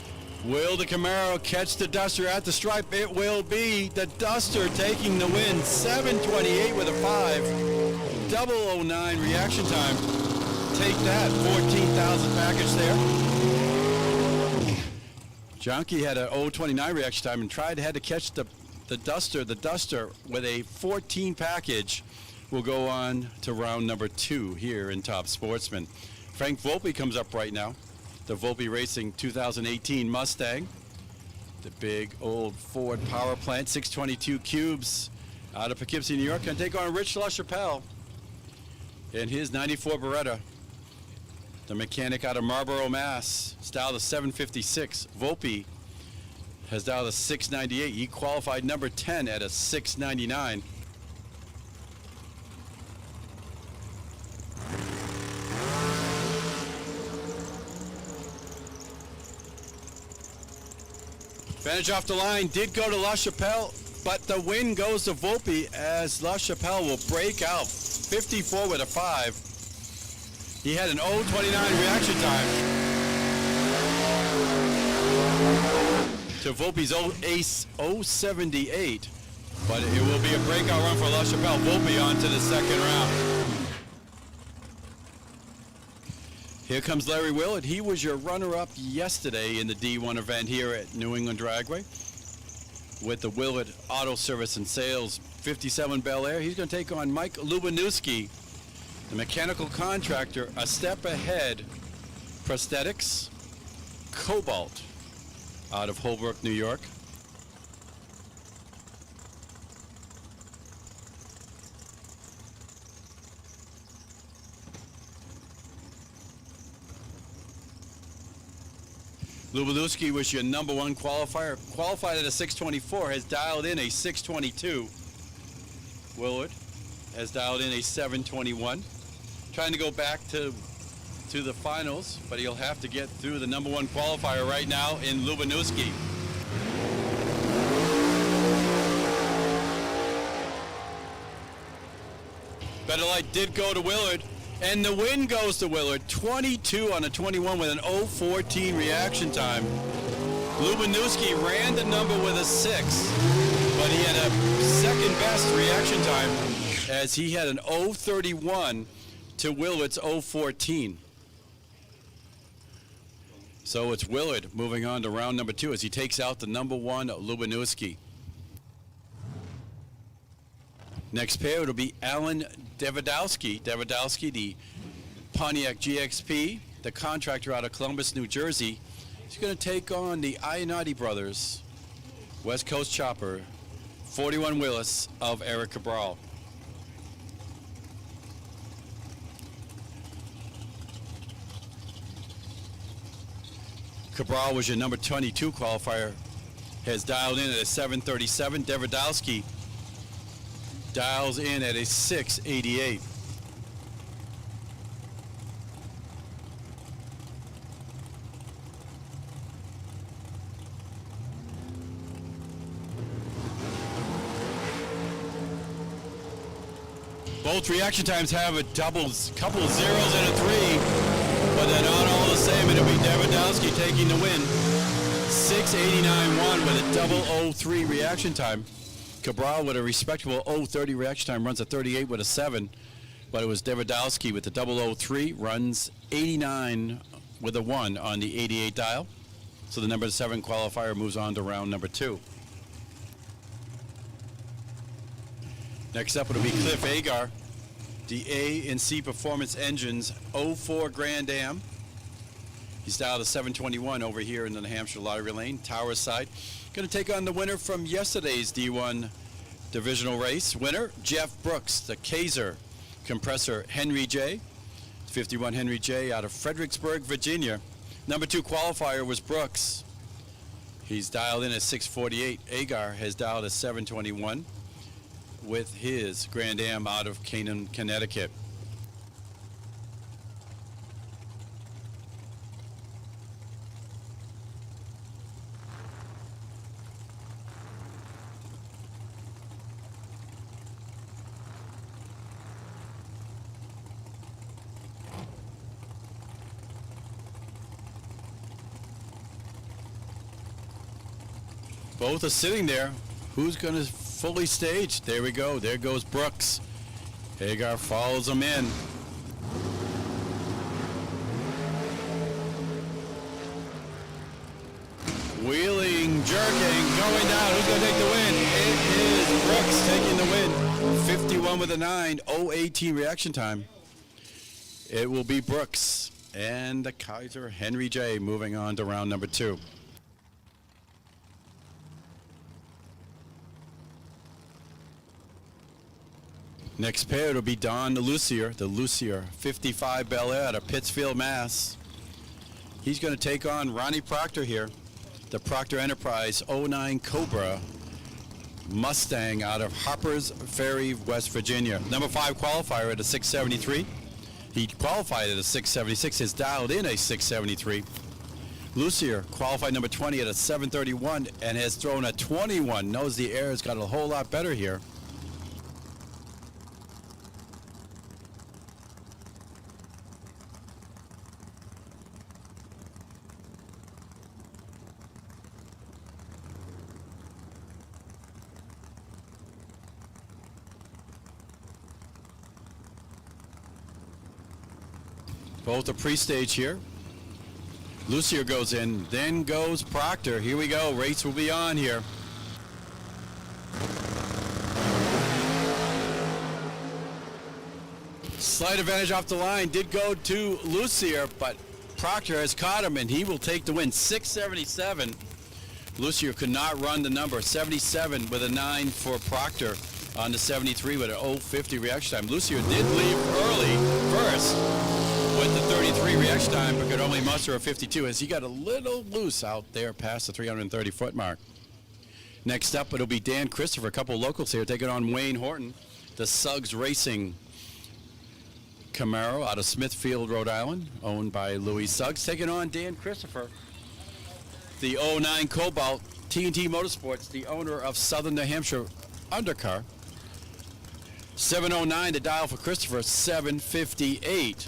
Will the Camaro catch the Duster at the stripe? It will be the Duster taking the win. 728 with a 5. 009 reaction time. Take that. 14,000 package there. Jonke had a 029 reaction time and had to catch the Duster. The Duster with a 14 package will go on to round number 2 here in Top Sportsman. Frank Volpe comes up right now. The Volpe Racing 2018 Mustang. The big old Ford power plant, 622 cubes out of Poughkeepsie, New York. Going to take on Rich LaChapelle in his 94 Beretta. The mechanic out of Marlborough, Mass. Style of 756. Volpe has dialed a 698. He qualified number 10 at a 699. Finish off the line did go to LaChapelle, but the win goes to Volpe as LaChapelle will break out 54 with a 5. He had an 029 reaction time to Volpe's ace 078, but it will be a breakout run for LaChapelle. Volpe on to the second round. Here comes Larry Willett. He was your runner-up yesterday in the D1 event here at New England Dragway. with the Willard Auto Service and Sales 57 Bel Air. He's going to take on Mike Lubanowski, the mechanical contractor, a step ahead. Prosthetics, Cobalt, out of Holbrook, New York. Lubanowski was your number one qualifier. Qualified at a 624, has dialed in a 622. Willard has dialed in a 721. Trying to go back to the finals, but he'll have to get through the number one qualifier right now in Lubanowski. Better Light did go to Willard, and the win goes to Willard. 22 on a 21 with an 0:14 reaction time. Lubanowski ran the number with a 6, but he had a second best reaction time as he had an 0:31 to Willard's 0:14. So it's Willard moving on to round number 2 as he takes out the number 1 Lubanowski. Next pair, it'll be Alan Davidowski. Davidowski, the Pontiac GXP, the contractor out of Columbus, New Jersey. He's going to take on the Ionati brothers, West Coast Chopper, 41 Willis of Eric Cabral. Cabral was your number 22 qualifier, has dialed in at a 737. Davidowski dials in at a 688. Both reaction times have a couple of zeros and a 3, but they're not all the same. It'll be Davidowski taking the win. 689.1 with a 003 reaction time. Cabral with a respectable 030 reaction time runs a 38 with a 7, but it was Davidowski with the 003 runs 89 with a 1 on the 88 dial. So the number 7 qualifier moves on to round number 2. Next up it'll be Cliff Agar, the A and C Performance Engines 04 Grand Am. He's dialed a 721 over here in the New Hampshire Lottery Lane, Tower side. Going to take on the winner from yesterday's D1 divisional race. Winner, Jeff Brooks, the Kaiser compressor Henry J. 51 Henry J out of Fredericksburg, Virginia. Number 2 qualifier was Brooks. He's dialed in at 648. Agar has dialed a 721 with his Grand Am out of Canaan, Connecticut. Both are sitting there. Who's going to fully stage? There we go. There goes Brooks. Agar follows him in. Wheeling, jerking, going down. Who's going to take the win? It is Brooks taking the win. 51 with a 9, 018 reaction time. It will be Brooks and the Kaiser Henry J moving on to round number 2. Next pair, it'll be Don the Lucier, 55 Bel Air out of Pittsfield, Mass. He's going to take on Ronnie Proctor here, the Proctor Enterprise 09 Cobra Mustang out of Harpers Ferry, West Virginia. Number 5 qualifier at a 673. He qualified at a 676, has dialed in a 673. Lucier qualified number 20 at a 731 and has thrown a 21. Knows the air has got a whole lot better here. Both are pre-stage here. Lucier goes in, then goes Proctor. Here we go. Race will be on here. Slight advantage off the line did go to Lucier, but Proctor has caught him, and he will take the win. 677. Lucier could not run the number. 77 with a 9 for Proctor on the 73 with an 050 reaction time. Lucier did leave early first with the 33 reaction time, but could only muster a 52 as he got a little loose out there past the 330-foot mark. Next up, it'll be Dan Christopher, a couple locals here, taking on Wayne Horton, the Suggs Racing Camaro out of Smithfield, Rhode Island, owned by Louis Suggs, taking on Dan Christopher, the 09 Cobalt, T&T Motorsports, the owner of Southern New Hampshire Undercar. 709 the dial for Christopher, 758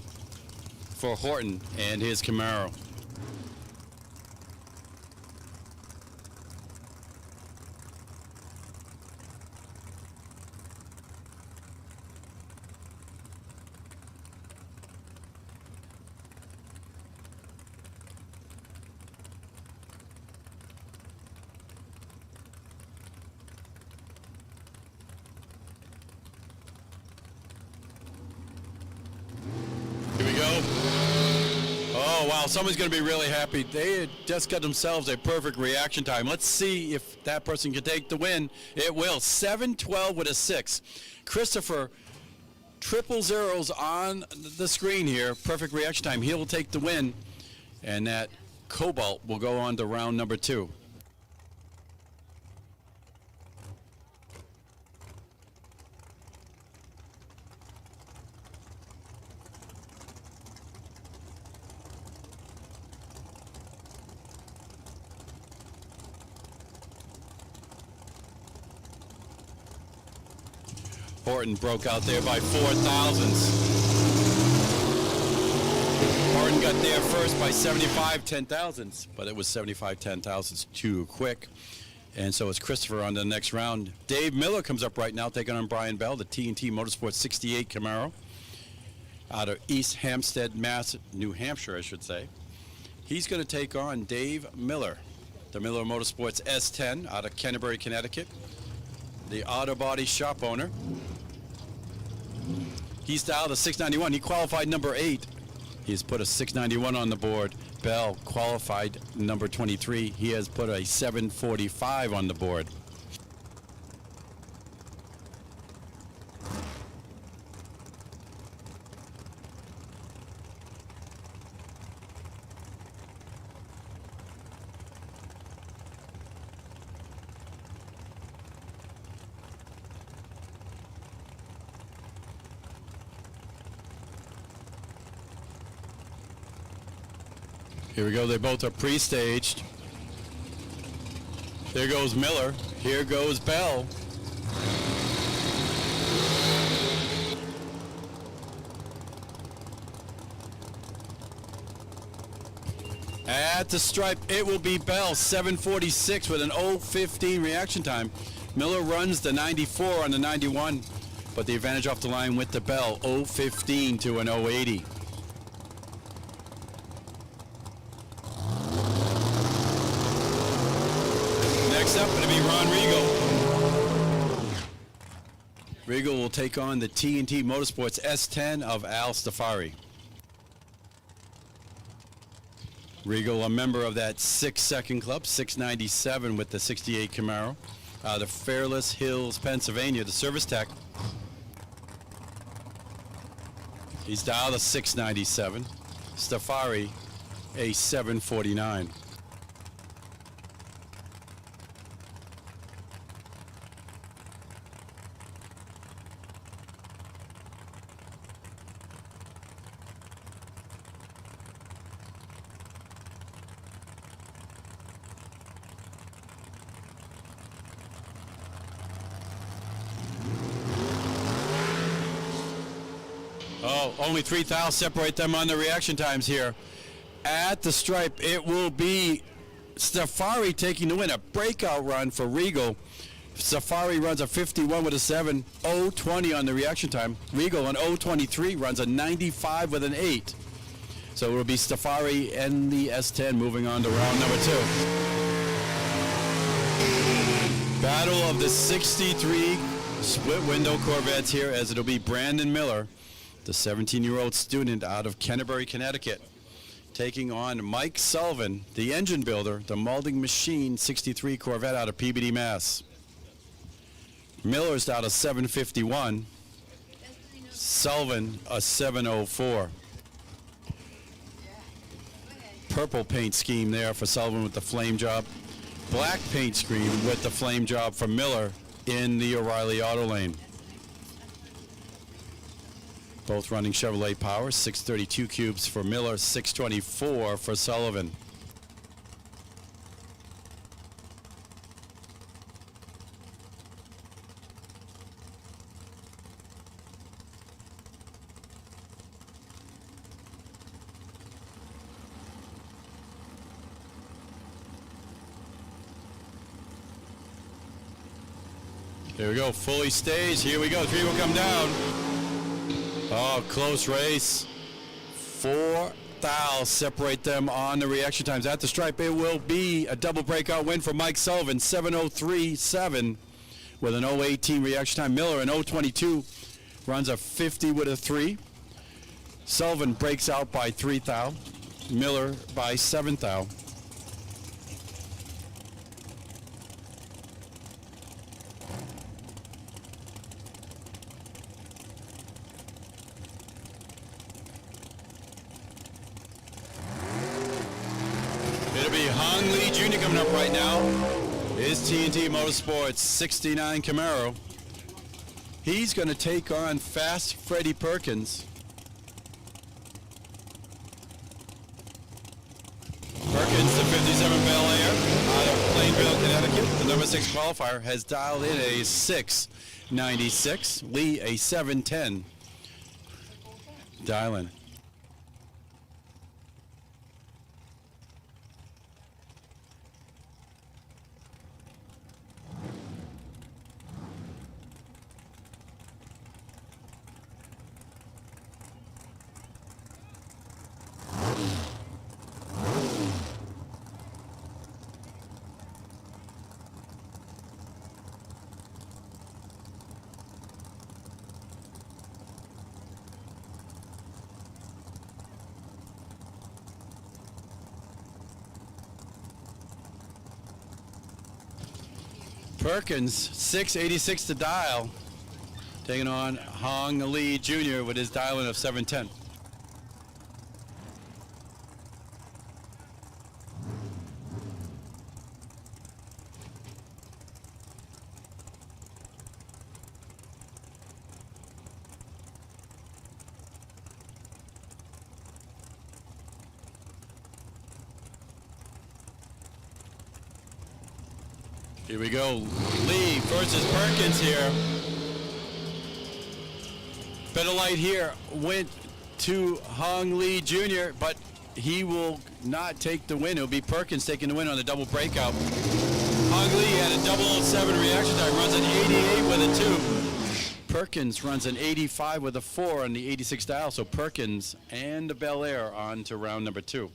for Horton and his Camaro. Oh, wow, someone's going to be really happy. They had just got themselves a perfect reaction time. Let's see if that person can take the win. It will. 712 with a 6. Christopher, triple zeros on the screen here. Perfect reaction time. He'll take the win, and that Cobalt will go on to round number 2. Horton broke out there by 4 thousandths. Horton got there first by 75 10,000ths, but it was 75 10,000ths too quick. And so it's Christopher on the next round. Dave Miller comes up right now, taking on Brian Bell, the T&T Motorsports 68 Camaro out of East Hampstead, New Hampshire, I should say. He's going to take on Dave Miller, the Miller Motorsports S10 out of Canterbury, Connecticut, the auto body shop owner. He's dialed a 691. He qualified number 8. He's put a 691 on the board. Bell qualified number 23. He has put a 745 on the board. Here we go. They both are pre-staged. There goes Miller. Here goes Bell. At the stripe, it will be Bell, 746 with an 015 reaction time. Miller runs the 94 on the 91, but the advantage off the line with the Bell, 015 to an 080. Next up, it'll be Ron Regal. Regal will take on the T&T Motorsports S10 of Al Stafari. Regal, a member of that 6-second club, 697 with the 68 Camaro. The Fairless Hills, Pennsylvania, the service tech. He's dialed a 697. Stafari, a 749. Oh, only 3,000 separate them on the reaction times here. At the stripe, it will be Stafari taking the win. A breakout run for Regal. Stafari runs a 51 with a 7, 020 on the reaction time. Regal on 023 runs a 95 with an 8. So it will be Stafari and the S10 moving on to round number 2. Battle of the 63 split window Corvettes here, as it'll be Brandon Miller the 17-year-old student out of Canterbury, Connecticut, taking on Mike Sullivan, the engine builder, the Molding Machine 63 Corvette out of Peabody, Mass. Miller's out of 751. Sullivan a 704. Purple paint scheme there for Sullivan with the flame job. Black paint scheme with the flame job for Miller in the O'Reilly Auto Lane. Both running Chevrolet power, 632 cubes for Miller, 624 for Sullivan. Here we go, fully staged. Here we go, 3 will come down. Oh, close race. 4 thou separate them on the reaction times. At the stripe, it will be a double breakout win for Mike Sullivan, 7:03.7 with an 0:18 reaction time. Miller, an 0:22, runs a 50 with a 3. Sullivan breaks out by 3 thou. Miller by 7 thou. It'll be Hong Lee Jr. coming up right now. His TNT Motorsports 69 Camaro. He's going to take on Fast Freddie Perkins. Perkins, the 57 Bel Air out of Plainville, Connecticut. The number 6 qualifier has dialed in a 696. Lee a 710. Dial in. Perkins, 686 to dial, taking on Hong Lee Jr. with his dial-in of 710. Here we go, Lee versus Perkins here. Better Light here went to Hong Lee Jr., but he will not take the win. It'll be Perkins taking the win on the double breakout. Hong Lee had a 007 reaction time, runs an 88 with a 2. Perkins runs an 85 with a 4 on the 86 dial, so Perkins and the Bel Air on to round number 2.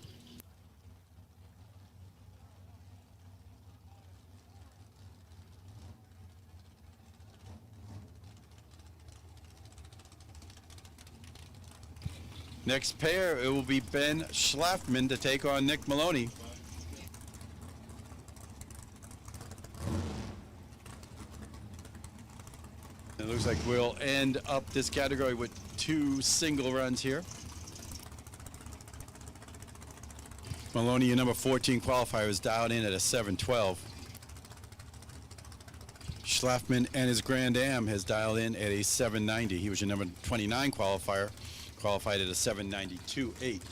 Next pair, it will be Ben Schlafman to take on Nick Maloney. It looks like we'll end up this category with 2 single runs here. Maloney, your number 14 qualifier, is dialed in at a 712. Schlafman and his Grand Am has dialed in at a 790. He was your number 29 qualifier. Qualified at a 792.8.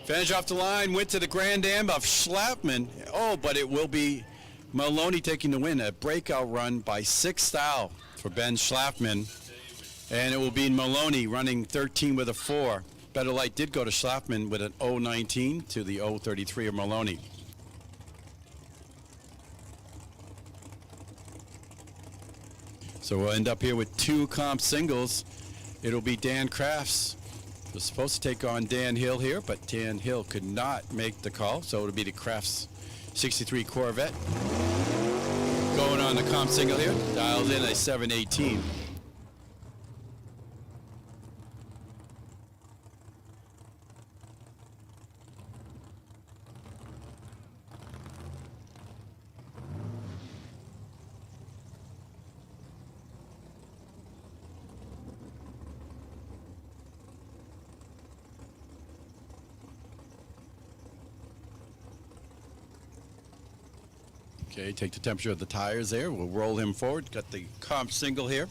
Finish off the line, went to the Grand Am of Schlafman. Oh, but it will be Maloney taking the win. A breakout run by 6 thou for Ben Schlafman. And it will be Maloney running 13 with a 4. Better Light did go to Schlafman with an 019 to the 033 of Maloney. So we'll end up here with 2 comp singles. It'll be Dan Crafts. Was supposed to take on Dan Hill here, but Dan Hill could not make the call, so it'll be the Crafts 63 Corvette. Going on the comp single here, dialed in a 718. Okay, take the temperature of the tires there. We'll roll him forward. Got the comp single here.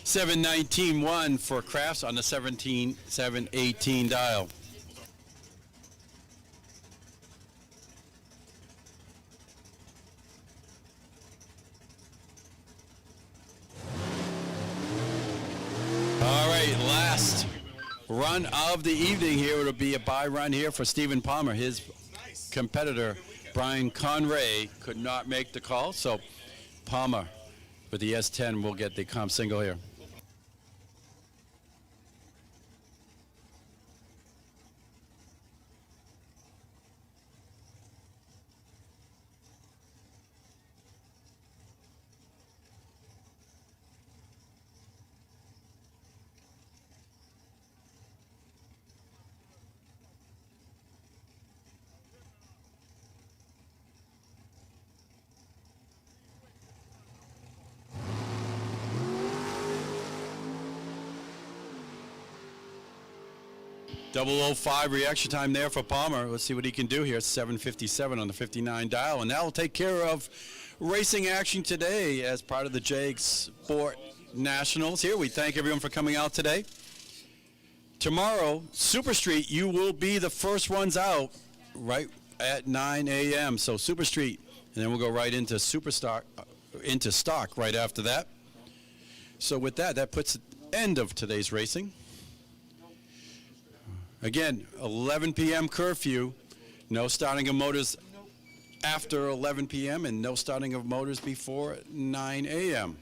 $719.1 for Crafts on the 718 dial. All right, last run of the evening here. It'll be a bye run here for Stephen Palmer. His competitor, Brian Conray, could not make the call, so Palmer with the S10 will get the comp single here. .005 reaction time there for Palmer. Let's see what he can do here. 7:57 on the 59 dial, and that will take care of racing action today as part of the JAG Sport Nationals. Here, we thank everyone for coming out today. Tomorrow, Super Street, you will be the first ones out right at 9 a.m. So Super Street, and then we'll go right into stock right after that. So with that, that puts the end of today's racing. Again, 11 p.m. curfew, no starting of motors after 11 p.m. and no starting of motors before 9 a.m.